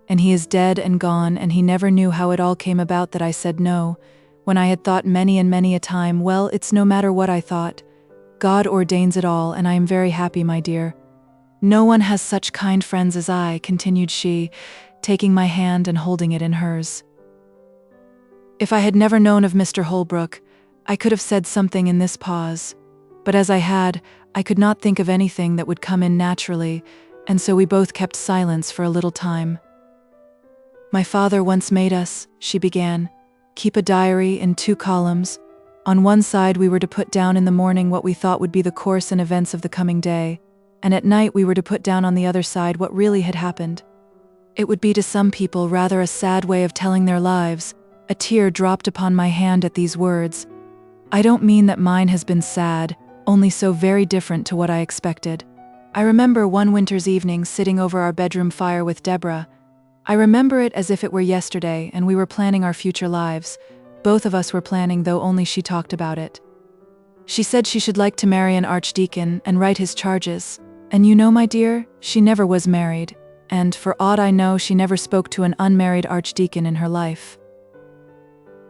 and he is dead and gone, and he never knew how it all came about that I said no, when I had thought many and many a time, well, it's no matter what I thought. God ordains it all, and I am very happy, my dear. No one has such kind friends as I," continued she, taking my hand and holding it in hers. If I had never known of Mr. Holbrook, I could have said something in this pause, but as I had, I could not think of anything that would come in naturally, and so we both kept silence for a little time. "My father once made us," she began, "keep a diary in 2 columns. On one side we were to put down in the morning what we thought would be the course and events of the coming day, and at night we were to put down on the other side what really had happened. It would be to some people rather a sad way of telling their lives." A tear dropped upon my hand at these words. "I don't mean that mine has been sad, only so very different to what I expected. I remember one winter's evening sitting over our bedroom fire with Deborah. I remember it as if it were yesterday, and we were planning our future lives. Both of us were planning, though only she talked about it. She said she should like to marry an archdeacon and write his charges. And you know, my dear, she never was married, and for aught I know, she never spoke to an unmarried archdeacon in her life.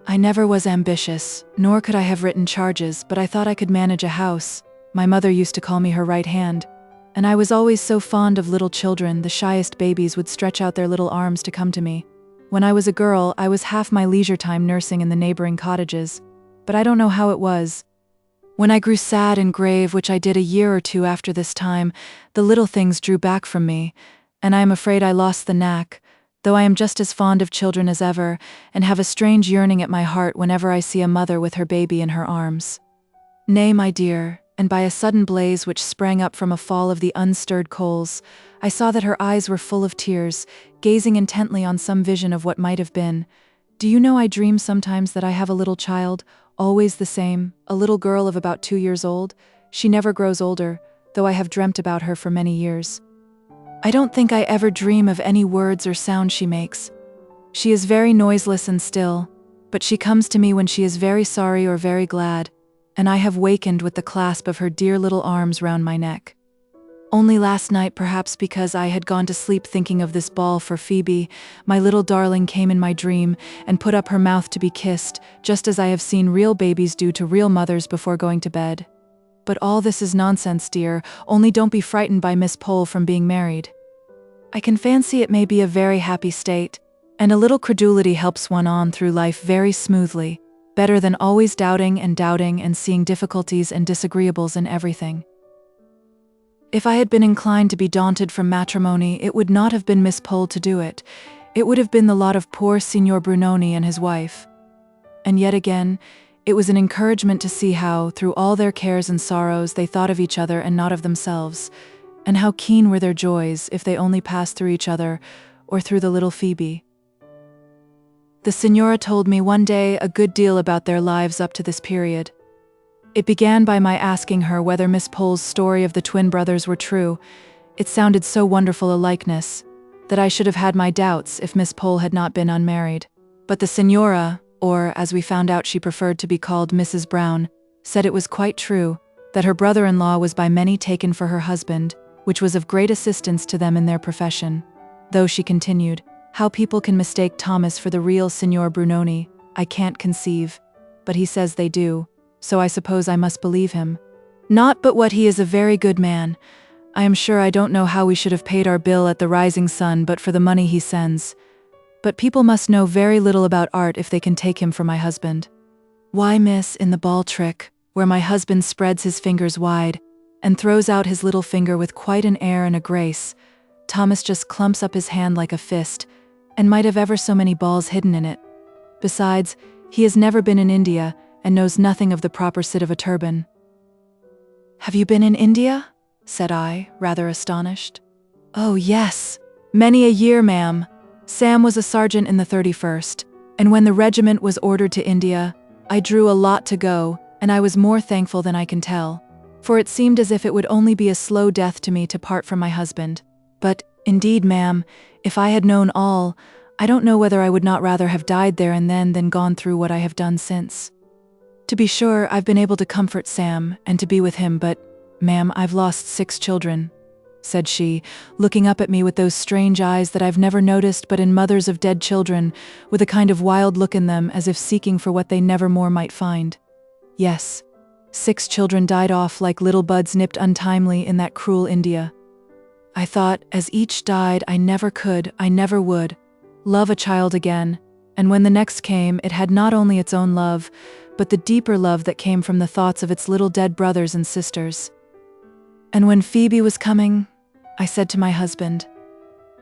I never was ambitious, nor could I have written charges, but I thought I could manage a house. My mother used to call me her right hand. And I was always so fond of little children. The shyest babies would stretch out their little arms to come to me. When I was a girl, I was half my leisure time nursing in the neighboring cottages. But I don't know how it was. When I grew sad and grave, which I did a year or two after this time, the little things drew back from me, and I am afraid I lost the knack, though I am just as fond of children as ever, and have a strange yearning at my heart whenever I see a mother with her baby in her arms. Nay, my dear, and by a sudden blaze which sprang up from a fall of the unstirred coals, I saw that her eyes were full of tears, gazing intently on some vision of what might have been. Do you know I dream sometimes that I have a little child, always the same, a little girl of about 2 years old? She never grows older, though I have dreamt about her for many years. I don't think I ever dream of any words or sound she makes. She is very noiseless and still, but she comes to me when she is very sorry or very glad, and I have wakened with the clasp of her dear little arms round my neck. Only last night, perhaps because I had gone to sleep thinking of this ball for Phoebe, my little darling came in my dream and put up her mouth to be kissed, just as I have seen real babies do to real mothers before going to bed. But all this is nonsense, dear, only don't be frightened by Miss Pole from being married. I can fancy it may be a very happy state, and a little credulity helps one on through life very smoothly, better than always doubting and seeing difficulties and disagreeables in everything. If I had been inclined to be daunted from matrimony, it would not have been Miss Pole to do it. It would have been the lot of poor Signor Brunoni and his wife. And yet again, it was an encouragement to see how, through all their cares and sorrows, they thought of each other and not of themselves, and how keen were their joys if they only passed through each other or through the little Phoebe. The Signora told me one day a good deal about their lives up to this period. It began by my asking her whether Miss Pole's story of the twin brothers were true. It sounded so wonderful a likeness that I should have had my doubts if Miss Pole had not been unmarried. But the Signora, or as we found out she preferred to be called Mrs. Brown, said it was quite true, that her brother-in-law was by many taken for her husband, which was of great assistance to them in their profession. Though, she continued, how people can mistake Thomas for the real Signor Brunoni, I can't conceive, but he says they do, so I suppose I must believe him. Not but what he is a very good man. I am sure I don't know how we should have paid our bill at the Rising Sun but for the money he sends. But people must know very little about art if they can take him for my husband. Why, miss, in the ball trick, where my husband spreads his fingers wide and throws out his little finger with quite an air and a grace, Thomas just clumps up his hand like a fist, and might have ever so many balls hidden in it. Besides, he has never been in India, and knows nothing of the proper sit of a turban. Have you been in India? Said I, rather astonished. Oh, yes. Many a year, ma'am. Sam was a sergeant in the 31st, and when the regiment was ordered to India, I drew a lot to go, and I was more thankful than I can tell, for it seemed as if it would only be a slow death to me to part from my husband. But, indeed, ma'am, if I had known all, I don't know whether I would not rather have died there and then than gone through what I have done since. To be sure, I've been able to comfort Sam, and to be with him, but, ma'am, I've lost 6 children, said she, looking up at me with those strange eyes that I've never noticed but in mothers of dead children, with a kind of wild look in them as if seeking for what they never more might find. Yes, 6 children died off like little buds nipped untimely in that cruel India. I thought, as each died, I never could, I never would, love a child again, and when the next came, it had not only its own love, but the deeper love that came from the thoughts of its little dead brothers and sisters. And when Phoebe was coming, I said to my husband,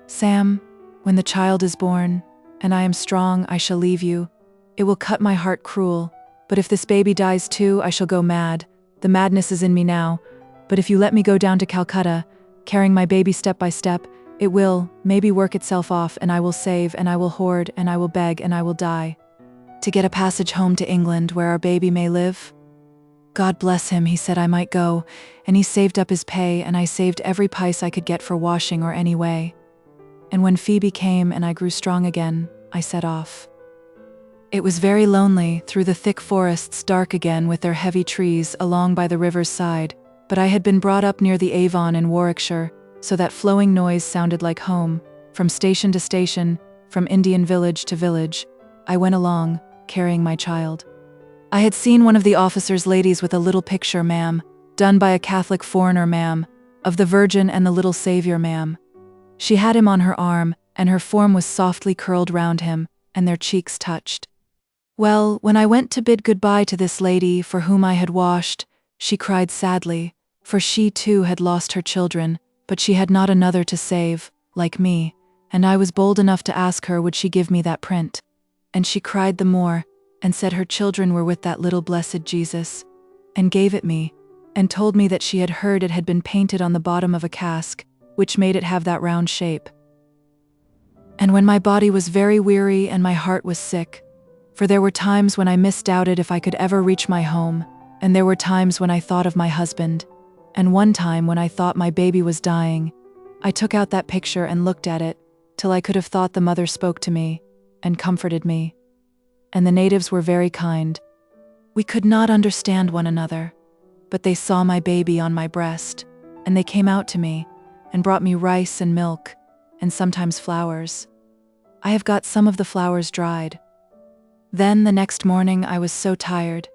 Sam, when the child is born, and I am strong, I shall leave you. It will cut my heart cruel, but if this baby dies too, I shall go mad. The madness is in me now, but if you let me go down to Calcutta, carrying my baby step by step, it will, maybe, work itself off, and I will save, and I will hoard, and I will beg, and I will die, to get a passage home to England where our baby may live. God bless him, he said I might go, and he saved up his pay, and I saved every pice I could get for washing or any way. And when Phoebe came and I grew strong again, I set off. It was very lonely, through the thick forests, dark again with their heavy trees, along by the river's side, but I had been brought up near the Avon in Warwickshire, so that flowing noise sounded like home. From station to station, from Indian village to village, I went along, carrying my child. I had seen one of the officers' ladies with a little picture, ma'am, done by a Catholic foreigner, ma'am, of the Virgin and the little Savior, ma'am. She had him on her arm, and her form was softly curled round him, and their cheeks touched. Well, when I went to bid goodbye to this lady for whom I had washed, she cried sadly, for she too had lost her children, but she had not another to save, like me, and I was bold enough to ask her would she give me that print. And she cried the more, and said her children were with that little blessed Jesus, and gave it me, and told me that she had heard it had been painted on the bottom of a cask, which made it have that round shape. And when my body was very weary and my heart was sick, for there were times when I misdoubted if I could ever reach my home, and there were times when I thought of my husband, and one time when I thought my baby was dying, I took out that picture and looked at it, till I could have thought the mother spoke to me, and comforted me. And the natives were very kind. We could not understand one another, but they saw my baby on my breast, and they came out to me, and brought me rice and milk, and sometimes flowers. I have got some of the flowers dried. Then the next morning I was so tired,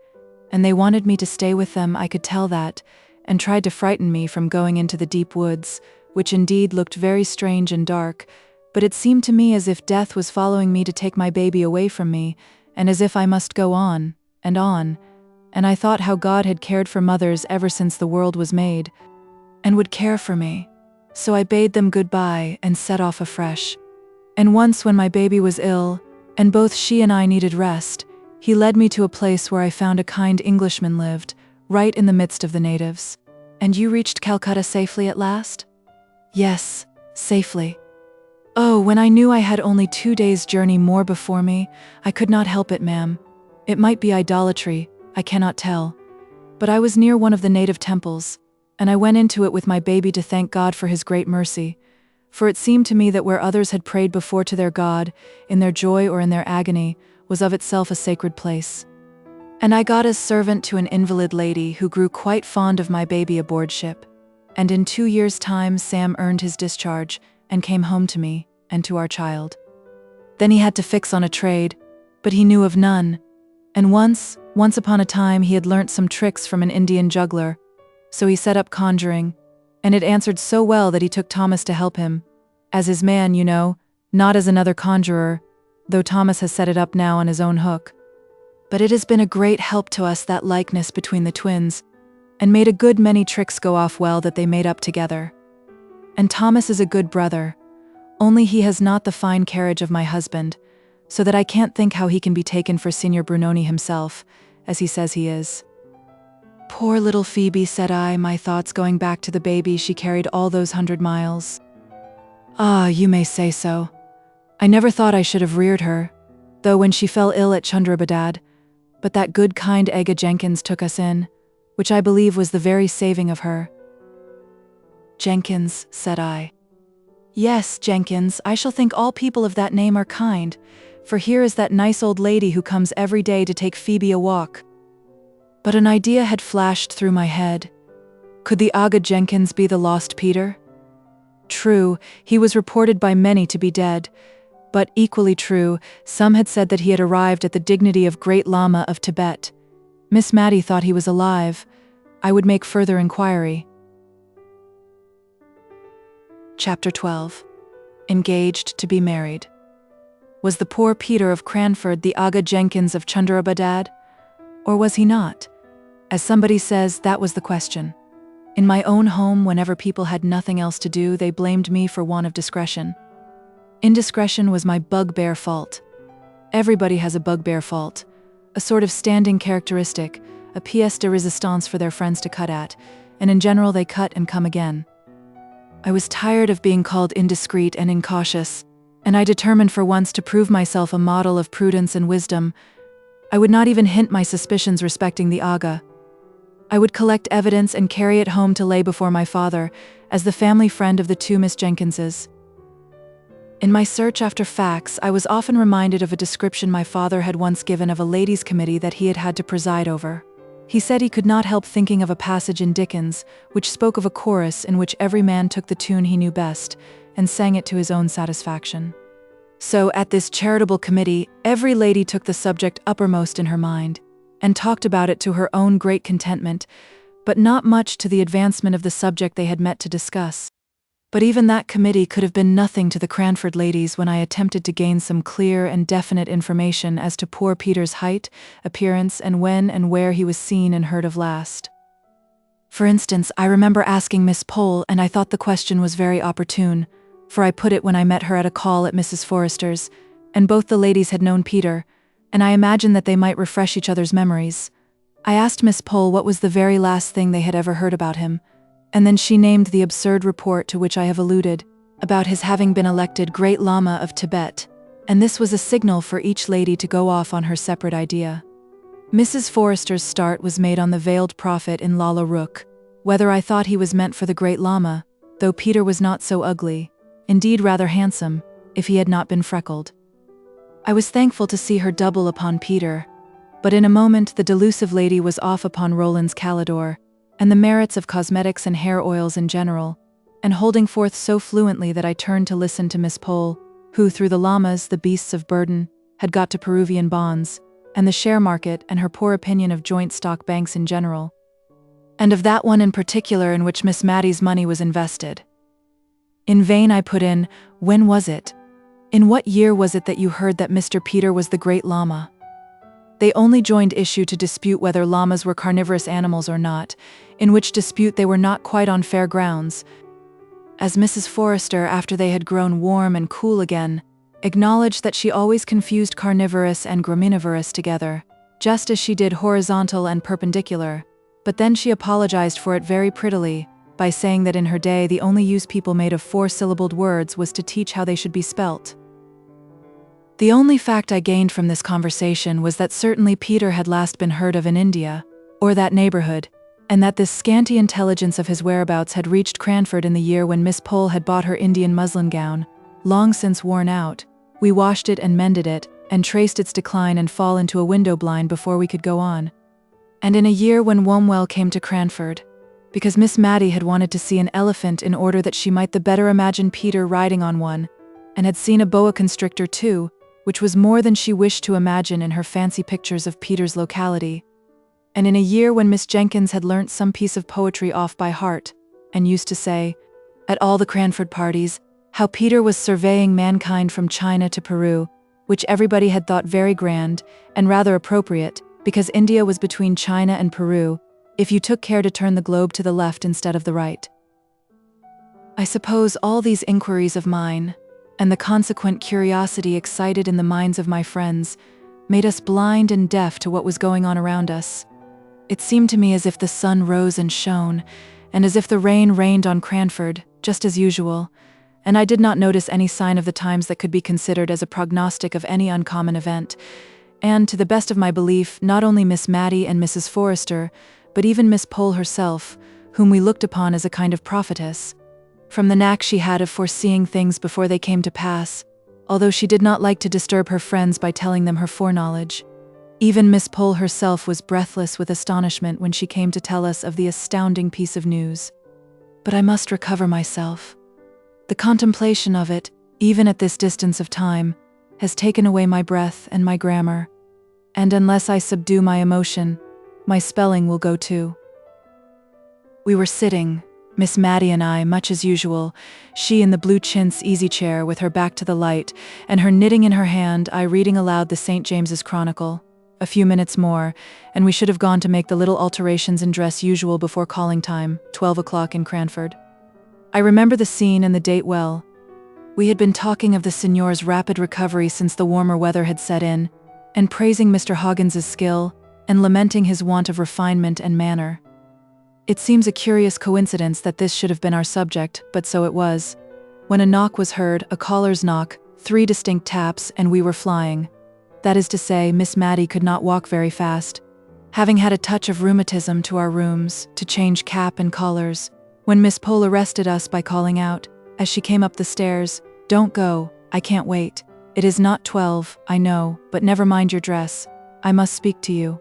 and they wanted me to stay with them, I could tell that, and tried to frighten me from going into the deep woods, which indeed looked very strange and dark, but it seemed to me as if death was following me to take my baby away from me, and as if I must go on, and I thought how God had cared for mothers ever since the world was made, and would care for me. So I bade them goodbye and set off afresh. And once when my baby was ill, and both she and I needed rest, he led me to a place where I found a kind Englishman lived, right in the midst of the natives. And you reached Calcutta safely at last? Yes, safely. Oh, when I knew I had only 2 days' journey more before me, I could not help it, ma'am. It might be idolatry, I cannot tell. But I was near one of the native temples, and I went into it with my baby to thank God for his great mercy. For it seemed to me that where others had prayed before to their God, in their joy or in their agony, was of itself a sacred place. And I got as servant to an invalid lady who grew quite fond of my baby aboard ship. And in 2 years' time Sam earned his discharge, and came home to me, and to our child. Then he had to fix on a trade, but he knew of none, and once upon a time he had learnt some tricks from an Indian juggler, so he set up conjuring, and it answered so well that he took Thomas to help him, as his man, you know, not as another conjurer, though Thomas has set it up now on his own hook. But it has been a great help to us, that likeness between the twins, and made a good many tricks go off well that they made up together. And Thomas is a good brother, only he has not the fine carriage of my husband, so that I can't think how he can be taken for Signor Brunoni himself, as he says he is. Poor little Phoebe, said I, my thoughts going back to the baby she carried all those 100 miles. Ah, you may say so. I never thought I should have reared her, though when she fell ill at Chandrabadad, but that good kind Aga Jenkins took us in, which I believe was the very saving of her. Jenkins, said I. Yes, Jenkins, I shall think all people of that name are kind, for here is that nice old lady who comes every day to take Phoebe a walk. But an idea had flashed through my head. Could the Aga Jenkins be the lost Peter? True, he was reported by many to be dead, but equally true, some had said that he had arrived at the dignity of Great Lama of Tibet. Miss Mattie thought he was alive. I would make further inquiry. Chapter 12. Engaged to be married. Was the poor Peter of Cranford the Aga Jenkins of Chandrabadad? Or was he not? As somebody says, that was the question. In my own home, whenever people had nothing else to do, they blamed me for want of discretion. Indiscretion was my bugbear fault. Everybody has a bugbear fault, a sort of standing characteristic, a pièce de résistance for their friends to cut at, and in general they cut and come again. I was tired of being called indiscreet and incautious, and I determined for once to prove myself a model of prudence and wisdom. I would not even hint my suspicions respecting the Aga. I would collect evidence and carry it home to lay before my father, as the family friend of the 2 Miss Jenkinses. In my search after facts, I was often reminded of a description my father had once given of a ladies' committee that he had had to preside over. He said he could not help thinking of a passage in Dickens, which spoke of a chorus in which every man took the tune he knew best, and sang it to his own satisfaction. So, at this charitable committee, every lady took the subject uppermost in her mind, and talked about it to her own great contentment, but not much to the advancement of the subject they had met to discuss. But even that committee could have been nothing to the Cranford ladies when I attempted to gain some clear and definite information as to poor Peter's height, appearance, and when and where he was seen and heard of last. For instance, I remember asking Miss Pole, and I thought the question was very opportune, for I put it when I met her at a call at Mrs. Forrester's, and both the ladies had known Peter, and I imagined that they might refresh each other's memories. I asked Miss Pole what was the very last thing they had ever heard about him, and then she named the absurd report to which I have alluded, about his having been elected Great Lama of Tibet, and this was a signal for each lady to go off on her separate idea. Mrs. Forrester's start was made on the veiled prophet in Lalla Rookh, whether I thought he was meant for the Great Lama, though Peter was not so ugly, indeed rather handsome, if he had not been freckled. I was thankful to see her double upon Peter, but in a moment the delusive lady was off upon Roland's Calidore, and the merits of cosmetics and hair oils in general, and holding forth so fluently that I turned to listen to Miss Pole, who through the llamas, the beasts of burden, had got to Peruvian bonds, and the share market and her poor opinion of joint stock banks in general, and of that one in particular in which Miss Maddie's money was invested. In vain I put in, when was it? In what year was it that you heard that Mr. Peter was the Great Lama? They only joined issue to dispute whether llamas were carnivorous animals or not, in which dispute they were not quite on fair grounds, as Mrs. Forrester, after they had grown warm and cool again, acknowledged that she always confused carnivorous and graminivorous together, just as she did horizontal and perpendicular, but then she apologized for it very prettily, by saying that in her day the only use people made of four-syllabled words was to teach how they should be spelt. The only fact I gained from this conversation was that certainly Peter had last been heard of in India, or that neighborhood, and that this scanty intelligence of his whereabouts had reached Cranford in the year when Miss Pole had bought her Indian muslin gown, long since worn out. We washed it and mended it, and traced its decline and fall into a window blind before we could go on. And in a year when Wombwell came to Cranford, because Miss Maddie had wanted to see an elephant in order that she might the better imagine Peter riding on one, and had seen a boa constrictor too, which was more than she wished to imagine in her fancy pictures of Peter's locality. And in a year when Miss Jenkins had learnt some piece of poetry off by heart, and used to say, at all the Cranford parties, how Peter was surveying mankind from China to Peru, which everybody had thought very grand, and rather appropriate, because India was between China and Peru, if you took care to turn the globe to the left instead of the right. I suppose all these inquiries of mine, and the consequent curiosity excited in the minds of my friends, made us blind and deaf to what was going on around us. It seemed to me as if the sun rose and shone, and as if the rain rained on Cranford, just as usual, and I did not notice any sign of the times that could be considered as a prognostic of any uncommon event, and, to the best of my belief, not only Miss Maddie and Mrs. Forrester, but even Miss Pole herself, whom we looked upon as a kind of prophetess, from the knack she had of foreseeing things before they came to pass, although she did not like to disturb her friends by telling them her foreknowledge. Even Miss Pole herself was breathless with astonishment when she came to tell us of the astounding piece of news. But I must recover myself. The contemplation of it, even at this distance of time, has taken away my breath and my grammar, and unless I subdue my emotion, my spelling will go too. We were sitting, Miss Maddie and I, much as usual, she in the blue chintz easy-chair with her back to the light, and her knitting in her hand, I reading aloud the St. James's Chronicle. A few minutes more, and we should have gone to make the little alterations in dress usual before calling time, 12 o'clock in Cranford. I remember the scene and the date well. We had been talking of the signor's rapid recovery since the warmer weather had set in, and praising Mr. Hoggins's skill, and lamenting his want of refinement and manner. It seems a curious coincidence that this should have been our subject, but so it was. When a knock was heard, a caller's knock, 3 distinct taps, and we were flying. That is to say, Miss Maddie could not walk very fast, having had a touch of rheumatism, to our rooms, to change cap and collars, when Miss Pole arrested us by calling out, as she came up the stairs, "Don't go, I can't wait. It is not 12, I know, but never mind your dress. I must speak to you."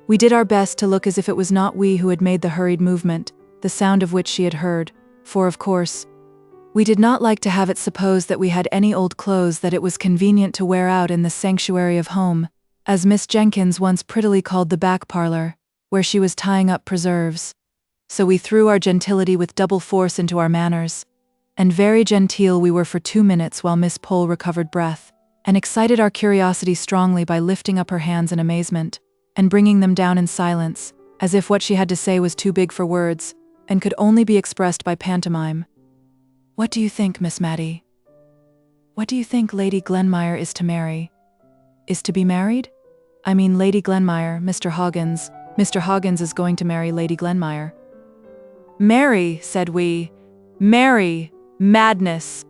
We did our best to look as if it was not we who had made the hurried movement, the sound of which she had heard, for of course, we did not like to have it supposed that we had any old clothes that it was convenient to wear out in the sanctuary of home, as Miss Jenkins once prettily called the back parlor, where she was tying up preserves, So we threw our gentility with double force into our manners, and very genteel we were for 2 minutes while Miss Pole recovered breath, and excited our curiosity strongly by lifting up her hands in amazement, and bringing them down in silence, as if what she had to say was too big for words, and could only be expressed by pantomime. "What do you think, Miss Mattie? What do you think Lady Glenmire is to marry? Is to be married? I mean Lady Glenmire, Mr. Hoggins. Mr. Hoggins is going to marry Lady Glenmire." "Marry," said we. "Marry. Madness."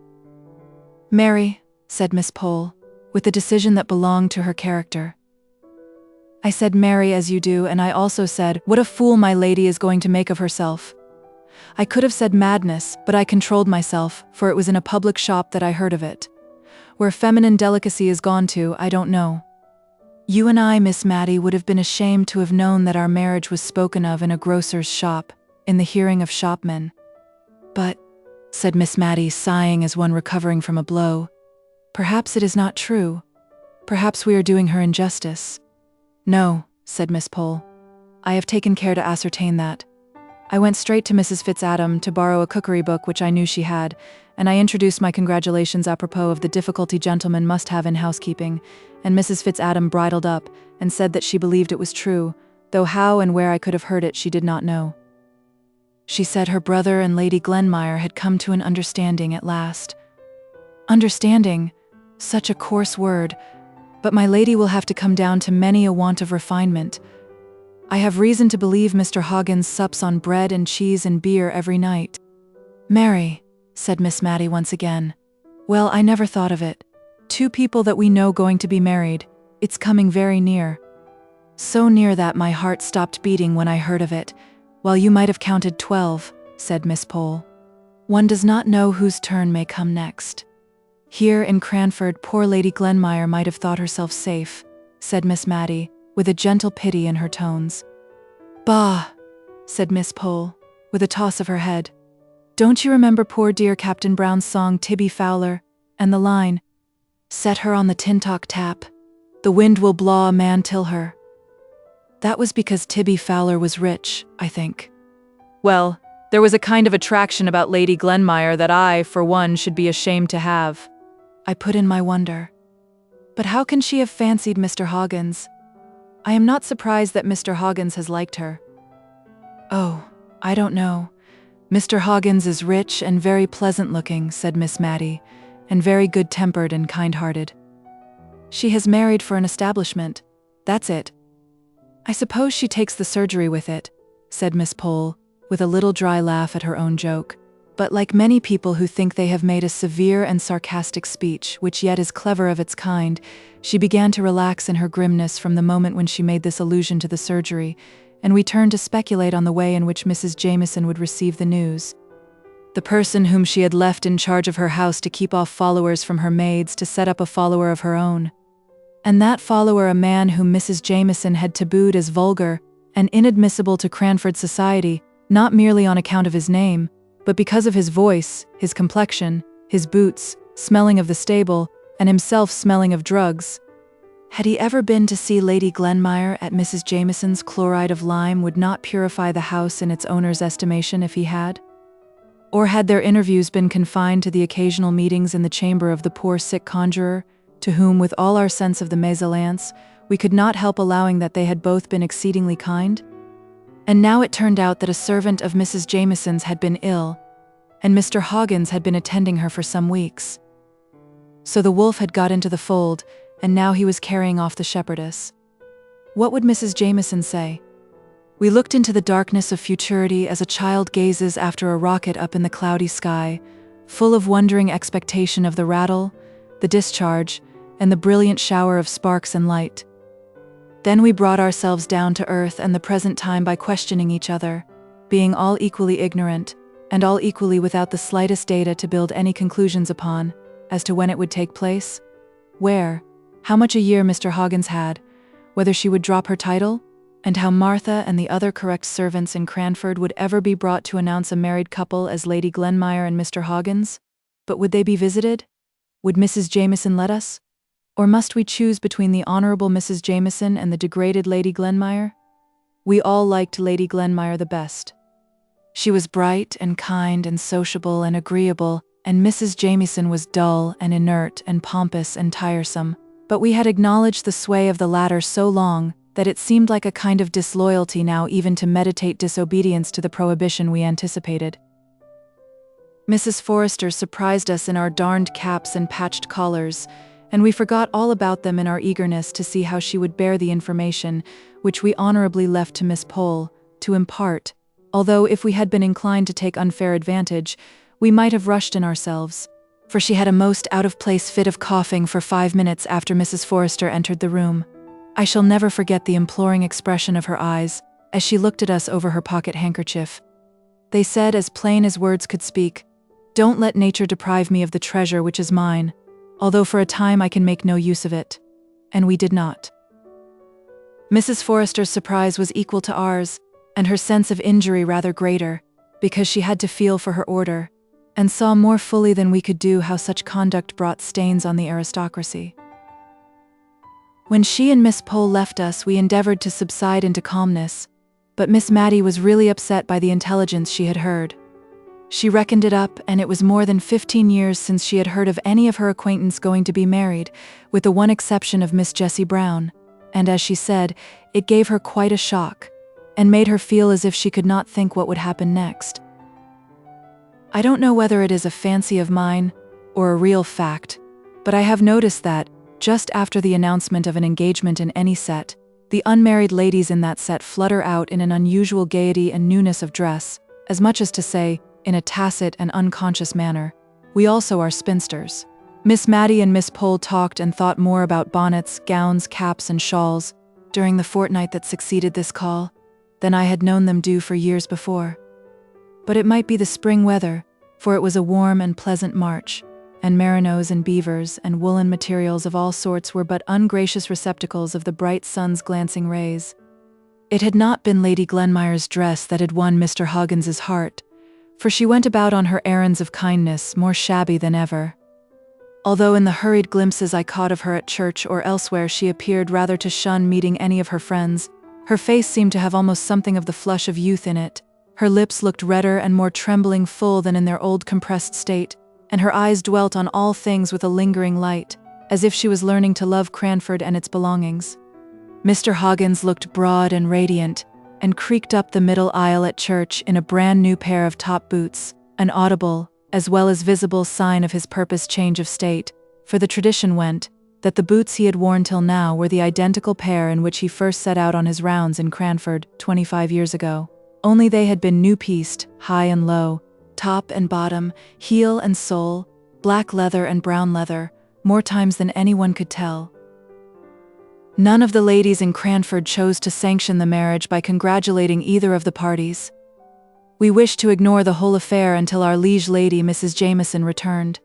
"Marry," said Miss Pole, with the decision that belonged to her character. I said marry as you do, and I also said, "What a fool my lady is going to make of herself." I could have said madness, but I controlled myself, for it was in a public shop that I heard of it. Where feminine delicacy is gone to, I don't know. You and I, Miss Mattie, would have been ashamed to have known that our marriage was spoken of in a grocer's shop, in the hearing of shopmen. "But," said Miss Mattie, sighing as one recovering from a blow, "perhaps it is not true. Perhaps we are doing her injustice." "No," said Miss Pole. "I have taken care to ascertain that. I went straight to Mrs. Fitzadam to borrow a cookery book which I knew she had, and I introduced my congratulations apropos of the difficulty gentlemen must have in housekeeping, and Mrs. Fitzadam bridled up and said that she believed it was true, though how and where I could have heard it she did not know. She said her brother and Lady Glenmire had come to an understanding at last. Understanding, such a coarse word, but my lady will have to come down to many a want of refinement. I have reason to believe Mr. Hoggins sups on bread and cheese and beer every night." "Marry," said Miss Mattie once again. "Well, I never thought of it. 2 people that we know going to be married. It's coming very near. So near that my heart stopped beating when I heard of it, while you might have counted 12, said Miss Pole. "One does not know whose turn may come next. Here in Cranford poor Lady Glenmire might have thought herself safe," said Miss Mattie, with a gentle pity in her tones. "Bah!" said Miss Pole, with a toss of her head. "Don't you remember poor dear Captain Brown's song Tibby Fowler, and the line, 'Set her on the tintock tap, the wind will blaw a man till her'? That was because Tibby Fowler was rich, I think." "Well, there was a kind of attraction about Lady Glenmire that I, for one, should be ashamed to have," I put in my wonder. "But how can she have fancied Mr. Hoggins? I am not surprised that Mr. Hoggins has liked her." "Oh, I don't know. Mr. Hoggins is rich and very pleasant-looking," said Miss Mattie, "and very good-tempered and kind-hearted. She has married for an establishment. That's it." "I suppose she takes the surgery with it," said Miss Pole, with a little dry laugh at her own joke. But like many people who think they have made a severe and sarcastic speech, which yet is clever of its kind, she began to relax in her grimness from the moment when she made this allusion to the surgery, and we turned to speculate on the way in which Mrs. Jameson would receive the news. The person whom she had left in charge of her house to keep off followers from her maids to set up a follower of her own. And that follower a man whom Mrs. Jameson had tabooed as vulgar and inadmissible to Cranford society, not merely on account of his name, but because of his voice, his complexion, his boots, smelling of the stable, and himself smelling of drugs. Had he ever been to see Lady Glenmire at Mrs. Jameson's? Chloride of lime would not purify the house in its owner's estimation if he had? Or had their interviews been confined to the occasional meetings in the chamber of the poor sick conjurer, to whom, with all our sense of the mésalliance, we could not help allowing that they had both been exceedingly kind? And now it turned out that a servant of Mrs. Jameson's had been ill, and Mr. Hoggins had been attending her for some weeks. So the wolf had got into the fold, and now he was carrying off the shepherdess. What would Mrs. Jameson say? We looked into the darkness of futurity as a child gazes after a rocket up in the cloudy sky, full of wondering expectation of the rattle, the discharge, and the brilliant shower of sparks and light. Then we brought ourselves down to earth and the present time by questioning each other, being all equally ignorant, and all equally without the slightest data to build any conclusions upon, as to when it would take place, where, how much a year Mr. Hoggins had, whether she would drop her title, and how Martha and the other correct servants in Cranford would ever be brought to announce a married couple as Lady Glenmire and Mr. Hoggins. But would they be visited? Would Mrs. Jameson let us? Or must we choose between the Honourable Mrs. Jameson and the degraded Lady Glenmire? We all liked Lady Glenmire the best. She was bright and kind and sociable and agreeable, and Mrs. Jamieson was dull and inert and pompous and tiresome. But we had acknowledged the sway of the latter so long that it seemed like a kind of disloyalty now even to meditate disobedience to the prohibition we anticipated. Mrs. Forrester surprised us in our darned caps and patched collars, and we forgot all about them in our eagerness to see how she would bear the information, which we honorably left to Miss Pole to impart, although if we had been inclined to take unfair advantage, we might have rushed in ourselves, for she had a most out-of-place fit of coughing for 5 minutes after Mrs. Forrester entered the room. I shall never forget the imploring expression of her eyes as she looked at us over her pocket handkerchief. They said, as plain as words could speak, "Don't let nature deprive me of the treasure which is mine, although for a time I can make no use of it." And we did not. Mrs. Forrester's surprise was equal to ours, and her sense of injury rather greater, because she had to feel for her order, and saw more fully than we could do how such conduct brought stains on the aristocracy. When she and Miss Pole left us, we endeavored to subside into calmness, but Miss Mattie was really upset by the intelligence she had heard. She reckoned it up, and it was more than 15 years since she had heard of any of her acquaintance going to be married, with the one exception of Miss Jessie Brown, and as she said, it gave her quite a shock, and made her feel as if she could not think what would happen next. I don't know whether it is a fancy of mine, or a real fact, but I have noticed that, just after the announcement of an engagement in any set, the unmarried ladies in that set flutter out in an unusual gaiety and newness of dress, as much as to say, in a tacit and unconscious manner, "We also are spinsters." Miss Mattie and Miss Pole talked and thought more about bonnets, gowns, caps, and shawls, during the fortnight that succeeded this call, than I had known them do for years before. But it might be the spring weather, for it was a warm and pleasant March, and merinos and beavers and woolen materials of all sorts were but ungracious receptacles of the bright sun's glancing rays. It had not been Lady Glenmire's dress that had won Mr. Hoggins's heart, for she went about on her errands of kindness more shabby than ever. Although in the hurried glimpses I caught of her at church or elsewhere she appeared rather to shun meeting any of her friends, her face seemed to have almost something of the flush of youth in it. Her lips looked redder and more trembling full than in their old compressed state, and her eyes dwelt on all things with a lingering light, as if she was learning to love Cranford and its belongings. Mr. Hoggins looked broad and radiant, and creaked up the middle aisle at church in a brand new pair of top boots, an audible, as well as visible sign of his purposed change of state, for the tradition went, that the boots he had worn till now were the identical pair in which he first set out on his rounds in Cranford 25 years ago, only they had been new-pieced, high and low, top and bottom, heel and sole, black leather and brown leather, more times than anyone could tell. None of the ladies in Cranford chose to sanction the marriage by congratulating either of the parties. We wished to ignore the whole affair until our liege lady, Mrs. Jamieson, returned.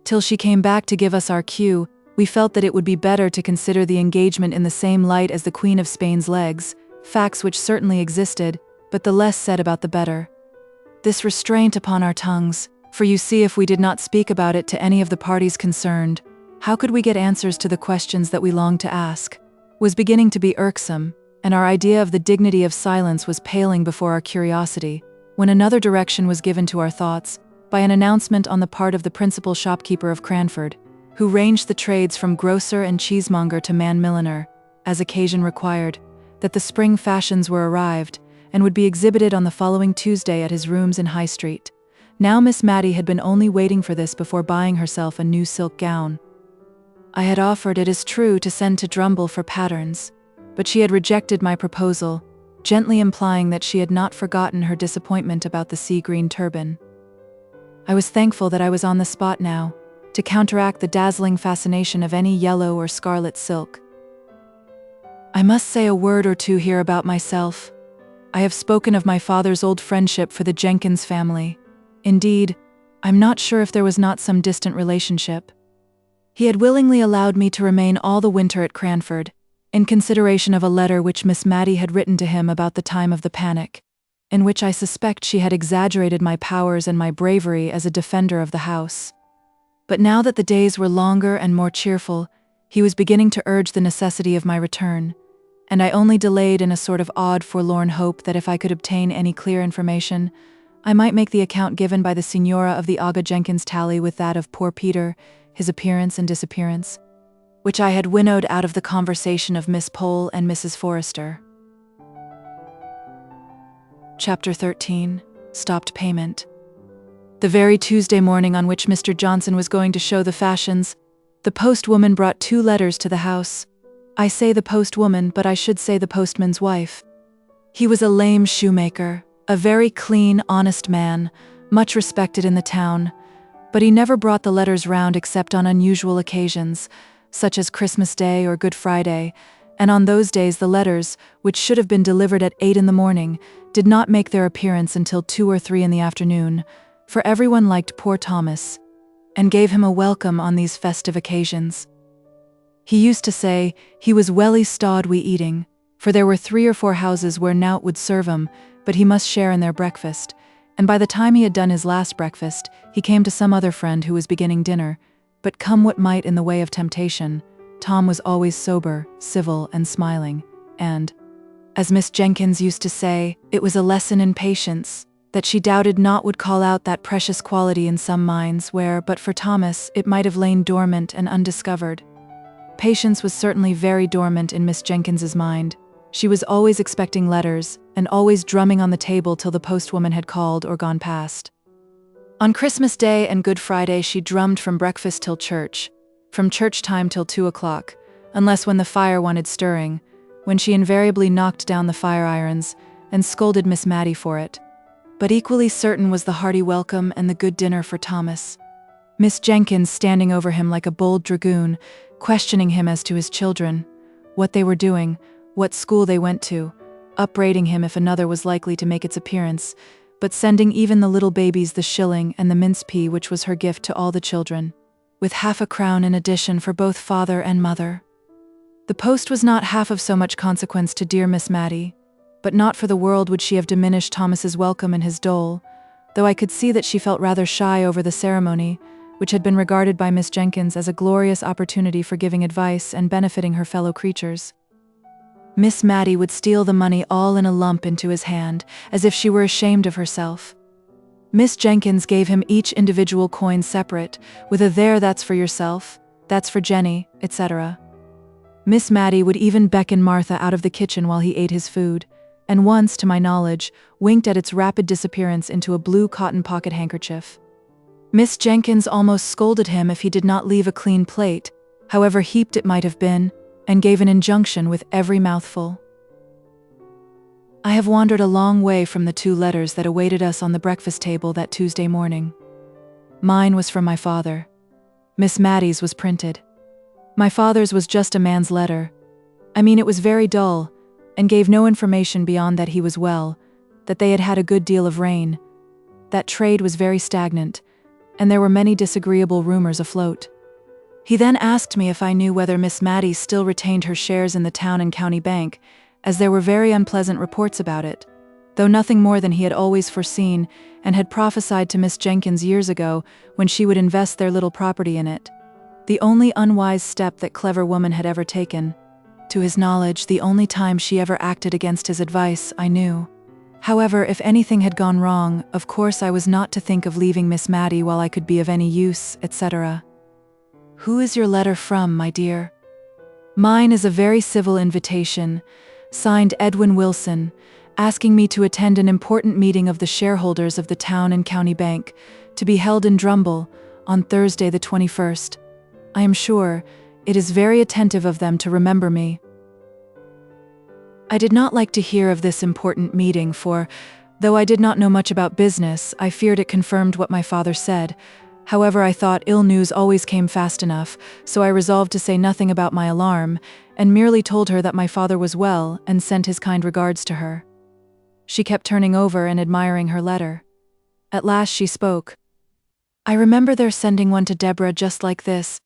Till she came back to give us our cue, we felt that it would be better to consider the engagement in the same light as the Queen of Spain's legs, facts which certainly existed, but the less said about the better. This restraint upon our tongues, for you see if we did not speak about it to any of the parties concerned, how could we get answers to the questions that we longed to ask, was beginning to be irksome, and our idea of the dignity of silence was paling before our curiosity, when another direction was given to our thoughts, by an announcement on the part of the principal shopkeeper of Cranford, who ranged the trades from grocer and cheesemonger to man-milliner, as occasion required, that the spring fashions were arrived, and would be exhibited on the following Tuesday at his rooms in High Street. Now Miss Mattie had been only waiting for this before buying herself a new silk gown. I had offered, it is true, to send to Drumble for patterns, but she had rejected my proposal, gently implying that she had not forgotten her disappointment about the sea-green turban. I was thankful that I was on the spot now, to counteract the dazzling fascination of any yellow or scarlet silk. I must say a word or two here about myself. I have spoken of my father's old friendship for the Jenkins family. Indeed, I'm not sure if there was not some distant relationship. He had willingly allowed me to remain all the winter at Cranford, in consideration of a letter which Miss Mattie had written to him about the time of the panic, in which I suspect she had exaggerated my powers and my bravery as a defender of the house. But now that the days were longer and more cheerful, he was beginning to urge the necessity of my return, and I only delayed in a sort of odd, forlorn hope that if I could obtain any clear information, I might make the account given by the Signora of the Aga Jenkins tally with that of poor Peter, his appearance and disappearance, which I had winnowed out of the conversation of Miss Pole and Mrs. Forrester. Chapter 13. Stopped Payment. The very Tuesday morning on which Mr. Johnson was going to show the fashions, the postwoman brought 2 letters to the house. I say the postwoman, but I should say the postman's wife. He was a lame shoemaker, a very clean, honest man, much respected in the town, but he never brought the letters round except on unusual occasions, such as Christmas Day or Good Friday, and on those days the letters, which should have been delivered at 8 in the morning, did not make their appearance until 2 or 3 in the afternoon, for everyone liked poor Thomas, and gave him a welcome on these festive occasions. He used to say he was welly stawed wi' eating, for there were 3 or 4 houses where nowt would serve him, but he must share in their breakfast, and by the time he had done his last breakfast, he came to some other friend who was beginning dinner, but come what might in the way of temptation, Tom was always sober, civil, and smiling, and, as Miss Jenkins used to say, it was a lesson in patience, that she doubted not would call out that precious quality in some minds where, but for Thomas, it might have lain dormant and undiscovered. Patience was certainly very dormant in Miss Jenkins's mind. She was always expecting letters, and always drumming on the table till the postwoman had called or gone past. On Christmas Day and Good Friday she drummed from breakfast till church, from church time till 2 o'clock, unless when the fire wanted stirring, when she invariably knocked down the fire irons, and scolded Miss Matty for it. But equally certain was the hearty welcome and the good dinner for Thomas. Miss Jenkins standing over him like a bold dragoon, questioning him as to his children, what they were doing, what school they went to, upbraiding him if another was likely to make its appearance, but sending even the little babies the shilling and the mince pea which was her gift to all the children, with half a crown in addition for both father and mother. The post was not half of so much consequence to dear Miss Matty, but not for the world would she have diminished Thomas's welcome and his dole, though I could see that she felt rather shy over the ceremony, which had been regarded by Miss Jenkins as a glorious opportunity for giving advice and benefiting her fellow creatures. Miss Matty would steal the money all in a lump into his hand, as if she were ashamed of herself. Miss Jenkins gave him each individual coin separate, with a "there, that's for yourself, that's for Jenny," etc. Miss Matty would even beckon Martha out of the kitchen while he ate his food, and once, to my knowledge, winked at its rapid disappearance into a blue cotton pocket handkerchief. Miss Jenkins almost scolded him if he did not leave a clean plate, however heaped it might have been, and gave an injunction with every mouthful. I have wandered a long way from the 2 letters that awaited us on the breakfast table that Tuesday morning. Mine was from my father. Miss Matty's was printed. My father's was just a man's letter. I mean, it was very dull, and gave no information beyond that he was well, that they had had a good deal of rain, that trade was very stagnant, and there were many disagreeable rumors afloat. He then asked me if I knew whether Miss Matty still retained her shares in the town and county bank, as there were very unpleasant reports about it, though nothing more than he had always foreseen and had prophesied to Miss Jenkins years ago when she would invest their little property in it. The only unwise step that clever woman had ever taken. To his knowledge, the only time she ever acted against his advice, I knew. However, if anything had gone wrong, of course I was not to think of leaving Miss Matty while I could be of any use, etc. Who is your letter from, my dear? Mine is a very civil invitation, signed Edwin Wilson, asking me to attend an important meeting of the shareholders of the town and county bank, to be held in Drumble, on Thursday the 21st. I am sure it is very attentive of them to remember me. I did not like to hear of this important meeting, for, though I did not know much about business, I feared it confirmed what my father said. However, I thought ill news always came fast enough, so I resolved to say nothing about my alarm, and merely told her that my father was well and sent his kind regards to her. She kept turning over and admiring her letter. At last she spoke. I remember their sending one to Deborah just like this,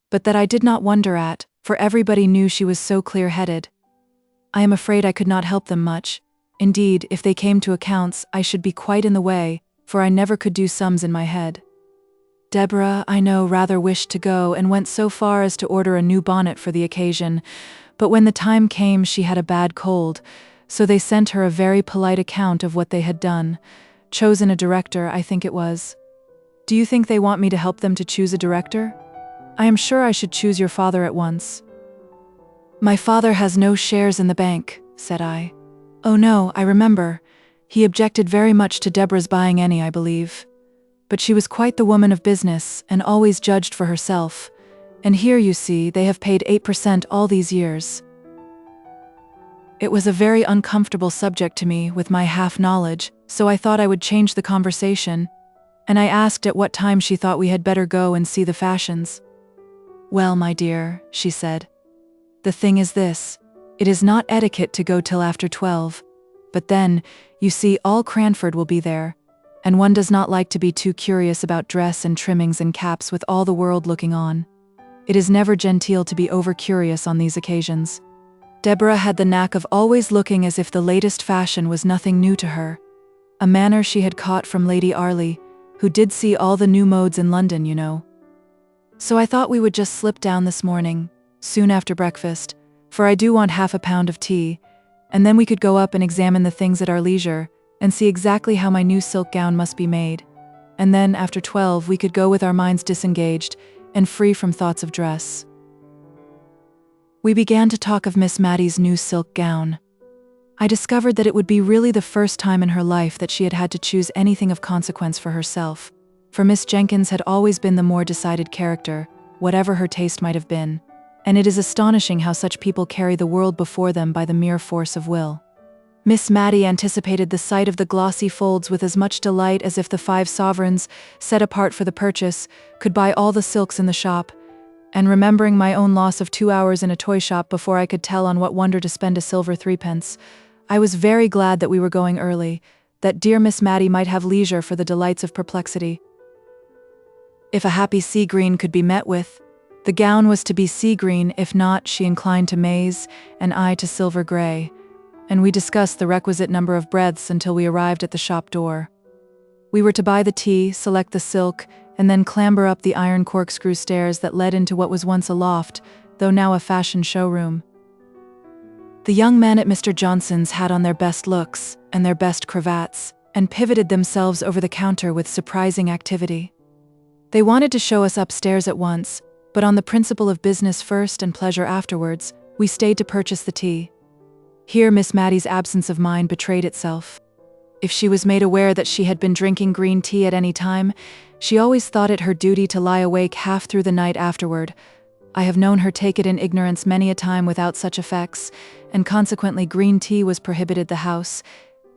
but that I did not wonder at, for everybody knew she was so clear-headed. I am afraid I could not help them much. Indeed, if they came to accounts, I should be quite in the way, for I never could do sums in my head. Deborah, I know, rather wished to go and went so far as to order a new bonnet for the occasion, But when the time came, she had a bad cold, so they sent her a very polite account of what they had done. Chosen a director, I think it was. Do you think they want me to help them to choose a director? I am sure I should choose your father at once. My father has no shares in the bank, said I. Oh no, I remember. He objected very much to Deborah's buying any, I believe. But she was quite the woman of business, and always judged for herself. And here, you see, they have paid 8% all these years. It was a very uncomfortable subject to me, with my half-knowledge, so I thought I would change the conversation, and I asked at what time she thought we had better go and see the fashions. Well, my dear, she said, the thing is this. It is not etiquette to go till after 12. But then, you see, all Cranford will be there, and one does not like to be too curious about dress and trimmings and caps with all the world looking on. It is never genteel to be over-curious on these occasions. Deborah had the knack of always looking as if the latest fashion was nothing new to her, a manner she had caught from Lady Arley, who did see all the new modes in London, you know. So I thought we would just slip down this morning, soon after breakfast, for I do want half a pound of tea, and then we could go up and examine the things at our leisure, and see exactly how my new silk gown must be made. And then, after 12, we could go with our minds disengaged, and free from thoughts of dress. We began to talk of Miss Maddie's new silk gown. I discovered that it would be really the first time in her life that she had had to choose anything of consequence for herself, for Miss Jenkins had always been the more decided character, whatever her taste might have been, and it is astonishing how such people carry the world before them by the mere force of will. Miss Maddie anticipated the sight of the glossy folds with as much delight as if the 5 sovereigns, set apart for the purchase, could buy all the silks in the shop, and remembering my own loss of 2 hours in a toy shop before I could tell on what wonder to spend a silver 3p, I was very glad that we were going early, that dear Miss Maddie might have leisure for the delights of perplexity. If a happy sea green could be met with, the gown was to be sea green, if not, she inclined to maize, and I to silver grey, and we discussed the requisite number of breadths until we arrived at the shop door. We were to buy the tea, select the silk, and then clamber up the iron corkscrew stairs that led into what was once a loft, though now a fashion showroom. The young men at Mr. Johnson's had on their best looks, and their best cravats, and pivoted themselves over the counter with surprising activity. They wanted to show us upstairs at once, but on the principle of business first and pleasure afterwards, we stayed to purchase the tea. Here Miss Maddie's absence of mind betrayed itself. If she was made aware that she had been drinking green tea at any time, she always thought it her duty to lie awake half through the night afterward. I have known her take it in ignorance many a time without such effects, and consequently green tea was prohibited the house.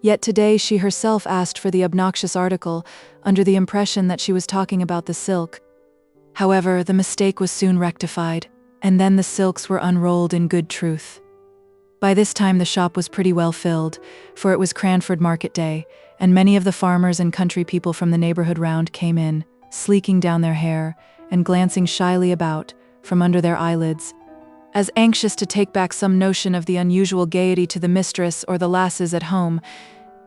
Yet today she herself asked for the obnoxious article, under the impression that she was talking about the silk. However, the mistake was soon rectified, and then the silks were unrolled in good truth. By this time the shop was pretty well filled, for it was Cranford market day, and many of the farmers and country people from the neighborhood round came in, sleeking down their hair, and glancing shyly about, from under their eyelids, as anxious to take back some notion of the unusual gaiety to the mistress or the lasses at home,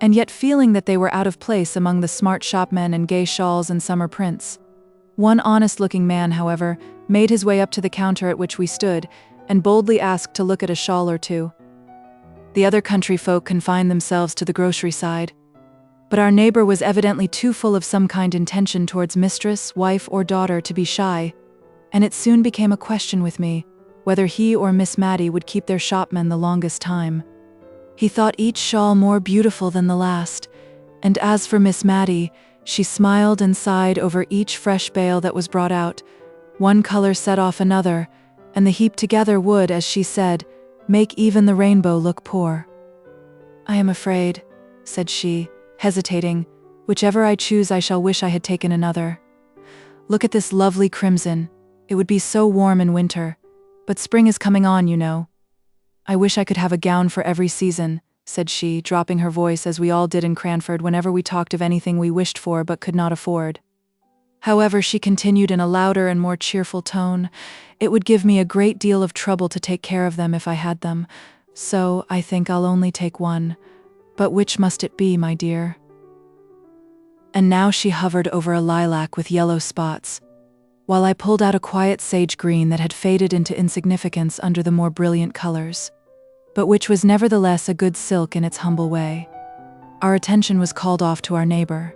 and yet feeling that they were out of place among the smart shopmen and gay shawls and summer prints. One honest-looking man, however, made his way up to the counter at which we stood, and boldly asked to look at a shawl or two. The other country folk confined themselves to the grocery side, but our neighbor was evidently too full of some kind intention towards mistress, wife, or daughter to be shy, and it soon became a question with me whether he or Miss Maddie would keep their shopmen the longest time. He thought each shawl more beautiful than the last, and as for Miss Maddie, she smiled and sighed over each fresh bale that was brought out. One color set off another, and the heap together would, as she said, make even the rainbow look poor. I am afraid, said she, hesitating, whichever I choose I shall wish I had taken another. Look at this lovely crimson. It would be so warm in winter, but spring is coming on, you know. I wish I could have a gown for every season, said she, dropping her voice as we all did in Cranford whenever we talked of anything we wished for but could not afford. However, she continued in a louder and more cheerful tone, it would give me a great deal of trouble to take care of them if I had them, so I think I'll only take one. But which must it be, my dear? And now she hovered over a lilac with yellow spots. while I pulled out a quiet sage green that had faded into insignificance under the more brilliant colors, but which was nevertheless a good silk in its humble way. Our attention was called off to our neighbor.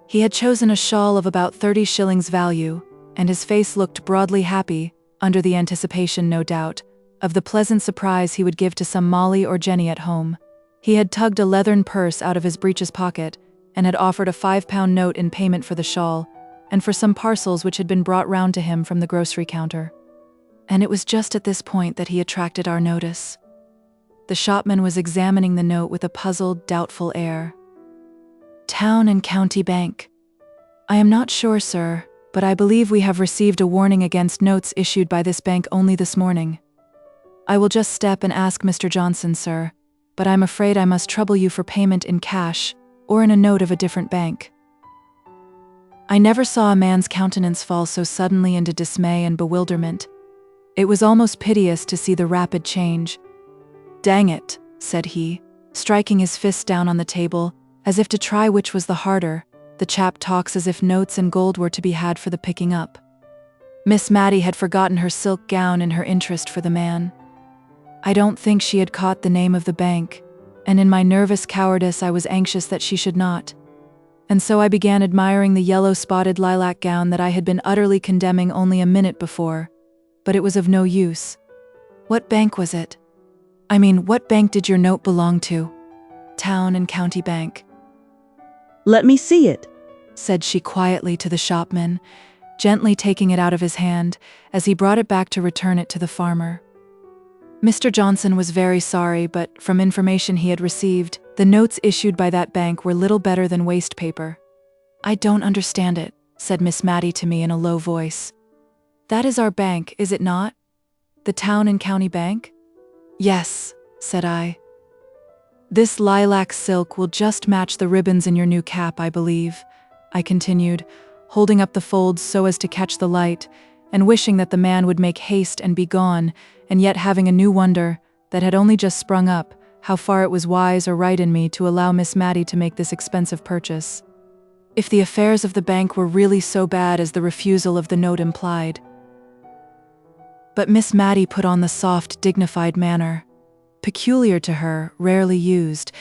He had chosen a shawl of about 30 shillings value, and his face looked broadly happy, under the anticipation, no doubt, of the pleasant surprise he would give to some Molly or Jenny at home. He had tugged a leathern purse out of his breeches pocket, and had offered a £5 note in payment for the shawl, and for some parcels which had been brought round to him from the grocery counter. And it was just at this point that he attracted our notice. The shopman was examining the note with a puzzled, doubtful air. "Town and County Bank. I am not sure, sir, but I believe we have received a warning against notes issued by this bank only this morning. I will just step and ask Mr. Johnson, sir, but I'm afraid I must trouble you for payment in cash, or in a note of a different bank." I never saw a man's countenance fall so suddenly into dismay and bewilderment. It was almost piteous to see the rapid change. "Dang it," said he, striking his fist down on the table, as if to try which was the harder. "The chap talks as if notes and gold were to be had for the picking up." Miss Matty had forgotten her silk gown in her interest for the man. I don't think she had caught the name of the bank, and in my nervous cowardice I was anxious that she should not. And so I began admiring the yellow-spotted lilac gown that I had been utterly condemning only a minute before, but it was of no use. "What bank was it? I mean, what bank did your note belong to?" "Town and County Bank." "Let me see it," said she quietly to the shopman, gently taking it out of his hand as he brought it back to return it to the farmer. Mr. Johnson was very sorry, but from information he had received, the notes issued by that bank were little better than waste paper. "I don't understand it," said Miss Matty to me in a low voice. "That is our bank, is it not? The Town and County Bank?" "Yes," said I. "This lilac silk will just match the ribbons in your new cap, I believe," I continued, holding up the folds so as to catch the light, and wishing that the man would make haste and be gone, and yet having a new wonder, that had only just sprung up, how far it was wise or right in me to allow Miss Matty to make this expensive purchase. If the affairs of the bank were really so bad as the refusal of the note implied. But Miss Matty put on the soft, dignified manner, peculiar to her, rarely used,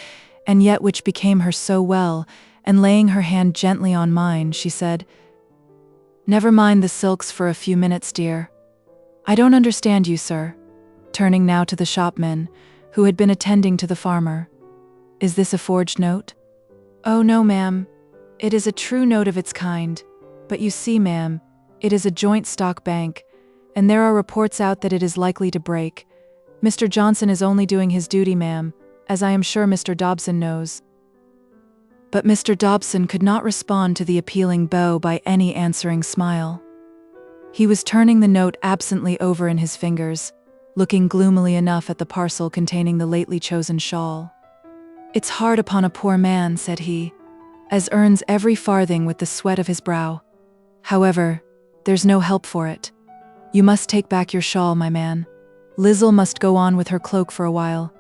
and yet which became her so well, and laying her hand gently on mine, she said, "Never mind the silks for a few minutes, dear. I don't understand you, sir," turning now to the shopman, who had been attending to the farmer. "Is this a forged note?" "Oh no, ma'am. It is a true note of its kind. But you see, ma'am, it is a joint stock bank, and there are reports out that it is likely to break. Mr. Johnson is only doing his duty, ma'am, as I am sure Mr. Dobson knows." But Mr. Dobson could not respond to the appealing bow by any answering smile. He was turning the note absently over in his fingers, looking gloomily enough at the parcel containing the lately chosen shawl. "It's hard upon a poor man," said he, "as earns every farthing with the sweat of his brow. However, there's no help for it. You must take back your shawl, my man. Lizzle must go on with her cloak for a while.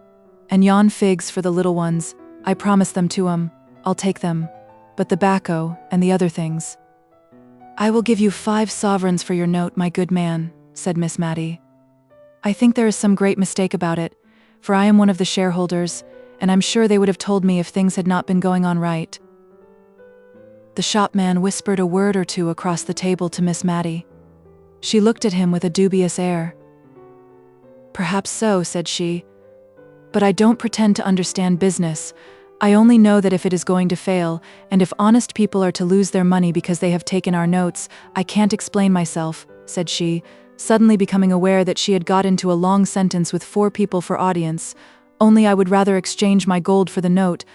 And yon figs for the little ones, I promised them to 'em, I'll take them, but the bacco and the other things." "I will give you 5 sovereigns for your note, my good man," said Miss Matty. "I think there is some great mistake about it, for I am one of the shareholders, and I'm sure they would have told me if things had not been going on right." The shopman whispered a word or two across the table to Miss Matty. She looked at him with a dubious air. "Perhaps so," said she, "but I don't pretend to understand business. I only know that if it is going to fail, and if honest people are to lose their money because they have taken our notes, I can't explain myself," said she, suddenly becoming aware that she had got into a long sentence with 4 people for audience. "Only I would rather exchange my gold for the note,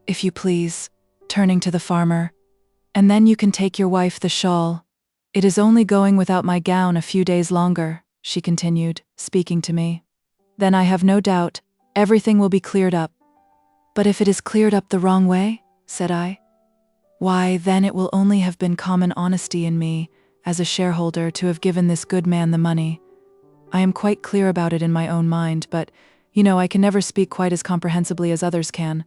if you please," turning to the farmer. "And then you can take your wife the shawl. It is only going without my gown a few days longer," she continued, speaking to me. "Then I have no doubt, everything will be cleared up." "But if it is cleared up the wrong way?" said I. "Why, then it will only have been common honesty in me, as a shareholder, to have given this good man the money. I am quite clear about it in my own mind, but, you know, I can never speak quite as comprehensibly as others can.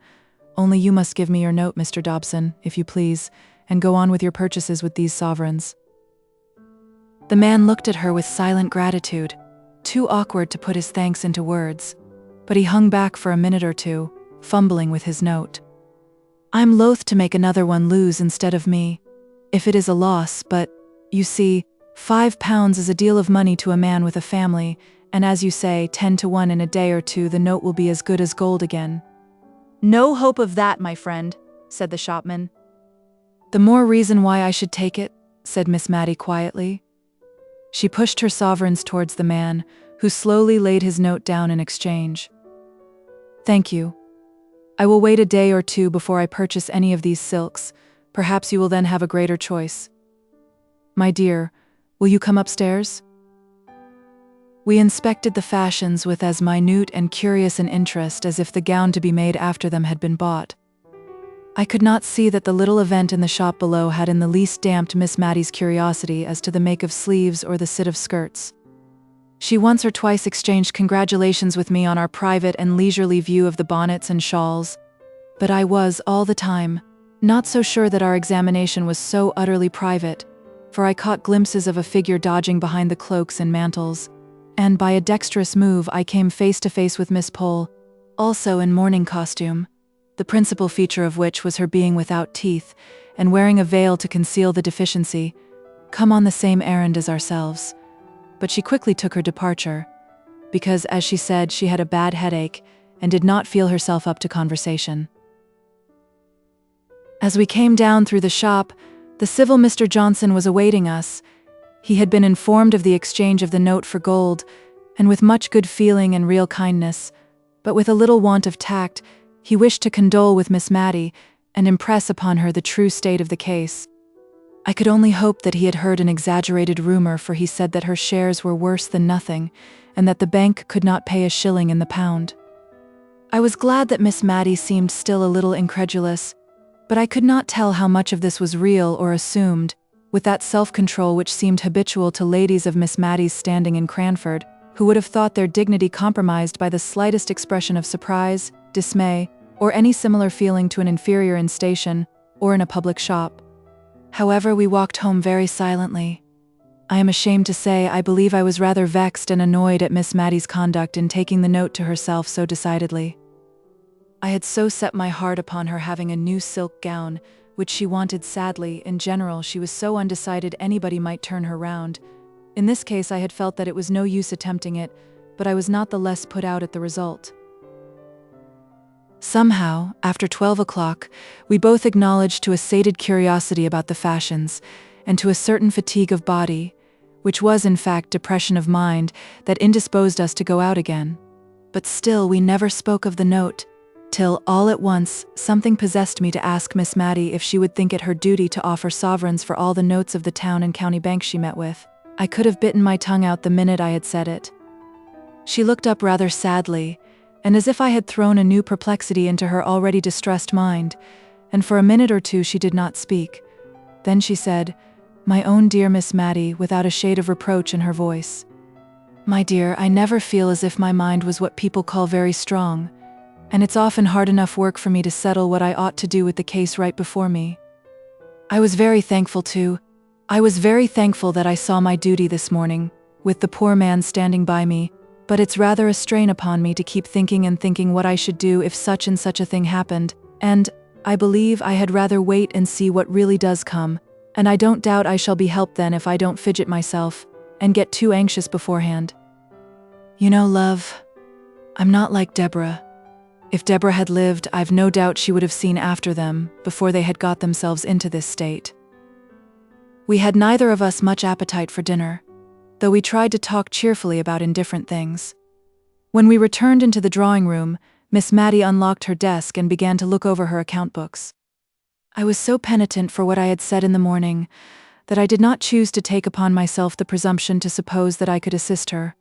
Only you must give me your note, Mr. Dobson, if you please, and go on with your purchases with these sovereigns." The man looked at her with silent gratitude, too awkward to put his thanks into words, but he hung back for a minute or two, fumbling with his note. "I'm loath to make another one lose instead of me, if it is a loss, but, you see, £5 is a deal of money to a man with a family, and as you say, 10 to 1 in a day or two the note will be as good as gold again." No hope of that, my friend, said the shopman. "The more reason why I should take it," said Miss Matty quietly. She pushed her sovereigns towards the man, who slowly laid his note down in exchange. "Thank you. I will wait a day or two before I purchase any of these silks. Perhaps you will then have a greater choice. My dear, will you come upstairs?" We inspected the fashions with as minute and curious an interest as if the gown to be made after them had been bought. I could not see that the little event in the shop below had in the least damped Miss Matty's curiosity as to the make of sleeves or the sit of skirts. She once or twice exchanged congratulations with me on our private and leisurely view of the bonnets and shawls, but I was, all the time, not so sure that our examination was so utterly private, for I caught glimpses of a figure dodging behind the cloaks and mantles, and by a dexterous move I came face to face with Miss Pole, also in morning costume, the principal feature of which was her being without teeth, and wearing a veil to conceal the deficiency, come on the same errand as ourselves. But she quickly took her departure, because, as she said, she had a bad headache, and did not feel herself up to conversation. As we came down through the shop, the civil Mr. Johnson was awaiting us. He had been informed of the exchange of the note for gold, and with much good feeling and real kindness, but with a little want of tact, he wished to condole with Miss Matty, and impress upon her the true state of the case. I could only hope that he had heard an exaggerated rumor, for he said that her shares were worse than nothing, and that the bank could not pay a shilling in the pound. I was glad that Miss Matty seemed still a little incredulous, but I could not tell how much of this was real or assumed, with that self-control which seemed habitual to ladies of Miss Matty's standing in Cranford, who would have thought their dignity compromised by the slightest expression of surprise, dismay, or any similar feeling to an inferior in station, or in a public shop. However, we walked home very silently. I am ashamed to say I believe I was rather vexed and annoyed at Miss Matty's conduct in taking the note to herself so decidedly. I had so set my heart upon her having a new silk gown, which she wanted sadly. In general, she was so undecided anybody might turn her round. In this case I had felt that it was no use attempting it, but I was not the less put out at the result. Somehow, after 12 o'clock, we both acknowledged to a sated curiosity about the fashions, and to a certain fatigue of body, which was in fact depression of mind, that indisposed us to go out again. But still we never spoke of the note, till, all at once, something possessed me to ask Miss Matty if she would think it her duty to offer sovereigns for all the notes of the town and county bank she met with. I could have bitten my tongue out the minute I had said it. She looked up rather sadly, and as if I had thrown a new perplexity into her already distressed mind, and for a minute or two she did not speak. Then she said, "My own dear Miss Matty," without a shade of reproach in her voice. "My dear, I never feel as if my mind was what people call very strong, and it's often hard enough work for me to settle what I ought to do with the case right before me. I was very thankful that I saw my duty this morning, with the poor man standing by me, but it's rather a strain upon me to keep thinking and thinking what I should do if such and such a thing happened, and, I believe I had rather wait and see what really does come, and I don't doubt I shall be helped then if I don't fidget myself, and get too anxious beforehand. You know, love, I'm not like Deborah. If Deborah had lived, I've no doubt she would have seen after them, before they had got themselves into this state." We had neither of us much appetite for dinner, though we tried to talk cheerfully about indifferent things. When we returned into the drawing-room, Miss Matty unlocked her desk and began to look over her account books. I was so penitent for what I had said in the morning, that I did not choose to take upon myself the presumption to suppose that I could assist her.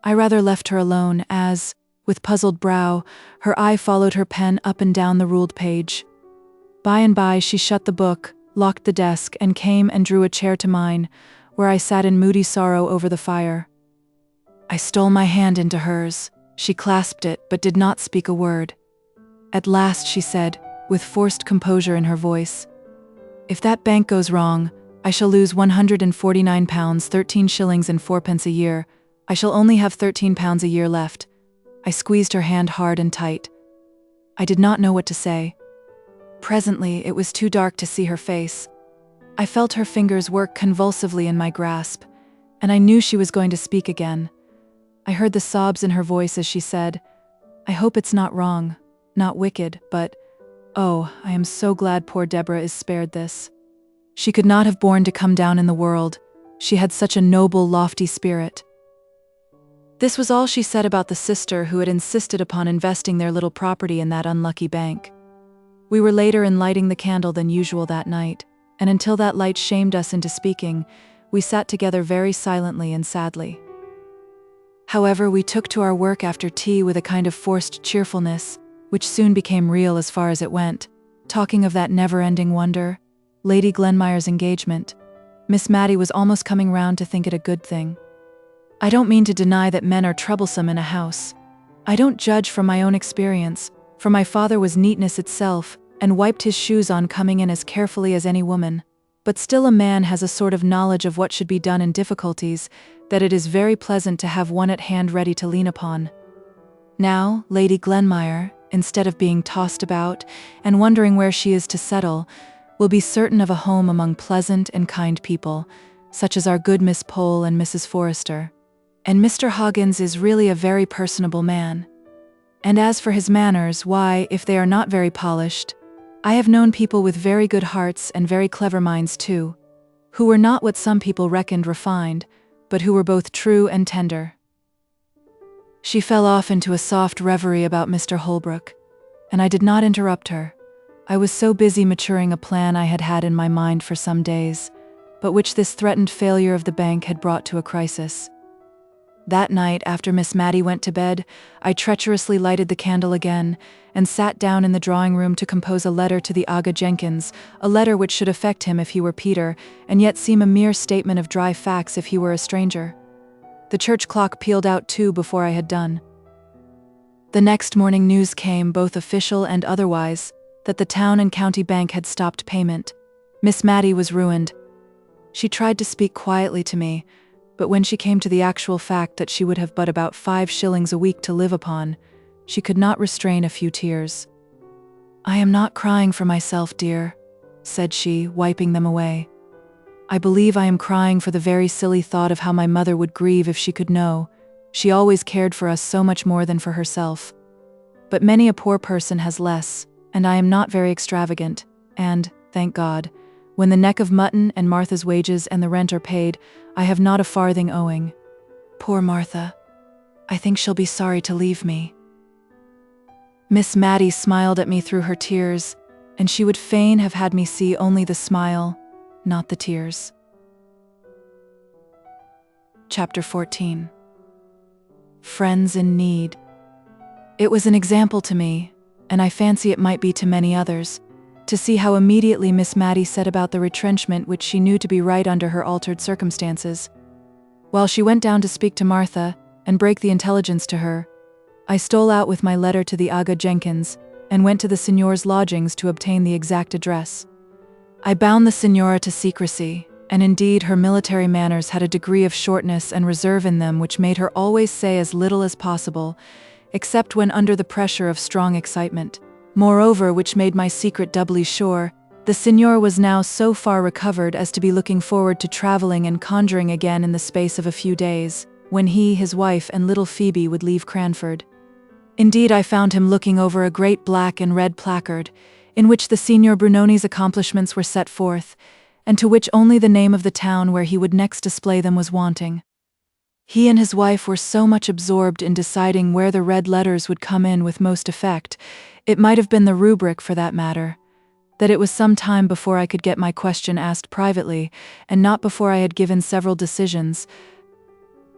I rather left her alone as, with puzzled brow, her eye followed her pen up and down the ruled page. By and by she shut the book, locked the desk, and came and drew a chair to mine, where I sat in moody sorrow over the fire. I stole my hand into hers. She clasped it, but did not speak a word. At last she said, with forced composure in her voice, "If that bank goes wrong, I shall lose £149, 13 shillings and 4 pence a year. I shall only have £13 a year left. I squeezed her hand hard and tight. I did not know what to say. Presently, it was too dark to see her face. I felt her fingers work convulsively in my grasp, and I knew she was going to speak again. I heard the sobs in her voice as she said, "I hope it's not wrong, not wicked, but, oh, I am so glad poor Deborah is spared this. She could not have borne to come down in the world. She had such a noble, lofty spirit." This was all she said about the sister who had insisted upon investing their little property in that unlucky bank. We were later in lighting the candle than usual that night, and until that light shamed us into speaking, we sat together very silently and sadly. However, we took to our work after tea with a kind of forced cheerfulness, which soon became real as far as it went, talking of that never-ending wonder, Lady Glenmire's engagement. Miss Matty was almost coming round to think it a good thing. I don't mean to deny that men are troublesome in a house. I don't judge from my own experience, for my father was neatness itself, and wiped his shoes on coming in as carefully as any woman. But still a man has a sort of knowledge of what should be done in difficulties, that it is very pleasant to have one at hand ready to lean upon. Now, Lady Glenmire, instead of being tossed about, and wondering where she is to settle, will be certain of a home among pleasant and kind people, such as our good Miss Pole and Mrs. Forrester. And Mr. Hoggins is really a very personable man. And as for his manners, why, if they are not very polished, I have known people with very good hearts and very clever minds too, who were not what some people reckoned refined, but who were both true and tender. She fell off into a soft reverie about Mr. Holbrook, and I did not interrupt her. I was so busy maturing a plan I had had in my mind for some days, but which this threatened failure of the bank had brought to a crisis. That night, after Miss Matty went to bed, I treacherously lighted the candle again, and sat down in the drawing-room to compose a letter to the Aga Jenkins, a letter which should affect him if he were Peter, and yet seem a mere statement of dry facts if he were a stranger. The church clock pealed out 2 before I had done. The next morning news came, both official and otherwise, that the town and county bank had stopped payment. Miss Matty was ruined. She tried to speak quietly to me, but when she came to the actual fact that she would have but about 5 shillings a week to live upon, she could not restrain a few tears. "I am not crying for myself, dear," said she, wiping them away. "I believe I am crying for the very silly thought of how my mother would grieve if she could know. She always cared for us so much more than for herself. But many a poor person has less, and I am not very extravagant, and, thank God, when the neck of mutton and Martha's wages and the rent are paid, I have not a farthing owing. Poor Martha. I think she'll be sorry to leave me." Miss Matty smiled at me through her tears, and she would fain have had me see only the smile, not the tears. Chapter 14. Friends in Need. It was an example to me, and I fancy it might be to many others, to see how immediately Miss Matty set about the retrenchment which she knew to be right under her altered circumstances. While she went down to speak to Martha, and break the intelligence to her, I stole out with my letter to the Aga Jenkins, and went to the signor's lodgings to obtain the exact address. I bound the signora to secrecy, and indeed her military manners had a degree of shortness and reserve in them which made her always say as little as possible, except when under the pressure of strong excitement. Moreover, which made my secret doubly sure, the signor was now so far recovered as to be looking forward to travelling and conjuring again in the space of a few days, when he, his wife, and little Phoebe would leave Cranford. Indeed, I found him looking over a great black and red placard, in which the Signor Brunoni's accomplishments were set forth, and to which only the name of the town where he would next display them was wanting. He and his wife were so much absorbed in deciding where the red letters would come in with most effect, it might have been the rubric for that matter, that it was some time before I could get my question asked privately, and not before I had given several decisions,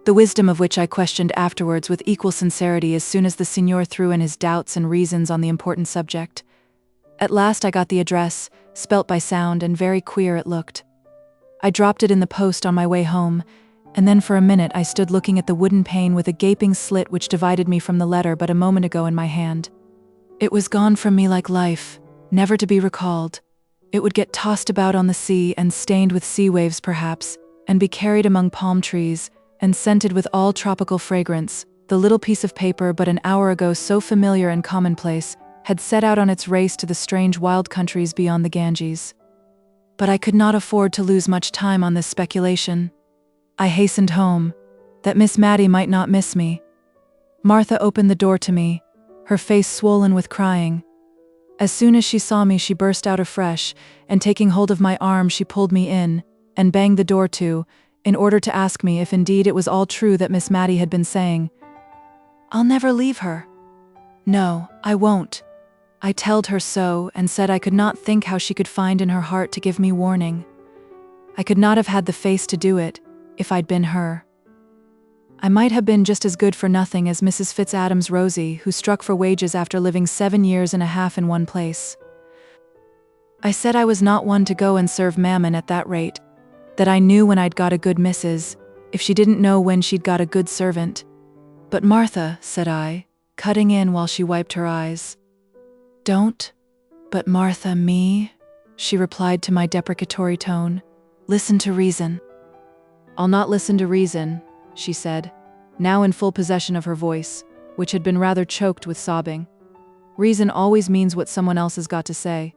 the wisdom of which I questioned afterwards with equal sincerity as soon as the signor threw in his doubts and reasons on the important subject. At last I got the address, spelt by sound, and very queer it looked. I dropped it in the post on my way home, and then for a minute I stood looking at the wooden pane with a gaping slit which divided me from the letter but a moment ago in my hand. It was gone from me like life, never to be recalled. It would get tossed about on the sea and stained with sea waves perhaps, and be carried among palm trees, and scented with all tropical fragrance. The little piece of paper, but an hour ago so familiar and commonplace, had set out on its race to the strange wild countries beyond the Ganges. But I could not afford to lose much time on this speculation. I hastened home, that Miss Mattie might not miss me. Martha opened the door to me, her face swollen with crying. As soon as she saw me, she burst out afresh, and taking hold of my arm, she pulled me in, and banged the door to, in order to ask me if indeed it was all true that Miss Mattie had been saying. "I'll never leave her." "No, I won't." I told her so, and said I could not think how she could find in her heart to give me warning. I could not have had the face to do it, if I'd been her. I might have been just as good for nothing as Mrs. Fitzadam's Rosie, who struck for wages after living 7 years and a half in one place. I said I was not one to go and serve mammon at that rate, that I knew when I'd got a good missus, if she didn't know when she'd got a good servant. "But Martha," said I, cutting in while she wiped her eyes. "Don't. But Martha, me?" she replied to my deprecatory tone. "Listen to reason." "I'll not listen to reason," she said, now in full possession of her voice, which had been rather choked with sobbing. "Reason always means what someone else has got to say.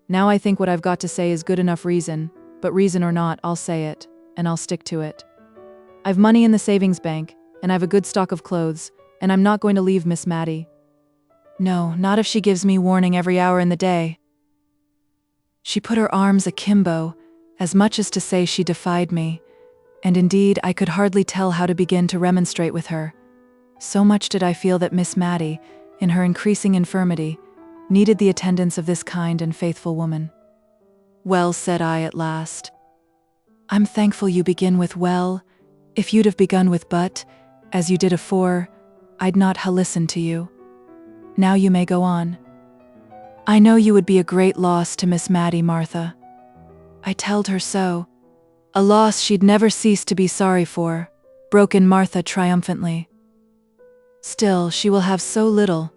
Now I think what I've got to say is good enough reason, but reason or not, I'll say it, and I'll stick to it. I've money in the savings bank, and I've a good stock of clothes, and I'm not going to leave Miss Mattie." "No, not if she gives me warning every hour in the day." She put her arms akimbo, as much as to say she defied me, and indeed I could hardly tell how to begin to remonstrate with her. So much did I feel that Miss Mattie, in her increasing infirmity, needed the attendance of this kind and faithful woman. "Well," said I at last, "I'm thankful you begin with well. If you'd have begun with but, as you did afore, I'd not ha' listened to you. Now you may go on." "I know you would be a great loss to Miss Mattie, Martha." I told her so. "A loss she'd never cease to be sorry for," broke in Martha triumphantly. "Still, she will have so little,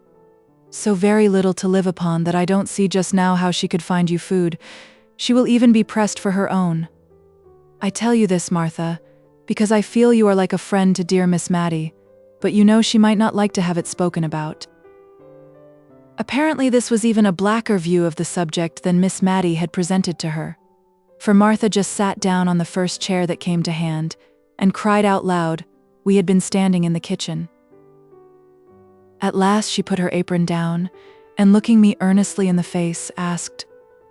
so very little to live upon that I don't see just now how she could find you food. She will even be pressed for her own. I tell you this, Martha, because I feel you are like a friend to dear Miss Mattie, but you know she might not like to have it spoken about." Apparently this was even a blacker view of the subject than Miss Mattie had presented to her, for Martha just sat down on the first chair that came to hand, and cried out loud. We had been standing in the kitchen. At last she put her apron down, and looking me earnestly in the face, asked,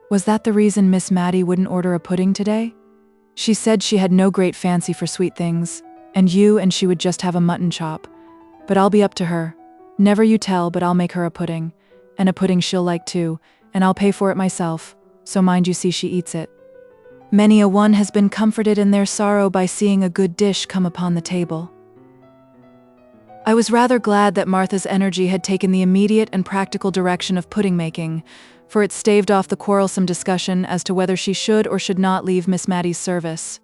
"Was that the reason Miss Mattie wouldn't order a pudding today? She said she had no great fancy for sweet things, and she would just have a mutton chop. But I'll be up to her. Never you tell, but I'll make her a pudding, and a pudding she'll like too, and I'll pay for it myself, so mind you see she eats it." Many a one has been comforted in their sorrow by seeing a good dish come upon the table. I was rather glad that Martha's energy had taken the immediate and practical direction of pudding making, for it staved off the quarrelsome discussion as to whether she should or should not leave Miss Mattie's service.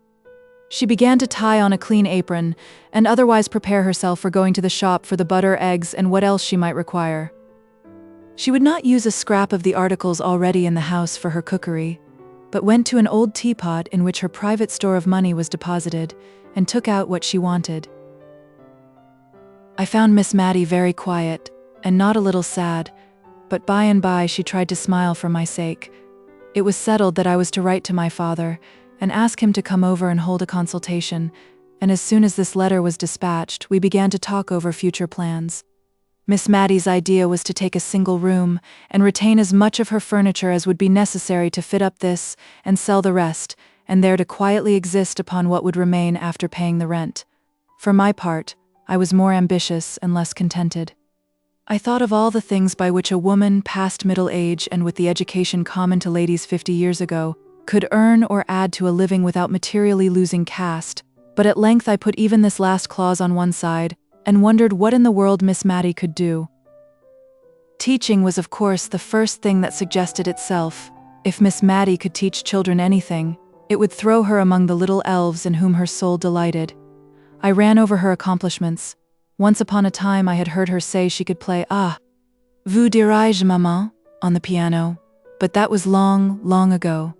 She began to tie on a clean apron, and otherwise prepare herself for going to the shop for the butter, eggs, and what else she might require. She would not use a scrap of the articles already in the house for her cookery, but went to an old teapot in which her private store of money was deposited, and took out what she wanted. I found Miss Mattie very quiet, and not a little sad, but by and by she tried to smile for my sake. It was settled that I was to write to my father, and ask him to come over and hold a consultation, and as soon as this letter was dispatched, we began to talk over future plans. Miss Mattie's idea was to take a single room, and retain as much of her furniture as would be necessary to fit up this, and sell the rest, and there to quietly exist upon what would remain after paying the rent. For my part, I was more ambitious and less contented. I thought of all the things by which a woman past middle age and with the education common to ladies 50 years ago could earn or add to a living without materially losing caste, but at length I put even this last clause on one side, and wondered what in the world Miss Mattie could do. Teaching was of course the first thing that suggested itself. If Miss Mattie could teach children anything, it would throw her among the little elves in whom her soul delighted. I ran over her accomplishments. Once upon a time I had heard her say she could play "Ah, vous dirais-je, maman?" on the piano. But that was long, long ago.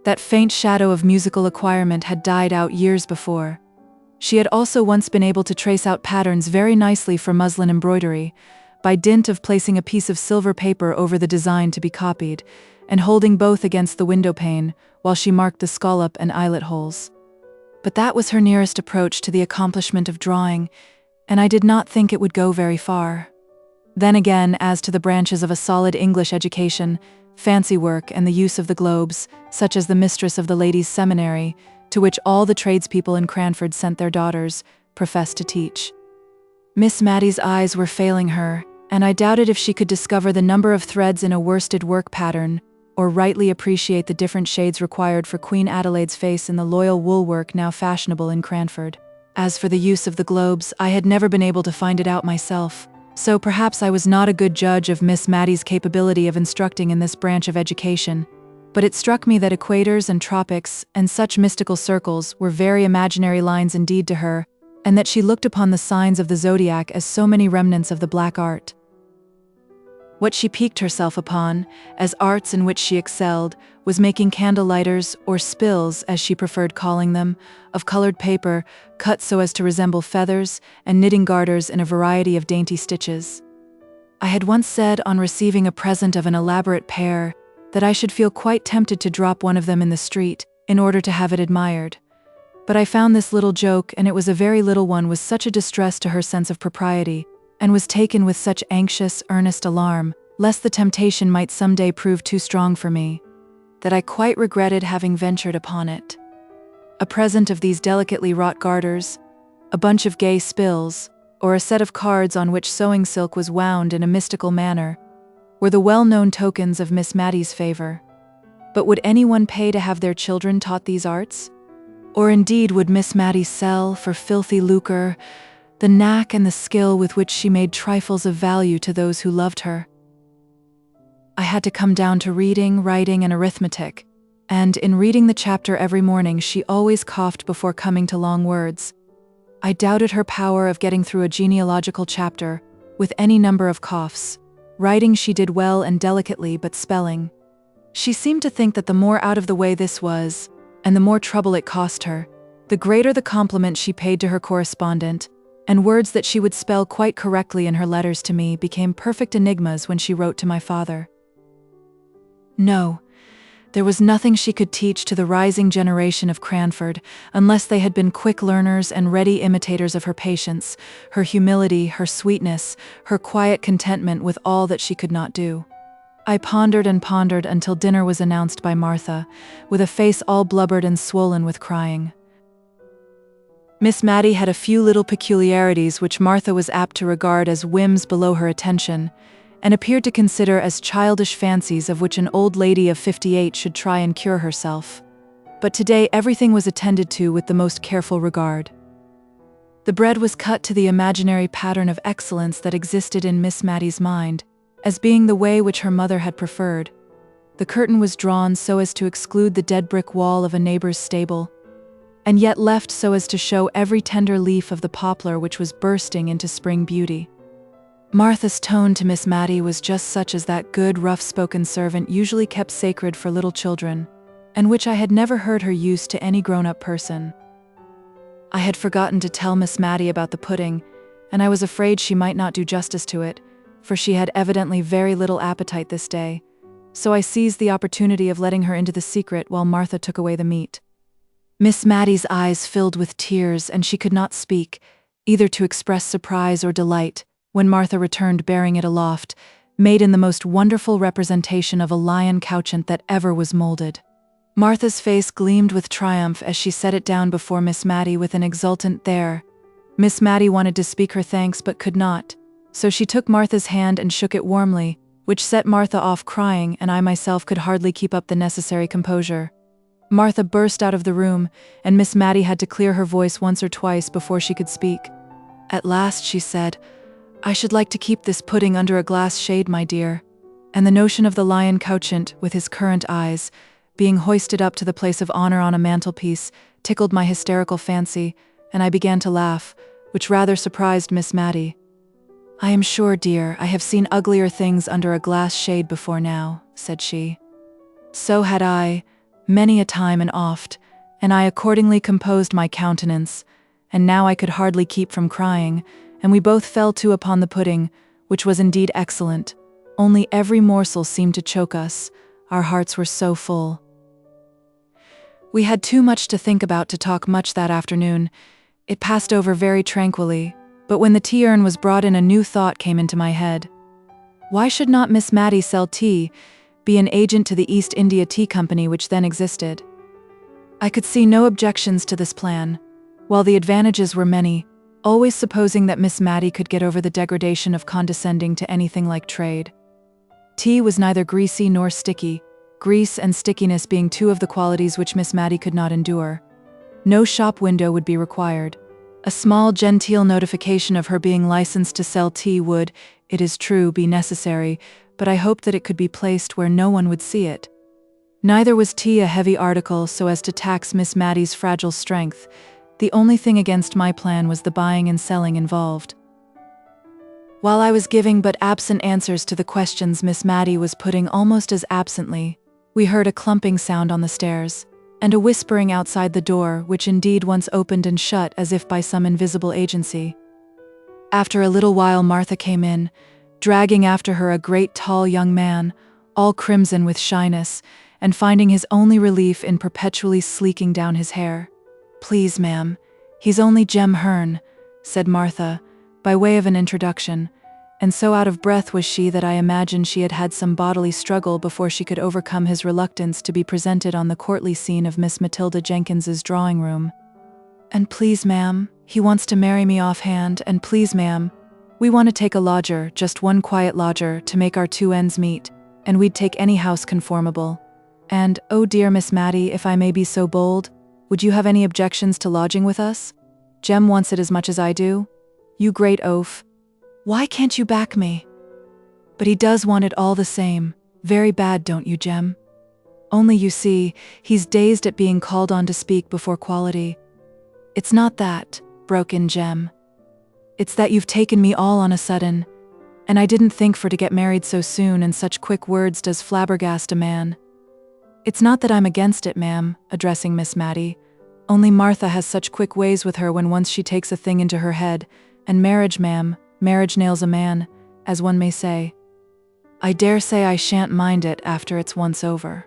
That faint shadow of musical acquirement had died out years before. She had also once been able to trace out patterns very nicely for muslin embroidery, by dint of placing a piece of silver paper over the design to be copied, and holding both against the window pane while she marked the scallop and eyelet holes. But that was her nearest approach to the accomplishment of drawing, and I did not think it would go very far. Then again, as to the branches of a solid English education, fancy work and the use of the globes, such as the mistress of the ladies' seminary, to which all the tradespeople in Cranford sent their daughters, professed to teach. Miss Maddie's eyes were failing her, and I doubted if she could discover the number of threads in a worsted work pattern, or rightly appreciate the different shades required for Queen Adelaide's face in the loyal wool work now fashionable in Cranford. As for the use of the globes, I had never been able to find it out myself, so perhaps I was not a good judge of Miss Maddie's capability of instructing in this branch of education, but it struck me that equators and tropics and such mystical circles were very imaginary lines indeed to her, and that she looked upon the signs of the zodiac as so many remnants of the black art. What she piqued herself upon, as arts in which she excelled, was making candle lighters, or spills as she preferred calling them, of colored paper, cut so as to resemble feathers, and knitting garters in a variety of dainty stitches. I had once said on receiving a present of an elaborate pair, that I should feel quite tempted to drop one of them in the street, in order to have it admired. But I found this little joke, and it was a very little one, was such a distress to her sense of propriety, and was taken with such anxious, earnest alarm, lest the temptation might some day prove too strong for me, that I quite regretted having ventured upon it. A present of these delicately wrought garters, a bunch of gay spills, or a set of cards on which sewing silk was wound in a mystical manner, were the well-known tokens of Miss Maddie's favor. But would anyone pay to have their children taught these arts? Or indeed would Miss Maddie sell, for filthy lucre, the knack and the skill with which she made trifles of value to those who loved her? I had to come down to reading, writing, and arithmetic, and in reading the chapter every morning she always coughed before coming to long words. I doubted her power of getting through a genealogical chapter, with any number of coughs. Writing she did well and delicately, but spelling. She seemed to think that the more out of the way this was, and the more trouble it cost her, the greater the compliment she paid to her correspondent, and words that she would spell quite correctly in her letters to me became perfect enigmas when she wrote to my father. No, there was nothing she could teach to the rising generation of Cranford, unless they had been quick learners and ready imitators of her patience, her humility, her sweetness, her quiet contentment with all that she could not do. I pondered and pondered until dinner was announced by Martha, with a face all blubbered and swollen with crying. Miss Maddie had a few little peculiarities which Martha was apt to regard as whims below her attention, and appeared to consider as childish fancies of which an old lady of 58 should try and cure herself. But today everything was attended to with the most careful regard. The bread was cut to the imaginary pattern of excellence that existed in Miss Maddie's mind, as being the way which her mother had preferred. The curtain was drawn so as to exclude the dead brick wall of a neighbor's stable, and yet left so as to show every tender leaf of the poplar which was bursting into spring beauty. Martha's tone to Miss Maddie was just such as that good, rough-spoken servant usually kept sacred for little children, and which I had never heard her use to any grown-up person. I had forgotten to tell Miss Maddie about the pudding, and I was afraid she might not do justice to it, for she had evidently very little appetite this day, so I seized the opportunity of letting her into the secret while Martha took away the meat. Miss Maddie's eyes filled with tears, and she could not speak, either to express surprise or delight, when Martha returned bearing it aloft, made in the most wonderful representation of a lion couchant that ever was molded. Martha's face gleamed with triumph as she set it down before Miss Maddie with an exultant "there." Miss Maddie wanted to speak her thanks but could not, so she took Martha's hand and shook it warmly, which set Martha off crying, and I myself could hardly keep up the necessary composure. Martha burst out of the room, and Miss Maddie had to clear her voice once or twice before she could speak. At last she said, "I should like to keep this pudding under a glass shade, my dear," and the notion of the lion couchant, with his currant eyes, being hoisted up to the place of honor on a mantelpiece, tickled my hysterical fancy, and I began to laugh, which rather surprised Miss Maddie. "I am sure, dear, I have seen uglier things under a glass shade before now," said she. So had I, many a time and oft, and I accordingly composed my countenance, and now I could hardly keep from crying, and we both fell to upon the pudding, which was indeed excellent, only every morsel seemed to choke us, our hearts were so full. We had too much to think about to talk much that afternoon. It passed over very tranquilly, but when the tea-urn was brought in a new thought came into my head. Why should not Miss Mattie sell tea, be an agent to the East India Tea Company which then existed? I could see no objections to this plan, while the advantages were many, always supposing that Miss Mattie could get over the degradation of condescending to anything like trade. Tea was neither greasy nor sticky, grease and stickiness being two of the qualities which Miss Mattie could not endure. No shop window would be required. A small genteel notification of her being licensed to sell tea would, it is true, be necessary, but I hoped that it could be placed where no one would see it. Neither was tea a heavy article so as to tax Miss Mattie's fragile strength. The only thing against my plan was the buying and selling involved. While I was giving but absent answers to the questions Miss Mattie was putting almost as absently, we heard a clumping sound on the stairs, and a whispering outside the door, which indeed once opened and shut as if by some invisible agency. After a little while Martha came in, dragging after her a great tall young man, all crimson with shyness, and finding his only relief in perpetually sleeking down his hair. "Please, ma'am, he's only Jem Hearn," said Martha, by way of an introduction, and so out of breath was she that I imagined she had had some bodily struggle before she could overcome his reluctance to be presented on the courtly scene of Miss Matilda Jenkins's drawing-room. "And please, ma'am, he wants to marry me offhand, and please, ma'am, we want to take a lodger, just one quiet lodger, to make our two ends meet, and we'd take any house conformable. And, oh dear Miss Mattie, if I may be so bold, would you have any objections to lodging with us? Jem wants it as much as I do. You great oaf. Why can't you back me? But he does want it all the same. Very bad, don't you, Jem? Only you see, he's dazed at being called on to speak before quality." "It's not that," broke in Jem. "It's that you've taken me all on a sudden, and I didn't think for to get married so soon, and such quick words does flabbergast a man. It's not that I'm against it, ma'am," addressing Miss Mattie, "only Martha has such quick ways with her when once she takes a thing into her head, and marriage, ma'am, marriage nails a man, as one may say. I dare say I shan't mind it after it's once over."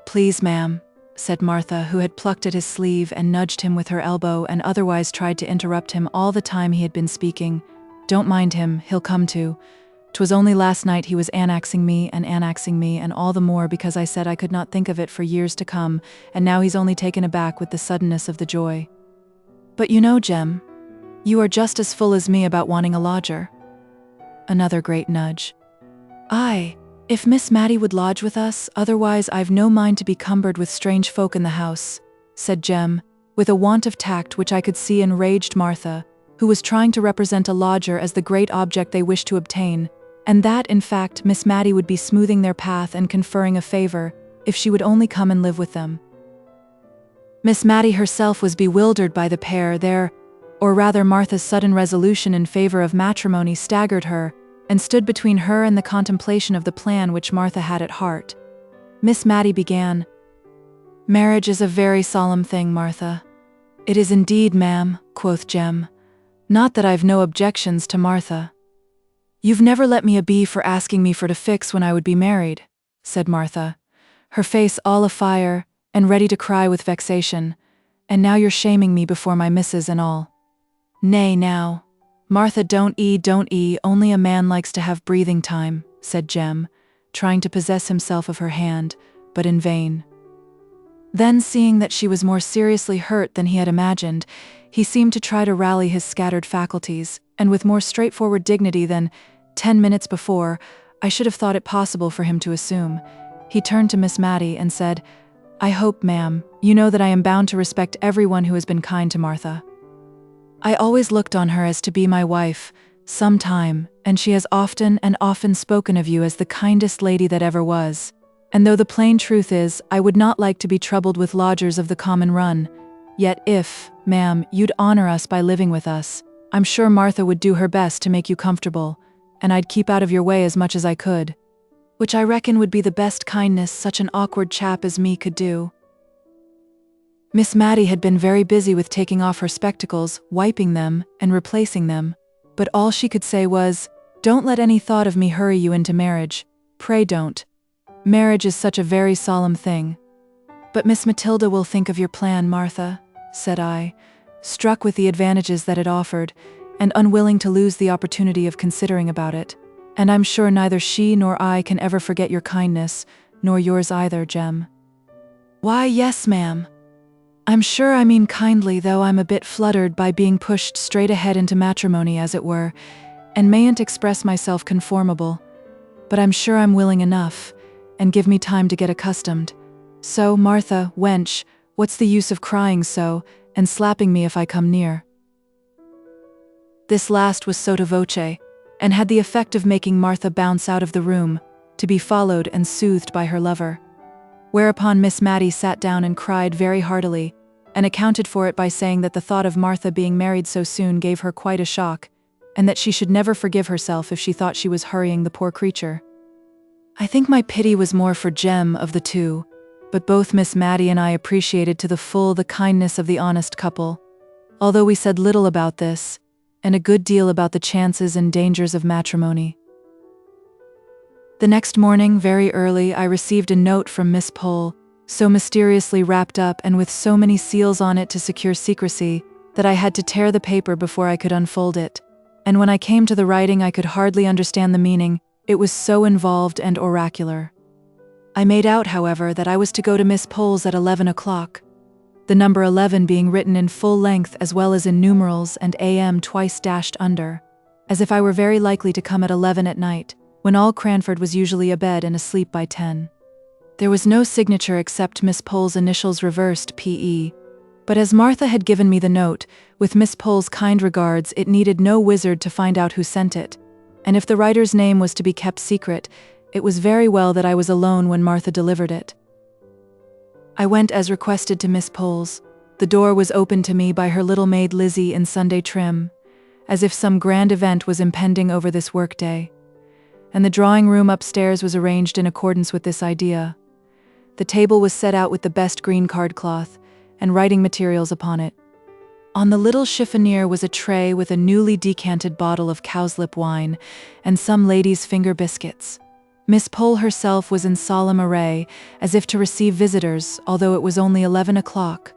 "Please, ma'am," said Martha, who had plucked at his sleeve and nudged him with her elbow and otherwise tried to interrupt him all the time he had been speaking. "Don't mind him, he'll come to. 'Twas only last night he was annexing me, and all the more because I said I could not think of it for years to come, and now he's only taken aback with the suddenness of the joy. But you know, Jem, you are just as full as me about wanting a lodger." Another great nudge. "Aye, if Miss Mattie would lodge with us, otherwise I've no mind to be cumbered with strange folk in the house," said Jem, with a want of tact which I could see enraged Martha, who was trying to represent a lodger as the great object they wished to obtain, and that, in fact, Miss Mattie would be smoothing their path and conferring a favor, if she would only come and live with them. Miss Mattie herself was bewildered by the pair there, or rather Martha's sudden resolution in favor of matrimony staggered her, and stood between her and the contemplation of the plan which Martha had at heart. Miss Mattie began, "Marriage is a very solemn thing, Martha." "It is indeed, ma'am," quoth Jem. "Not that I've no objections to Martha." "You've never let me a be for asking me for to fix when I would be married," said Martha, her face all afire and ready to cry with vexation, "and now you're shaming me before my missus and all." "Nay now, Martha, don't only a man likes to have breathing time," said Jem, trying to possess himself of her hand, but in vain. Then, seeing that she was more seriously hurt than he had imagined, he seemed to try to rally his scattered faculties, and with more straightforward dignity than, 10 minutes before, I should have thought it possible for him to assume, he turned to Miss Mattie and said, "I hope, ma'am, you know that I am bound to respect everyone who has been kind to Martha. I always looked on her as to be my wife, some time, and she has often and often spoken of you as the kindest lady that ever was. And though the plain truth is, I would not like to be troubled with lodgers of the common run, yet if, ma'am, you'd honor us by living with us, I'm sure Martha would do her best to make you comfortable, and I'd keep out of your way as much as I could." which I reckon would be the best kindness such an awkward chap as me could do." Miss Matty had been very busy with taking off her spectacles, wiping them, and replacing them, but all she could say was, "Don't let any thought of me hurry you into marriage. Pray don't. Marriage is such a very solemn thing." "But Miss Matilda will think of your plan, Martha," said I, struck with the advantages that it offered, and unwilling to lose the opportunity of considering about it. "And I'm sure neither she nor I can ever forget your kindness, nor yours either, Jem." "Why, yes, ma'am. I'm sure I mean kindly, though I'm a bit fluttered by being pushed straight ahead into matrimony, as it were, and mayn't express myself conformable. But I'm sure I'm willing enough, and give me time to get accustomed. So, Martha, wench, what's the use of crying so, and slapping me if I come near?" This last was sotto voce, and had the effect of making Martha bounce out of the room, to be followed and soothed by her lover. Whereupon Miss Matty sat down and cried very heartily, and accounted for it by saying that the thought of Martha being married so soon gave her quite a shock, and that she should never forgive herself if she thought she was hurrying the poor creature. I think my pity was more for Jem of the two, but both Miss Matty and I appreciated to the full the kindness of the honest couple, although we said little about this, and a good deal about the chances and dangers of matrimony. The next morning, very early, I received a note from Miss Pole, so mysteriously wrapped up and with so many seals on it to secure secrecy, that I had to tear the paper before I could unfold it, and when I came to the writing I could hardly understand the meaning, it was so involved and oracular. I made out, however, that I was to go to Miss Pole's at 11 o'clock, the number 11 being written in full length as well as in numerals and AM twice dashed under, as if I were very likely to come at 11 at night, when all Cranford was usually abed and asleep by 10. There was no signature except Miss Pole's initials reversed P.E., but as Martha had given me the note, with Miss Pole's kind regards, it needed no wizard to find out who sent it, and if the writer's name was to be kept secret, it was very well that I was alone when Martha delivered it. I went as requested to Miss Pole's. The door was opened to me by her little maid Lizzie in Sunday trim, as if some grand event was impending over this workday, and the drawing-room upstairs was arranged in accordance with this idea. The table was set out with the best green cardcloth, and writing materials upon it. On the little chiffonier was a tray with a newly decanted bottle of cowslip wine, and some ladies' finger biscuits. Miss Pole herself was in solemn array, as if to receive visitors, although it was only 11 o'clock.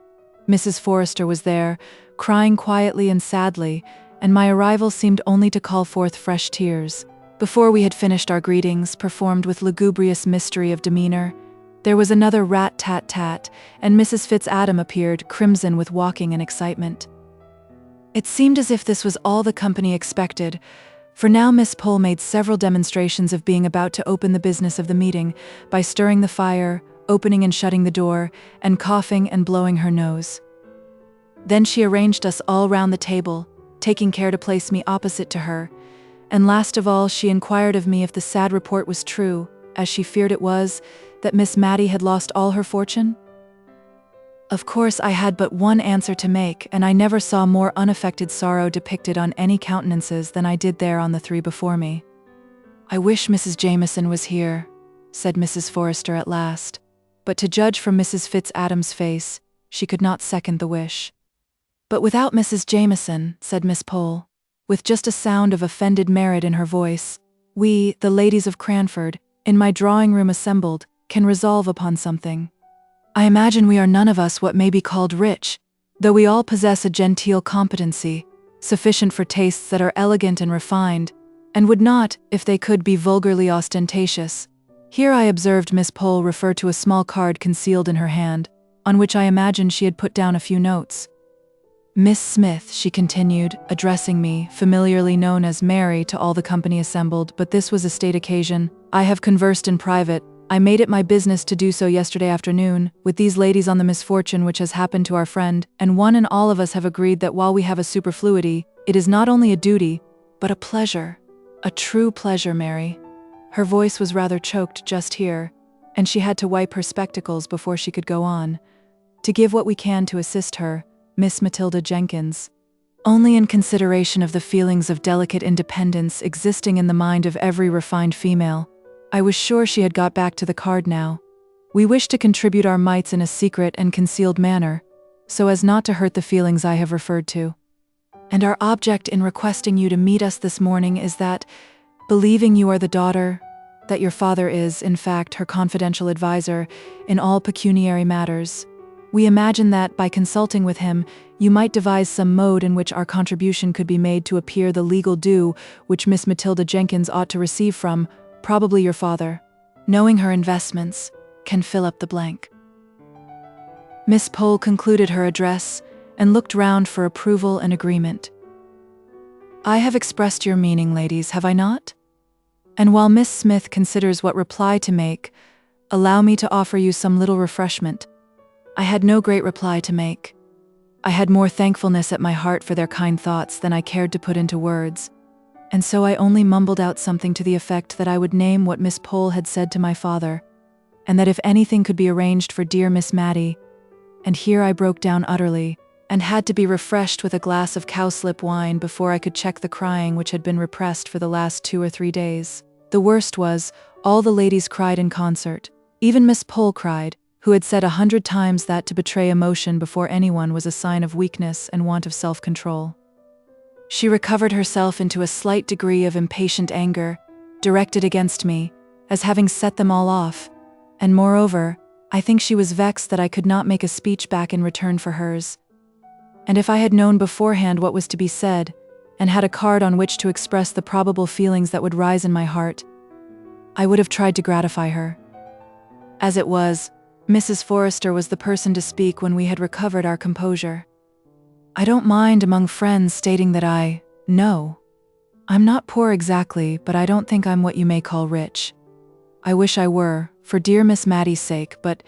Mrs. Forrester was there, crying quietly and sadly, and my arrival seemed only to call forth fresh tears. Before we had finished our greetings, performed with lugubrious mystery of demeanor, there was another rat-tat-tat, and Mrs. Fitz-Adam appeared, crimson with walking and excitement. It seemed as if this was all the company expected, for now Miss Pole made several demonstrations of being about to open the business of the meeting by stirring the fire, opening and shutting the door, and coughing and blowing her nose. Then she arranged us all round the table, taking care to place me opposite to her, and last of all she inquired of me if the sad report was true, as she feared it was, that Miss Matty had lost all her fortune. Of course I had but one answer to make, and I never saw more unaffected sorrow depicted on any countenances than I did there on the three before me. "I wish Mrs. Jameson was here," said Mrs. Forrester at last, but to judge from Mrs. Fitz-Adam's face, she could not second the wish. "But without Mrs. Jameson," said Miss Pole, with just a sound of offended merit in her voice, "we, the ladies of Cranford, in my drawing-room assembled, can resolve upon something. I imagine we are none of us what may be called rich, though we all possess a genteel competency, sufficient for tastes that are elegant and refined, and would not, if they could, be vulgarly ostentatious." Here I observed Miss Pole refer to a small card concealed in her hand, on which I imagined she had put down a few notes. "Miss Smith," she continued, addressing me, familiarly known as Mary to all the company assembled, but this was a state occasion, "I have conversed in private, I made it my business to do so yesterday afternoon, with these ladies on the misfortune which has happened to our friend, and one and all of us have agreed that while we have a superfluity, it is not only a duty, but a pleasure. A true pleasure, Mary." Her voice was rather choked just here, and she had to wipe her spectacles before she could go on. "To give what we can to assist her, Miss Matilda Jenkins, only in consideration of the feelings of delicate independence existing in the mind of every refined female, I was sure she had got back to the card now. We wish to contribute our mites in a secret and concealed manner, so as not to hurt the feelings I have referred to. And our object in requesting you to meet us this morning is that, believing you are the daughter, that your father is, in fact, her confidential advisor in all pecuniary matters, we imagine that, by consulting with him, you might devise some mode in which our contribution could be made to appear the legal due which Miss Matilda Jenkins ought to receive from, probably your father, knowing her investments, can fill up the blank. Miss Pole concluded her address and looked round for approval and agreement. I have expressed your meaning, ladies, have I not? And while Miss Smith considers what reply to make, allow me to offer you some little refreshment. I had no great reply to make. I had more thankfulness at my heart for their kind thoughts than I cared to put into words, and so I only mumbled out something to the effect that I would name what Miss Pole had said to my father, and that if anything could be arranged for dear Miss Mattie, and here I broke down utterly, and had to be refreshed with a glass of cowslip wine before I could check the crying which had been repressed for the last 2 or 3 days. The worst was, all the ladies cried in concert. Even Miss Pole cried, who had said 100 times that to betray emotion before anyone was a sign of weakness and want of self-control. She recovered herself into a slight degree of impatient anger, directed against me, as having set them all off, and moreover, I think she was vexed that I could not make a speech back in return for hers. And if I had known beforehand what was to be said, and had a card on which to express the probable feelings that would rise in my heart, I would have tried to gratify her. As it was, Mrs. Forrester was the person to speak when we had recovered our composure. I don't mind among friends stating that I'm not poor exactly, but I don't think I'm what you may call rich. I wish I were, for dear Miss Mattie's sake, but,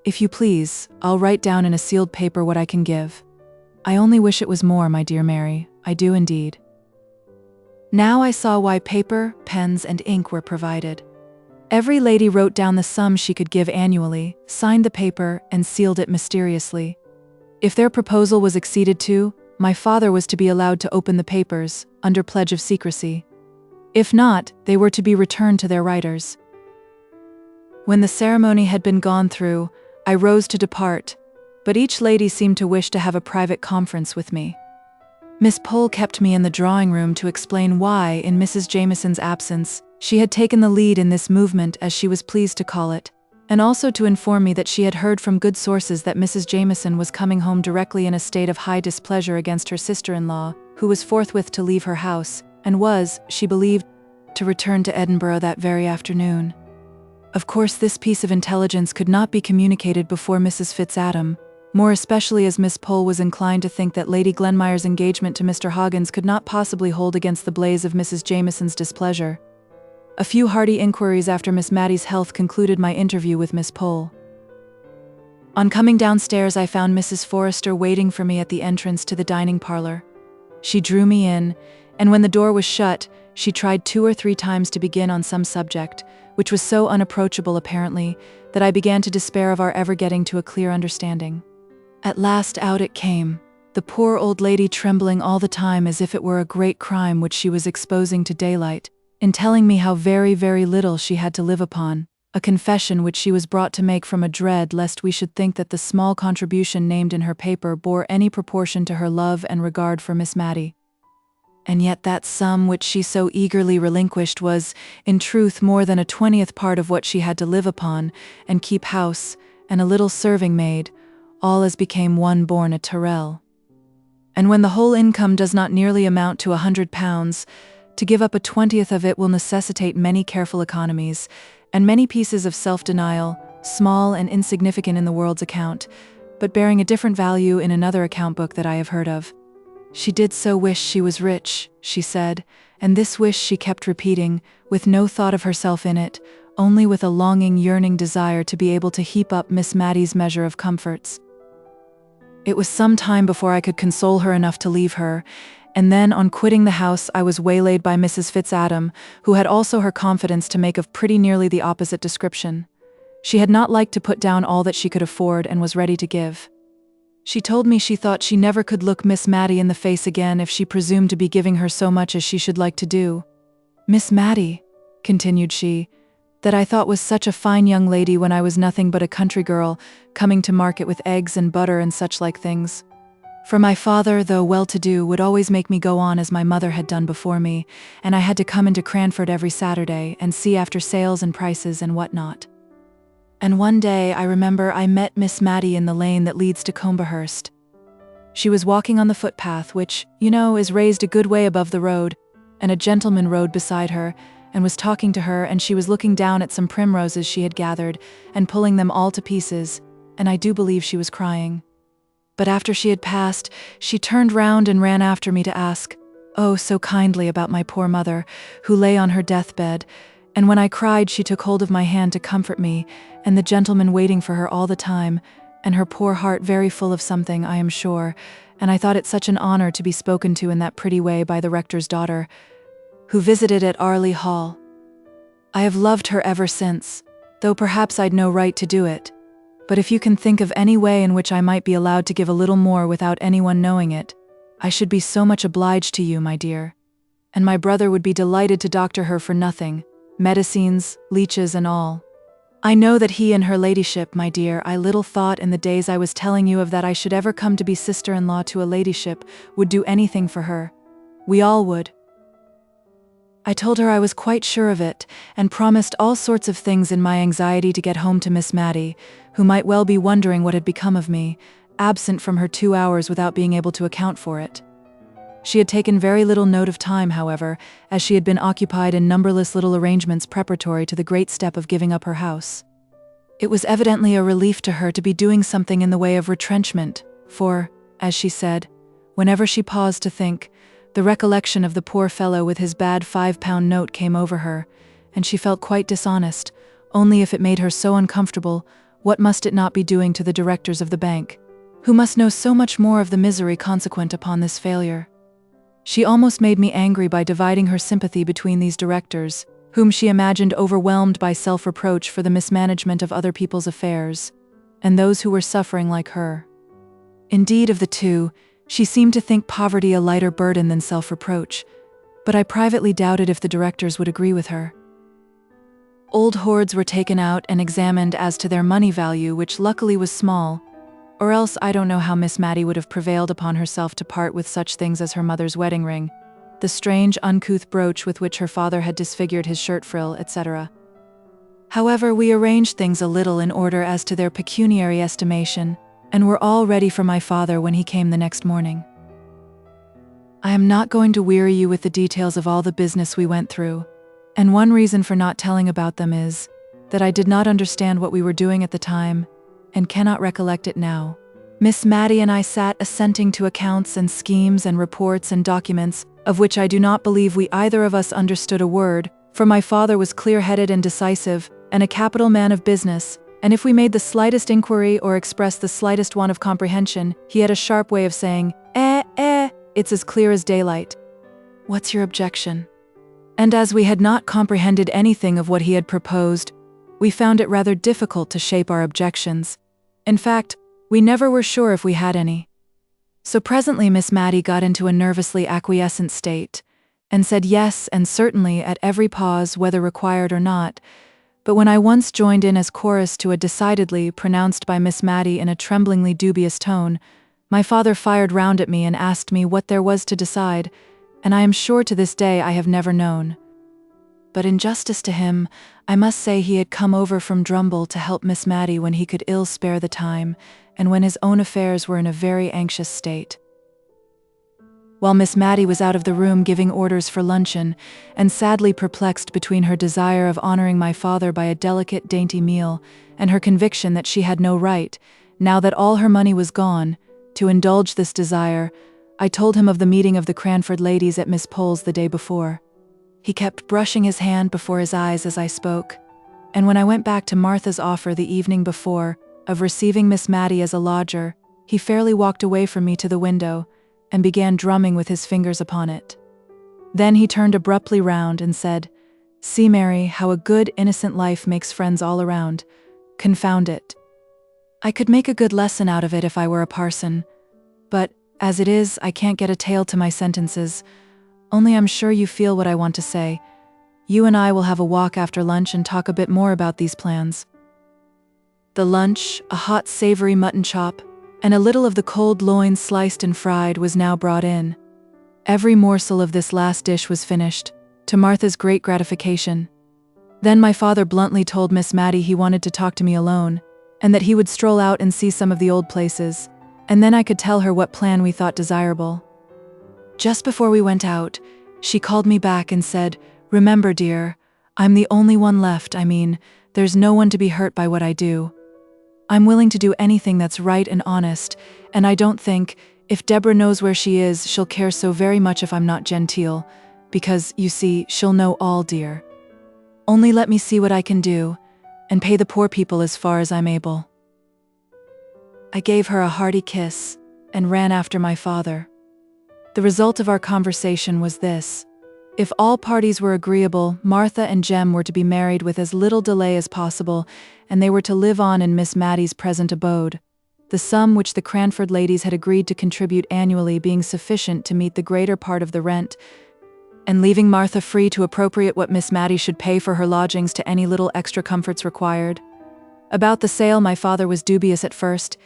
if you please, I'll write down in a sealed paper what I can give. I only wish it was more, my dear Mary, I do indeed. Now I saw why paper, pens, and ink were provided. Every lady wrote down the sum she could give annually, signed the paper, and sealed it mysteriously. If their proposal was acceded to, my father was to be allowed to open the papers, under pledge of secrecy. If not, they were to be returned to their writers. When the ceremony had been gone through, I rose to depart, but each lady seemed to wish to have a private conference with me. Miss Pole kept me in the drawing-room to explain why, in Mrs. Jameson's absence, she had taken the lead in this movement, as she was pleased to call it, and also to inform me that she had heard from good sources that Mrs. Jameson was coming home directly in a state of high displeasure against her sister-in-law, who was forthwith to leave her house, and was, she believed, to return to Edinburgh that very afternoon. Of course, this piece of intelligence could not be communicated before Mrs. Fitzadam, more especially as Miss Pole was inclined to think that Lady Glenmire's engagement to Mr. Hoggins could not possibly hold against the blaze of Mrs. Jameson's displeasure. A few hearty inquiries after Miss Mattie's health concluded my interview with Miss Pole. On coming downstairs, I found Mrs. Forrester waiting for me at the entrance to the dining parlor. She drew me in, and when the door was shut, she tried 2 or 3 times to begin on some subject, which was so unapproachable apparently, that I began to despair of our ever getting to a clear understanding. At last out it came, the poor old lady trembling all the time as if it were a great crime which she was exposing to daylight, in telling me how very, very little she had to live upon, a confession which she was brought to make from a dread lest we should think that the small contribution named in her paper bore any proportion to her love and regard for Miss Mattie. And yet that sum which she so eagerly relinquished was, in truth, more than a 20th part of what she had to live upon, and keep house, and a little serving maid, all as became one born a Tyrrell. And when the whole income does not nearly amount to £100, to give up a 20th of it will necessitate many careful economies, and many pieces of self-denial, small and insignificant in the world's account, but bearing a different value in another account book that I have heard of. She did so wish she was rich, she said, and this wish she kept repeating, with no thought of herself in it, only with a longing, yearning desire to be able to heap up Miss Mattie's measure of comforts. It was some time before I could console her enough to leave her, and then, on quitting the house, I was waylaid by Mrs. Fitzadam, who had also her confidence to make of pretty nearly the opposite description. She had not liked to put down all that she could afford and was ready to give. She told me she thought she never could look Miss Mattie in the face again if she presumed to be giving her so much as she should like to do. Miss Mattie, continued she, that I thought was such a fine young lady when I was nothing but a country girl, coming to market with eggs and butter and such like things. For my father, though well-to-do, would always make me go on as my mother had done before me, and I had to come into Cranford every Saturday and see after sales and prices and whatnot. And one day, I remember I met Miss Mattie in the lane that leads to Combahurst. She was walking on the footpath, which, is raised a good way above the road, and a gentleman rode beside her, and was talking to her, and she was looking down at some primroses she had gathered, and pulling them all to pieces, and I do believe she was crying. But after she had passed, she turned round and ran after me to ask, oh, so kindly about my poor mother, who lay on her deathbed, and when I cried she took hold of my hand to comfort me, and the gentleman waiting for her all the time, and her poor heart very full of something, I am sure, and I thought it such an honor to be spoken to in that pretty way by the rector's daughter, who visited at Arley Hall. I have loved her ever since, though perhaps I'd no right to do it. But if you can think of any way in which I might be allowed to give a little more without anyone knowing it, I should be so much obliged to you, my dear. And my brother would be delighted to doctor her for nothing, medicines, leeches and all. I know that he and her ladyship, my dear, I little thought in the days I was telling you of that I should ever come to be sister-in-law to a ladyship, would do anything for her. We all would. I told her I was quite sure of it, and promised all sorts of things in my anxiety to get home to Miss Mattie, who might well be wondering what had become of me, absent from her 2 hours without being able to account for it. She had taken very little note of time, however, as she had been occupied in numberless little arrangements preparatory to the great step of giving up her house. It was evidently a relief to her to be doing something in the way of retrenchment, for, as she said, whenever she paused to think, the recollection of the poor fellow with his bad £5 note came over her, and she felt quite dishonest, only if it made her so uncomfortable, what must it not be doing to the directors of the bank, who must know so much more of the misery consequent upon this failure. She almost made me angry by dividing her sympathy between these directors, whom she imagined overwhelmed by self-reproach for the mismanagement of other people's affairs, and those who were suffering like her. Indeed, of the two, she seemed to think poverty a lighter burden than self-reproach, but I privately doubted if the directors would agree with her. Old hoards were taken out and examined as to their money value, which luckily was small, or else I don't know how Miss Mattie would have prevailed upon herself to part with such things as her mother's wedding ring, the strange uncouth brooch with which her father had disfigured his shirt frill, etc. However, we arranged things a little in order as to their pecuniary estimation, and were all ready for my father when he came the next morning. I am not going to weary you with the details of all the business we went through, and one reason for not telling about them is that I did not understand what we were doing at the time, and cannot recollect it now. Miss Mattie and I sat assenting to accounts and schemes and reports and documents, of which I do not believe we either of us understood a word, for my father was clear-headed and decisive, and a capital man of business, and if we made the slightest inquiry or expressed the slightest want of comprehension, he had a sharp way of saying, it's as clear as daylight. What's your objection? And as we had not comprehended anything of what he had proposed, we found it rather difficult to shape our objections. In fact, we never were sure if we had any. So presently Miss Mattie got into a nervously acquiescent state, and said yes and certainly at every pause whether required or not, but when I once joined in as chorus to a decidedly pronounced by Miss Mattie in a tremblingly dubious tone, my father fired round at me and asked me what there was to decide, and I am sure to this day I have never known. But in justice to him, I must say he had come over from Drumble to help Miss Mattie when he could ill spare the time, and when his own affairs were in a very anxious state. While Miss Mattie was out of the room giving orders for luncheon, and sadly perplexed between her desire of honoring my father by a delicate, dainty meal, and her conviction that she had no right, now that all her money was gone, to indulge this desire, I told him of the meeting of the Cranford ladies at Miss Pole's the day before. He kept brushing his hand before his eyes as I spoke, and when I went back to Martha's offer the evening before, of receiving Miss Mattie as a lodger, he fairly walked away from me to the window, and began drumming with his fingers upon it. Then he turned abruptly round and said, "See, Mary, how a good, innocent life makes friends all around. Confound it. I could make a good lesson out of it if I were a parson, but, as it is, I can't get a tail to my sentences, only I'm sure you feel what I want to say. You and I will have a walk after lunch and talk a bit more about these plans." The lunch, a hot savory mutton chop, and a little of the cold loin sliced and fried, was now brought in. Every morsel of this last dish was finished, to Martha's great gratification. Then my father bluntly told Miss Mattie he wanted to talk to me alone, and that he would stroll out and see some of the old places, and then I could tell her what plan we thought desirable. Just before we went out, she called me back and said, "Remember, dear, I'm the only one left. I mean, there's no one to be hurt by what I do. I'm willing to do anything that's right and honest, and I don't think, if Deborah knows where she is, she'll care so very much if I'm not genteel, because, you see, she'll know all, dear. Only let me see what I can do, and pay the poor people as far as I'm able." I gave her a hearty kiss, and ran after my father. The result of our conversation was this. If all parties were agreeable, Martha and Jem were to be married with as little delay as possible, and they were to live on in Miss Mattie's present abode, the sum which the Cranford ladies had agreed to contribute annually being sufficient to meet the greater part of the rent, and leaving Martha free to appropriate what Miss Mattie should pay for her lodgings to any little extra comforts required. About the sale, my father was dubious at first.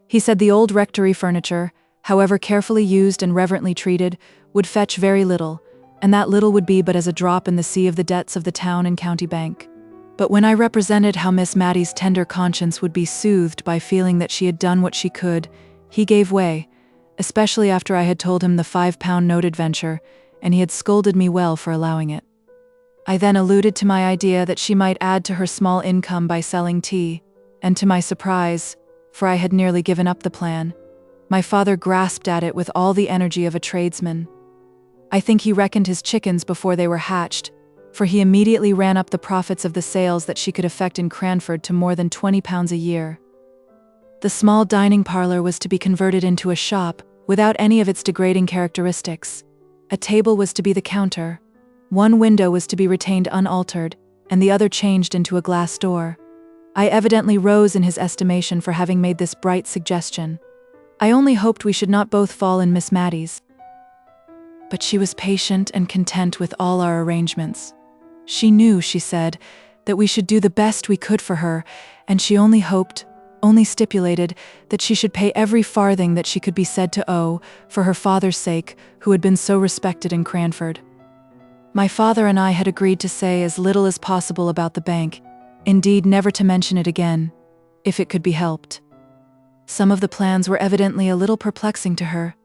He said the old rectory furniture, however carefully used and reverently treated, would fetch very little, and that little would be but as a drop in the sea of the debts of the town and county bank. But when I represented how Miss Mattie's tender conscience would be soothed by feeling that she had done what she could, he gave way, especially after I had told him the £5 note adventure, and he had scolded me well for allowing it. I then alluded to my idea that she might add to her small income by selling tea, and to my surprise, for I had nearly given up the plan, my father grasped at it with all the energy of a tradesman. I think he reckoned his chickens before they were hatched, for he immediately ran up the profits of the sales that she could effect in Cranford to more than £20 a year. The small dining parlour was to be converted into a shop, without any of its degrading characteristics. A table was to be the counter. One window was to be retained unaltered, and the other changed into a glass door. I evidently rose in his estimation for having made this bright suggestion. I only hoped we should not both fall in Miss Mattie's. But she was patient and content with all our arrangements. She knew, she said, that we should do the best we could for her, and she only stipulated, that she should pay every farthing that she could be said to owe, for her father's sake, who had been so respected in Cranford. My father and I had agreed to say as little as possible about the bank, indeed never to mention it again, if it could be helped. Some of the plans were evidently a little perplexing to her,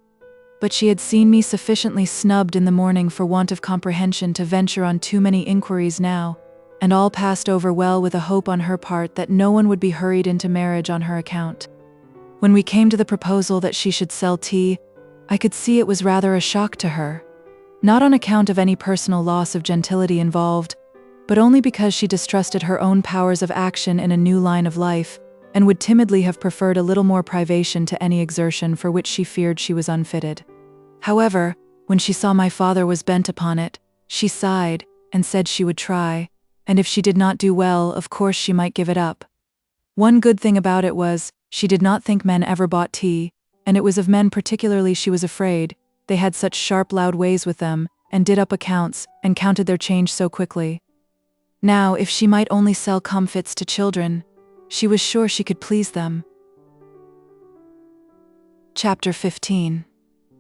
but she had seen me sufficiently snubbed in the morning for want of comprehension to venture on too many inquiries now, and all passed over well with a hope on her part that no one would be hurried into marriage on her account. When we came to the proposal that she should sell tea, I could see it was rather a shock to her, not on account of any personal loss of gentility involved, but only because she distrusted her own powers of action in a new line of life, and would timidly have preferred a little more privation to any exertion for which she feared she was unfitted. However, when she saw my father was bent upon it, she sighed, and said she would try, and if she did not do well, of course she might give it up. One good thing about it was, she did not think men ever bought tea, and it was of men particularly she was afraid. They had such sharp, loud ways with them, and did up accounts, and counted their change so quickly. Now, if she might only sell comfits to children, she was sure she could please them. Chapter 15.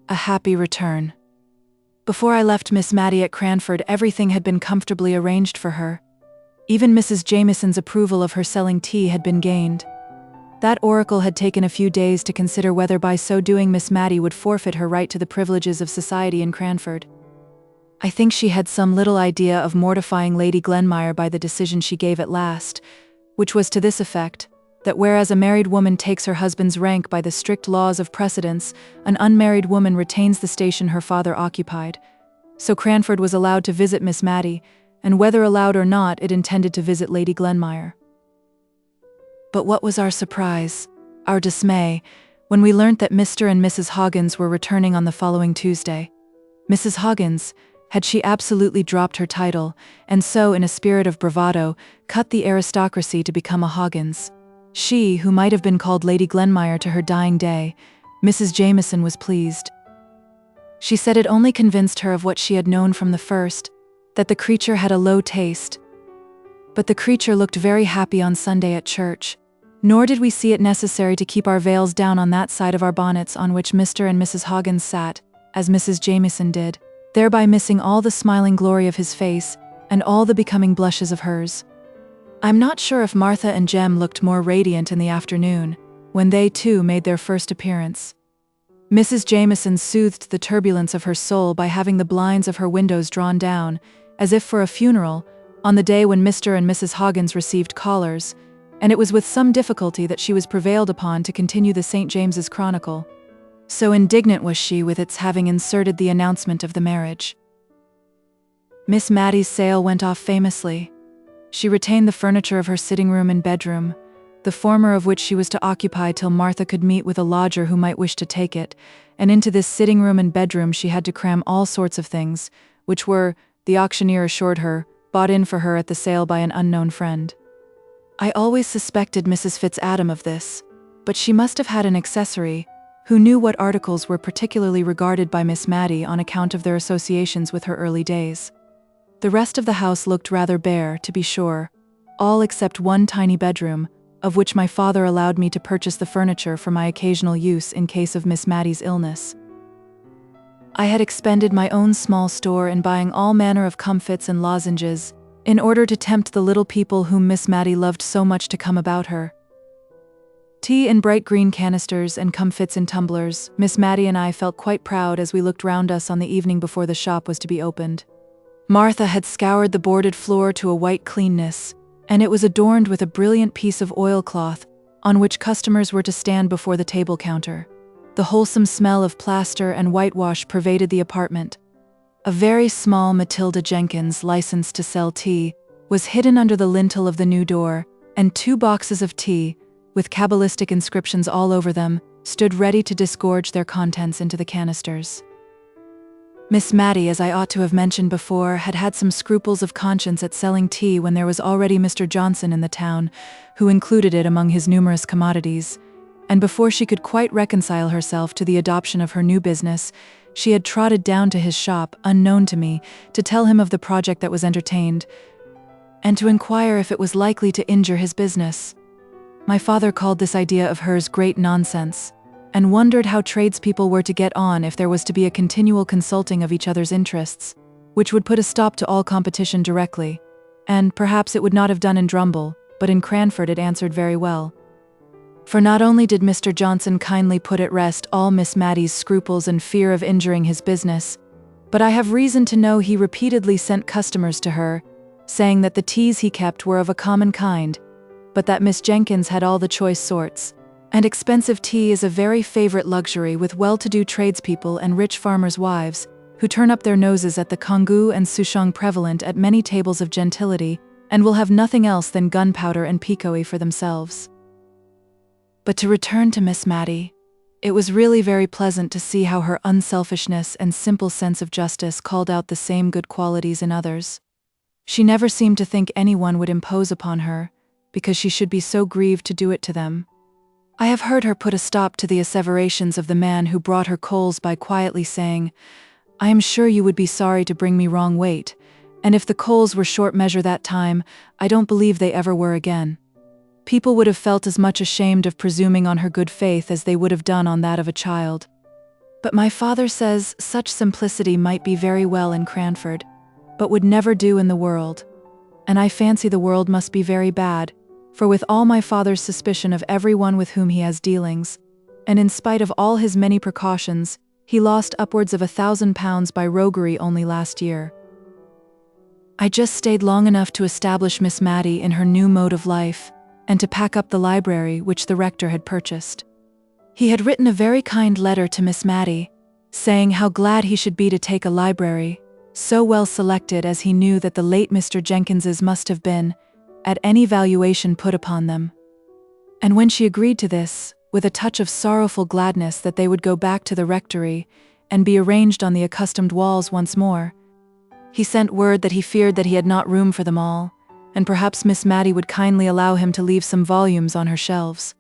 A Happy Return. Before I left Miss Mattie at Cranford, everything had been comfortably arranged for her. Even Mrs. Jamieson's approval of her selling tea had been gained. That oracle had taken a few days to consider whether by so doing Miss Mattie would forfeit her right to the privileges of society in Cranford. I think she had some little idea of mortifying Lady Glenmire by the decision she gave at last, which was to this effect, that whereas a married woman takes her husband's rank by the strict laws of precedence, an unmarried woman retains the station her father occupied. So Cranford was allowed to visit Miss Mattie, and whether allowed or not, it intended to visit Lady Glenmire. But what was our surprise, our dismay, when we learnt that Mr. and Mrs. Hoggins were returning on the following Tuesday. Mrs. Hoggins, had she absolutely dropped her title, and so, in a spirit of bravado, cut the aristocracy to become a Hoggins. She, who might have been called Lady Glenmire to her dying day, Mrs. Jamieson, was pleased. She said it only convinced her of what she had known from the first, that the creature had a low taste. But the creature looked very happy on Sunday at church, nor did we see it necessary to keep our veils down on that side of our bonnets on which Mr. and Mrs. Hoggins sat, as Mrs. Jameson did, thereby missing all the smiling glory of his face and all the becoming blushes of hers. I'm not sure if Martha and Jem looked more radiant in the afternoon, when they too made their first appearance. Mrs. Jameson soothed the turbulence of her soul by having the blinds of her windows drawn down, as if for a funeral, on the day when Mr. and Mrs. Hoggins received callers, and it was with some difficulty that she was prevailed upon to continue the St. James's Chronicle. So indignant was she with its having inserted the announcement of the marriage. Miss Maddie's sale went off famously. She retained the furniture of her sitting room and bedroom, the former of which she was to occupy till Martha could meet with a lodger who might wish to take it, and into this sitting room and bedroom she had to cram all sorts of things, which were, the auctioneer assured her, bought in for her at the sale by an unknown friend. I always suspected Mrs. Fitzadam of this, but she must have had an accessory, who knew what articles were particularly regarded by Miss Maddie on account of their associations with her early days. The rest of the house looked rather bare, to be sure, all except one tiny bedroom, of which my father allowed me to purchase the furniture for my occasional use in case of Miss Maddie's illness. I had expended my own small store in buying all manner of comfits and lozenges, in order to tempt the little people whom Miss Maddie loved so much to come about her. Tea in bright green canisters and comfits in tumblers, Miss Maddie and I felt quite proud as we looked round us on the evening before the shop was to be opened. Martha had scoured the boarded floor to a white cleanness, and it was adorned with a brilliant piece of oilcloth on which customers were to stand before the table counter. The wholesome smell of plaster and whitewash pervaded the apartment. A very small Matilda Jenkins, licensed to sell tea, was hidden under the lintel of the new door, and 2 boxes of tea, with cabalistic inscriptions all over them, stood ready to disgorge their contents into the canisters. Miss Maddie, as I ought to have mentioned before, had had some scruples of conscience at selling tea when there was already Mr. Johnson in the town, who included it among his numerous commodities, and before she could quite reconcile herself to the adoption of her new business, she had trotted down to his shop, unknown to me, to tell him of the project that was entertained, and to inquire if it was likely to injure his business. My father called this idea of hers great nonsense, and wondered how tradespeople were to get on if there was to be a continual consulting of each other's interests, which would put a stop to all competition directly, and perhaps it would not have done in Drumble, but in Cranford it answered very well. For not only did Mr. Johnson kindly put at rest all Miss Maddie's scruples and fear of injuring his business, but I have reason to know he repeatedly sent customers to her, saying that the teas he kept were of a common kind, but that Miss Jenkins had all the choice sorts, and expensive tea is a very favorite luxury with well-to-do tradespeople and rich farmers' wives, who turn up their noses at the congu and souchong prevalent at many tables of gentility, and will have nothing else than gunpowder and pekoe for themselves. But to return to Miss Maddie, it was really very pleasant to see how her unselfishness and simple sense of justice called out the same good qualities in others. She never seemed to think anyone would impose upon her, because she should be so grieved to do it to them. I have heard her put a stop to the asseverations of the man who brought her coals by quietly saying, "I am sure you would be sorry to bring me wrong weight, and if the coals were short measure that time, I don't believe they ever were again." People would have felt as much ashamed of presuming on her good faith as they would have done on that of a child. But my father says such simplicity might be very well in Cranford, but would never do in the world. And I fancy the world must be very bad, for with all my father's suspicion of everyone with whom he has dealings, and in spite of all his many precautions, he lost upwards of £1,000 by roguery only last year. I just stayed long enough to establish Miss Maddie in her new mode of life, and to pack up the library which the rector had purchased. He had written a very kind letter to Miss Maddie, saying how glad he should be to take a library, so well selected as he knew that the late Mr. Jenkins's must have been, at any valuation put upon them. And when she agreed to this, with a touch of sorrowful gladness that they would go back to the rectory, and be arranged on the accustomed walls once more, he sent word that he feared that he had not room for them all, and perhaps Miss Maddie would kindly allow him to leave some volumes on her shelves.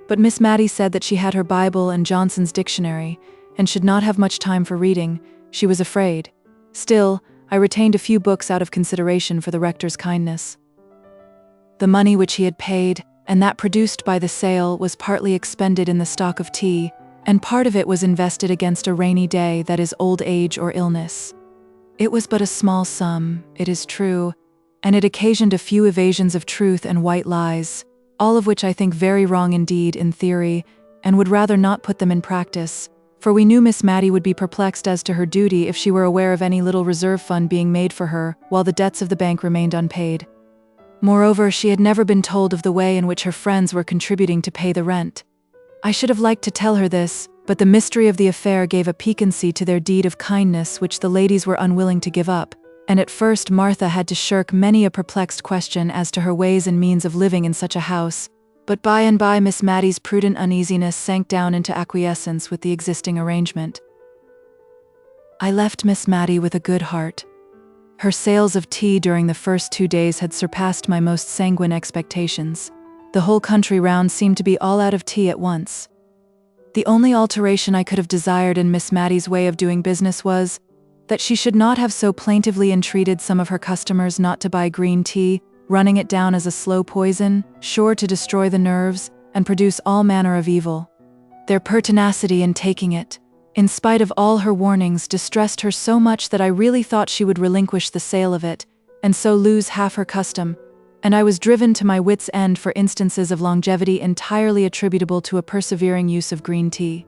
But Miss Maddie said that she had her Bible and Johnson's dictionary, and should not have much time for reading. She was afraid. Still, I retained a few books out of consideration for the rector's kindness. The money which he had paid, and that produced by the sale, was partly expended in the stock of tea, and part of it was invested against a rainy day, that is, old age or illness. It was but a small sum, it is true, and it occasioned a few evasions of truth and white lies, all of which I think very wrong indeed in theory, and would rather not put them in practice, for we knew Miss Matty would be perplexed as to her duty if she were aware of any little reserve fund being made for her, while the debts of the bank remained unpaid. Moreover, she had never been told of the way in which her friends were contributing to pay the rent. I should have liked to tell her this, but the mystery of the affair gave a piquancy to their deed of kindness which the ladies were unwilling to give up, and at first Martha had to shirk many a perplexed question as to her ways and means of living in such a house, but by and by Miss Matty's prudent uneasiness sank down into acquiescence with the existing arrangement. I left Miss Matty with a good heart. Her sales of tea during the first 2 days had surpassed my most sanguine expectations. The whole country round seemed to be all out of tea at once. The only alteration I could have desired in Miss Matty's way of doing business was that she should not have so plaintively entreated some of her customers not to buy green tea, running it down as a slow poison, sure to destroy the nerves and produce all manner of evil. Their pertinacity in taking it, in spite of all her warnings, distressed her so much that I really thought she would relinquish the sale of it, and so lose half her custom, and I was driven to my wits' end for instances of longevity entirely attributable to a persevering use of green tea.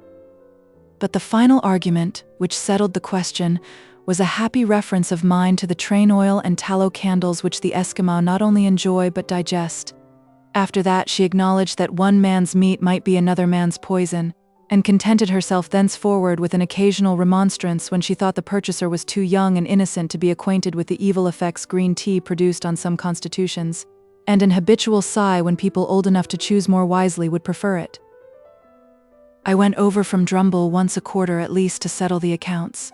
But the final argument, which settled the question, was a happy reference of mine to the train oil and tallow candles which the Eskimo not only enjoy but digest. After that she acknowledged that one man's meat might be another man's poison, and contented herself thenceforward with an occasional remonstrance when she thought the purchaser was too young and innocent to be acquainted with the evil effects green tea produced on some constitutions, and an habitual sigh when people old enough to choose more wisely would prefer it. I went over from Drumble once a quarter at least to settle the accounts,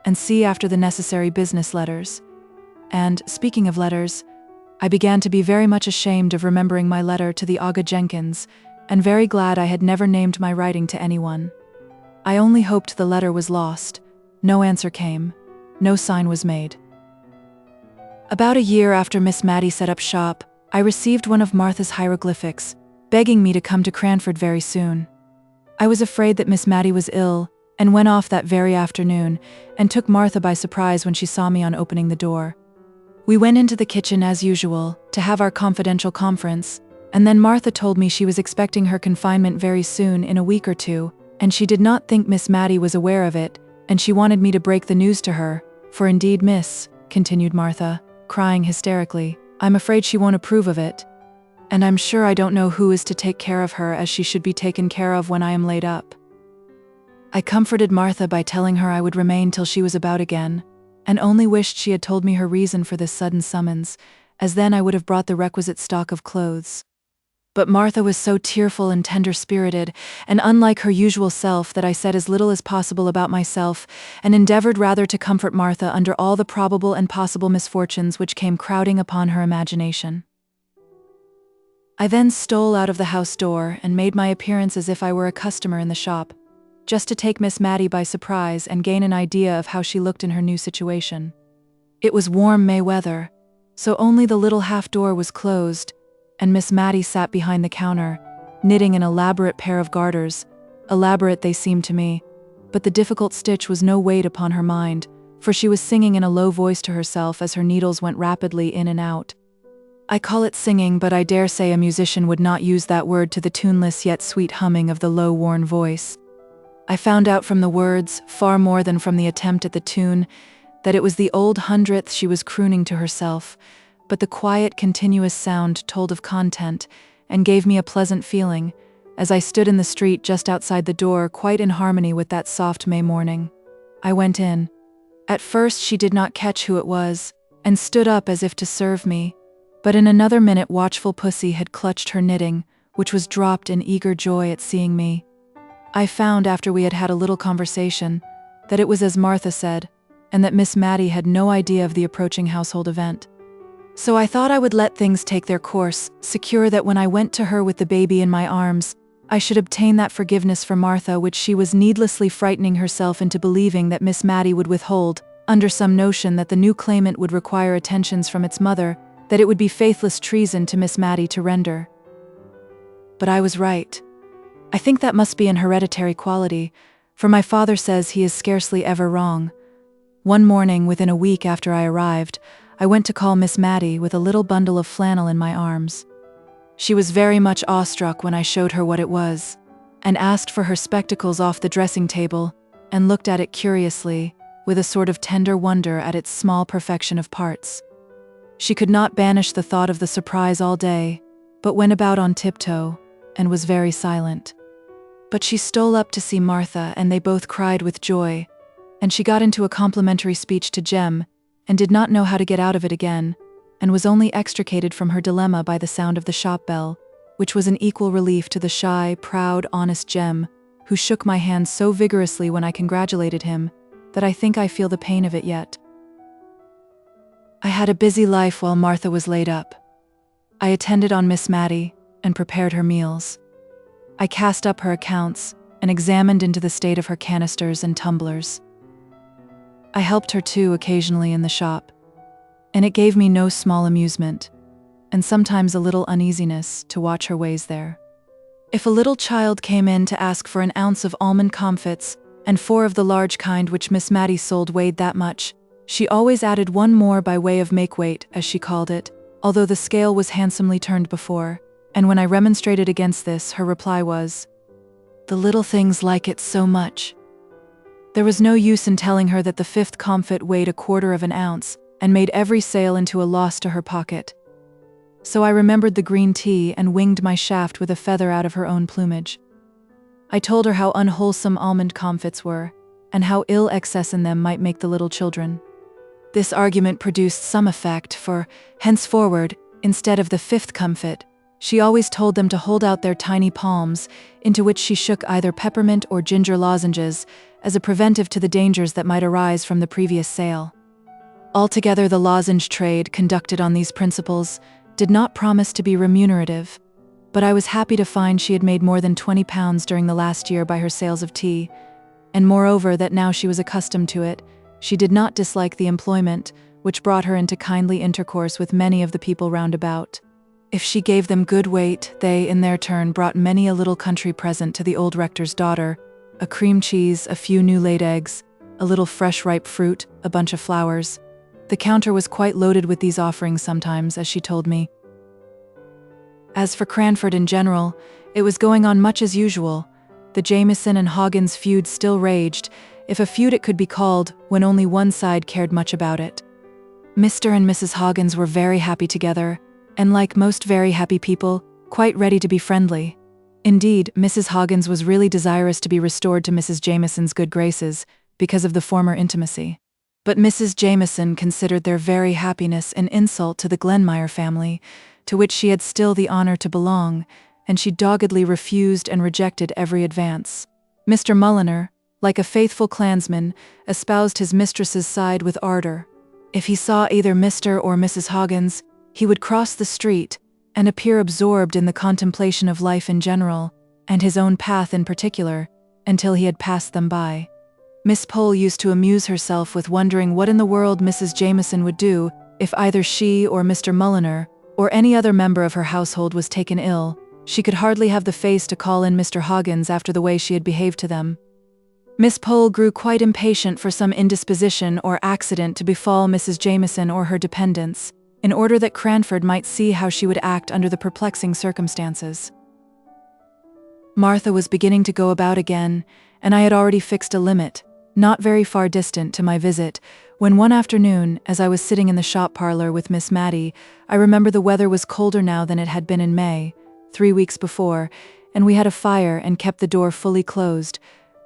and see after the necessary business letters. And, speaking of letters, I began to be very much ashamed of remembering my letter to the Aga Jenkins, and very glad I had never named my writing to anyone. I only hoped the letter was lost. No answer came. No sign was made. About a year after Miss Matty set up shop, I received one of Martha's hieroglyphics, begging me to come to Cranford very soon. I was afraid that Miss Matty was ill, and went off that very afternoon, and took Martha by surprise when she saw me on opening the door. We went into the kitchen as usual, to have our confidential conference, and then Martha told me she was expecting her confinement very soon, in a week or two, and she did not think Miss Matty was aware of it, and she wanted me to break the news to her, for indeed, miss, continued Martha, crying hysterically, I'm afraid she won't approve of it. And I'm sure I don't know who is to take care of her as she should be taken care of when I am laid up. I comforted Martha by telling her I would remain till she was about again, and only wished she had told me her reason for this sudden summons, as then I would have brought the requisite stock of clothes. But Martha was so tearful and tender-spirited, and unlike her usual self, that I said as little as possible about myself, and endeavored rather to comfort Martha under all the probable and possible misfortunes which came crowding upon her imagination. I then stole out of the house door and made my appearance as if I were a customer in the shop, just to take Miss Matty by surprise and gain an idea of how she looked in her new situation. It was warm May weather, so only the little half door was closed, and Miss Matty sat behind the counter, knitting an elaborate pair of garters. Elaborate they seemed to me, but the difficult stitch was no weight upon her mind, for she was singing in a low voice to herself as her needles went rapidly in and out. I call it singing, but I dare say a musician would not use that word to the tuneless yet sweet humming of the low, worn voice. I found out from the words, far more than from the attempt at the tune, that it was the old hundredth she was crooning to herself, but the quiet, continuous sound told of content, and gave me a pleasant feeling, as I stood in the street just outside the door, quite in harmony with that soft May morning. I went in. At first she did not catch who it was, and stood up as if to serve me, but in another minute watchful pussy had clutched her knitting, which was dropped in eager joy at seeing me. I found, after we had had a little conversation, that it was as Martha said, and that Miss Matty had no idea of the approaching household event. So I thought I would let things take their course, secure that when I went to her with the baby in my arms, I should obtain that forgiveness for Martha which she was needlessly frightening herself into believing that Miss Matty would withhold, under some notion that the new claimant would require attentions from its mother that it would be faithless treason to Miss Mattie to render. But I was right. I think that must be an hereditary quality, for my father says he is scarcely ever wrong. One morning, within a week after I arrived, I went to call Miss Mattie with a little bundle of flannel in my arms. She was very much awestruck when I showed her what it was, and asked for her spectacles off the dressing table, and looked at it curiously, with a sort of tender wonder at its small perfection of parts. She could not banish the thought of the surprise all day, but went about on tiptoe, and was very silent. But she stole up to see Martha, and they both cried with joy, and she got into a complimentary speech to Jem, and did not know how to get out of it again, and was only extricated from her dilemma by the sound of the shop bell, which was an equal relief to the shy, proud, honest Jem, who shook my hand so vigorously when I congratulated him, that I think I feel the pain of it yet. I had a busy life while Martha was laid up. I attended on Miss Mattie, and prepared her meals. I cast up her accounts, and examined into the state of her canisters and tumblers. I helped her too occasionally in the shop, and it gave me no small amusement, and sometimes a little uneasiness, to watch her ways there. If a little child came in to ask for an ounce of almond comfits, and 4 of the large kind which Miss Mattie sold weighed that much, she always added 1 more by way of make-weight, as she called it, although the scale was handsomely turned before, and when I remonstrated against this, her reply was, "The little things like it so much." There was no use in telling her that the 5th comfit weighed 1/4 of an ounce, and made every sale into a loss to her pocket. So I remembered the green tea and winged my shaft with a feather out of her own plumage. I told her how unwholesome almond comfits were, and how ill excess in them might make the little children. This argument produced some effect, for, henceforward, instead of the 5th comfit, she always told them to hold out their tiny palms, into which she shook either peppermint or ginger lozenges, as a preventive to the dangers that might arise from the previous sale. Altogether, the lozenge trade, conducted on these principles, did not promise to be remunerative, but I was happy to find she had made more than £20 during the last year by her sales of tea, and moreover that now she was accustomed to it, she did not dislike the employment, which brought her into kindly intercourse with many of the people round about. If she gave them good weight, they, in their turn, brought many a little country present to the old rector's daughter, a cream cheese, a few new-laid eggs, a little fresh ripe fruit, a bunch of flowers. The counter was quite loaded with these offerings sometimes, as she told me. As for Cranford in general, it was going on much as usual. The Jameson and Hoggins feud still raged, if a feud it could be called, when only one side cared much about it. Mr. and Mrs. Hoggins were very happy together, and like most very happy people, quite ready to be friendly. Indeed, Mrs. Hoggins was really desirous to be restored to Mrs. Jameson's good graces, because of the former intimacy. But Mrs. Jameson considered their very happiness an insult to the Glenmire family, to which she had still the honor to belong, and she doggedly refused and rejected every advance. Mr. Mulliner, like a faithful clansman, espoused his mistress's side with ardor. If he saw either Mr. or Mrs. Hoggins, he would cross the street, and appear absorbed in the contemplation of life in general, and his own path in particular, until he had passed them by. Miss Pole used to amuse herself with wondering what in the world Mrs. Jameson would do if either she or Mr. Mulliner, or any other member of her household was taken ill. She could hardly have the face to call in Mr. Hoggins after the way she had behaved to them. Miss Pole grew quite impatient for some indisposition or accident to befall Mrs. Jameson or her dependents, in order that Cranford might see how she would act under the perplexing circumstances. Martha was beginning to go about again, and I had already fixed a limit, not very far distant, to my visit, when one afternoon, as I was sitting in the shop parlor with Miss Mattie, I remember the weather was colder now than it had been in May, 3 weeks before, and we had a fire and kept the door fully closed.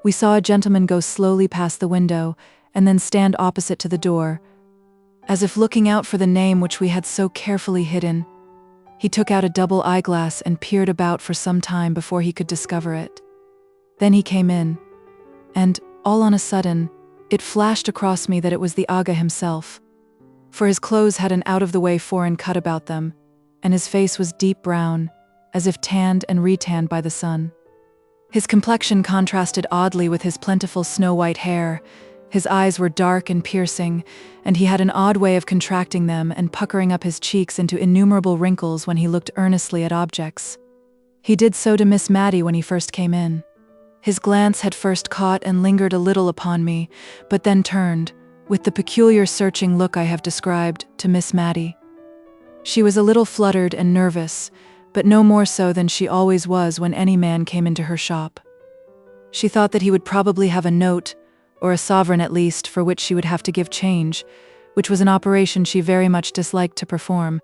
We saw a gentleman go slowly past the window, and then stand opposite to the door, as if looking out for the name which we had so carefully hidden. He took out a double eyeglass and peered about for some time before he could discover it. Then he came in, and, all on a sudden, it flashed across me that it was the Aga himself, for his clothes had an out-of-the-way foreign cut about them, and his face was deep brown, as if tanned and retanned by the sun. His complexion contrasted oddly with his plentiful snow-white hair, His eyes were dark and piercing, and he had an odd way of contracting them and puckering up his cheeks into innumerable wrinkles when he looked earnestly at objects. He did so to Miss Mattie when he first came in. His glance had first caught and lingered a little upon me, but then turned, with the peculiar searching look I have described, to Miss Mattie. She was a little fluttered and nervous, but no more so than she always was when any man came into her shop. She thought that he would probably have a note, or a sovereign at least, for which she would have to give change, which was an operation she very much disliked to perform.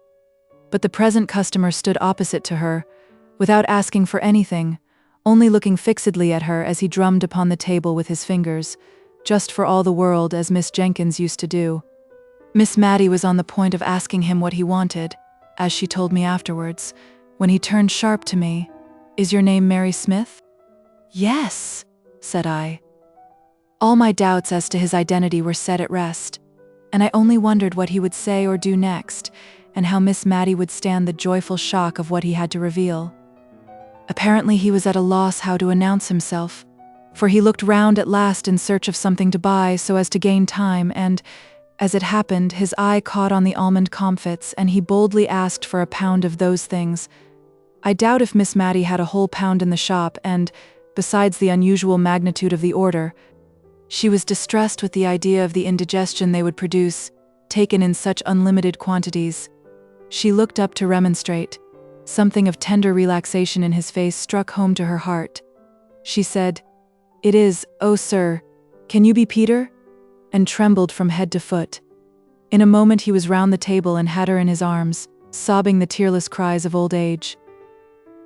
But the present customer stood opposite to her, without asking for anything, only looking fixedly at her as he drummed upon the table with his fingers, just for all the world as Miss Jenkins used to do. Miss Mattie was on the point of asking him what he wanted, as she told me afterwards, when he turned sharp to me. "Is your name Mary Smith?" "Yes," said I. All my doubts as to his identity were set at rest, and I only wondered what he would say or do next, and how Miss Mattie would stand the joyful shock of what he had to reveal. Apparently he was at a loss how to announce himself, for he looked round at last in search of something to buy so as to gain time, and, as it happened, his eye caught on the almond comfits, and he boldly asked for a pound of those things. I doubt if Miss Mattie had a whole pound in the shop, and, besides the unusual magnitude of the order, she was distressed with the idea of the indigestion they would produce, taken in such unlimited quantities. She looked up to remonstrate. Something of tender relaxation in his face struck home to her heart. She said, "It is, oh sir, can you be Peter?" and trembled from head to foot. In a moment he was round the table and had her in his arms, sobbing the tearless cries of old age.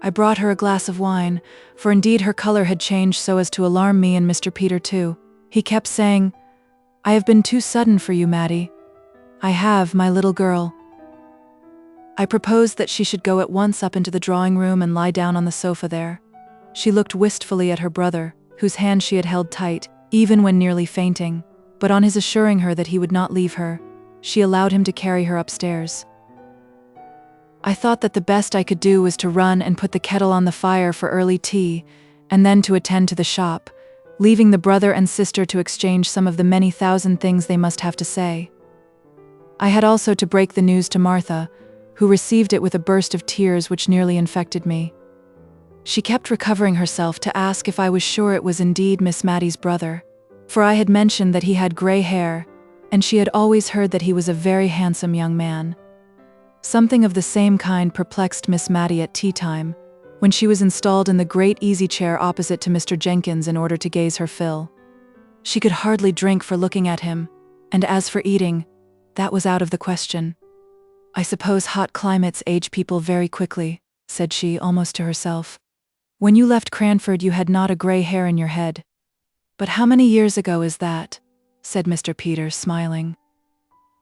I brought her a glass of wine, for indeed her color had changed so as to alarm me and Mr. Peter too. He kept saying, "I have been too sudden for you, Mattie." "I have, my little girl." I proposed that she should go at once up into the drawing room and lie down on the sofa there. She looked wistfully at her brother, whose hand she had held tight, even when nearly fainting, but on his assuring her that he would not leave her, she allowed him to carry her upstairs. I thought that the best I could do was to run and put the kettle on the fire for early tea, and then to attend to the shop, leaving the brother and sister to exchange some of the many thousand things they must have to say. I had also to break the news to Martha, who received it with a burst of tears which nearly infected me. She kept recovering herself to ask if I was sure it was indeed Miss Mattie's brother, for I had mentioned that he had grey hair, and she had always heard that he was a very handsome young man. Something of the same kind perplexed Miss Mattie at tea time, when she was installed in the great easy-chair opposite to Mr. Jenkins in order to gaze her fill. She could hardly drink for looking at him, and as for eating, that was out of the question. "I suppose hot climates age people very quickly," said she, almost to herself. "When you left Cranford you had not a grey hair in your head." "But how many years ago is that?" said Mr. Peter, smiling.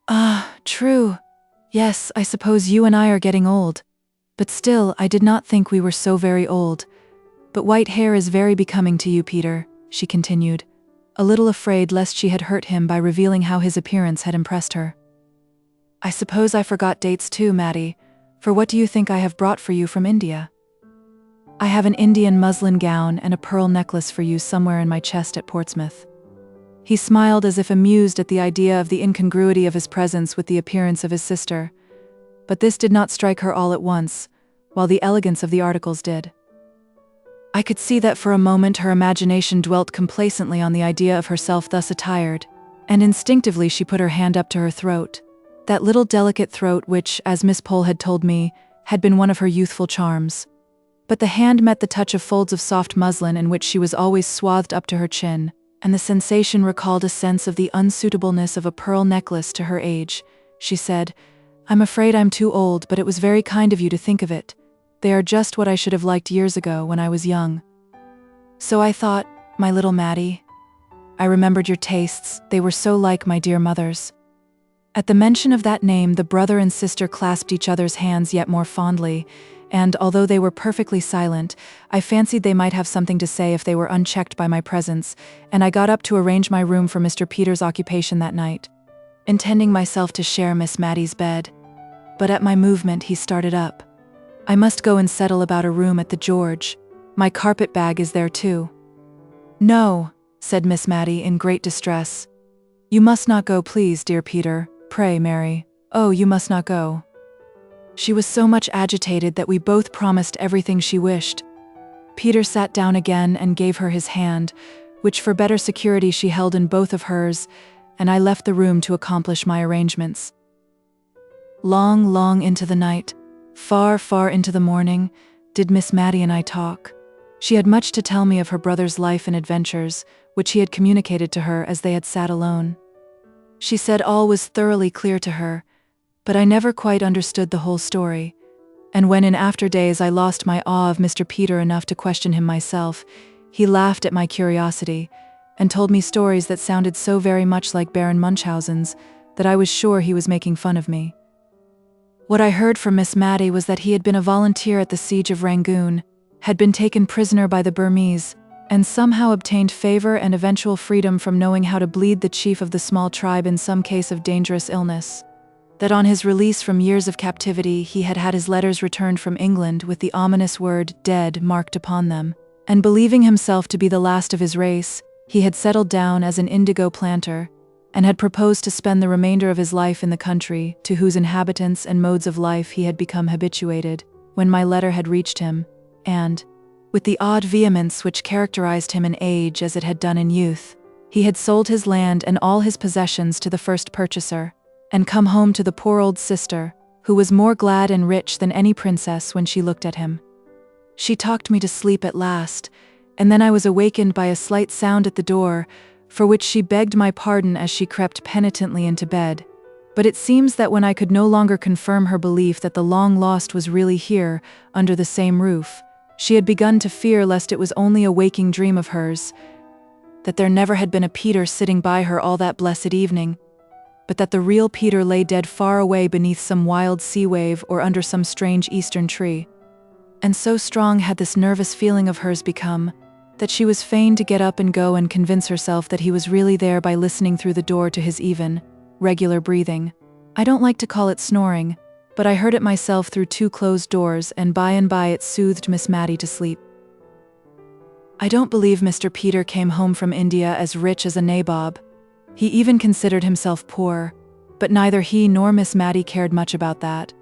"Ah, true. Yes, I suppose you and I are getting old. But still, I did not think we were so very old. But white hair is very becoming to you, Peter," she continued, a little afraid lest she had hurt him by revealing how his appearance had impressed her. "I suppose I forgot dates too, Mattie, for what do you think I have brought for you from India? I have an Indian muslin gown and a pearl necklace for you somewhere in my chest at Portsmouth." He smiled as if amused at the idea of the incongruity of his presence with the appearance of his sister, but this did not strike her all at once, while the elegance of the articles did. I could see that for a moment her imagination dwelt complacently on the idea of herself thus attired, and instinctively she put her hand up to her throat, that little delicate throat which, as Miss Pole had told me, had been one of her youthful charms. But the hand met the touch of folds of soft muslin in which she was always swathed up to her chin, and the sensation recalled a sense of the unsuitableness of a pearl necklace to her age. She said, "I'm afraid I'm too old, but it was very kind of you to think of it. They are just what I should have liked years ago when I was young." So I thought, my little Mattie. I remembered your tastes, they were so like my dear mother's. At the mention of that name, the brother and sister clasped each other's hands yet more fondly, and although they were perfectly silent, I fancied they might have something to say if they were unchecked by my presence, and I got up to arrange my room for Mr. Peter's occupation that night, intending myself to share Miss Mattie's bed. But at my movement he started up. "I must go and settle about a room at the George. My carpet bag is there too." "No," said Miss Mattie in great distress. "You must not go, please, dear Peter. Pray, Mary. Oh, you must not go." She was so much agitated that we both promised everything she wished. Peter sat down again and gave her his hand, which for better security she held in both of hers, and I left the room to accomplish my arrangements. Long, long into the night, far, far into the morning, did Miss Matty and I talk. She had much to tell me of her brother's life and adventures, which he had communicated to her as they had sat alone. She said all was thoroughly clear to her, but I never quite understood the whole story, and when in after days I lost my awe of Mr. Peter enough to question him myself, he laughed at my curiosity, and told me stories that sounded so very much like Baron Munchausen's that I was sure he was making fun of me. What I heard from Miss Matty was that he had been a volunteer at the siege of Rangoon, had been taken prisoner by the Burmese, and somehow obtained favor and eventual freedom from knowing how to bleed the chief of the small tribe in some case of dangerous illness. That on his release from years of captivity he had had his letters returned from England with the ominous word "dead" marked upon them, and believing himself to be the last of his race, he had settled down as an indigo planter, and had proposed to spend the remainder of his life in the country, to whose inhabitants and modes of life he had become habituated, when my letter had reached him, and, with the odd vehemence which characterized him in age as it had done in youth, he had sold his land and all his possessions to the first purchaser, and come home to the poor old sister, who was more glad and rich than any princess when she looked at him. She talked me to sleep at last, and then I was awakened by a slight sound at the door, for which she begged my pardon as she crept penitently into bed. But it seems that when I could no longer confirm her belief that the long-lost was really here, under the same roof, she had begun to fear lest it was only a waking dream of hers, that there never had been a Peter sitting by her all that blessed evening, but that the real Peter lay dead far away beneath some wild sea wave or under some strange eastern tree. And so strong had this nervous feeling of hers become, that she was fain to get up and go and convince herself that he was really there by listening through the door to his even, regular breathing. I don't like to call it snoring, but I heard it myself through two closed doors, and by it soothed Miss Matty to sleep. I don't believe Mr. Peter came home from India as rich as a nabob. He even considered himself poor, but neither he nor Miss Matty cared much about that.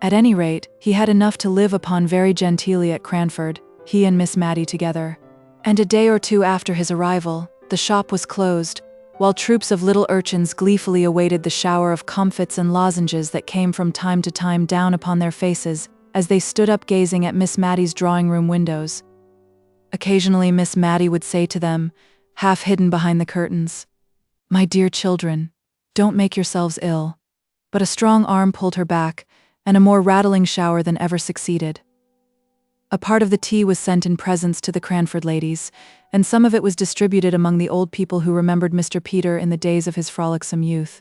At any rate, he had enough to live upon very genteelly at Cranford, he and Miss Matty together. And a day or two after his arrival, the shop was closed, while troops of little urchins gleefully awaited the shower of comfits and lozenges that came from time to time down upon their faces as they stood up gazing at Miss Matty's drawing-room windows. Occasionally Miss Matty would say to them, half hidden behind the curtains, "My dear children, don't make yourselves ill." But a strong arm pulled her back, and a more rattling shower than ever succeeded. A part of the tea was sent in presents to the Cranford ladies, and some of it was distributed among the old people who remembered Mr. Peter in the days of his frolicsome youth.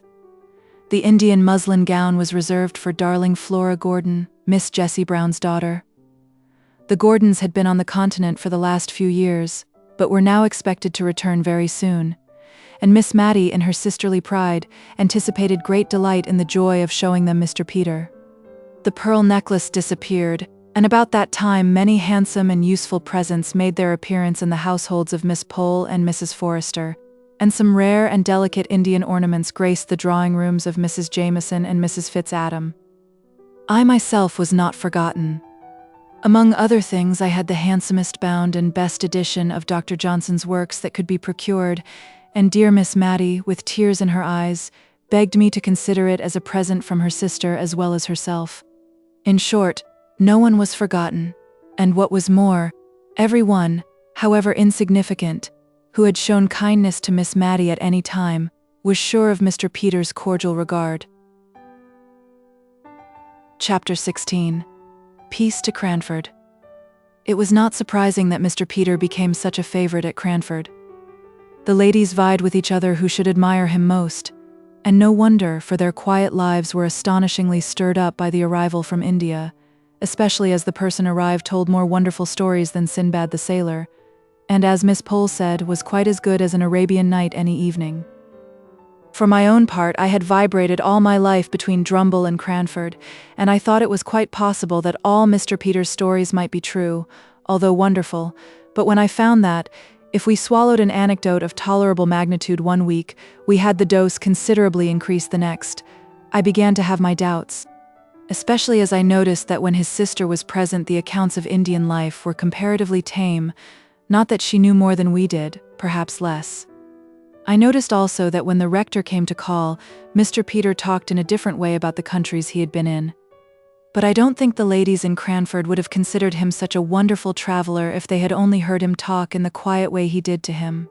The Indian muslin gown was reserved for darling Flora Gordon, Miss Jessie Brown's daughter. The Gordons had been on the continent for the last few years, but were now expected to return very soon, and Miss Matty, in her sisterly pride, anticipated great delight in the joy of showing them Mr. Peter. The pearl necklace disappeared, and about that time many handsome and useful presents made their appearance in the households of Miss Pole and Mrs. Forrester, and some rare and delicate Indian ornaments graced the drawing-rooms of Mrs. Jameson and Mrs. Fitzadam. I myself was not forgotten. Among other things, I had the handsomest bound and best edition of Dr. Johnson's works that could be procured, and dear Miss Matty, with tears in her eyes, begged me to consider it as a present from her sister as well as herself. In short, no one was forgotten, and what was more, every one, however insignificant, who had shown kindness to Miss Matty at any time, was sure of Mr. Peter's cordial regard. Chapter 16. Peace to Cranford. It was not surprising that Mr. Peter became such a favorite at Cranford. The ladies vied with each other who should admire him most, and no wonder, for their quiet lives were astonishingly stirred up by the arrival from India, especially as the person arrived told more wonderful stories than Sinbad the Sailor, and as Miss Pole said, was quite as good as an Arabian Night any evening. For my own part, I had vibrated all my life between Drumble and Cranford, and I thought it was quite possible that all Mr. Peter's stories might be true, although wonderful, but when I found that, If we swallowed an anecdote of tolerable magnitude one week, we had the dose considerably increased the next. I began to have my doubts, especially as I noticed that when his sister was present, the accounts of Indian life were comparatively tame. Not that she knew more than we did, perhaps less. I noticed also that when the rector came to call, Mr. Peter talked in a different way about the countries he had been in. But I don't think the ladies in Cranford would have considered him such a wonderful traveler if they had only heard him talk in the quiet way he did to him.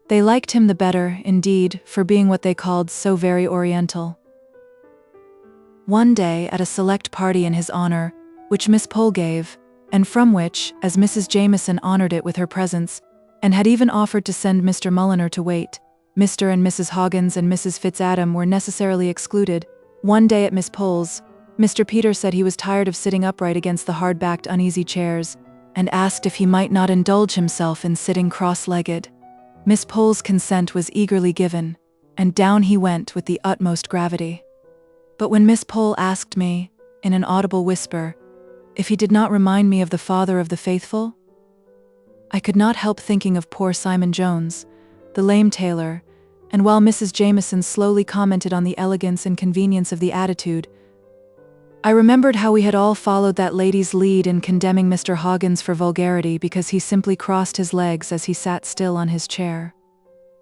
They liked him the better, indeed, for being what they called so very oriental. One day, at a select party in his honor, which Miss Pole gave, and from which, as Mrs. Jameson honored it with her presence, and had even offered to send Mr. Mulliner to wait, Mr. and Mrs. Hoggins and Mrs. Fitzadam were necessarily excluded. One day at Miss Pole's, Mr. Peter said he was tired of sitting upright against the hard-backed uneasy chairs, and asked if he might not indulge himself in sitting cross-legged. Miss Pole's consent was eagerly given, and down he went with the utmost gravity. But when Miss Pole asked me, in an audible whisper, if he did not remind me of the father of the faithful, I could not help thinking of poor Simon Jones, the lame tailor, and while Mrs. Jameson slowly commented on the elegance and convenience of the attitude, I remembered how we had all followed that lady's lead in condemning Mr. Hoggins for vulgarity because he simply crossed his legs as he sat still on his chair.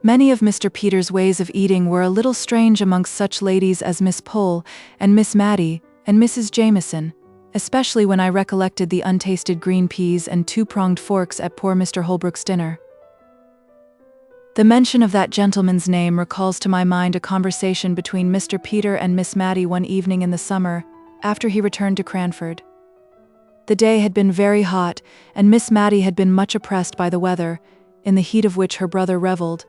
Many of Mr. Peter's ways of eating were a little strange amongst such ladies as Miss Pole and Miss Mattie and Mrs. Jameson, especially when I recollected the untasted green peas and two-pronged forks at poor Mr. Holbrook's dinner. The mention of that gentleman's name recalls to my mind a conversation between Mr. Peter and Miss Mattie one evening in the summer, after he returned to Cranford. The day had been very hot, and Miss Mattie had been much oppressed by the weather, in the heat of which her brother revelled.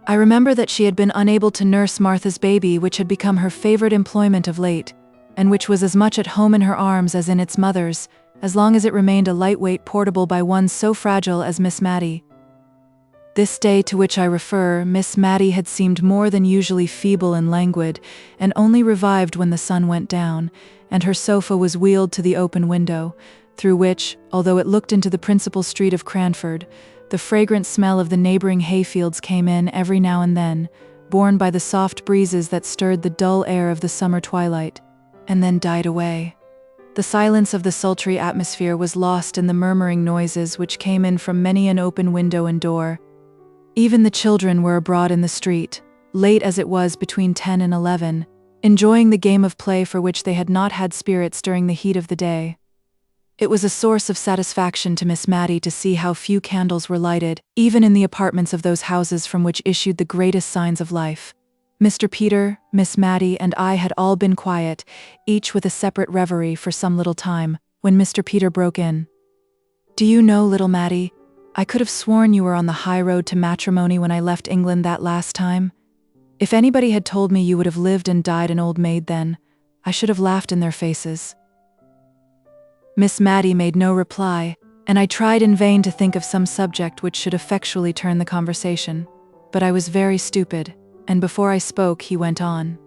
I remember that she had been unable to nurse Martha's baby, which had become her favorite employment of late, and which was as much at home in her arms as in its mother's, as long as it remained a lightweight portable by one so fragile as Miss Mattie. This day to which I refer, Miss Mattie had seemed more than usually feeble and languid, and only revived when the sun went down, and her sofa was wheeled to the open window, through which, although it looked into the principal street of Cranford, the fragrant smell of the neighboring hayfields came in every now and then, borne by the soft breezes that stirred the dull air of the summer twilight, and then died away. The silence of the sultry atmosphere was lost in the murmuring noises which came in from many an open window and door. Even the children were abroad in the street, late as it was between 10 and 11, enjoying the game of play for which they had not had spirits during the heat of the day. It was a source of satisfaction to Miss Mattie to see how few candles were lighted, even in the apartments of those houses from which issued the greatest signs of life. Mr. Peter, Miss Mattie, and I had all been quiet, each with a separate reverie for some little time, when Mr. Peter broke in. "Do you know, little Mattie, I could have sworn you were on the high road to matrimony when I left England that last time. If anybody had told me you would have lived and died an old maid then, I should have laughed in their faces." Miss Mattie made no reply, and I tried in vain to think of some subject which should effectually turn the conversation. But I was very stupid, and before I spoke he went on.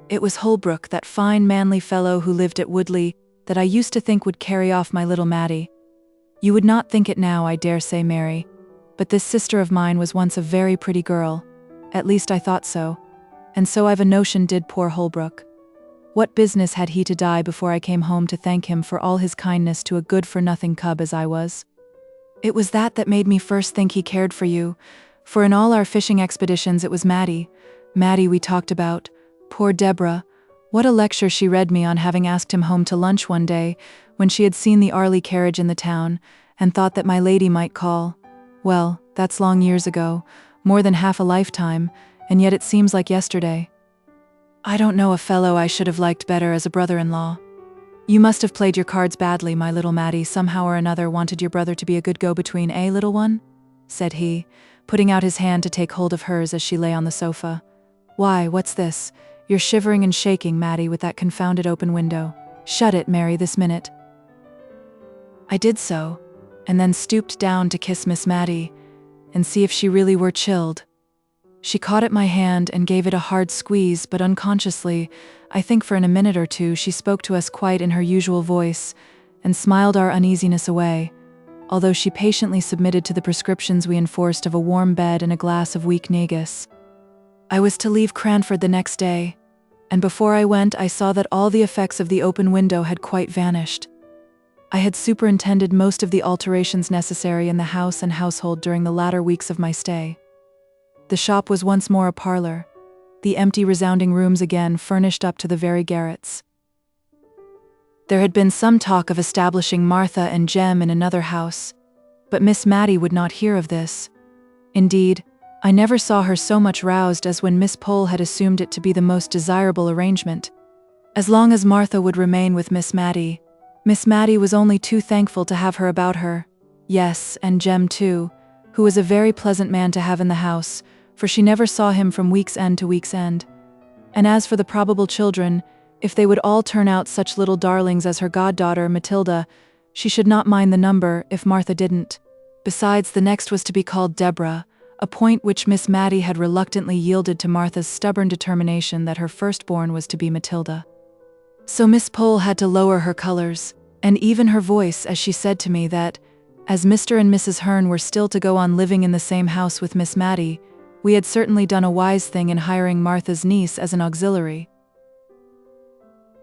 "It was Holbrook, that fine manly fellow who lived at Woodley, that I used to think would carry off my little Mattie. You would not think it now, I dare say, Mary, but this sister of mine was once a very pretty girl. At least I thought so, and so I've a notion did poor Holbrook. What business had he to die before I came home to thank him for all his kindness to a good-for-nothing cub as I was? It was that made me first think he cared for you, for in all our fishing expeditions it was Mattie we talked about. Poor Deborah, what a lecture she read me on having asked him home to lunch one day, when she had seen the Arley carriage in the town, and thought that my lady might call. Well, that's long years ago, more than half a lifetime, and yet it seems like yesterday. I don't know a fellow I should have liked better as a brother-in-law. You must have played your cards badly, my little Mattie, somehow or another wanted your brother to be a good go-between, eh, little one?" said he, putting out his hand to take hold of hers as she lay on the sofa. "Why, what's this? You're shivering and shaking, Mattie, with that confounded open window. Shut it, Mary, this minute." I did so, and then stooped down to kiss Miss Mattie, and see if she really were chilled. She caught at my hand and gave it a hard squeeze, but unconsciously, I think for in a minute or two, she spoke to us quite in her usual voice, and smiled our uneasiness away. although she patiently submitted to the prescriptions we enforced of a warm bed and a glass of weak negus. I was to leave Cranford the next day, and before I went I saw that all the effects of the open window had quite vanished. I had superintended most of the alterations necessary in the house and household during the latter weeks of my stay. The shop was once more a parlor, the empty resounding rooms again furnished up to the very garrets. There had been some talk of establishing Martha and Jem in another house, but Miss Mattie would not hear of this. Indeed, I never saw her so much roused as when Miss Pole had assumed it to be the most desirable arrangement. As long as Martha would remain with Miss Mattie was only too thankful to have her about her. Yes, and Jem too, who was a very pleasant man to have in the house, for she never saw him from week's end to week's end. And as for the probable children, if they would all turn out such little darlings as her goddaughter, Matilda, she should not mind the number if Martha didn't. Besides, the next was to be called Deborah, a point which Miss Mattie had reluctantly yielded to Martha's stubborn determination that her firstborn was to be Matilda. So Miss Pole had to lower her colors, and even her voice, as she said to me that, as Mr. and Mrs. Hearn were still to go on living in the same house with Miss Mattie, we had certainly done a wise thing in hiring Martha's niece as an auxiliary.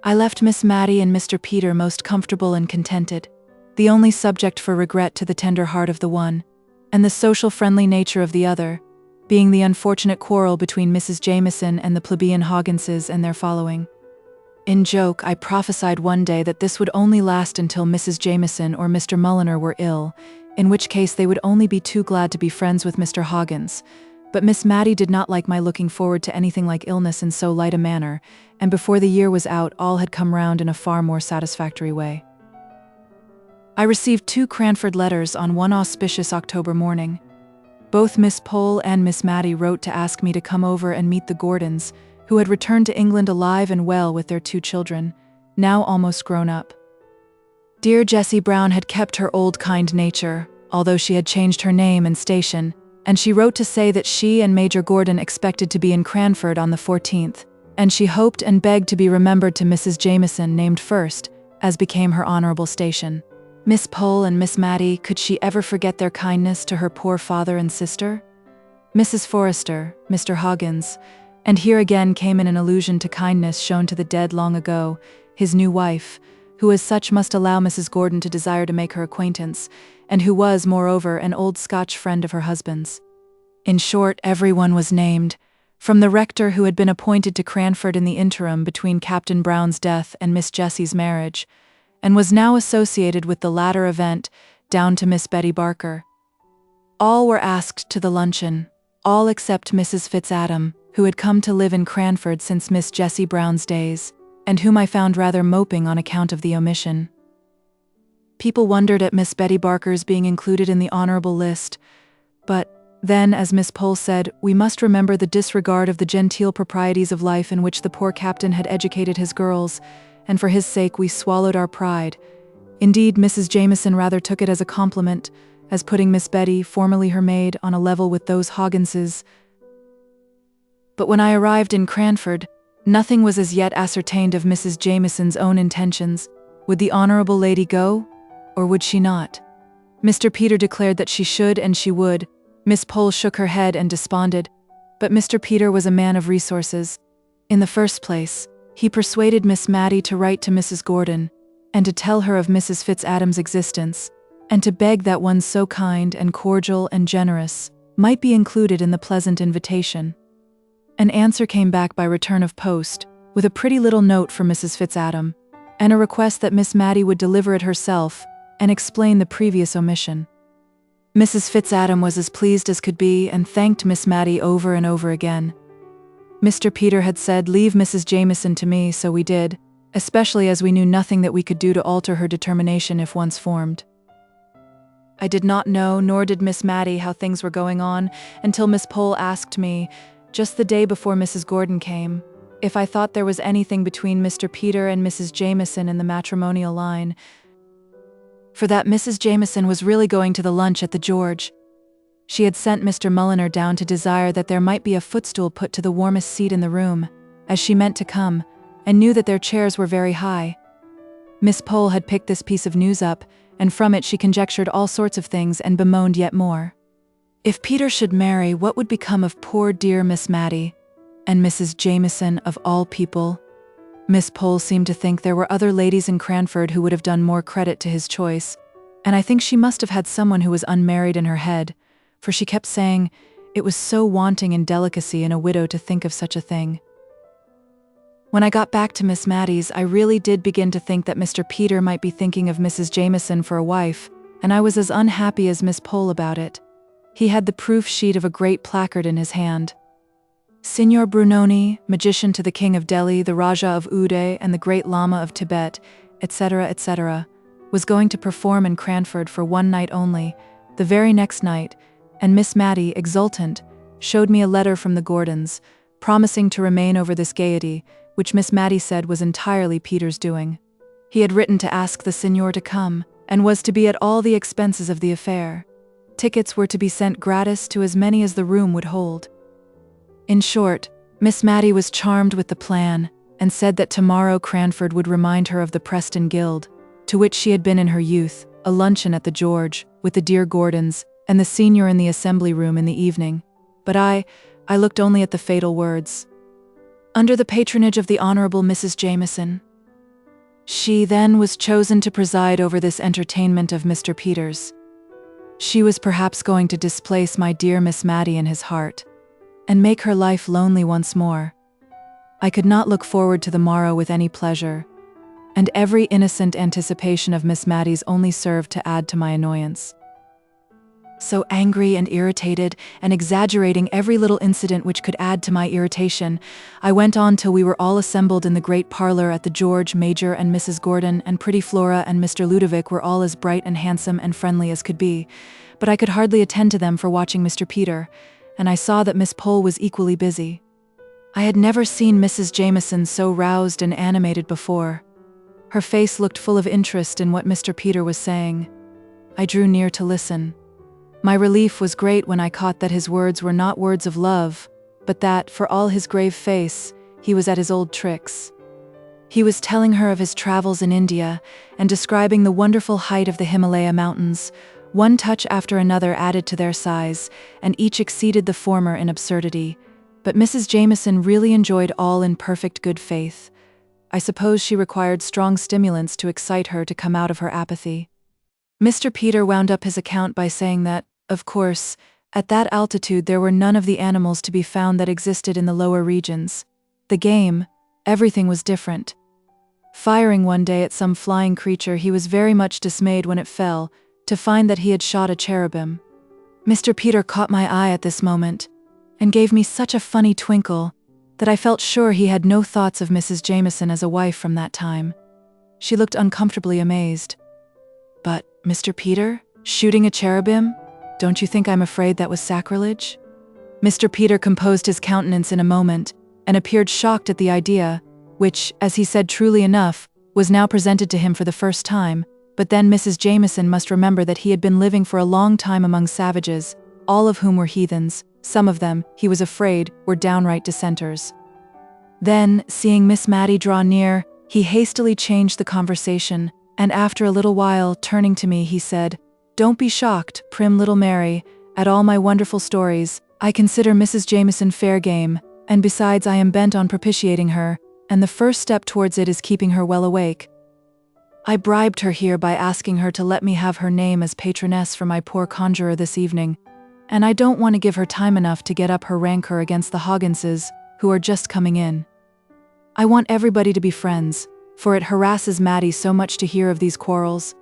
I left Miss Mattie and Mr. Peter most comfortable and contented, the only subject for regret to the tender heart of the one, and the social friendly nature of the other, being the unfortunate quarrel between Mrs. Jameson and the plebeian Hogginses and their following. In joke, I prophesied one day that this would only last until Mrs. Jameson or Mr. Mulliner were ill, in which case they would only be too glad to be friends with Mr. Hoggins. But Miss Mattie did not like my looking forward to anything like illness in so light a manner, and before the year was out all had come round in a far more satisfactory way. I received 2 Cranford letters on one auspicious October morning. Both Miss Pole and Miss Mattie wrote to ask me to come over and meet the Gordons, who had returned to England alive and well with their 2 children, now almost grown up. Dear Jessie Brown had kept her old kind nature, although she had changed her name and station, and she wrote to say that she and Major Gordon expected to be in Cranford on the 14th, and she hoped and begged to be remembered to Mrs. Jameson named first, as became her honorable station. Miss Pole and Miss Mattie, could she ever forget their kindness to her poor father and sister? Mrs. Forrester, Mr. Hoggins, and here again came in an allusion to kindness shown to the dead long ago, his new wife, who as such must allow Mrs. Gordon to desire to make her acquaintance, and who was, moreover, an old Scotch friend of her husband's. In short, everyone was named, from the rector who had been appointed to Cranford in the interim between Captain Brown's death and Miss Jessie's marriage, and was now associated with the latter event, down to Miss Betty Barker. All were asked to the luncheon, all except Mrs. Fitzadam, who had come to live in Cranford since Miss Jessie Brown's days, and whom I found rather moping on account of the omission. People wondered at Miss Betty Barker's being included in the honorable list, but then, as Miss Pole said, we must remember the disregard of the genteel proprieties of life in which the poor captain had educated his girls, and for his sake we swallowed our pride. Indeed, Mrs. Jameson rather took it as a compliment, as putting Miss Betty, formerly her maid, on a level with those Hogginses. But when I arrived in Cranford, nothing was as yet ascertained of Mrs. Jameson's own intentions. Would the honorable lady go, or would she not? Mr. Peter declared that she should and she would. Miss Pole shook her head and desponded, but Mr. Peter was a man of resources. In the first place, he persuaded Miss Mattie to write to Mrs. Gordon, and to tell her of Mrs. Fitzadam's existence, and to beg that one so kind and cordial and generous might be included in the pleasant invitation. An answer came back by return of post, with a pretty little note for Mrs. Fitzadam, and a request that Miss Mattie would deliver it herself and explain the previous omission. Mrs. Fitzadam was as pleased as could be and thanked Miss Mattie over and over again. Mr. Peter had said, "Leave Mrs. Jameson to me," so we did, especially as we knew nothing that we could do to alter her determination if once formed. I did not know, nor did Miss Mattie, how things were going on until Miss Pole asked me, just the day before Mrs. Gordon came, if I thought there was anything between Mr. Peter and Mrs. Jameson in the matrimonial line, for that Mrs. Jameson was really going to the lunch at the George. She had sent Mr. Mulliner down to desire that there might be a footstool put to the warmest seat in the room, as she meant to come, and knew that their chairs were very high. Miss Pole had picked this piece of news up, and from it she conjectured all sorts of things and bemoaned yet more. If Peter should marry, what would become of poor dear Miss Mattie, and Mrs. Jameson of all people? Miss Pole seemed to think there were other ladies in Cranford who would have done more credit to his choice, and I think she must have had someone who was unmarried in her head, for she kept saying it was so wanting in delicacy in a widow to think of such a thing. When I got back to Miss Mattie's, I really did begin to think that Mr. Peter might be thinking of Mrs. Jameson for a wife, and I was as unhappy as Miss Pole about it. He had the proof sheet of a great placard in his hand. Signor Brunoni, magician to the King of Delhi, the Rajah of Uday, and the Great Lama of Tibet, etc., etc., was going to perform in Cranford for one night only, the very next night, and Miss Mattie, exultant, showed me a letter from the Gordons, promising to remain over this gaiety, which Miss Mattie said was entirely Peter's doing. He had written to ask the signor to come, and was to be at all the expenses of the affair. Tickets were to be sent gratis to as many as the room would hold. In short, Miss Mattie was charmed with the plan, and said that tomorrow Cranford would remind her of the Preston Guild, to which she had been in her youth, a luncheon at the George, with the dear Gordons, and the senior in the assembly room in the evening. But I looked only at the fatal words. Under the patronage of the Honourable Mrs. Jameson. She then was chosen to preside over this entertainment of Mr. Peters. She was perhaps going to displace my dear Miss Mattie in his heart, and make her life lonely once more. I could not look forward to the morrow with any pleasure, and every innocent anticipation of Miss Mattie's only served to add to my annoyance. So angry and irritated, and exaggerating every little incident which could add to my irritation, I went on till we were all assembled in the great parlour at the George. Major and Mrs. Gordon and pretty Flora and Mr. Ludovic were all as bright and handsome and friendly as could be, but I could hardly attend to them for watching Mr. Peter, and I saw that Miss Pole was equally busy. I had never seen Mrs. Jameson so roused and animated before. Her face looked full of interest in what Mr. Peter was saying. I drew near to listen. My relief was great when I caught that his words were not words of love, but that, for all his grave face, he was at his old tricks. He was telling her of his travels in India, and describing the wonderful height of the Himalaya mountains, one touch after another added to their size, and each exceeded the former in absurdity. But Mrs. Jameson really enjoyed all in perfect good faith. I suppose she required strong stimulants to excite her to come out of her apathy. Mr. Peter wound up his account by saying that, of course, at that altitude there were none of the animals to be found that existed in the lower regions. The game, everything was different. Firing one day at some flying creature, he was very much dismayed when it fell, to find that he had shot a cherubim. Mr. Peter caught my eye at this moment, and gave me such a funny twinkle, that I felt sure he had no thoughts of Mrs. Jameson as a wife from that time. She looked uncomfortably amazed. But, Mr. Peter, shooting a cherubim? Don't you think I'm afraid that was sacrilege? Mr. Peter composed his countenance in a moment, and appeared shocked at the idea, which, as he said truly enough, was now presented to him for the first time. But then Mrs. Jameson must remember that he had been living for a long time among savages, all of whom were heathens. Some of them, he was afraid, were downright dissenters. Then, seeing Miss Mattie draw near, he hastily changed the conversation, and after a little while, turning to me, he said, "Don't be shocked, prim little Mary, at all my wonderful stories. I consider Mrs. Jameson fair game, and besides I am bent on propitiating her, and the first step towards it is keeping her well awake. I bribed her here by asking her to let me have her name as patroness for my poor conjurer this evening, and I don't want to give her time enough to get up her rancor against the Hogginses, who are just coming in. I want everybody to be friends, for it harasses Mattie so much to hear of these quarrels.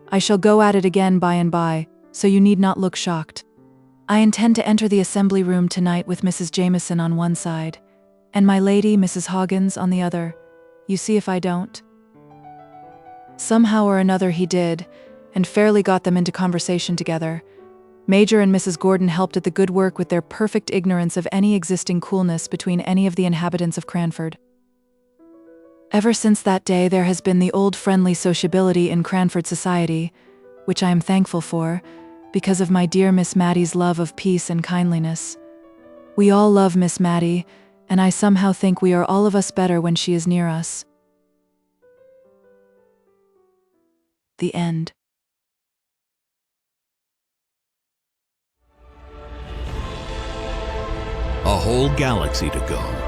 I shall go at it again by and by, so you need not look shocked. I intend to enter the assembly room tonight with Mrs. Jameson on one side, and my lady, Mrs. Hoggins, on the other. You see if I don't." Somehow or another he did, and fairly got them into conversation together. Major and Mrs. Gordon helped at the good work with their perfect ignorance of any existing coolness between any of the inhabitants of Cranford. Ever since that day there has been the old friendly sociability in Cranford society, which I am thankful for, because of my dear Miss Mattie's love of peace and kindliness. We all love Miss Mattie, and I somehow think we are all of us better when she is near us. The end. A whole galaxy to go.